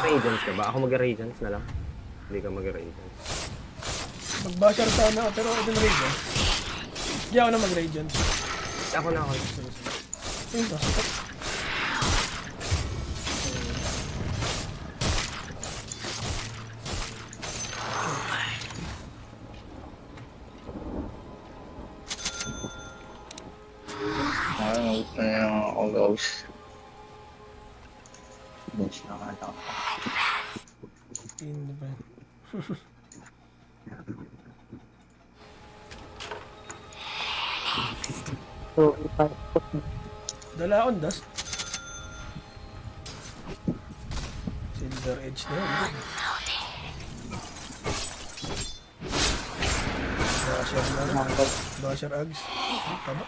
Radiance ka ba? Ako mag-Radiance na lang. Hindi ka mag-Radiance. Mag-bashar sana ako, pero ako din Radiance. Hindi ako na mag-Radiance. Ako na ako. Ayun to. All those. Bench na ka lang. Hindi ba? So, Dala on dust. Silver edge na yun. Basher Ags. Tama.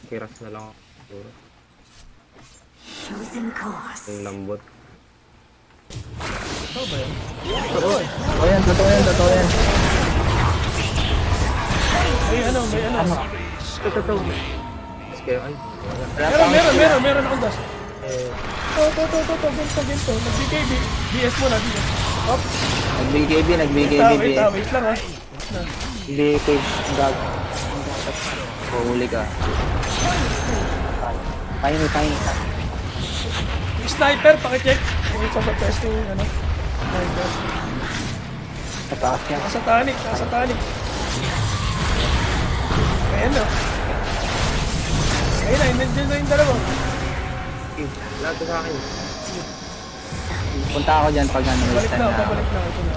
Kiras na lang ako. Siguro. Yung lambot. Totoo ba yan? Totoo yan. May ano. Totoo. Kaya ay. Meron akong dash. Ginto. Nag-BKB. BS mo na dito. Op. Nagbigay Wait lang ha. Hindi kayo ang gago. Huli ka. Tiny. Yung sniper, pakicheck. Kung ito sa testing, ano. Sniper. Sa taas yan. Nakasatanik. Ayan na. Ayun na, nandiyan na yung dalawa. Lahat sa akin. Punta ako dyan pag ano. Pabalik na. Ito na.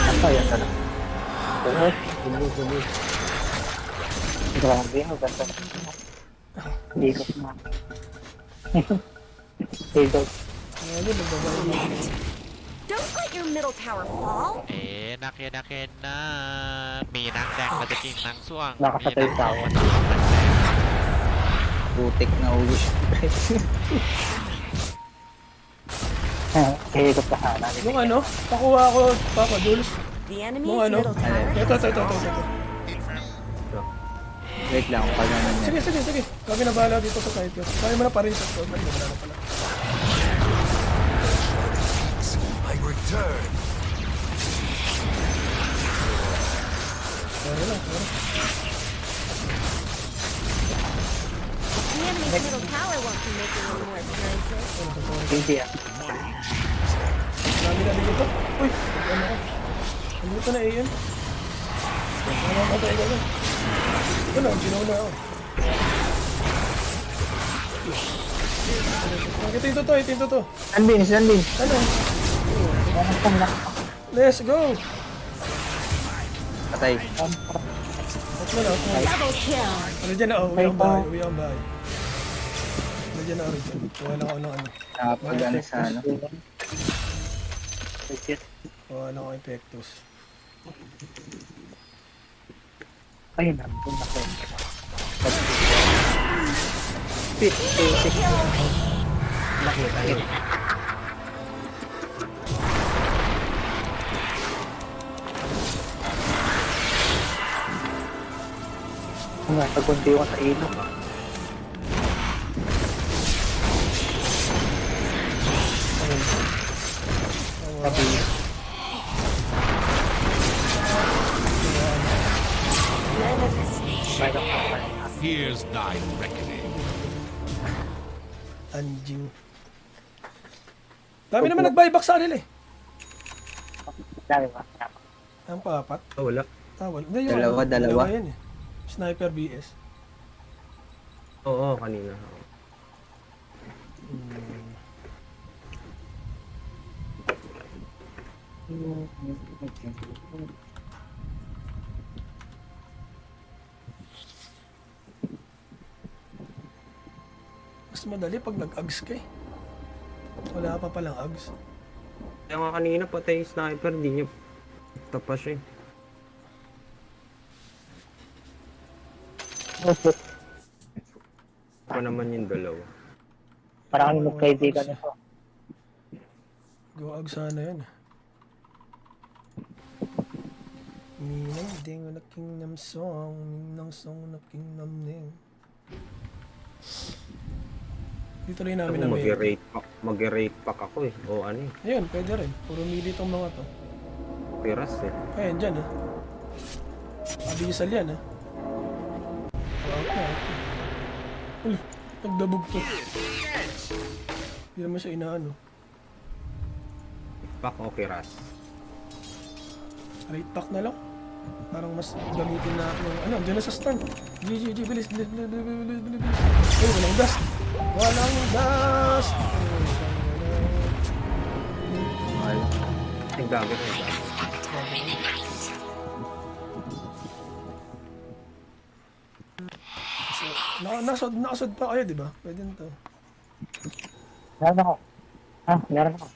Ano yan na? Grabe, ang ganda. Dito na. Dito. Don't let your middle tower fall. นักนะมีนักแดงมาจะกินนังส่วง Nakasatay sa ako. Putik na ulo siya. Kaya ito pa sana. Yung ano, pakuha ko, Papa Jules. The enemy's Yung ano, middle tower. ito. Wait lang, pag ano niya. Sige. Kami na bahala dito sa site yun. Kami mo na pa rin sa store. Wala na pala. I return. Wala lang. The enemy's middle tower won't be making any more appearances. Hindi ah. Dami dito. Uy, ano ka? Andito na Ian. Ano ka tayo ka? Ano, ginaw na ako. Ito yung to. Sandin. Ano? Let's go! Patay. Double kill. Ano dyan na? Uwi ang bahay. Ano dyan na? Kuha lang ako ng ano. Nakapag-ano sa ano. Kuha lang ako Epectus. Ayun, nandun ako. Nga, tagundi ko sa ilog. Here's thy reckoning. Anjing. Dami naman nag-buyback sa kanila eh. Dami ba? Ang papat. Wala. Wala. Hindi, yung Dalawa. dalawa yan eh. Sniper BS. Oo, kanina. Mas madali pag nag-ags ka eh. Wala pa palang ags. Kaya nga kanina patay yung sniper, di niya tapas siya. Pa naman yung dalawa. Para kami magkaibigan nito. Go ag sana yun. Ninang ding na kingdom song, ninang song na kingdom ning. Dito rin namin na may... Mag-rate pack ako eh. O ano eh. Ayun, pwede rin. Puro mili itong mga to. Piras eh. Ayan, dyan ah. Abisal yan ah. Out na. Ulo, nagdabog to. Hindi naman siya inaano. Pack o piras? Rate pack na lang. Parang mas gamitin natin yung ano, dyan na sa stand. GG, bilis. Ay, walang dust. Walang dust! Ang gabi na Nakasod pa kayo, di ba? Pwede na to. Meron ako. Meron ako.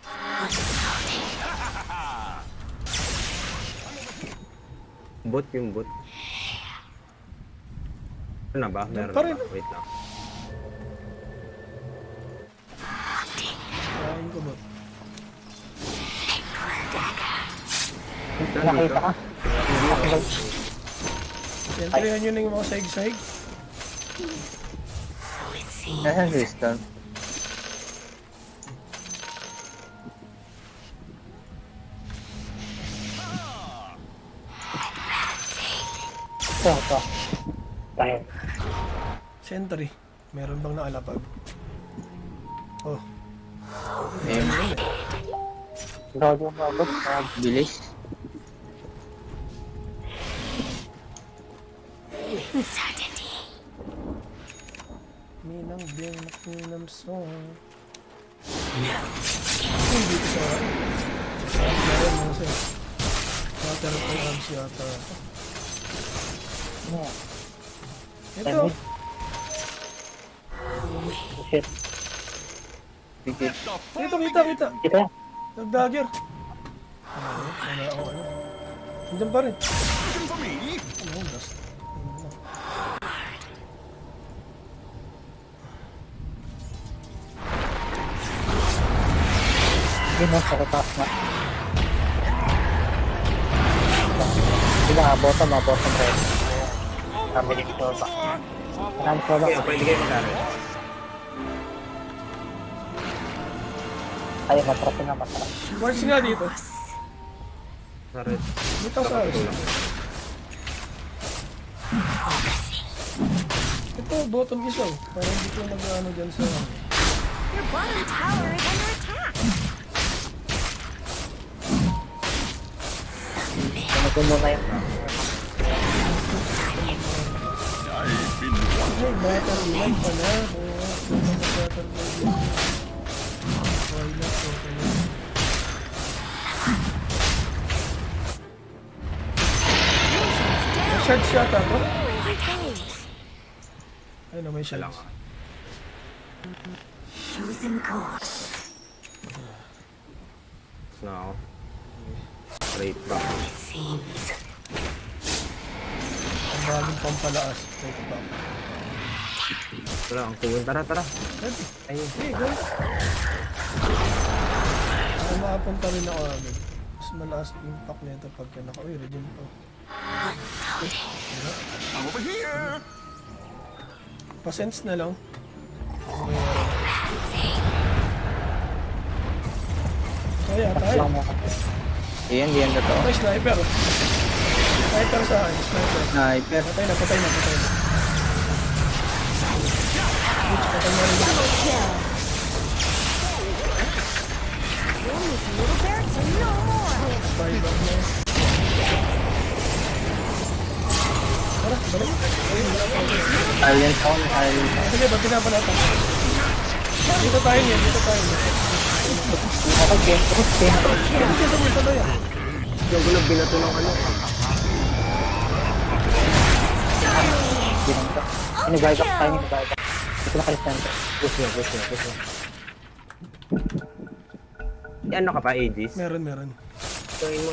Bot yung bot. Ano na ba? Meron pa rin. na ba? Wait lang. Kain ko ba? Nakita ka? Siyempre, yun yung mga saig-saig. Nasaan si Storm? Ito. Dahil. Sentry. Meron bang naalapag? Oh. Lord yung mabot. Bilis. Minang bing minang song. Hindi ko sa... Kaya mo siya. Water of arms yata. Ito. Shit. Kita. Kita. Nag-dagger. Wala ako ano. Nandiyan pa rin. Ano, last. Yun ang sarap na. Sila bottom red. Kami dito ba? Marami ko ba? Pwede kayo mag-aral. Ay, matras. Wards nga dito. Saret. Dito sa ito, bottom isaw. Parang hindi ko nag-ano dyan sa... Your bottom tower is under attack. Ano ko muna yun? Ay, battle line pala. Battle line. Why not? May shards yata to? Ay no, may shards. Chosen course. Now. Straight back. Ang maraming pampalaas. Straight back. Wala, ang tuwin. Tara. Ayun. Hey, go. Ay, makapunta rin ako agad. Mas malakas impact nito pagka naka-uwi. Regen pa. Over here! Pa-sense na lang. Kaya tayo. Diyan totoo. May sniper. Sniper sa akin. Sniper. Patay na. Patay na rin. Little barracks are no more. Buyback na. Tara, balik. Kallins ako. Sige, ba't pinapa natin? Dito tayo niyan. Okay. Dito tayo. Yung gulo, binato ng ano. Ini-buyback tayo. Ito na kalis natin. Gusto. Ano ka pa, Aegis? Meron. Tuloy mo.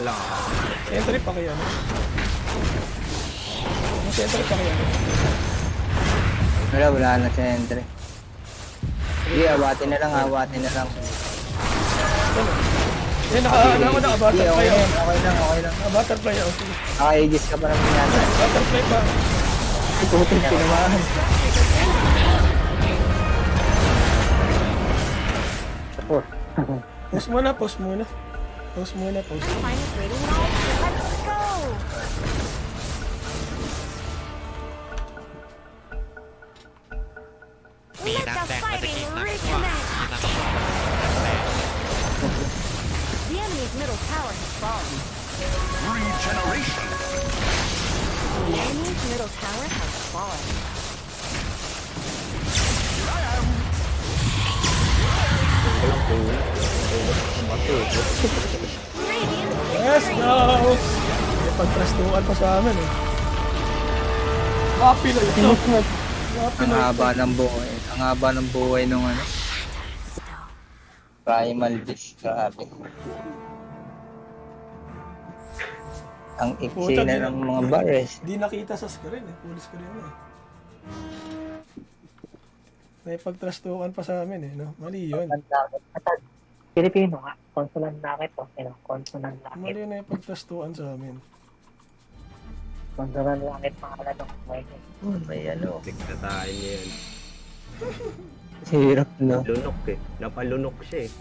Wala ka. Sentry pa kaya no? Sentry pa kaya no? Wala na sentry. Sige, awatin na lang. Eh, naka-butterfly ako. Okay lang. Butterfly ako. Naka-aegis ka pa naman yan. Butterfly pa. Ikutin tinamaan. Pause muna. I'm fine with waiting it all. Let's go. May Let the knockback na fighting Jeak. recommence. The enemy's middle tower has fallen. Regeneration! The enemy's middle tower has fallen. Yes, no! May pagtrastuan pa sa amin eh. Happy na ito. Ang haba ng buhay nung ano. Primal Beast, grabe. Ang iksi na ng mga bares. Di nakita sa screen eh. Full screen na eh. May pagtrastukan pa sa amin eh. No? Mali yun. Pilipino nga. Consonant lakit to. Consonant lakit. Mali na yung pagtrastukan sa amin. Consonant lakit pangalan ng May ano. Tignan tayo yan. Hirap no. Lunok eh. Napalunok siya eh.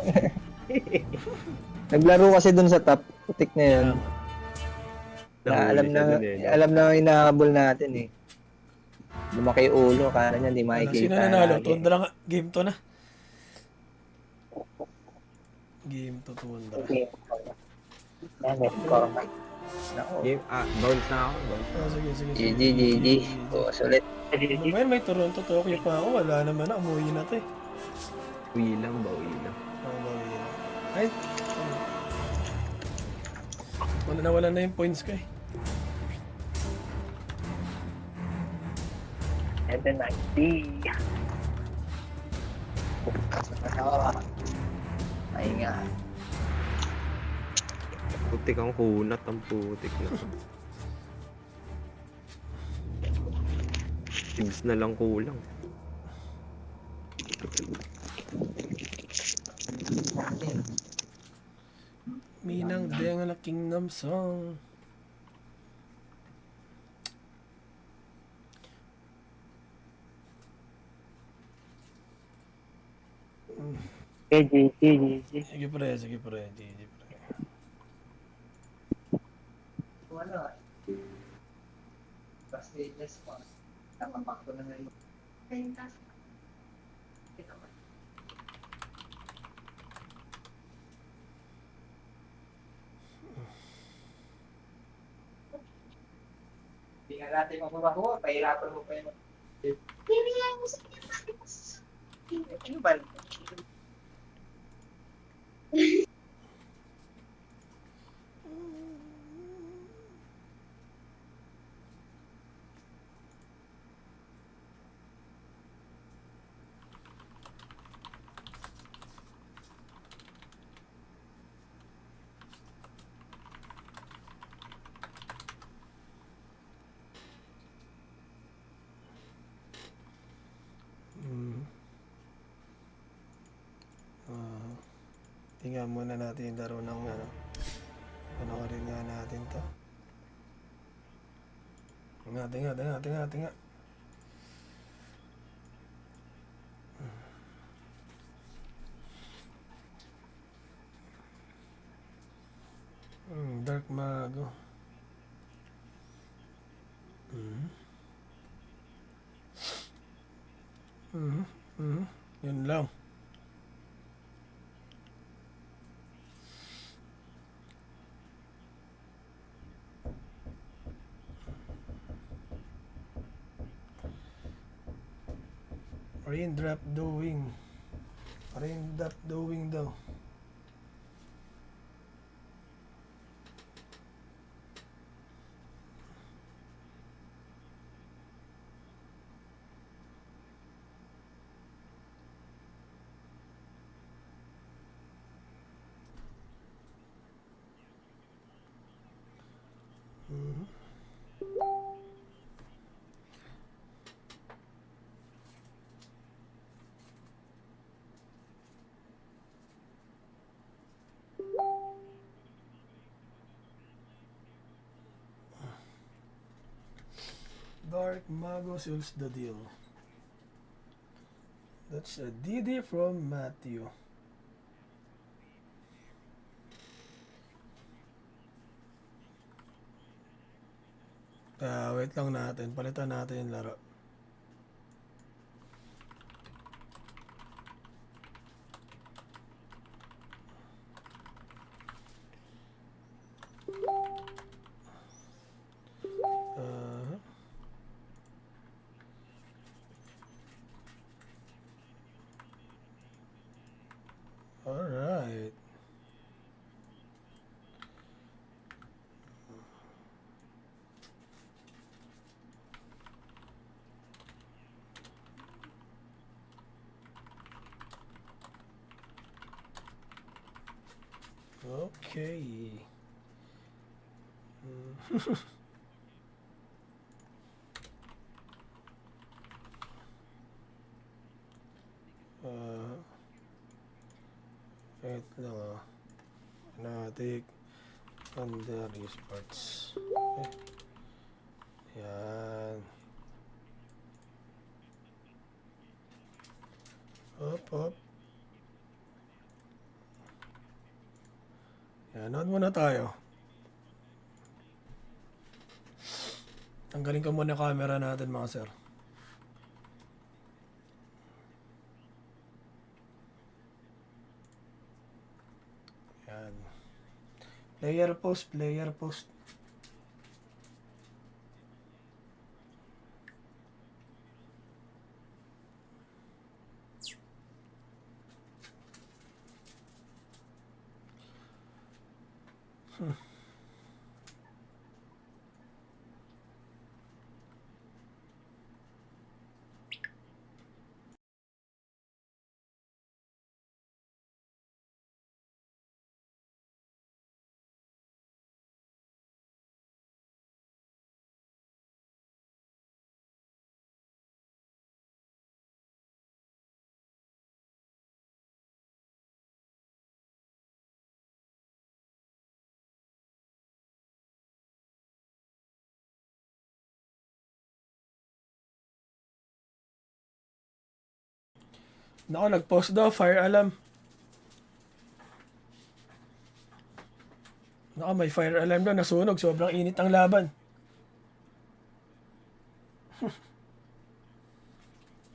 Naglaro kasi dun sa top. Putik na yun. Alam na hinahabol natin eh. Lumaki ulo, kala niya hindi makikita. Sino nanalo? Tundra nga. Game to na. Game to Tundra. Game, bounce na ako. Sige. GG. Sulit. May Toronto, Tokyo pa ako. Wala naman na. Umuwi na to eh. Bawi lang. Bawi lang. Ay. Nawala na yung points ko eh. Eden ID. Ay nga. Putik ang kunat, ang putik na. Tips na lang kulang. Minang Deng na Kingdom Song. GG. Sige pre. Wala. Basta just pa. Tama ko na ngayon. Hindi nga natin mabumabuha, pahirapan mo pa yun. Ano ba? Tingnan muna natin yung laro ng ano. Panoorin nga natin to. Tinga. Dark Mago. Yun lang. Raindrop doing daw. Dark Mago seals the deal. That's a DD from Matthew. Wait lang natin. Palitan natin yung laro. Alright. Okay. Wait lang Natik Tundra Esports. Yan. Hop. Yan, nood muna tayo. Tanggalin ko muna camera natin mga sir. Yan. Player post, player post. Nako, nag-post daw, fire alarm. Nako, may fire alarm daw, nasunog. Sobrang init ang laban.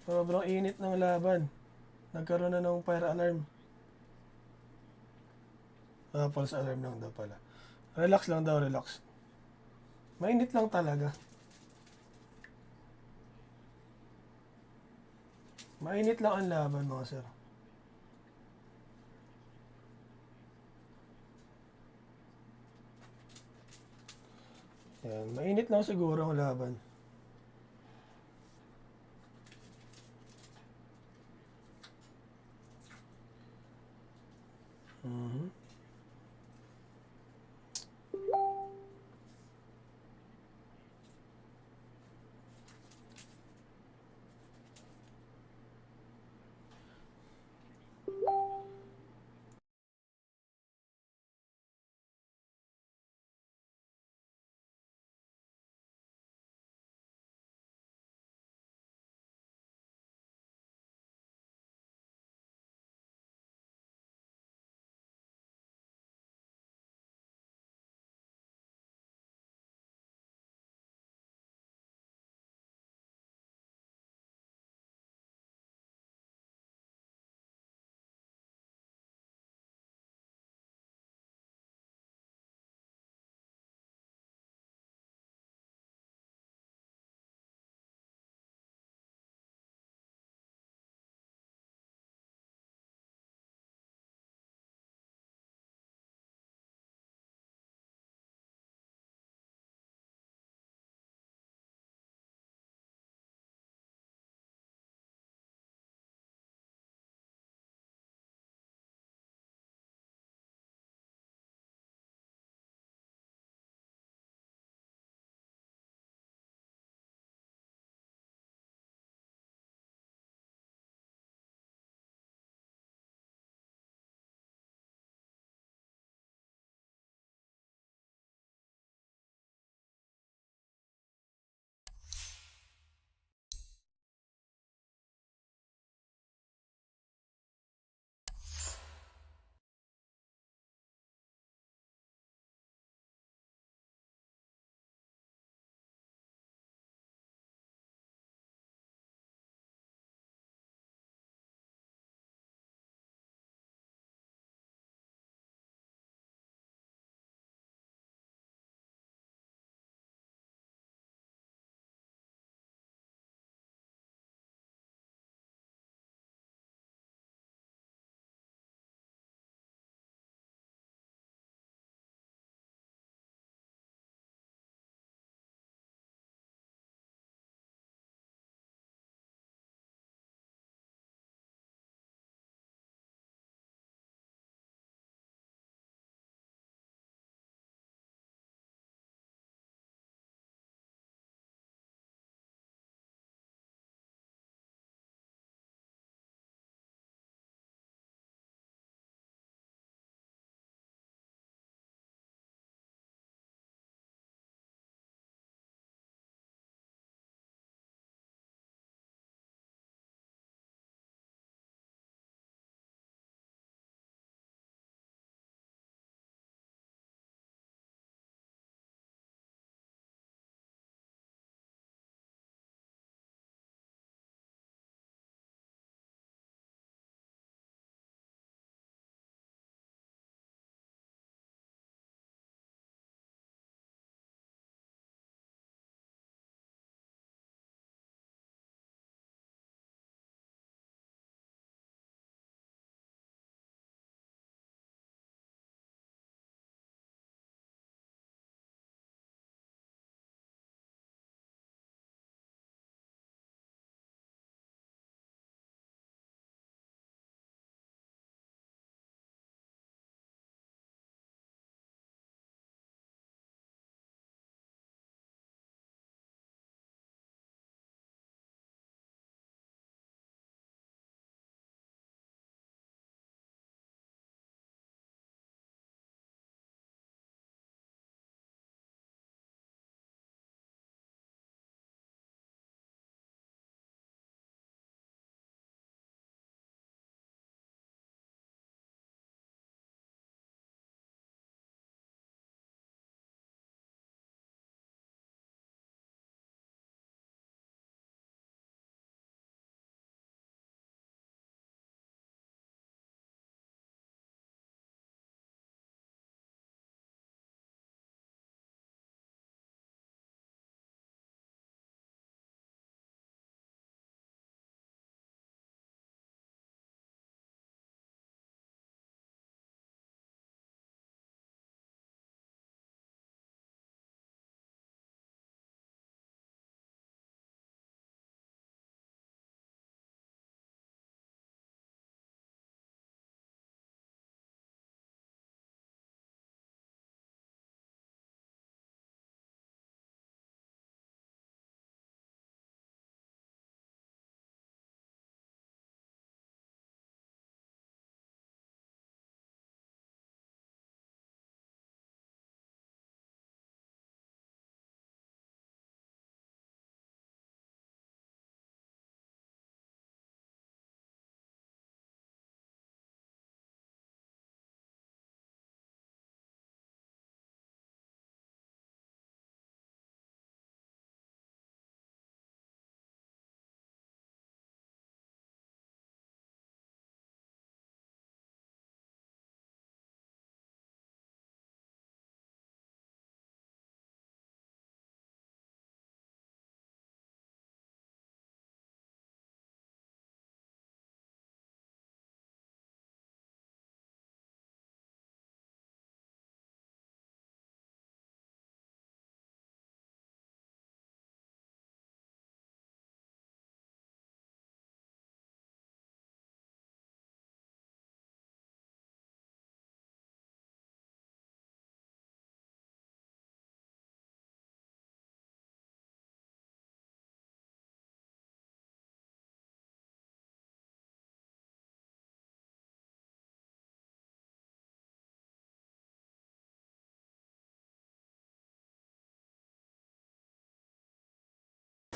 Sobrang init ng laban. Nagkaroon na ng fire alarm. False alarm lang daw pala. Relax lang daw, relax. Mainit lang talaga. Mainit lang ang laban mga sir. Yan, mainit lang siguro ang laban.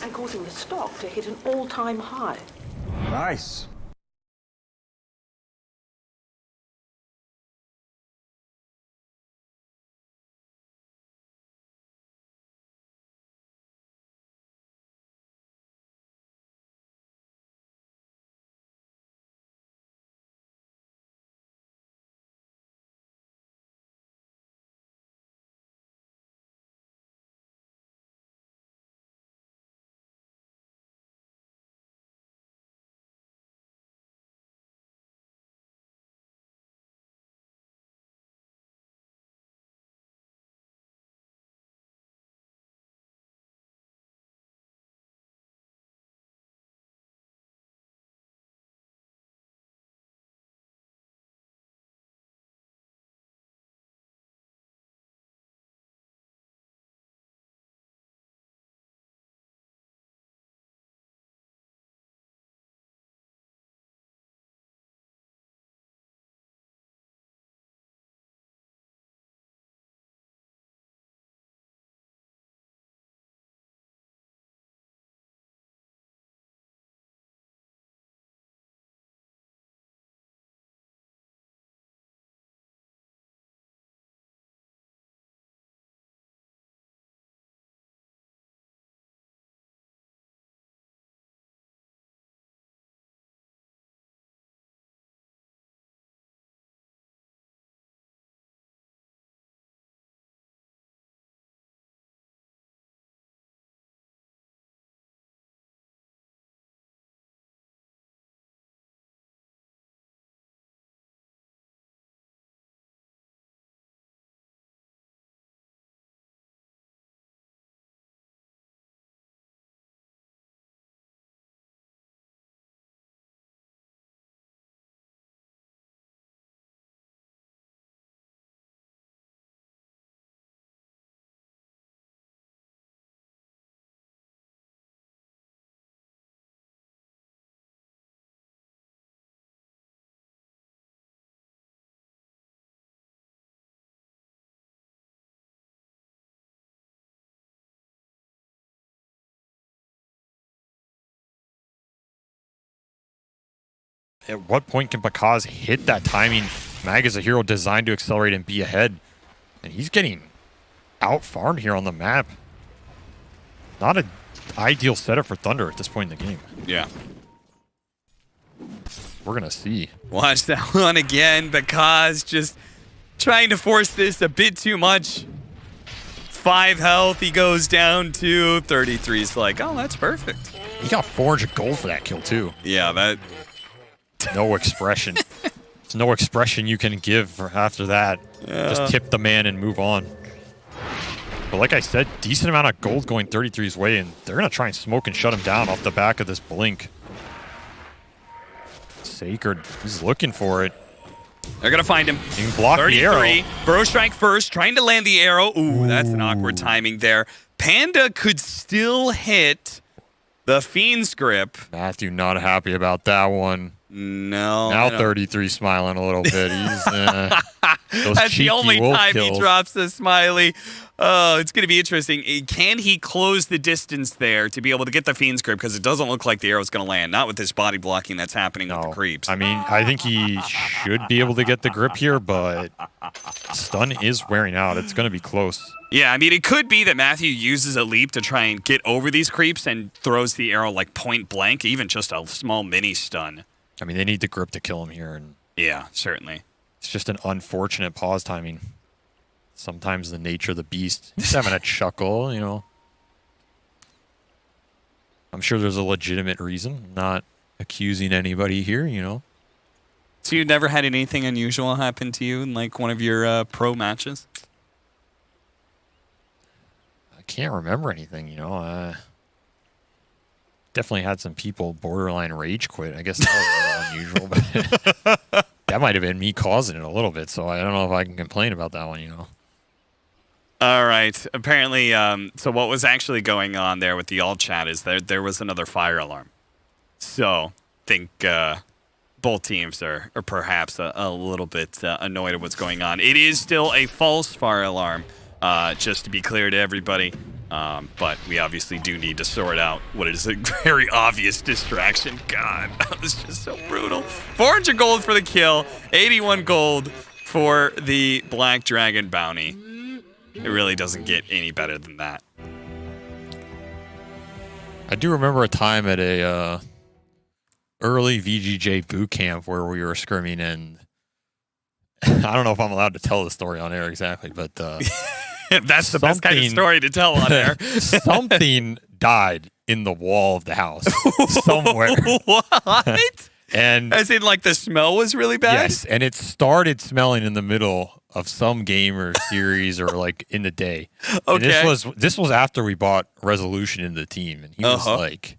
and causing the stock to hit an all-time high. Nice. At what point can Bakaz hit that timing? Mag is a hero designed to accelerate and be ahead. And he's getting out-farmed here on the map. Not an ideal setup for Thunder at this point in the game. Yeah. We're going to see. Watch that one again. Bakaz just trying to force this a bit too much. 5 health, he goes down to 33. It's like, oh, that's perfect. He got 400 gold for that kill, too. Yeah, that... No expression. There's no expression you can give for after that. Just tip the man and move on. But like I said, decent amount of gold going 33's way, and they're going to try and smoke and shut him down off the back of this blink. Sacred, he's looking for it. They're going to find him. You can block the arrow. Burrow strike first, trying to land the arrow. Ooh, that's an awkward timing there. Panda could still hit the Fiend's grip. Matthew not happy about that one. No. Now 33 smiling a little bit. He's that's the only time he drops a smiley. Oh, it's going to be interesting. Can he close the distance there to be able to get the Fiend's grip? Because it doesn't look like the arrow's going to land. Not with this body blocking that's happening with the creeps. I mean, I think he should be able to get the grip here, but stun is wearing out. It's going to be close. Yeah, I mean, it could be that Matthew uses a leap to try and get over these creeps and throws the arrow like point blank, even just a small mini stun. I mean, they need the grip to kill him here. And yeah, certainly. It's just an unfortunate pause timing. Sometimes the nature of the beast. He's having a chuckle, you know. I'm sure there's a legitimate reason. I'm not accusing anybody here, you know. So you never had anything unusual happen to you in like one of your pro matches? I can't remember anything, you know. Definitely had some people borderline rage quit. I guess that was unusual, but that might have been me causing it a little bit, so I don't know if I can complain about that one, you know. All right. Apparently, so what was actually going on there with the alt chat is there was another fire alarm. So I think both teams are perhaps a little bit annoyed at what's going on. It is still a false fire alarm, just to be clear to everybody. But we obviously do need to sort out what is a very obvious distraction. God, that was just so brutal. 400 gold for the kill, 81 gold for the Black Dragon bounty. It really doesn't get any better than that. I do remember a time at a early VGJ boot camp where we were scrimming, and I don't know if I'm allowed to tell the story on air exactly, but that's the best kind of story to tell on air. Something died in the wall of the house somewhere. What? And as in, like, the smell was really bad? Yes, and it started smelling in the middle of some game or series or like in the day. Okay. And this was after we bought Resolution in the team, and he was like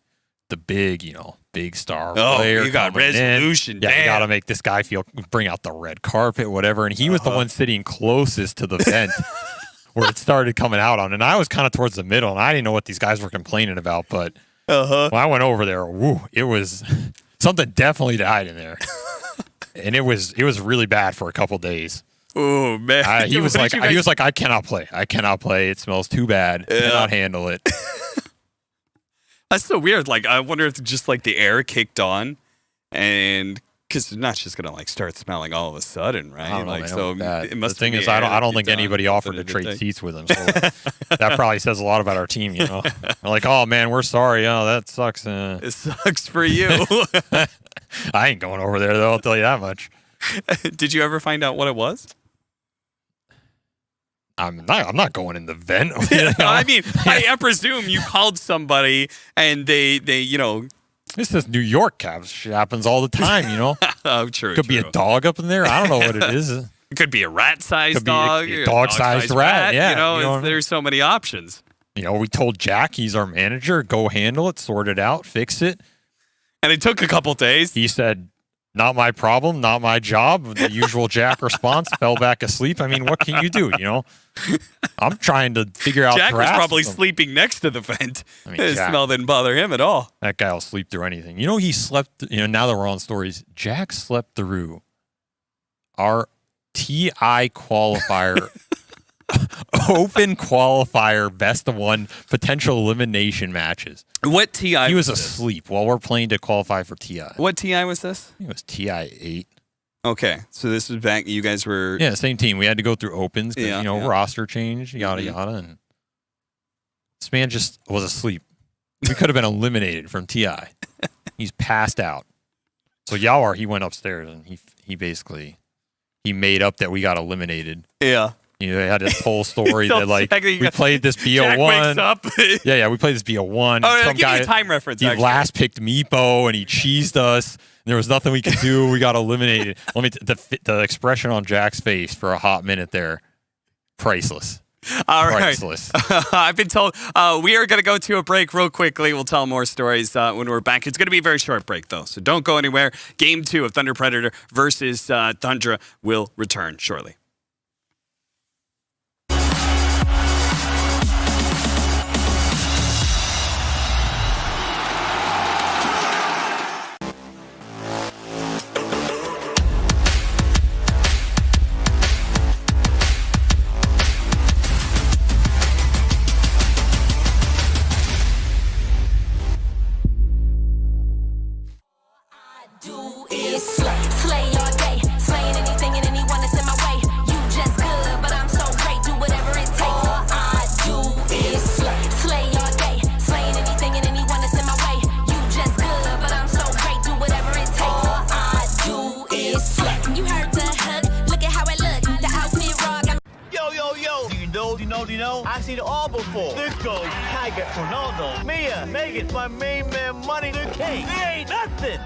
the big, big star player. You got Resolution. Yeah, you got to make this guy bring out the red carpet, whatever. And he was the one sitting closest to the vent where it started coming out on. And I was kind of towards the middle, and I didn't know what these guys were complaining about. But when I went over there, it was something definitely died in there, and it was really bad for a couple days. Oh man, he was like, I cannot play. I cannot play. It smells too bad. Yeah. Cannot handle it. That's so weird. Like, I wonder if just like the air kicked on, and because it's not just gonna like start smelling all of a sudden, right? I don't know, like, man, so it must. the thing is, I don't think anybody offered to trade seats with him. So that probably says a lot about our team. They're like, oh man, we're sorry. Oh, that sucks. It sucks for you. I ain't going over there though. I'll tell you that much. Did you ever find out what it was? I'm not going in the vent. I mean, I presume you called somebody and they This is New York, Cavs. Shit happens all the time, Oh, true. Could be a dog up in there. I don't know what it is. It could be a rat-sized dog. A dog-sized rat. Yeah. There's so many options. We told Jack, he's our manager, go handle it, sort it out, fix it. And it took a couple days. He said, not my problem, not my job. The usual Jack response, fell back asleep. I mean, what can you do, I'm trying to figure out. Jack was probably sleeping next to the vent. I mean, the smell didn't bother him at all. That guy will sleep through anything. He slept, now that we're on stories, Jack slept through our TI qualifier, open qualifier, best of one, potential elimination matches. What TI? He was asleep while we're playing to qualify for TI. What TI was this? I think it was TI 8. Okay, so this was back. You guys were same team. We had to go through opens because roster change, yada yada, and this man just was asleep. We could have been eliminated from TI. He's passed out. So Yawar, he went upstairs and he basically made up that we got eliminated. Yeah. They had this whole story that we played this BO1. Jack wakes up. we played this BO1. Oh, give me a time reference. He last picked Meepo and he cheesed us. There was nothing we could do. We got eliminated. The expression on Jack's face for a hot minute there, priceless. All right. Priceless. I've been told we are going to go to a break real quickly. We'll tell more stories when we're back. It's going to be a very short break, though, so don't go anywhere. Game 2 of Thunder Predator versus Tundra will return shortly. I've seen it all before. This goes Tiger Ronaldo. Mia, Megan, my main man, Money the King. There ain't nothing.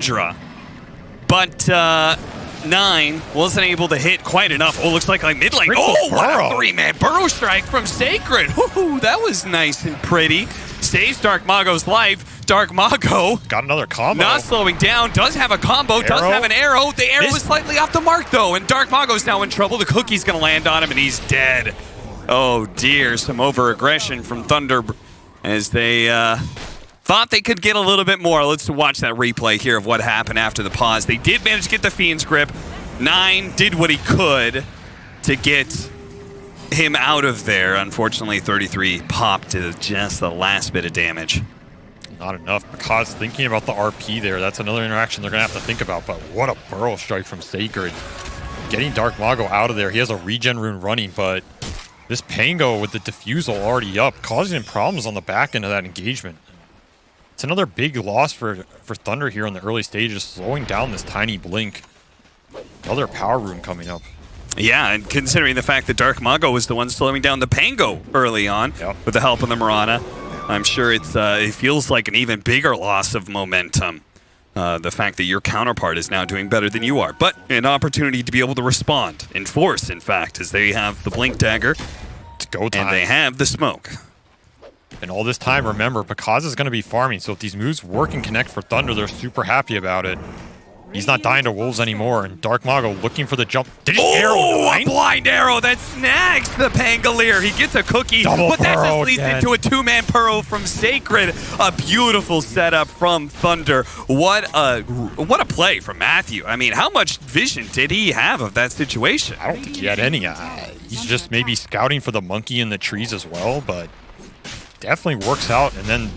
Tundra. But 9 wasn't able to hit quite enough. Oh, looks like mid lane. Oh, what a 3-man burrow strike from Sacred. Woohoo, that was nice and pretty. Saves Dark Mago's life. Dark Mago got another combo. Not slowing down. Does have a combo. Does have an arrow. The arrow is slightly off the mark, though. And Dark Mago's now in trouble. The cookie's going to land on him, and he's dead. Oh, dear. Some over-aggression from Thunder as they thought they could get a little bit more. Let's watch that replay here of what happened after the pause. They did manage to get the Fiend's grip. 9 did what he could to get him out of there. Unfortunately, 33 popped to just the last bit of damage. Not enough, because thinking about the RP there, that's another interaction they're going to have to think about. But what a burrow strike from Sacred. Getting Dark Mago out of there. He has a regen rune running, but this Pango with the defusal already up, causing him problems on the back end of that engagement. It's another big loss for Thunder here in the early stages, slowing down this tiny blink. Another power rune coming up. Yeah, and considering the fact that Dark Mago was the one slowing down the Pango early on with the help of the Mirana, I'm sure it feels like an even bigger loss of momentum. The fact that your counterpart is now doing better than you are. But an opportunity to be able to respond in force, in fact, as they have the Blink Dagger. It's go time. And they have the smoke. And all this time, remember, Pakaz is going to be farming. So if these moves work and connect for Thunder, they're super happy about it. He's not dying to wolves anymore, and Dark Mago looking for the jump. Did he arrow a blind arrow that snags the Pangolier. He gets a cookie, but that just leads into a 2-man Purro from Sacred. A beautiful setup from Thunder. What a play from Matthew. I mean, how much vision did he have of that situation? I don't think he had any. He's just maybe scouting for the monkey in the trees as well, but definitely works out, and then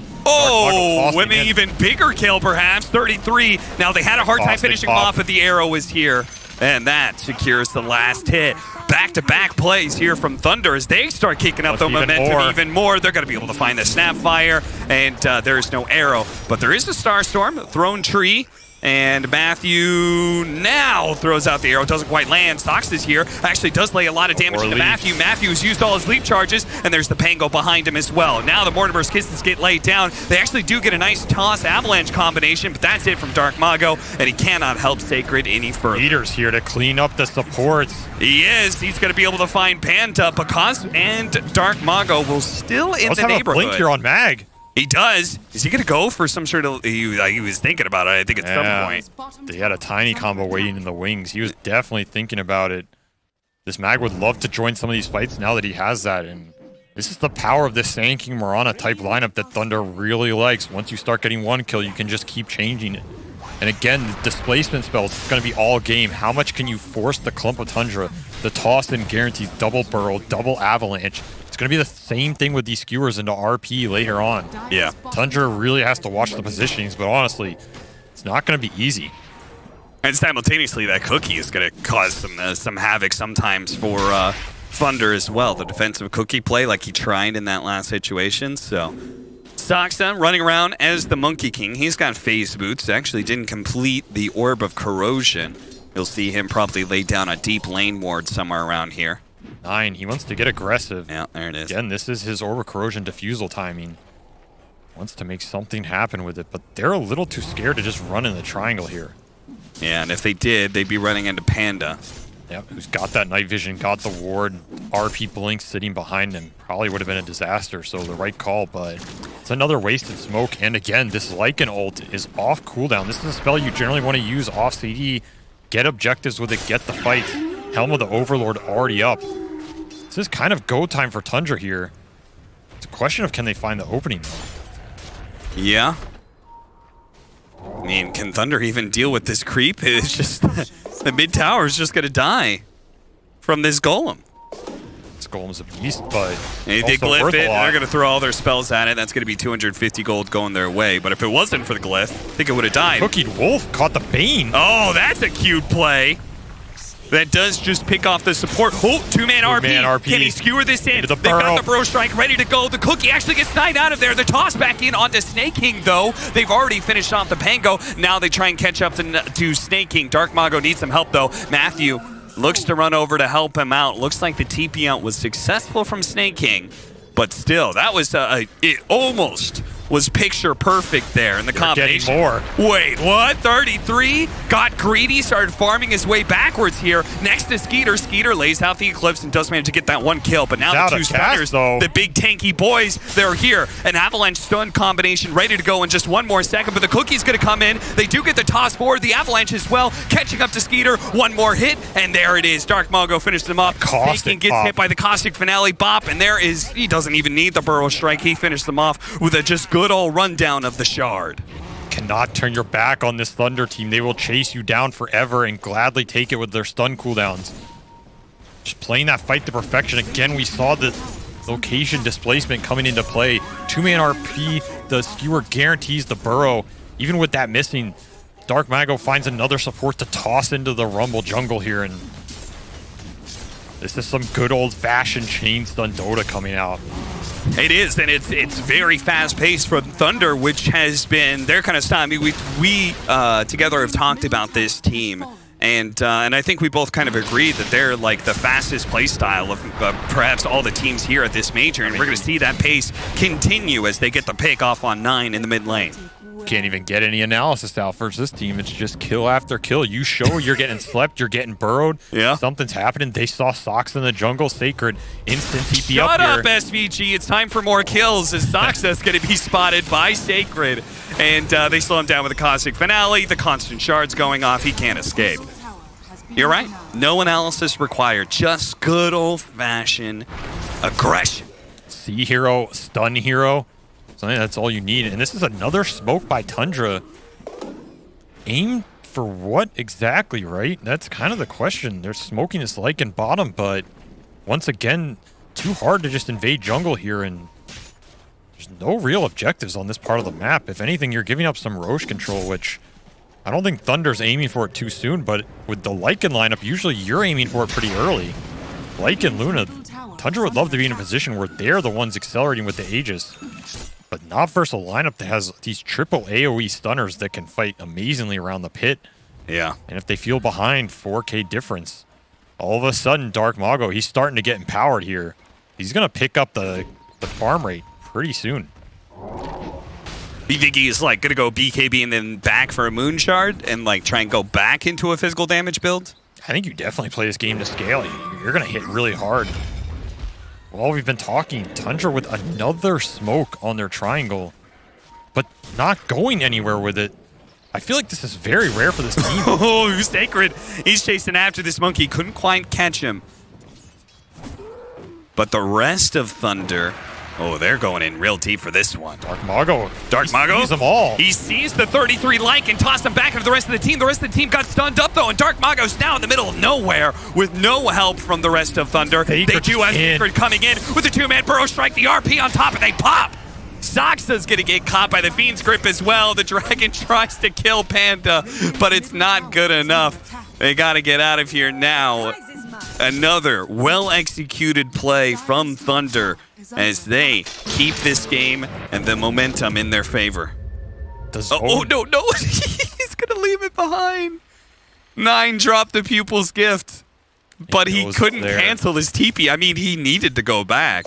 with an even bigger kill, perhaps. 33. Now, they had a hard time finishing him off, but the arrow was here. And that secures the last hit. Back-to-back plays here from Thunder as they start kicking up the momentum even more. They're going to be able to find the Snapfire, and there is no arrow. But there is a Starstorm, Throne Tree, and Matthew now throws out the arrow. Doesn't quite land. Sox is here. Actually does lay a lot of damage to Matthew. Matthew's used all his leap charges, and there's the Pango behind him as well. Now the Mortimer's Kisses get laid down. They actually do get a nice toss avalanche combination, but that's it from Dark Mago, and he cannot help Sacred any further. Leader's here to clean up the supports. He is. He's going to be able to find Panda, Pakaz and Dark Mago will still in the neighborhood. Blink here on Mag. He does. Is he going to go for some sort of... He was thinking about it, I think, at some point. They had a tiny combo waiting in the wings. He was definitely thinking about it. This Mag would love to join some of these fights now that he has that. And this is the power of this Sand King Mirana type lineup that Thunder really likes. Once you start getting one kill, you can just keep changing it. And again, the displacement spells, it's going to be all game. How much can you force the Clump of Tundra? The toss in guarantees double burrow, double avalanche. It's going to be the same thing with these skewers into RP later on. Yeah. Tundra really has to watch the positionings, but honestly, it's not going to be easy. And simultaneously, that cookie is going to cause some havoc sometimes for Thunder as well. The defensive cookie play like he tried in that last situation, so... Soxa running around as the Monkey King. He's got phase boots. Actually didn't complete the Orb of Corrosion. You'll see him probably lay down a deep lane ward somewhere around here. 9. He wants to get aggressive. Yeah, there it is. Again, this is his Orb of Corrosion defusal timing. Wants to make something happen with it, but they're a little too scared to just run in the triangle here. Yeah, and if they did, they'd be running into Panda. Yeah, who's got that night vision, got the ward, RP Blink sitting behind him. Probably would have been a disaster, so the right call, but it's another wasted smoke. And again, this Lycan ult is off cooldown. This is a spell you generally want to use off CD, get objectives with it, get the fight. Helm of the Overlord already up. This is kind of go time for Tundra here. It's a question of can they find the opening though. Yeah. I mean, can Thunder even deal with this creep? It's just the mid tower is just going to die from this golem. This golem's a beast, but they glyph it. They're going to throw all their spells at it. That's going to be 250 gold going their way. But if it wasn't for the glyph, I think it would have died. Cookied Wolf caught the Bane. Oh, that's a cute play. That does just pick off the support. Oh, 2-man RP. Can he skewer this in? They've got the Burrow Strike ready to go. The Cookie actually gets sniped out of there. The toss back in onto Snake King, though. They've already finished off the Pango. Now they try and catch up to Snake King. Dark Mago needs some help, though. Matthew looks to run over to help him out. Looks like the TP out was successful from Snake King. But still, that was it almost was picture perfect there in the combination. More. Wait, what? 33? Got greedy, started farming his way backwards here. Next to Skeeter. Skeeter lays out the Eclipse and does manage to get that one kill. But now the two stunners, the big tanky boys, they're here. An Avalanche stun combination ready to go in just one more second. But the Cookie's going to come in. They do get the toss forward. The Avalanche as well, catching up to Skeeter. One more hit, and there it is. Dark Mago finished them up. Taking gets hit by the Caustic Finale bop, and there is, he doesn't even need the Burrow Strike. He finished them off with a just good old rundown of the Shard. Cannot turn your back on this Thunder team. They will chase you down forever and gladly take it with their stun cooldowns. Just playing that fight to perfection. Again, we saw the location displacement coming into play. 2-man RP, the skewer guarantees the burrow. Even with that missing, Dark Mago finds another support to toss into the Rumble jungle here, and this is some good old-fashioned chain stun Dota coming out. It is, and it's very fast-paced for Thunder, which has been their kind of style. I mean, we together have talked about this team, and I think we both kind of agree that they're like the fastest play style of perhaps all the teams here at this major, and we're going to see that pace continue as they get the pick off on 9 in the mid lane. Can't even get any analysis out for this team. It's just kill after kill. You show you're getting slept, you're getting burrowed. Yeah. Something's happening. They saw Sox in the jungle. Sacred instant TP Shut up up, SVG. It's time for more kills as Soxa's going to be spotted by Sacred. And they slow him down with a Caustic Finale. The constant shards going off. He can't escape. You're right. No analysis required. Just good old-fashioned aggression. Sea hero, stun hero. So I think that's all you need. And this is another smoke by Tundra. Aim for what exactly, right? That's kind of the question. They're smoking this Lycan bottom, but once again, too hard to just invade jungle here, and there's no real objectives on this part of the map. If anything, you're giving up some Roche control, which I don't think Thunder's aiming for it too soon, but with the Lycan lineup, usually you're aiming for it pretty early. Lycan, Luna, Tundra would love to be in a position where they're the ones accelerating with the Aegis. But not versus a lineup that has these triple AoE stunners that can fight amazingly around the pit. Yeah. And if they feel behind, 4K difference. All of a sudden, Dark Mago, he's starting to get empowered here. He's going to pick up the farm rate pretty soon. You think he's like going to go BKB and then back for a Moon Shard and like try and go back into a physical damage build? I think you definitely play this game to scale. You're going to hit really hard. Well, we've been talking, Tundra with another smoke on their triangle, but not going anywhere with it. I feel like this is very rare for this team. Oh, Sacred. He's chasing after this monkey. Couldn't quite catch him. But the rest of Thunder, oh, they're going in real deep for this one. Dark Mago. Dark Mago. Sees them all. He sees the 33 Lycan and tossed them back into the rest of the team. The rest of the team got stunned up, though, and Dark Mago's now in the middle of nowhere with no help from the rest of Thunder. They do have Sacred coming in with a 2-man Burrow Strike, the RP on top, and they pop. Soxa's going to get caught by the Fiend's Grip as well. The Dragon tries to kill Panda, but it's not good enough. They got to get out of here now. Another well-executed play from Thunder as they keep this game and the momentum in their favor. Oh, no. He's going to leave it behind. 9 dropped the Pupil's Gift, but he couldn't cancel his TP. I mean, he needed to go back.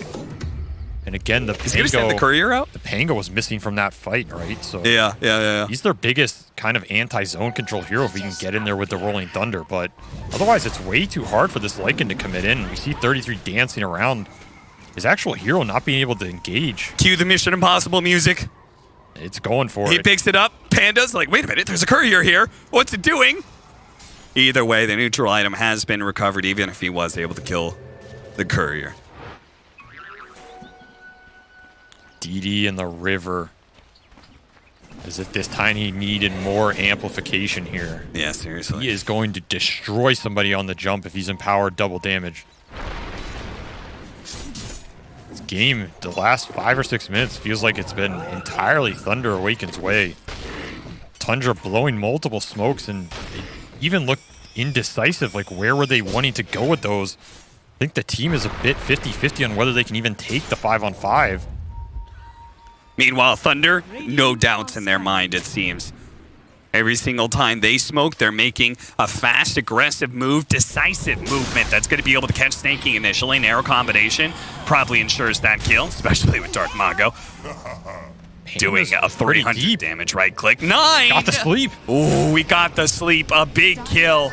And again, He's going to send the courier out? The Pango was missing from that fight, right? So yeah. He's their biggest kind of anti-zone control hero if he can get in there with the Rolling Thunder. But otherwise, it's way too hard for this Lycan to commit in. We see 33 dancing around. His actual hero not being able to engage. Cue the Mission Impossible music. It's going for it. He picks it up. Panda's like, wait a minute, there's a courier here. What's it doing? Either way, the neutral item has been recovered, even if he was able to kill the courier. DD in the river. As if this Tiny needed more amplification here. Yeah, seriously. He is going to destroy somebody on the jump if he's empowered double damage. This game, the last 5 or 6 minutes, feels like it's been entirely Thunder Awaken's way. Tundra blowing multiple smokes, and they even looked indecisive. Like, where were they wanting to go with those? I think the team is a bit 50-50 on whether they can even take the 5-on-5. Meanwhile, Thunder, no doubts in their mind, it seems. Every single time they smoke, they're making a fast, aggressive move, decisive movement that's going to be able to catch Snaking initially. Narrow combination probably ensures that kill, especially with Dark Mago. doing a 300 damage. Right click. 9! Got the sleep. Ooh, we got the sleep. A big kill.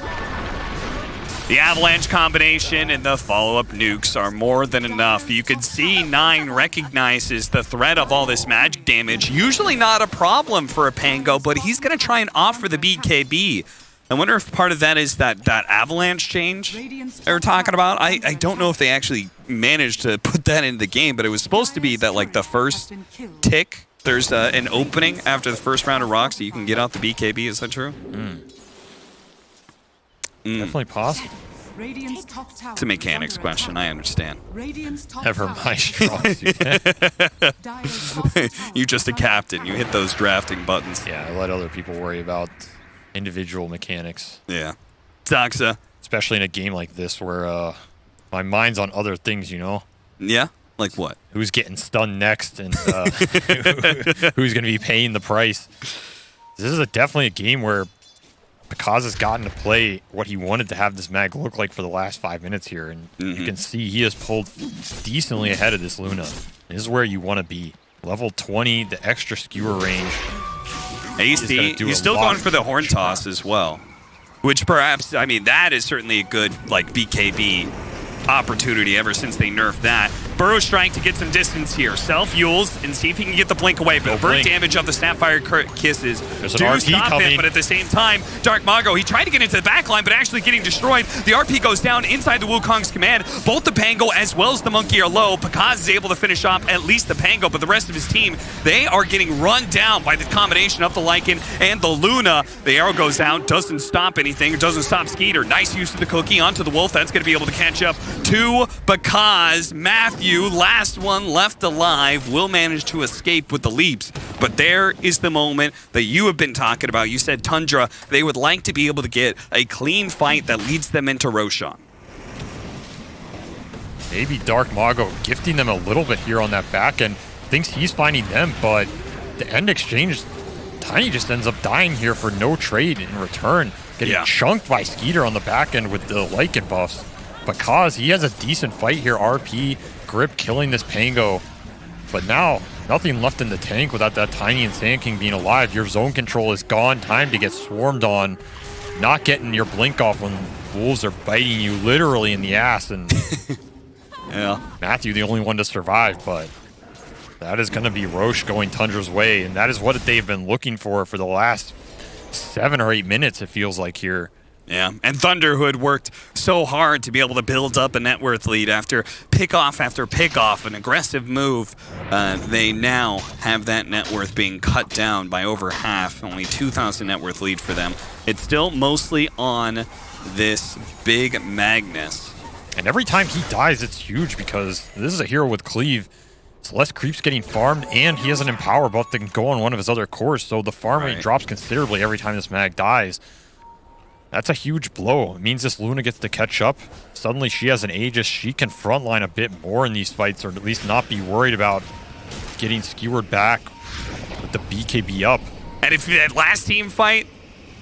The avalanche combination and the follow-up nukes are more than enough. You can see 9 recognizes the threat of all this magic damage. Usually not a problem for a Pango, but he's going to try and offer the BKB. I wonder if part of that is that avalanche change they were talking about. I don't know if they actually managed to put that into the game, but it was supposed to be that like the first tick, there's an opening after the first round of rocks that you can get out the BKB. Is that true? Definitely possible. It's a mechanics question, I understand. Never my strong suit. You're just a captain. You hit those drafting buttons. Yeah, I let other people worry about individual mechanics. Yeah. Doxa. Especially in a game like this where my mind's on other things, you know? Yeah? Like what? Who's getting stunned next and who's going to be paying the price. This is definitely a game where Takakh has gotten to play what he wanted to have this mag look like for the last 5 minutes here, and you can see he has pulled decently ahead of this Luna. This is where you want to be. Level 20, the extra skewer range. He's still going for the horn toss as well, which perhaps, I mean, that is certainly a good like BKB opportunity ever since they nerfed that. Burrow Strike to get some distance here. Self-Yules and see if he can get the blink away. But burn damage of the Snapfire Kisses There's an RP stop coming. it, but at the same time, Dark Mago, he tried to get into the backline, but actually getting destroyed. The RP goes down inside the Wukong's command. Both the Pango as well as the Monkey are low. Takakh is able to finish off at least the Pango, but the rest of his team, they are getting run down by the combination of the Lycan and the Luna. The arrow goes down, doesn't stop anything, doesn't stop Skeeter. Nice use of the cookie onto the Wolf. That's going to be able to catch up to Takakh. Matthew, last one left alive, will manage to escape with the leaps. But there is the moment that you have been talking about. You said Tundra, they would like to be able to get a clean fight that leads them into Roshan. Maybe Dark Mago gifting them a little bit here on that back end. Thinks he's finding them, but the end exchange, Tiny just ends up dying here for no trade in return. Getting chunked by Skeeter on the back end with the Lycan buffs. Because he has a decent fight here. RP, Grip killing this Pango. But now, nothing left in the tank without that Tiny and Sand King being alive. Your zone control is gone. Time to get swarmed on. Not getting your blink off when wolves are biting you literally in the ass. And Matthew, the only one to survive. But that is going to be Roche going Tundra's way. And that is what they've been looking for the last 7 or 8 minutes, it feels like here. Yeah, and Thunderhood worked so hard to be able to build up a net worth lead after pick off, an aggressive move. They now have that net worth being cut down by over half, only 2,000 net worth lead for them. It's still mostly on this big Magnus. And every time he dies, it's huge because this is a hero with cleave. So less creeps getting farmed, and he has an empower buff that can go on one of his other cores, so the farm rate drops considerably every time this mag dies. That's a huge blow. It means this Luna gets to catch up. Suddenly she has an Aegis. She can frontline a bit more in these fights, or at least not be worried about getting skewered back with the BKB up. And if that last team fight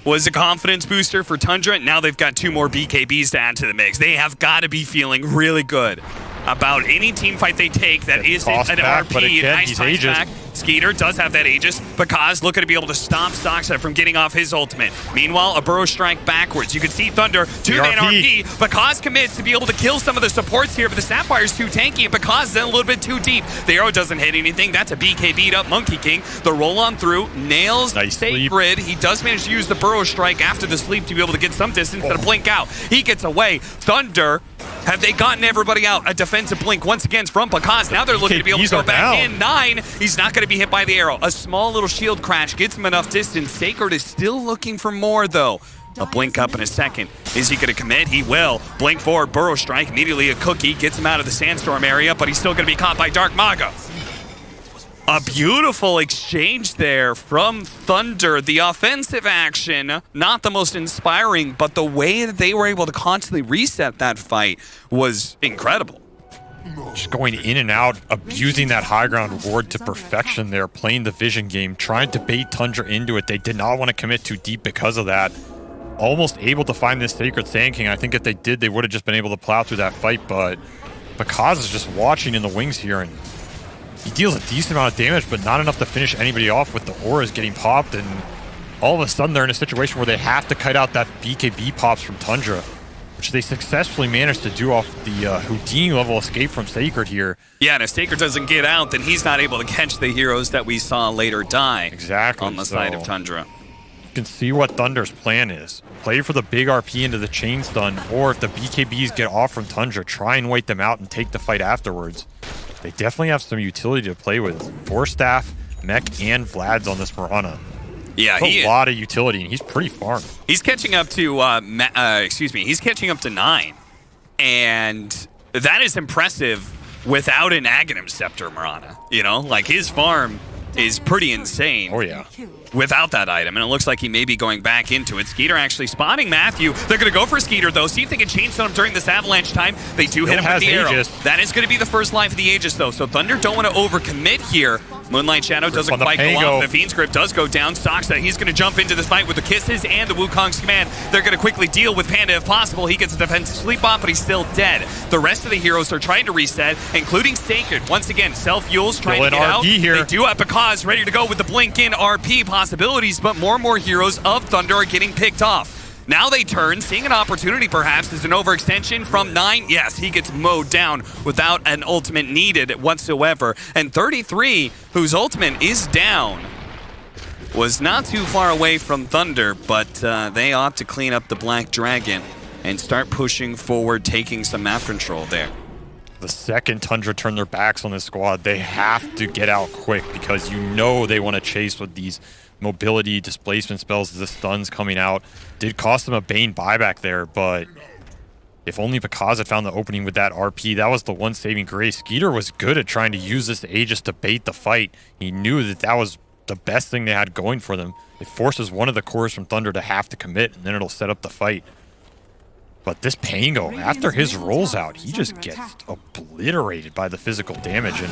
was a confidence booster for Tundra, now they've got 2 more BKBs to add to the mix. They have got to be feeling really good about any team fight they take that isn't an RP. But again, nice he's toss Aegis. back. Skeeter does have that Aegis. Takakh looking to be able to stop Stockset from getting off his ultimate. Meanwhile, a Burrow Strike backwards. You can see Thunder, 2-man RP. Takakh commits to be able to kill some of the supports here, but the Sapphire's too tanky, and Takakh is then a little bit too deep. The arrow doesn't hit anything. That's a BKB'd up Monkey King. The roll on through, nails Sacred. He does manage to use the Burrow Strike after the sleep to be able to get some distance and blink out. He gets away. Thunder, have they gotten everybody out? A defensive blink once again from Takakh. Now they're looking to be able to go back in. 9, he's not going to be hit by the arrow. A small little shield crash gets him enough distance. Sacred is still looking for more, though. A blink up in a second. Is he going to commit? He will. Blink forward, Burrow Strike. Immediately a cookie gets him out of the sandstorm area, but he's still going to be caught by Dark Mago. A beautiful exchange there from Thunder. The offensive action, not the most inspiring, but the way that they were able to constantly reset that fight was incredible. Just going in and out, abusing that high ground ward to perfection there, playing the vision game, trying to bait Tundra into it. They did not want to commit too deep because of that. Almost able to find this Sacred Sand King. I think if they did, they would have just been able to plow through that fight, but Takakh is just watching in the wings here, and He deals a decent amount of damage, but not enough to finish anybody off with the auras getting popped, and all of a sudden they're in a situation where they have to kite out that BKB pops from Tundra, which they successfully managed to do off the Houdini level escape from Sacred here. Yeah, and if Sacred doesn't get out, then he's not able to catch the heroes that we saw later die. Exactly. On the side of Tundra. You can see what Thunder's plan is. Play for the big RP into the chain stun, or if the BKBs get off from Tundra, try and wait them out and take the fight afterwards. They definitely have some utility to play with. 4 staff, mech, and Vlad's on this Mirana. Yeah, a lot of utility, and he's pretty farmed. He's catching up to, he's catching up to 9. And that is impressive without an Aghanim Scepter, Mirana. You know, like his farm is pretty insane. Oh, yeah. Without that item, and it looks like he may be going back into it. Skeeter actually spotting Matthew. They're going to go for Skeeter, though. See if they can chain stun him during this avalanche time. They do hit him with the arrow. That is going to be the first life of the Aegis, though. So Thunder don't want to overcommit here. Moonlight Shadow doesn't quite go off. The Fiend's Grip does go down. Soxa, he's going to jump into this fight with the Kisses and the Wukong's Command. They're going to quickly deal with Panda if possible. He gets a defensive sleep bot, but he's still dead. The rest of the heroes are trying to reset, including Sacred. Once again, Self-Yule's trying to get out. Here. They do have Takakh ready to go with the blink-in RP possibilities, but more and more heroes of Thunder are getting picked off. Now they turn, seeing an opportunity perhaps as an overextension from 9. Yes, he gets mowed down without an ultimate needed whatsoever. And 33, whose ultimate is down, was not too far away from Thunder, but they opt to clean up the Black Dragon and start pushing forward, taking some map control there. The second Tundra turn their backs on this squad, they have to get out quick because you know they want to chase with these mobility displacement spells. The stuns coming out did cost them a Bane buyback there, but if only Takakh had found the opening with that RP, that was the one saving grace. Skeeter was good at trying to use this Aegis to bait the fight. He knew that that was the best thing they had going for them. It forces one of the cores from Thunder to have to commit, and then it'll set up the fight. But this Pango, after his rolls out, he just gets obliterated by the physical damage. And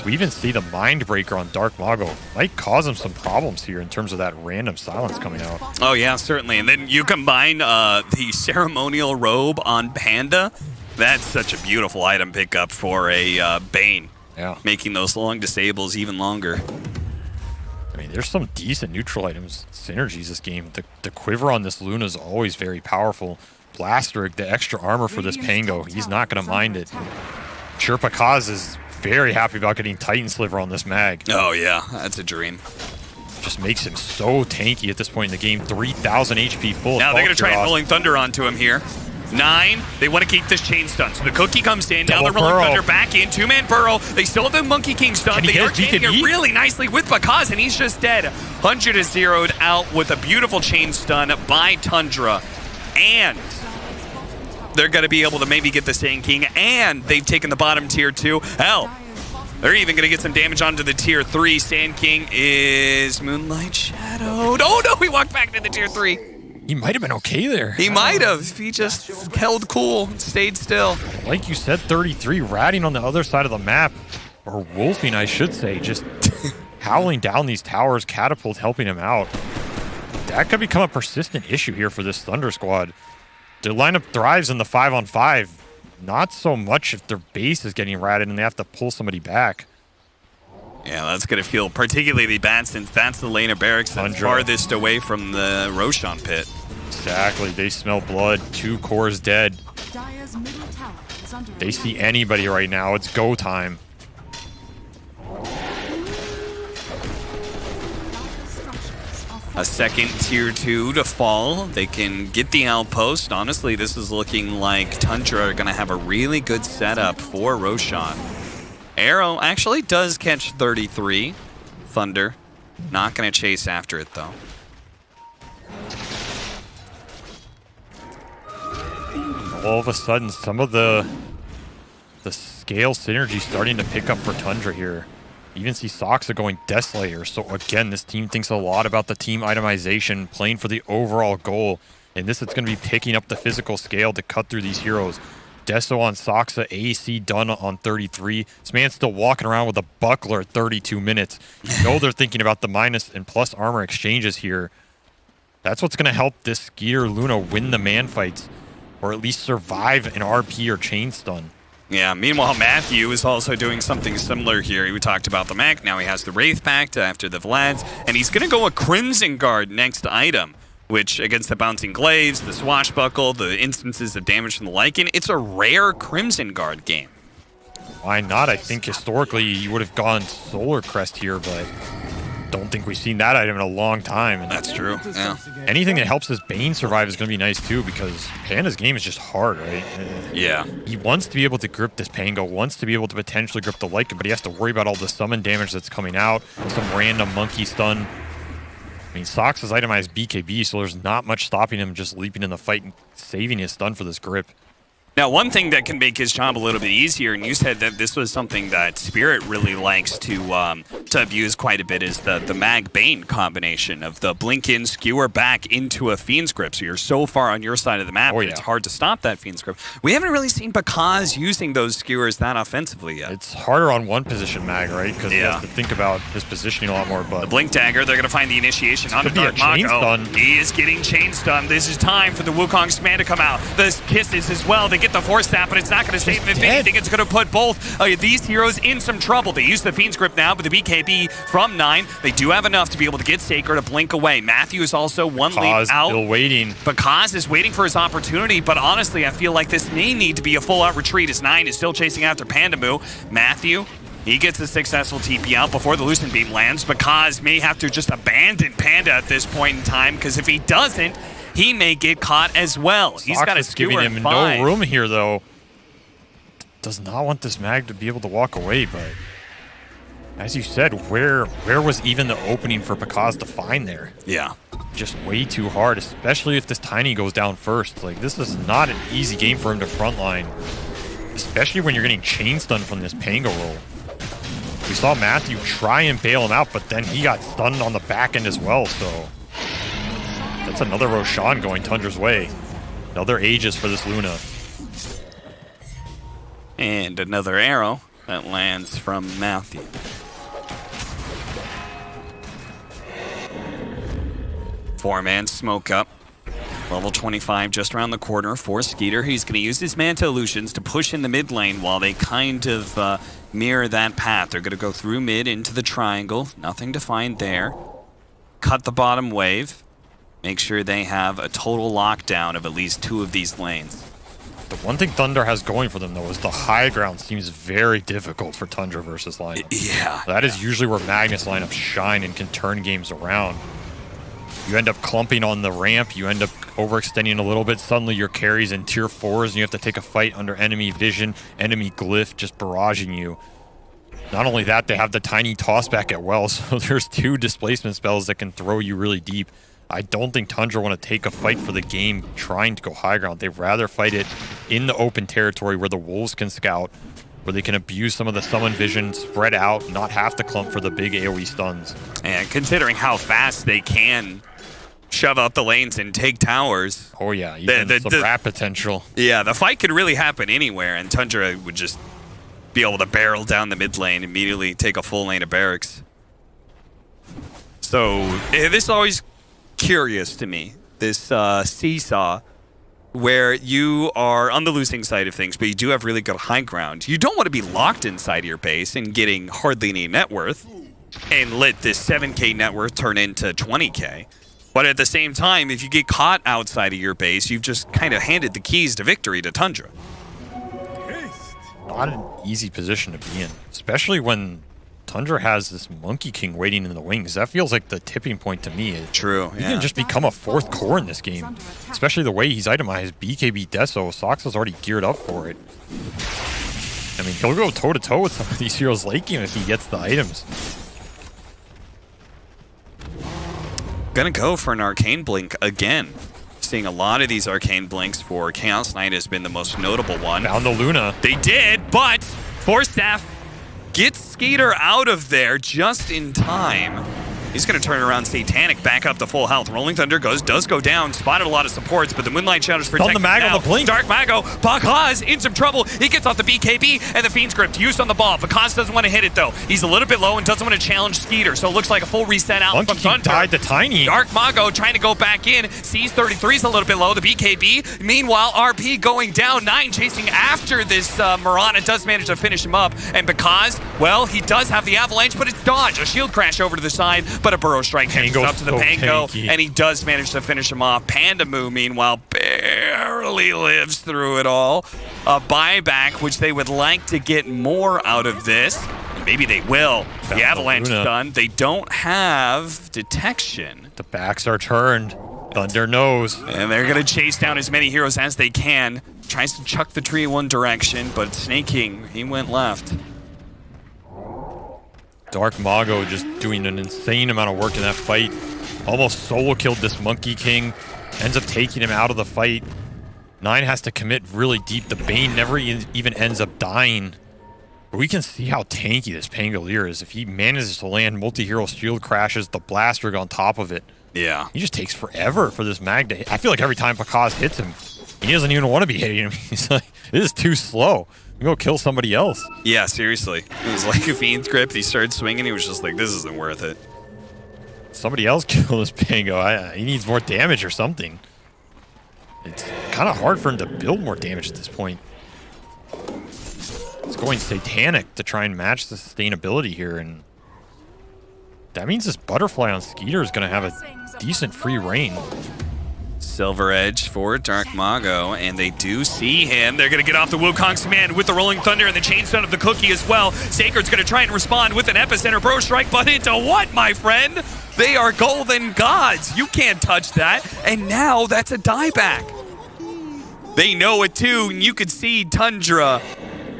we even see the Mind Breaker on Dark Mago. Might cause him some problems here in terms of that random silence coming out. Oh, yeah, certainly. And then you combine the Ceremonial Robe on Panda. That's such a beautiful item pickup for a Bane. Yeah. Making those long disables even longer. I mean, there's some decent neutral items, synergies this game. The quiver on this Luna is always very powerful. Blaster, the extra armor for this Pango, he's not going to mind it. Sure, Takakh is very happy about getting Titan Sliver on this mag. Oh yeah, that's a dream. Just makes him so tanky at this point in the game. 3,000 HP full. Now they're going to try and rolling Thunder onto him here. 9, they want to keep this chain stun. So the Cookie comes in, now they're rolling Thunder back in. 2-man burrow. They still have the Monkey King stun. They are chaining it really nicely with Takakh, and he's just dead. 100 is zeroed out with a beautiful chain stun by Tundra. And they're going to be able to maybe get the Sand King, and they've taken the bottom tier 2. Hell, they're even going to get some damage onto the tier 3. Sand King is Moonlight Shadowed. Oh no, he walked back to the tier 3. He might have been okay there. He might have if he just held cool and stayed still. Like you said, 33 ratting on the other side of the map, or wolfing I should say, just howling down these towers, Catapult helping him out. That could become a persistent issue here for this Thunder squad. Their lineup thrives in the 5-on-5. Not so much if their base is getting ratted and they have to pull somebody back. Yeah, that's going to feel particularly bad since that's the lane of barracks that's farthest away from the Roshan pit. Exactly. They smell blood. 2 cores dead. They see anybody right now. It's go time. A second tier 2 to fall. They can get the outpost. Honestly, this is looking like Tundra are going to have a really good setup for Roshan. Arrow actually does catch 33. Thunder not going to chase after it, though. All of a sudden, some of the scale synergy starting to pick up for Tundra here. You even see Soxa going Death Slayer. So again, this team thinks a lot about the team itemization, playing for the overall goal. And this is going to be picking up the physical scale to cut through these heroes. Deso on Soxa, AC done on 33. This man's still walking around with a buckler at 32 minutes. You know they're thinking about the minus and plus armor exchanges here. That's what's going to help this Skeeter Luna win the man fights, or at least survive an RP or chain stun. Yeah, meanwhile, Matthew is also doing something similar here. We talked about the mech, now he has the Wraith Pact after the Vlads, and he's going to go a Crimson Guard next item, which against the Bouncing Glaives, the Swashbuckle, the instances of damage from the Lycan, it's a rare Crimson Guard game. Why not? I think historically you would have gone Solar Crest here, but don't think we've seen that item in a long time. And that's true. Yeah. Anything that helps his Bane survive is going to be nice too, because Panda's game is just hard, right? Yeah. He wants to be able to grip this Pango, wants to be able to potentially grip the Lycan, but he has to worry about all the summon damage that's coming out, some random monkey stun. I mean, Sox has itemized BKB, so there's not much stopping him just leaping in the fight and saving his stun for this grip. Now, one thing that can make his job a little bit easier, and you said that this was something that Spirit really likes to abuse quite a bit, is the Mag Bane combination of the blink in, skewer back into a Fiend's Grip. So you're so far on your side of the map, it's hard to stop that Fiend's Grip. We haven't really seen Takakh using those skewers that offensively yet. It's harder on one position Mag, right? Because he has to think about his positioning a lot more. But the Blink Dagger, they're going to find the initiation on the Dark Mako. He is getting chain stun. This is time for the Wukong's command to come out. The Kisses as well. They get the Force Staff, but it's not going to save them. If anything, it's going to put both these heroes in some trouble. They use the Fiend's Grip now, but the BKB from 9, they do have enough to be able to get Sacred to blink away. Matthew is also one lead out. Still waiting. Kaz is waiting for his opportunity, but honestly, I feel like this may need to be a full-out retreat as 9 is still chasing after Pandamu. Matthew, he gets a successful TP out before the Lucent Beam lands, but Kaz may have to just abandon Panda at this point in time, because if he doesn't, he may get caught as well. He's got a skewer giving him in 5. no room here, though. Does not want this Mag to be able to walk away, but as you said, where was even the opening for Takakh to find there? Yeah. Just way too hard, especially if this Tiny goes down first. Like, this is not an easy game for him to frontline, especially when you're getting chain stun from this Pango roll. We saw Matthew try and bail him out, but then he got stunned on the back end as well, so that's another Roshan going Tundra's way. Another Aegis for this Luna. And another arrow that lands from Matthew. Four-man smoke up. Level 25 just around the corner for Skeeter. He's going to use his Manta Illusions to push in the mid lane while they kind of mirror that path. They're going to go through mid into the triangle. Nothing to find there. Cut the bottom wave. Make sure they have a total lockdown of at least 2 of these lanes. The one thing Thunder has going for them, though, is the high ground seems very difficult for Tundra versus lineups. Yeah. That is usually where Magnus lineups shine and can turn games around. You end up clumping on the ramp, you end up overextending a little bit, suddenly your carries in tier 4s, and you have to take a fight under enemy vision, enemy glyph just barraging you. Not only that, they have the tiny tossback at well, so there's 2 displacement spells that can throw you really deep. I don't think Tundra want to take a fight for the game trying to go high ground. They'd rather fight it in the open territory where the Wolves can scout, where they can abuse some of the summon vision, spread out, not have to clump for the big AoE stuns. And considering how fast they can shove out the lanes and take towers. Oh yeah, even the rat potential. Yeah, the fight could really happen anywhere, and Tundra would just be able to barrel down the mid lane, immediately take a full lane of barracks. So this is always curious to me, this seesaw where you are on the losing side of things, but you do have really good high ground. You don't want to be locked inside your base and getting hardly any net worth and let this 7k net worth turn into 20k. But at the same time, if you get caught outside of your base, you've just kind of handed the keys to victory to Tundra. Not an easy position to be in, especially when Tundra has this Monkey King waiting in the wings. That feels like the tipping point to me. True, He can just become a 4th core in this game, especially the way he's itemized BKB Deso. Sox is already geared up for it. I mean, he'll go toe-to-toe with some of these heroes late game if he gets the items. Gonna go for an Arcane Blink again. Seeing a lot of these Arcane Blinks for Chaos Knight has been the most notable one. Found the Luna. They did, but Force Staff gets Skeeter out of there just in time. He's going to turn around Satanic back up to full health. Rolling Thunder does go down. Spotted a lot of supports, but the Moonlight Shadows protect the mag now. on the blink. Dark Mago. Takakh in some trouble. He gets off the BKB, and the Fiend's Grip used on the ball. Takakh doesn't want to hit it, though. He's a little bit low and doesn't want to challenge Skeeter, so it looks like a full reset out Monkey from King Thunder. died to Tiny. Dark Mago trying to go back in. Sees 33's a little bit low. The BKB. Meanwhile, RP going down. 9 chasing after this Mirana does manage to finish him up. And because, well, he does have the Avalanche, but it's dodge. A shield crash over to the side, but a Burrow Strike catches up to the Pango, and he does manage to finish him off. Pandamoo, meanwhile, barely lives through it all. A buyback, which they would like to get more out of this. Maybe they will. The Avalanche is done. They don't have detection. The backs are turned. Thunder knows. And they're going to chase down as many heroes as they can. Tries to chuck the tree in one direction, but Snake King, he went left. Dark Mago just doing an insane amount of work in that fight. Almost solo killed this Monkey King. Ends up taking him out of the fight. 9 has to commit really deep. The Bane never even ends up dying. But we can see how tanky this Pangolier is. If he manages to land multi-hero shield crashes, the Blaster on top of it. Yeah. He just takes forever for this mag to hit. I feel like every time Takakh hits him, he doesn't even want to be hitting him. He's like, this is too slow. Go kill somebody else. Yeah, seriously. It was like a Fiend's Grip. He started swinging. He was just like, this isn't worth it. Somebody else kill this Pango. He needs more damage or something. It's kind of hard for him to build more damage at this point. It's going Satanic to try and match the sustainability here, and that means this Butterfly on Skeeter is going to have a decent free reign. Silver Edge for Dark Mago, and they do see him. They're going to get off the Wukong's command with the Rolling Thunder and the Chainstone of the Cookie as well. Sacred's going to try and respond with an Epicenter Bro Strike, but into what, my friend? They are golden gods. You can't touch that. And now that's a dieback. They know it too, and you could see Tundra.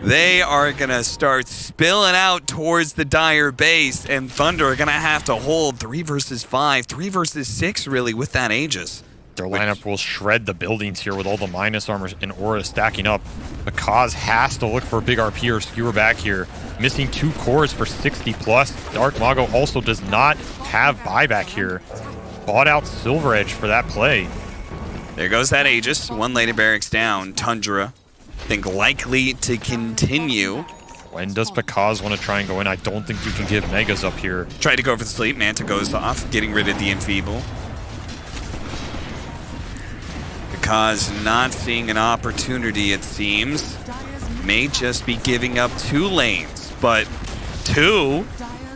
They are going to start spilling out towards the Dire base, and Thunder are going to have to hold 3 versus 5, 3 versus 6, really, with that Aegis. Their lineup will shred the buildings here with all the minus armor and aura stacking up. Takakh has to look for a big RP or skewer back here. Missing 2 cores for 60+. Dark Mago also does not have buyback here. Bought out Silver Edge for that play. There goes that Aegis. 1 lane of barracks down. Tundra, I think, likely to continue. When does Takakh want to try and go in? I don't think you can give Megas up here. Tried to go for the sleep. Manta goes off, getting rid of the Enfeeble. Takakh not seeing an opportunity, it seems. May just be giving up 2 lanes, but 2?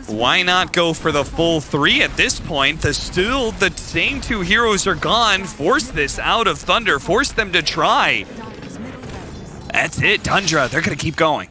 Why not go for the full 3 at this point? The same 2 heroes are gone. Force this out of Thunder. Force them to try. That's it, Tundra. They're going to keep going.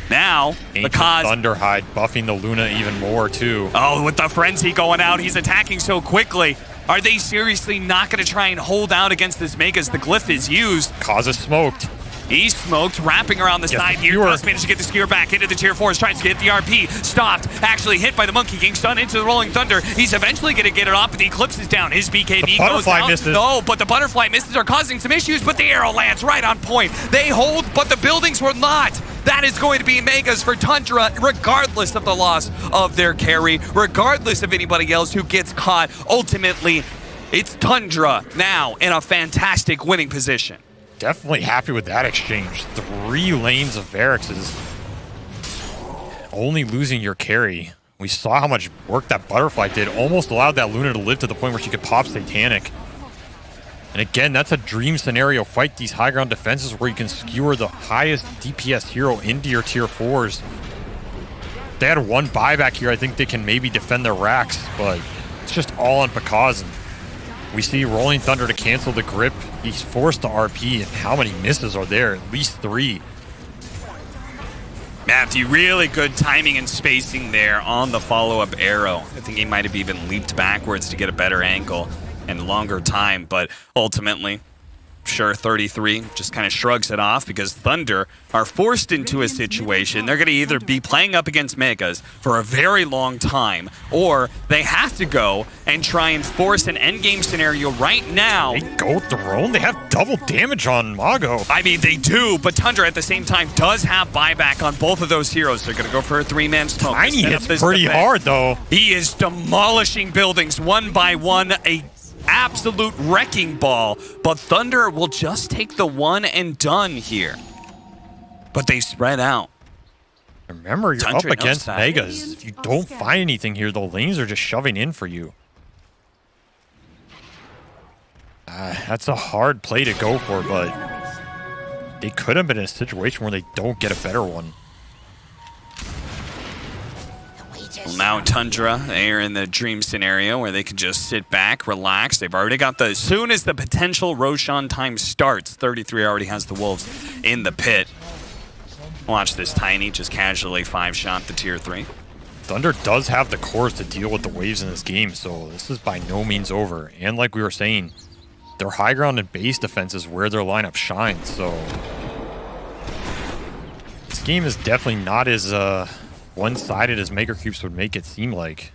Now, Takakh... Thunderhide buffing the Luna even more, too. Oh, with the Frenzy going out, he's attacking so quickly. Are they seriously not going to try and hold out against this Mega as the Glyph is used? Kaz is smoked. He's smoked, wrapping around the side here. Just managed to get the Skewer back into the tier 4s, tries to get the RP. Stopped, actually hit by the Monkey King, stunned into the Rolling Thunder. He's eventually going to get it off, but the Eclipse is down. His BKB goes out. Misses. No, but the Butterfly misses are causing some issues, but the arrow lands right on point. They hold, but the buildings will not. That is going to be Megas for Tundra, regardless of the loss of their carry, regardless of anybody else who gets caught. Ultimately, it's Tundra now in a fantastic winning position. Definitely happy with that exchange. 3 lanes of barracks is only losing your carry. We saw how much work that Butterfly did. Almost allowed that Luna to live to the point where she could pop Satanic. And again, that's a dream scenario. Fight these high ground defenses where you can skewer the highest DPS hero into your tier 4s. If they had 1 buyback here, I think they can maybe defend their racks, but it's just all on Takakh. We see Rolling Thunder to cancel the grip. He's forced to RP, and how many misses are there? At least 3. Matthew, really good timing and spacing there on the follow-up arrow. I think he might have even leaped backwards to get a better angle and longer time, but ultimately, sure 33 just kind of shrugs it off because Thunder are forced into a situation. They're going to either be playing up against Megas for a very long time, or they have to go and try and force an endgame scenario right now. They go Throne? They have double damage on Mago. I mean, they do, but Tundra at the same time does have buyback on both of those heroes. They're going to go for a 3-man smoke. Tiny hits pretty hard, though. He is demolishing buildings one by one. A absolute wrecking ball, but Thunder will just take the one and done here. But they spread out. Remember, you're Tundra up against knows that. Megas. If you don't find anything here, the lanes are just shoving in for you. That's a hard play to go for, but they could have been in a situation where they don't get a better one. Well, now Tundra, they are in the dream scenario where they can just sit back, relax. They've already got as soon as the potential Roshan time starts, 33 already has the Wolves in the pit. Watch this Tiny just casually 5-shot the tier 3. Thunder does have the cores to deal with the waves in this game, so this is by no means over. And like we were saying, their high ground and base defense is where their lineup shines, so this game is definitely not as one-sided as Maker Cubes would make it seem like.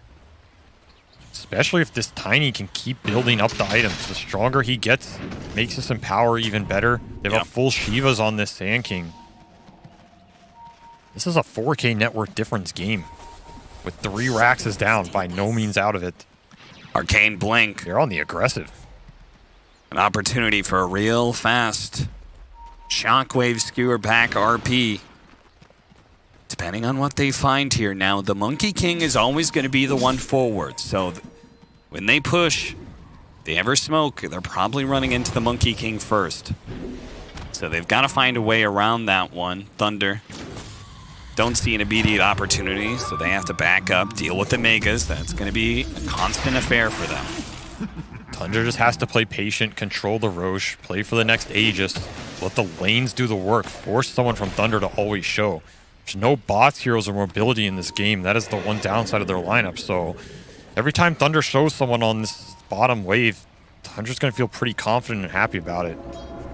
Especially if this Tiny can keep building up the items. The stronger he gets, makes us empower even better. They have a full Shivas on this Sand King. This is a 4K network difference game. With 3 racks is down, by no means out of it. Arcane Blink. They're on the aggressive. An opportunity for a real fast Shockwave Skewer back RP. Depending on what they find here. Now, the Monkey King is always going to be the one forward. So when they push, if they ever smoke, they're probably running into the Monkey King first. So they've got to find a way around that one. Thunder don't see an immediate opportunity, so they have to back up, deal with the Megas. That's going to be a constant affair for them. Tundra just has to play patient, control the Roche, play for the next Aegis, let the lanes do the work, force someone from Thunder to always show. There's no bots, heroes, or mobility in this game. That is the one downside of their lineup. So every time Thunder shows someone on this bottom wave, Tundra's going to feel pretty confident and happy about it.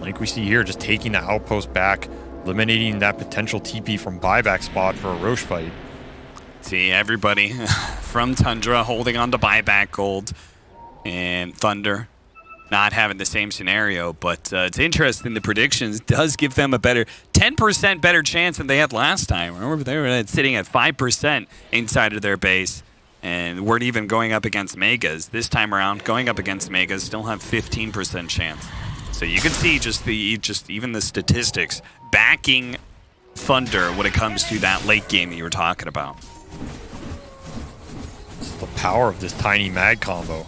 Like we see here, just taking the outpost back, eliminating that potential TP from buyback spot for a Roche fight. See, everybody from Tundra holding on to buyback gold, and Thunder not having the same scenario, but it's interesting. The predictions does give them a better 10% better chance than they had last time. Remember, they were sitting at 5% inside of their base and weren't even going up against Megas. This time around, going up against Megas still have 15% chance. So you can see just even the statistics backing Thunder when it comes to that late game that you were talking about. It's the power of this Tiny Mag combo.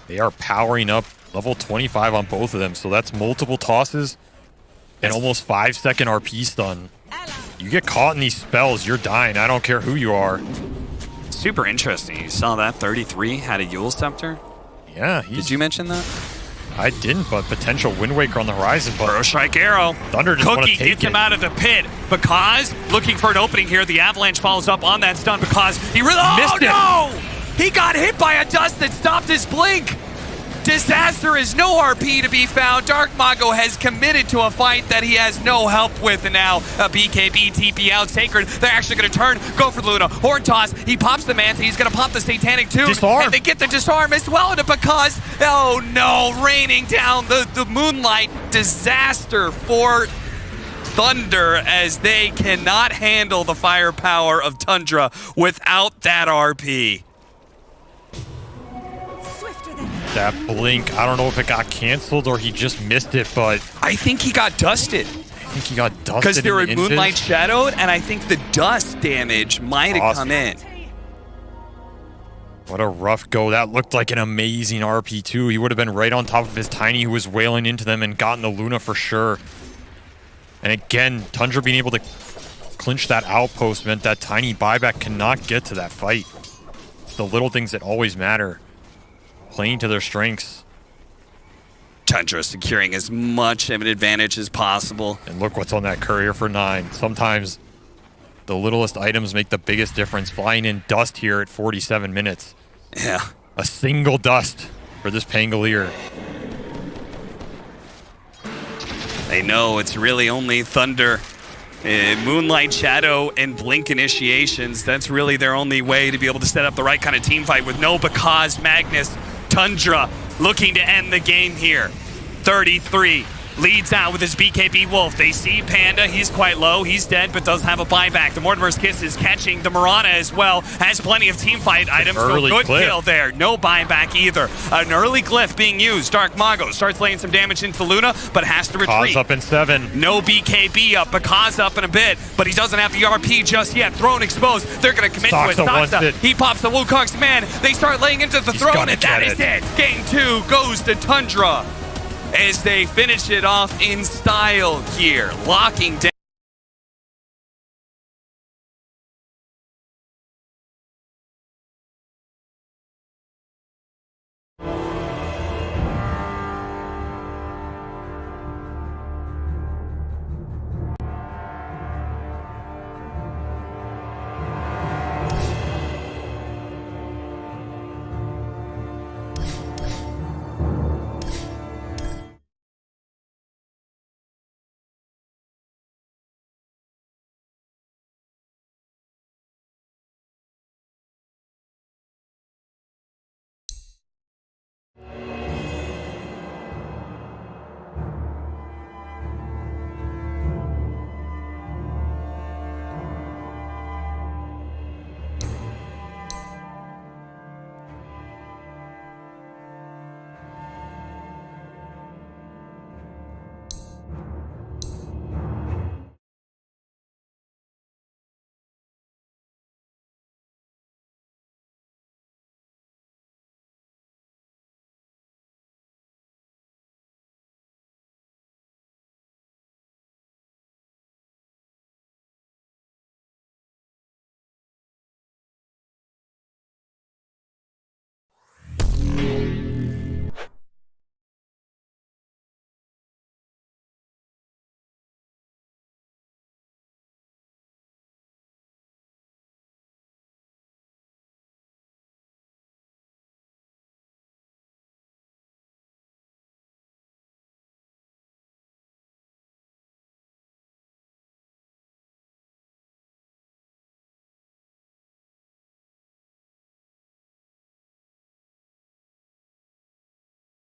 They are powering up level 25 on both of them, so that's multiple tosses and almost 5-second RP stun. You get caught in these spells, you're dying. I don't care who you are. Super interesting. You saw that 33 had a Yule Scepter? Yeah. Did you mention that? I didn't, but potential Wind Waker on the horizon. But Burrow Strike Arrow. Thunder just want to Cookie take gets him out of the pit because looking for an opening here. The Avalanche follows up on that stun because he really missed it. No! He got hit by a dust that stopped his blink. Disaster is no RP to be found. Dark Mago has committed to a fight that he has no help with, and now a BKB TP out. Sacred, they're actually going to turn, go for Luna. Horn toss, he pops the Manta, he's going to pop the Satanic too. Disarm. And they get the disarm as well, because, oh no, raining down the Moonlight. Disaster for Thunder as they cannot handle the firepower of Tundra without that RP. That blink, I don't know if it got canceled or he just missed it, but I think he got dusted. I think he got dusted because they were in Moonlight Shadowed, and I think the dust damage might have come in. What a rough go. That looked like an amazing RP too. He would have been right on top of his Tiny, who was wailing into them, and gotten the Luna for sure. And again, Tundra being able to clinch that outpost meant that Tiny buyback cannot get to that fight. It's the little things that always matter. Playing to their strengths. Tundra securing as much of an advantage as possible. And look what's on that courier for 9. Sometimes the littlest items make the biggest difference. Flying in dust here at 47 minutes. Yeah. A single dust for this Pangolier. They know it's really only Thunder, Moonlight Shadow, and Blink initiations. That's really their only way to be able to set up the right kind of team fight with no because Magnus. Tundra looking to end the game here. 33. Leads out with his BKB Wolf. They see Panda. He's quite low. He's dead, but does have a buyback. The Mortimer's Kiss is catching the Mirana as well. Has plenty of team fight items. So good kill there. No buyback either. An early glyph being used. Dark Mago starts laying some damage into Luna, but has to retreat. Kaz up in 7. No BKB up. Kaz up in a bit, but he doesn't have the RP just yet. Throne exposed. They're going to commit to it. Saksa. He pops the Wukong's man. They start laying into the throne, and that is it. Game 2 goes to Tundra as they finish it off in style here, locking down